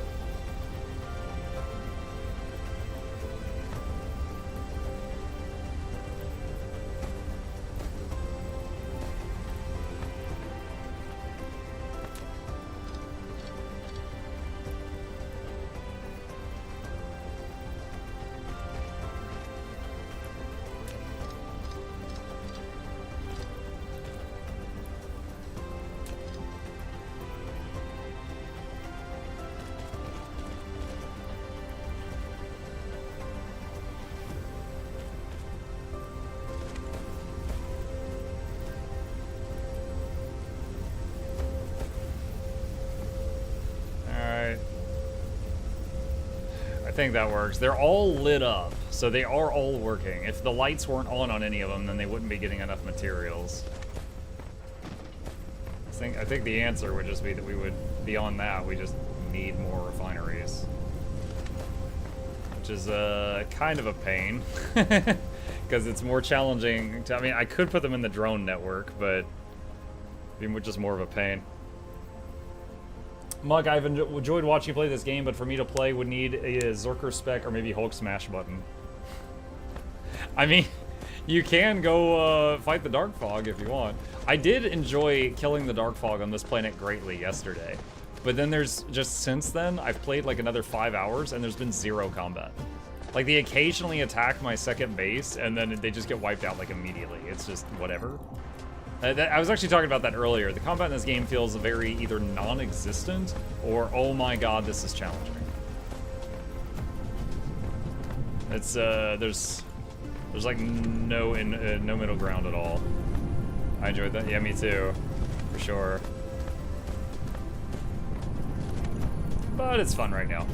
I think that works. They're all lit up, so they are all working. If the lights weren't on any of them, then they wouldn't be getting enough materials. I think the answer would just be that we would, beyond that, we just need more refineries. Which is kind of a pain. Because it's more challenging to, I mean, I could put them in the drone network, but it'd be just more of a pain. Mug, I've enjoyed watching you play this game, but for me to play would need a Zerker spec or maybe Hulk smash button. I mean, you can go fight the Dark Fog if you want. I did enjoy killing the Dark Fog on this planet greatly yesterday. But then there's just, since then, I've played like another 5 hours and there's been 0 combat. Like, they occasionally attack my second base and then they just get wiped out like immediately. It's just whatever. I was actually talking about that earlier. The combat in this game feels very either non-existent or, oh my god, this is challenging. It's, there's like no middle ground at all. I enjoyed that. Yeah, me too, for sure. But it's fun right now.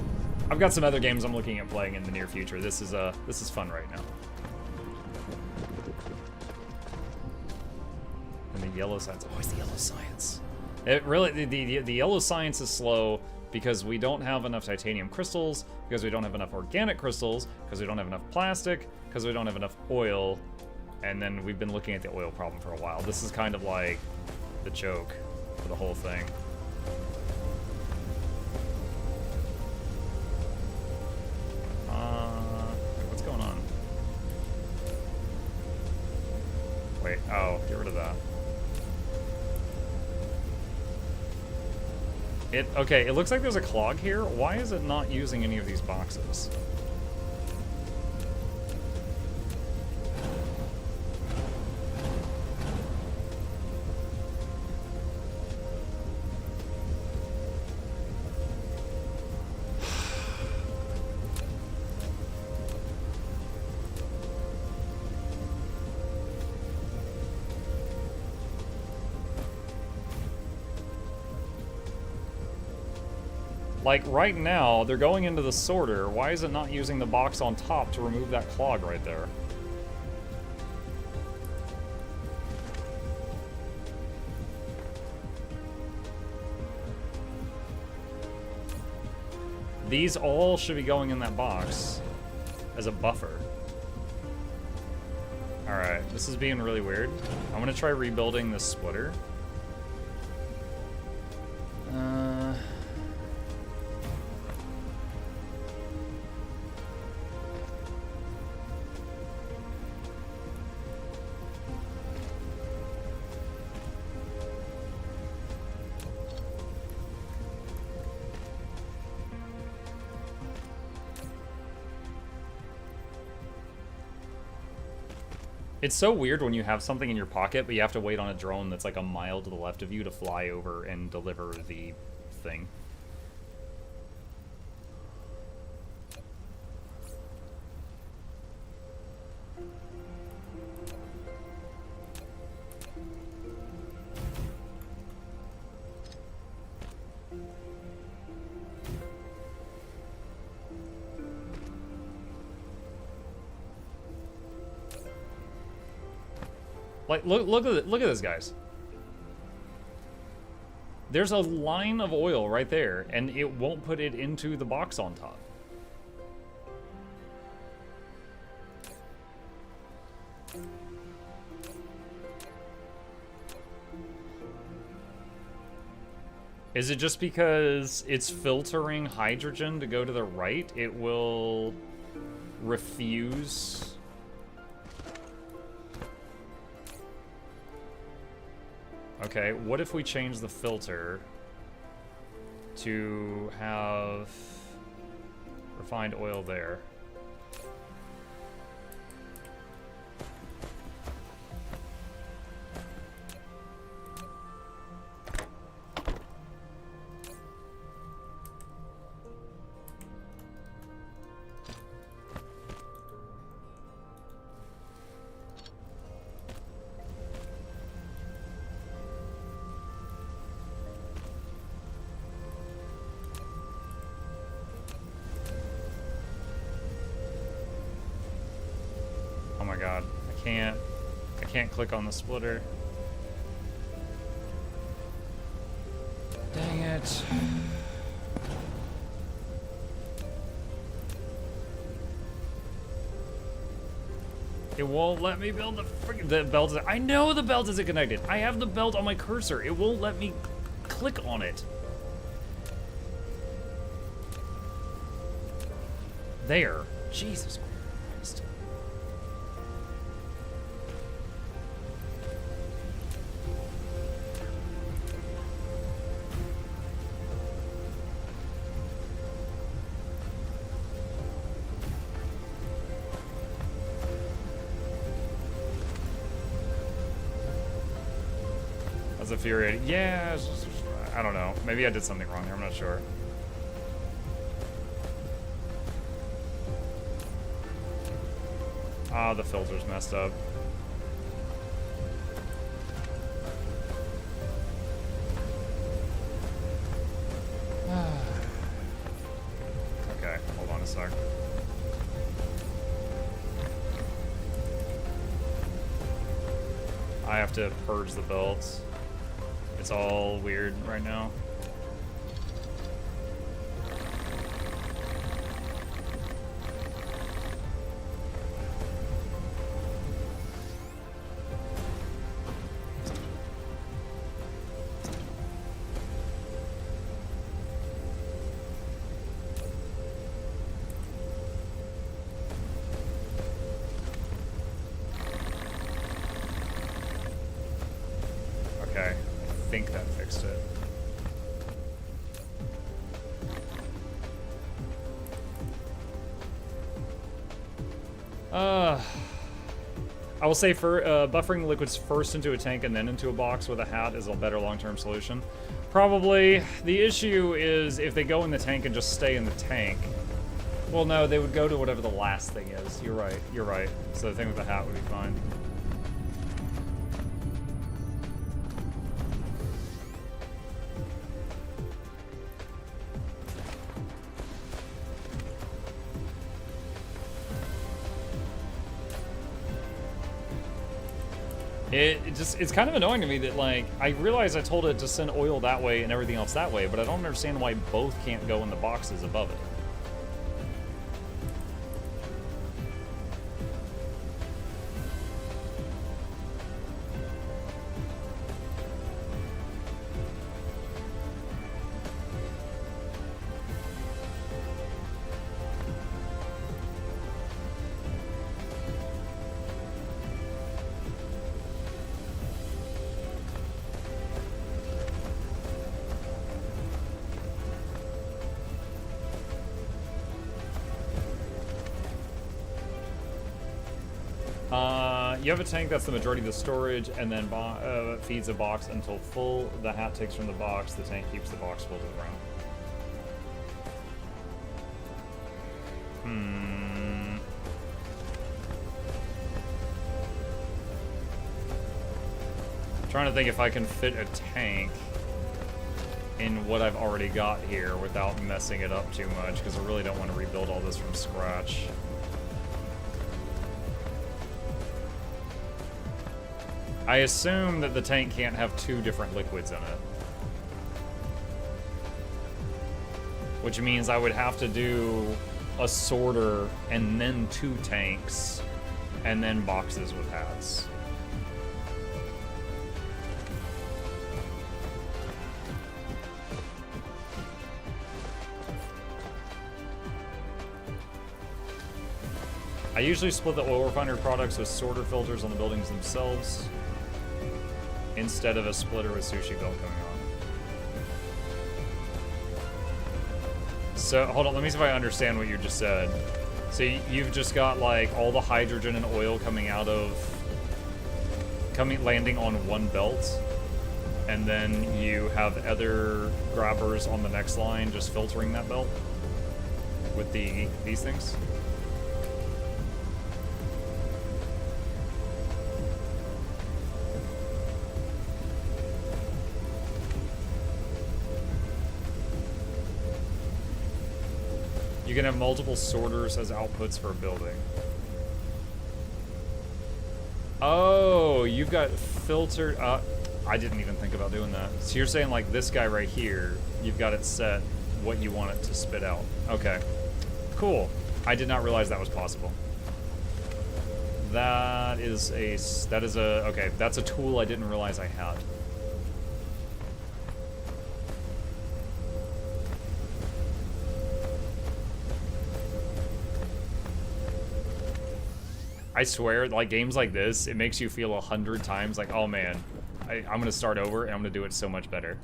I've got some other games I'm looking at playing in the near future. This is fun right now. And the yellow science. Oh, it's the yellow science. It really, the yellow science is slow because we don't have enough titanium crystals, because we don't have enough organic crystals, because we don't have enough plastic, because we don't have enough oil, and then we've been looking at the oil problem for a while. This is kind of like the choke for the whole thing. What's going on? Wait, oh, get rid of that. Okay, it looks like there's a clog here. Why is it not using any of these boxes? Like, right now, they're going into the sorter. Why is it not using the box on top to remove that clog right there? These all should be going in that box as a buffer. Alright, this is being really weird. I'm gonna try rebuilding this splitter. It's so weird when you have something in your pocket, but you have to wait on a drone that's like a mile to the left of you to fly over and deliver the thing. Like, look at this, guys. There's a line of oil right there, and it won't put it into the box on top. Is it just because it's filtering hydrogen to go to the right? It will refuse. Okay, what if we change the filter to have refined oil there? can't click on the splitter. Dang it. It won't let me build the belt. I know the belt isn't connected. I have the belt on my cursor. It won't let me click on it. There. Jesus Christ. That's infuriating. Yeah, it's just, I don't know. Maybe I did something wrong there. I'm not sure. Ah, the filter's messed up. Okay, hold on a sec. I have to purge the belts. It's all weird right now. Okay, I think that fixed it. I will say for buffering liquids first into a tank and then into a box with a hat is a better long-term solution. Probably. The issue is if they go in the tank and just stay in the tank. Well, no, they would go to whatever the last thing is. You're right. You're right. So the thing with the hat would be fine. It's kind of annoying to me that, like, I realize I told it to send oil that way and everything else that way, but I don't understand why both can't go in the boxes above it. You have a tank that's the majority of the storage, and then feeds a box until full. The hat takes from the box. The tank keeps the box full to the ground. Trying to think if I can fit a tank in what I've already got here without messing it up too much, because I really don't want to rebuild all this from scratch. I assume that the tank can't have two different liquids in it. Which means I would have to do a sorter and then two tanks and then boxes with hats. I usually split the oil refinery products with sorter filters on the buildings themselves, instead of a splitter with sushi belt coming on. So, hold on, let me see if I understand what you just said. So you've just got like all the hydrogen and oil coming out of, landing on one belt, and then you have other grabbers on the next line just filtering that belt with these things? You can have multiple sorters as outputs for a building. Oh, you've got filtered. I didn't even think about doing that. So you're saying like this guy right here, you've got it set what you want it to spit out. Okay, cool. I did not realize that was possible. That's a tool I didn't realize I had. I swear, like games like this, it makes you feel 100 times like, oh man, I'm gonna start over and I'm gonna do it so much better.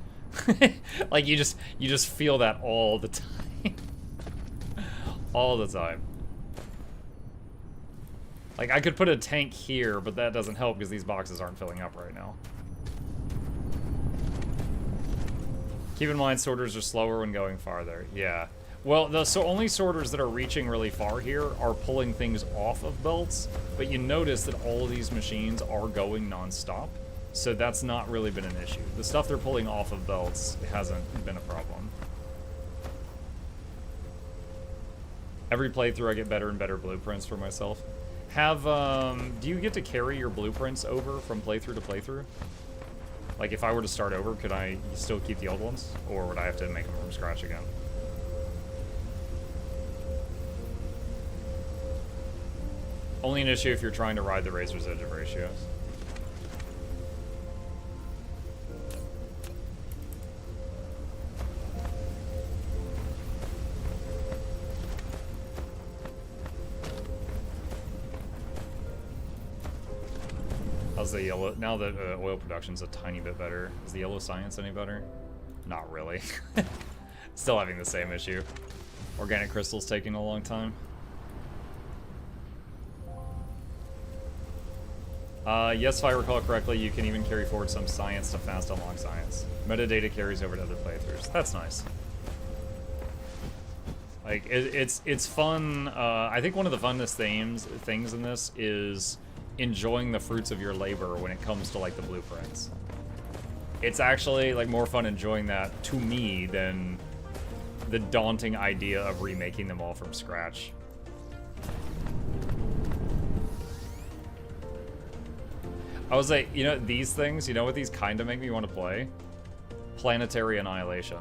Like you just feel that all the time. All the time. Like I could put a tank here, but that doesn't help because these boxes aren't filling up right now. Keep in mind, sorters are slower when going farther. Yeah. Well, so only sorters that are reaching really far here are pulling things off of belts, but you notice that all of these machines are going non-stop, so that's not really been an issue. The stuff they're pulling off of belts hasn't been a problem. Every playthrough I get better and better blueprints for myself. Do you get to carry your blueprints over from playthrough to playthrough? Like if I were to start over, could I still keep the old ones? Or would I have to make them from scratch again? Only an issue if you're trying to ride the razor's edge of ratios. How's the yellow? Now that oil production's a tiny bit better, is the yellow science any better? Not really. Still having the same issue. Organic crystals taking a long time. Yes, if I recall correctly, you can even carry forward some science to fast unlock science. Metadata carries over to other playthroughs. That's nice. Like, it's fun. I think one of the funnest things in this is enjoying the fruits of your labor when it comes to, like, the blueprints. It's actually, like, more fun enjoying that, to me, than the daunting idea of remaking them all from scratch. I was like, you know, these things, you know what these kind of make me want to play? Planetary Annihilation.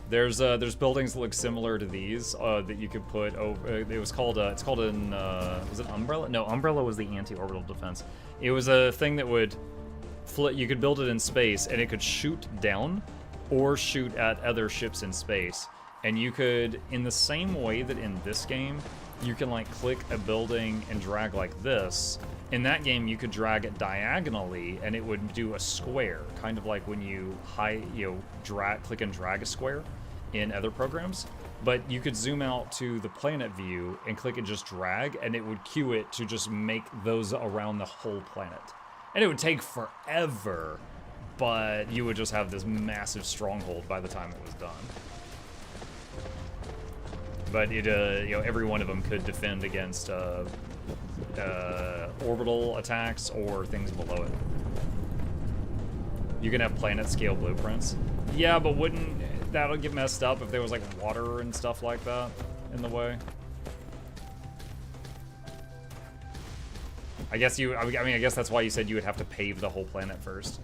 There's buildings that look similar to these that you could put over. It was called was it Umbrella? No, Umbrella was the anti-orbital defense. It was a thing that would you could build it in space and it could shoot down or shoot at other ships in space. And you could, in the same way that in this game, you can like click a building and drag like this. In that game, you could drag it diagonally, and it would do a square, kind of like when you click and drag a square in other programs. But you could zoom out to the planet view and click and just drag, and it would cue it to just make those around the whole planet. And it would take forever, but you would just have this massive stronghold by the time it was done. But it, every one of them could defend against orbital attacks or things below it. You can have planet scale blueprints. Yeah, but wouldn't that'll get messed up if there was like water and stuff like that in the way? I guess I guess that's why you said you would have to pave the whole planet first.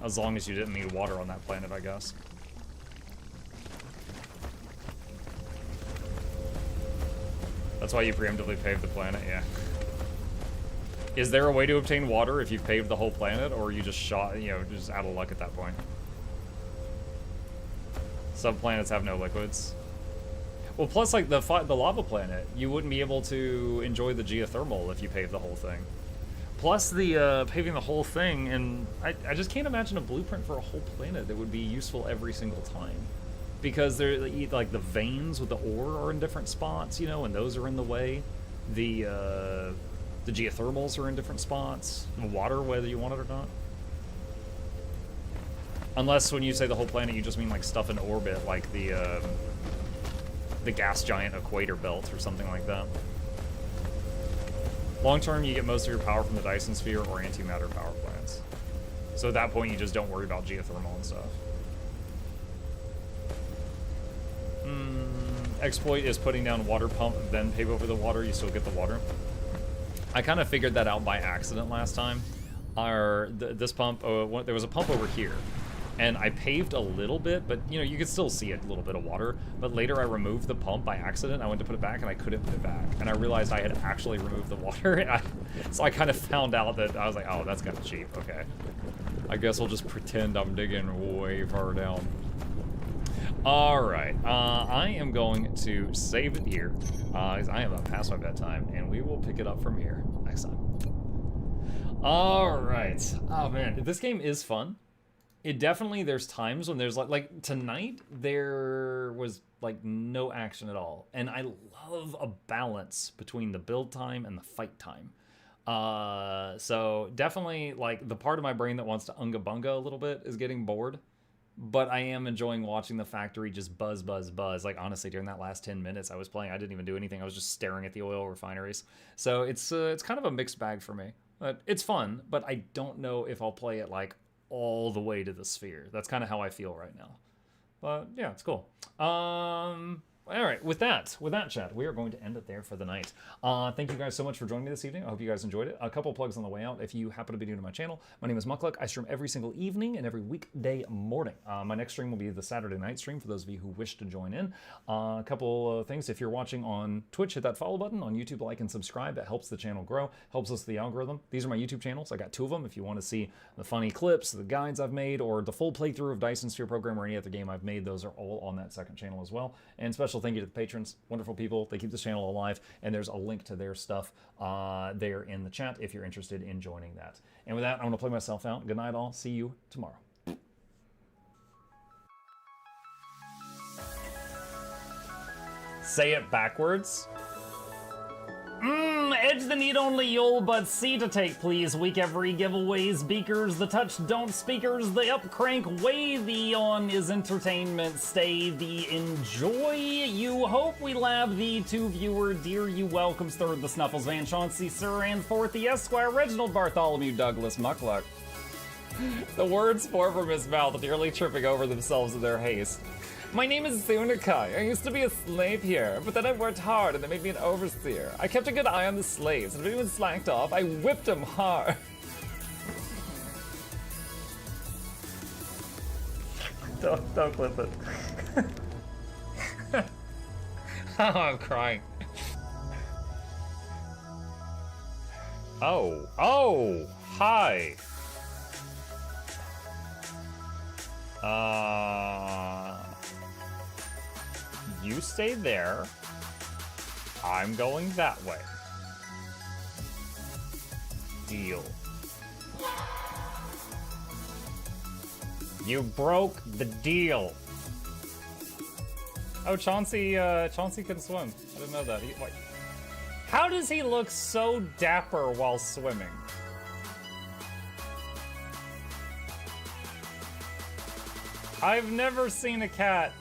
As long as you didn't need water on that planet, I guess. That's why you preemptively paved the planet, yeah. Is there a way to obtain water if you've paved the whole planet, or are you just just out of luck at that point? Some planets have no liquids. Well, plus, like, the lava planet, you wouldn't be able to enjoy the geothermal if you paved the whole thing. Plus, the paving the whole thing, and I just can't imagine a blueprint for a whole planet that would be useful every single time. Because they're like the veins with the ore are in different spots, and those are in the way. The geothermals are in different spots. The water, whether you want it or not. Unless when you say the whole planet, you just mean like stuff in orbit, like the gas giant equator belt or something like that. Long term, you get most of your power from the Dyson sphere or antimatter power plants. So at that point, you just don't worry about geothermal and stuff. Exploit is putting down water pump, then pave over the water, you still get the water. I kind of figured that out by accident last time. This pump, there was a pump over here, and I paved a little bit, but you know, you could still see a little bit of water. But later I removed the pump by accident. I went to put it back and I couldn't put it back. And I realized I had actually removed the water. So I kind of found out that I was like, oh, that's kind of cheap, okay. I guess I'll just pretend I'm digging way far down. All right, I am going to save it here. I am about past my bedtime, and we will pick it up from here next time. All right, oh man, this game is fun. It definitely, there's times when there's like tonight, there was like no action at all. And I love a balance between the build time and the fight time. So definitely like the part of my brain that wants to unga bunga a little bit is getting bored. But I am enjoying watching the factory just buzz, buzz, buzz. Like honestly, during that last 10 minutes I was playing, I didn't even do anything. I was just staring at the oil refineries. So it's kind of a mixed bag for me. It's fun, but I don't know if I'll play it like all the way to the sphere. That's kind of how I feel right now. But yeah, it's cool. All right, with that, chat, we are going to end it there for the night. Thank you guys so much for joining me this evening. I hope you guys enjoyed it. A couple plugs on the way out. If you happen to be new to my channel, my name is Mukluk. I stream every single evening and every weekday morning. My next stream will be the Saturday night stream for those of you who wish to join in. A couple of things. If you're watching on Twitch, hit that follow button. On YouTube, like and subscribe. That helps the channel grow, helps us with the algorithm. These are my YouTube channels. I got 2 of them. If you want to see the funny clips, the guides I've made, or the full playthrough of Dyson Sphere Program or any other game I've made, those are all on that second channel as well. And special thank you to the patrons. Wonderful people. They keep this channel alive, and there's a link to their stuff there in the chat if you're interested in joining that. And with that, I'm going to play myself out. Good night, all. See you tomorrow. Say it backwards. Edge the need only you'll but see to take, please. Week every giveaways, beakers, the touch don't speakers, the up crank way, the on is entertainment, stay the enjoy. You hope we lab the 2 viewer, dear you welcomes, third the Snuffles, Van Chauncey, Sir, and fourth the Esquire, Reginald Bartholomew, Douglas, Mukluk. The words pour from his mouth, nearly tripping over themselves in their haste. My name is Zunikai. I used to be a slave here, but then I worked hard and they made me an overseer. I kept a good eye on the slaves, and if anyone slacked off, I whipped them hard. Don't clip it. Oh, I'm crying. Oh, hi. You stay there. I'm going that way. Deal. You broke the deal. Oh, Chauncey can swim. I didn't know that. How does he look so dapper while swimming? I've never seen a cat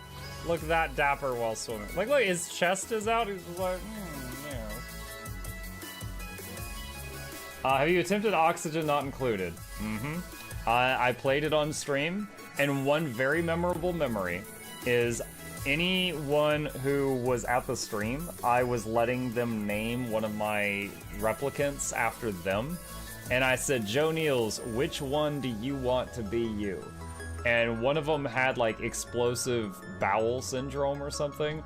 look that dapper while swimming. Like, look, his chest is out. He's just like, yeah. Have you attempted Oxygen Not Included? I played it on stream, and one very memorable memory is anyone who was at the stream, I was letting them name one of my replicants after them, and I said, Joe Niels, which one do you want to be you? And one of them had like explosive bowel syndrome or something,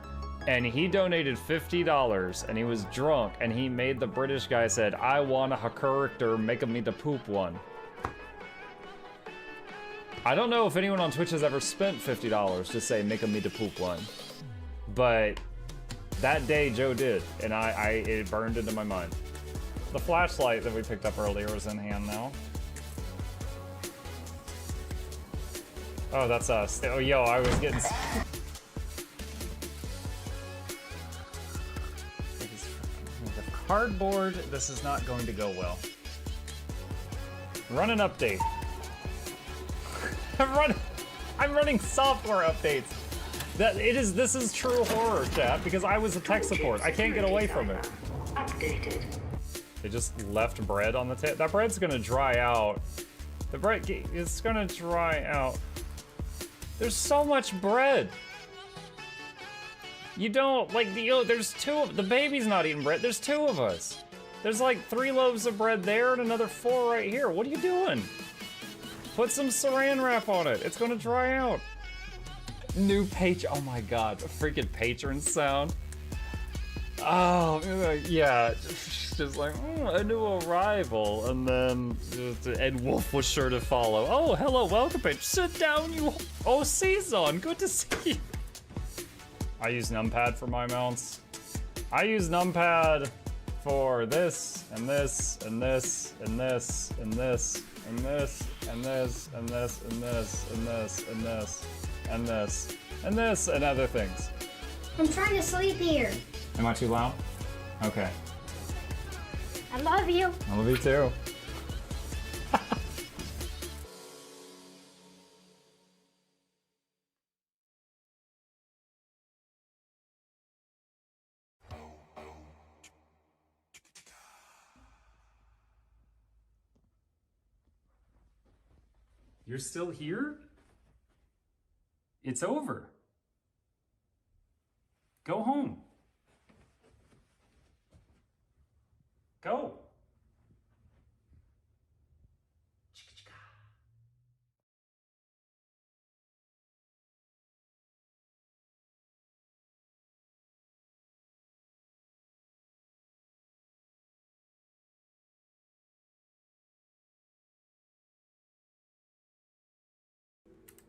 and he donated $50, and he was drunk, and he made the British guy said, I want a character, make me to poop one. I don't know if anyone on Twitch has ever spent $50 to say make me to poop one, but that day Joe did, and it burned into my mind. The flashlight that we picked up earlier is in hand now. Oh, that's us. Oh, yo, I was getting... Cardboard, this is not going to go well. Run an update. I'm running software updates. This is true horror, chat, because I was a tech support. I can't get away from it. Updated. They just left bread on the table. That bread's gonna dry out. The bread is gonna dry out. There's so much bread. You don't, like, there's 2 of, the baby's not eating bread. There's 2 of us. There's like 3 loaves of bread there and another 4 right here. What are you doing? Put some saran wrap on it. It's gonna dry out. New patron. Oh my god, a freaking patron sound. Oh, yeah. Just like, a new arrival. And then Ed Wolf was sure to follow. Oh, hello, welcome, patron. Sit down, you. Oh, Season. Good to see you. I use numpad for my mounts. I use numpad for this, and this, and this, and this, and this, and this, and this, and this, and this, and this, and this, and this, and this, and other things. I'm trying to sleep here. Am I too loud? Okay. I love you. I love you too. You're still here? It's over. Go home. Go.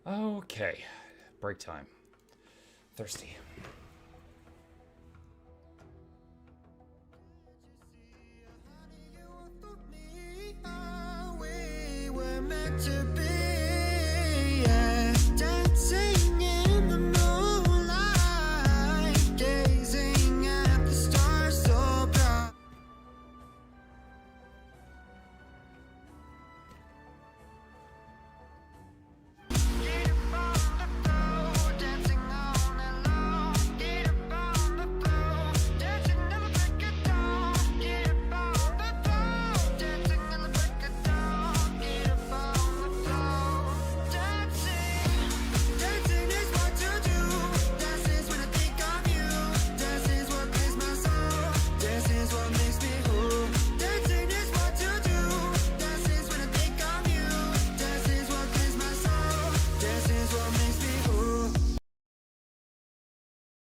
Okay, break time. Thirsty. We were meant to be.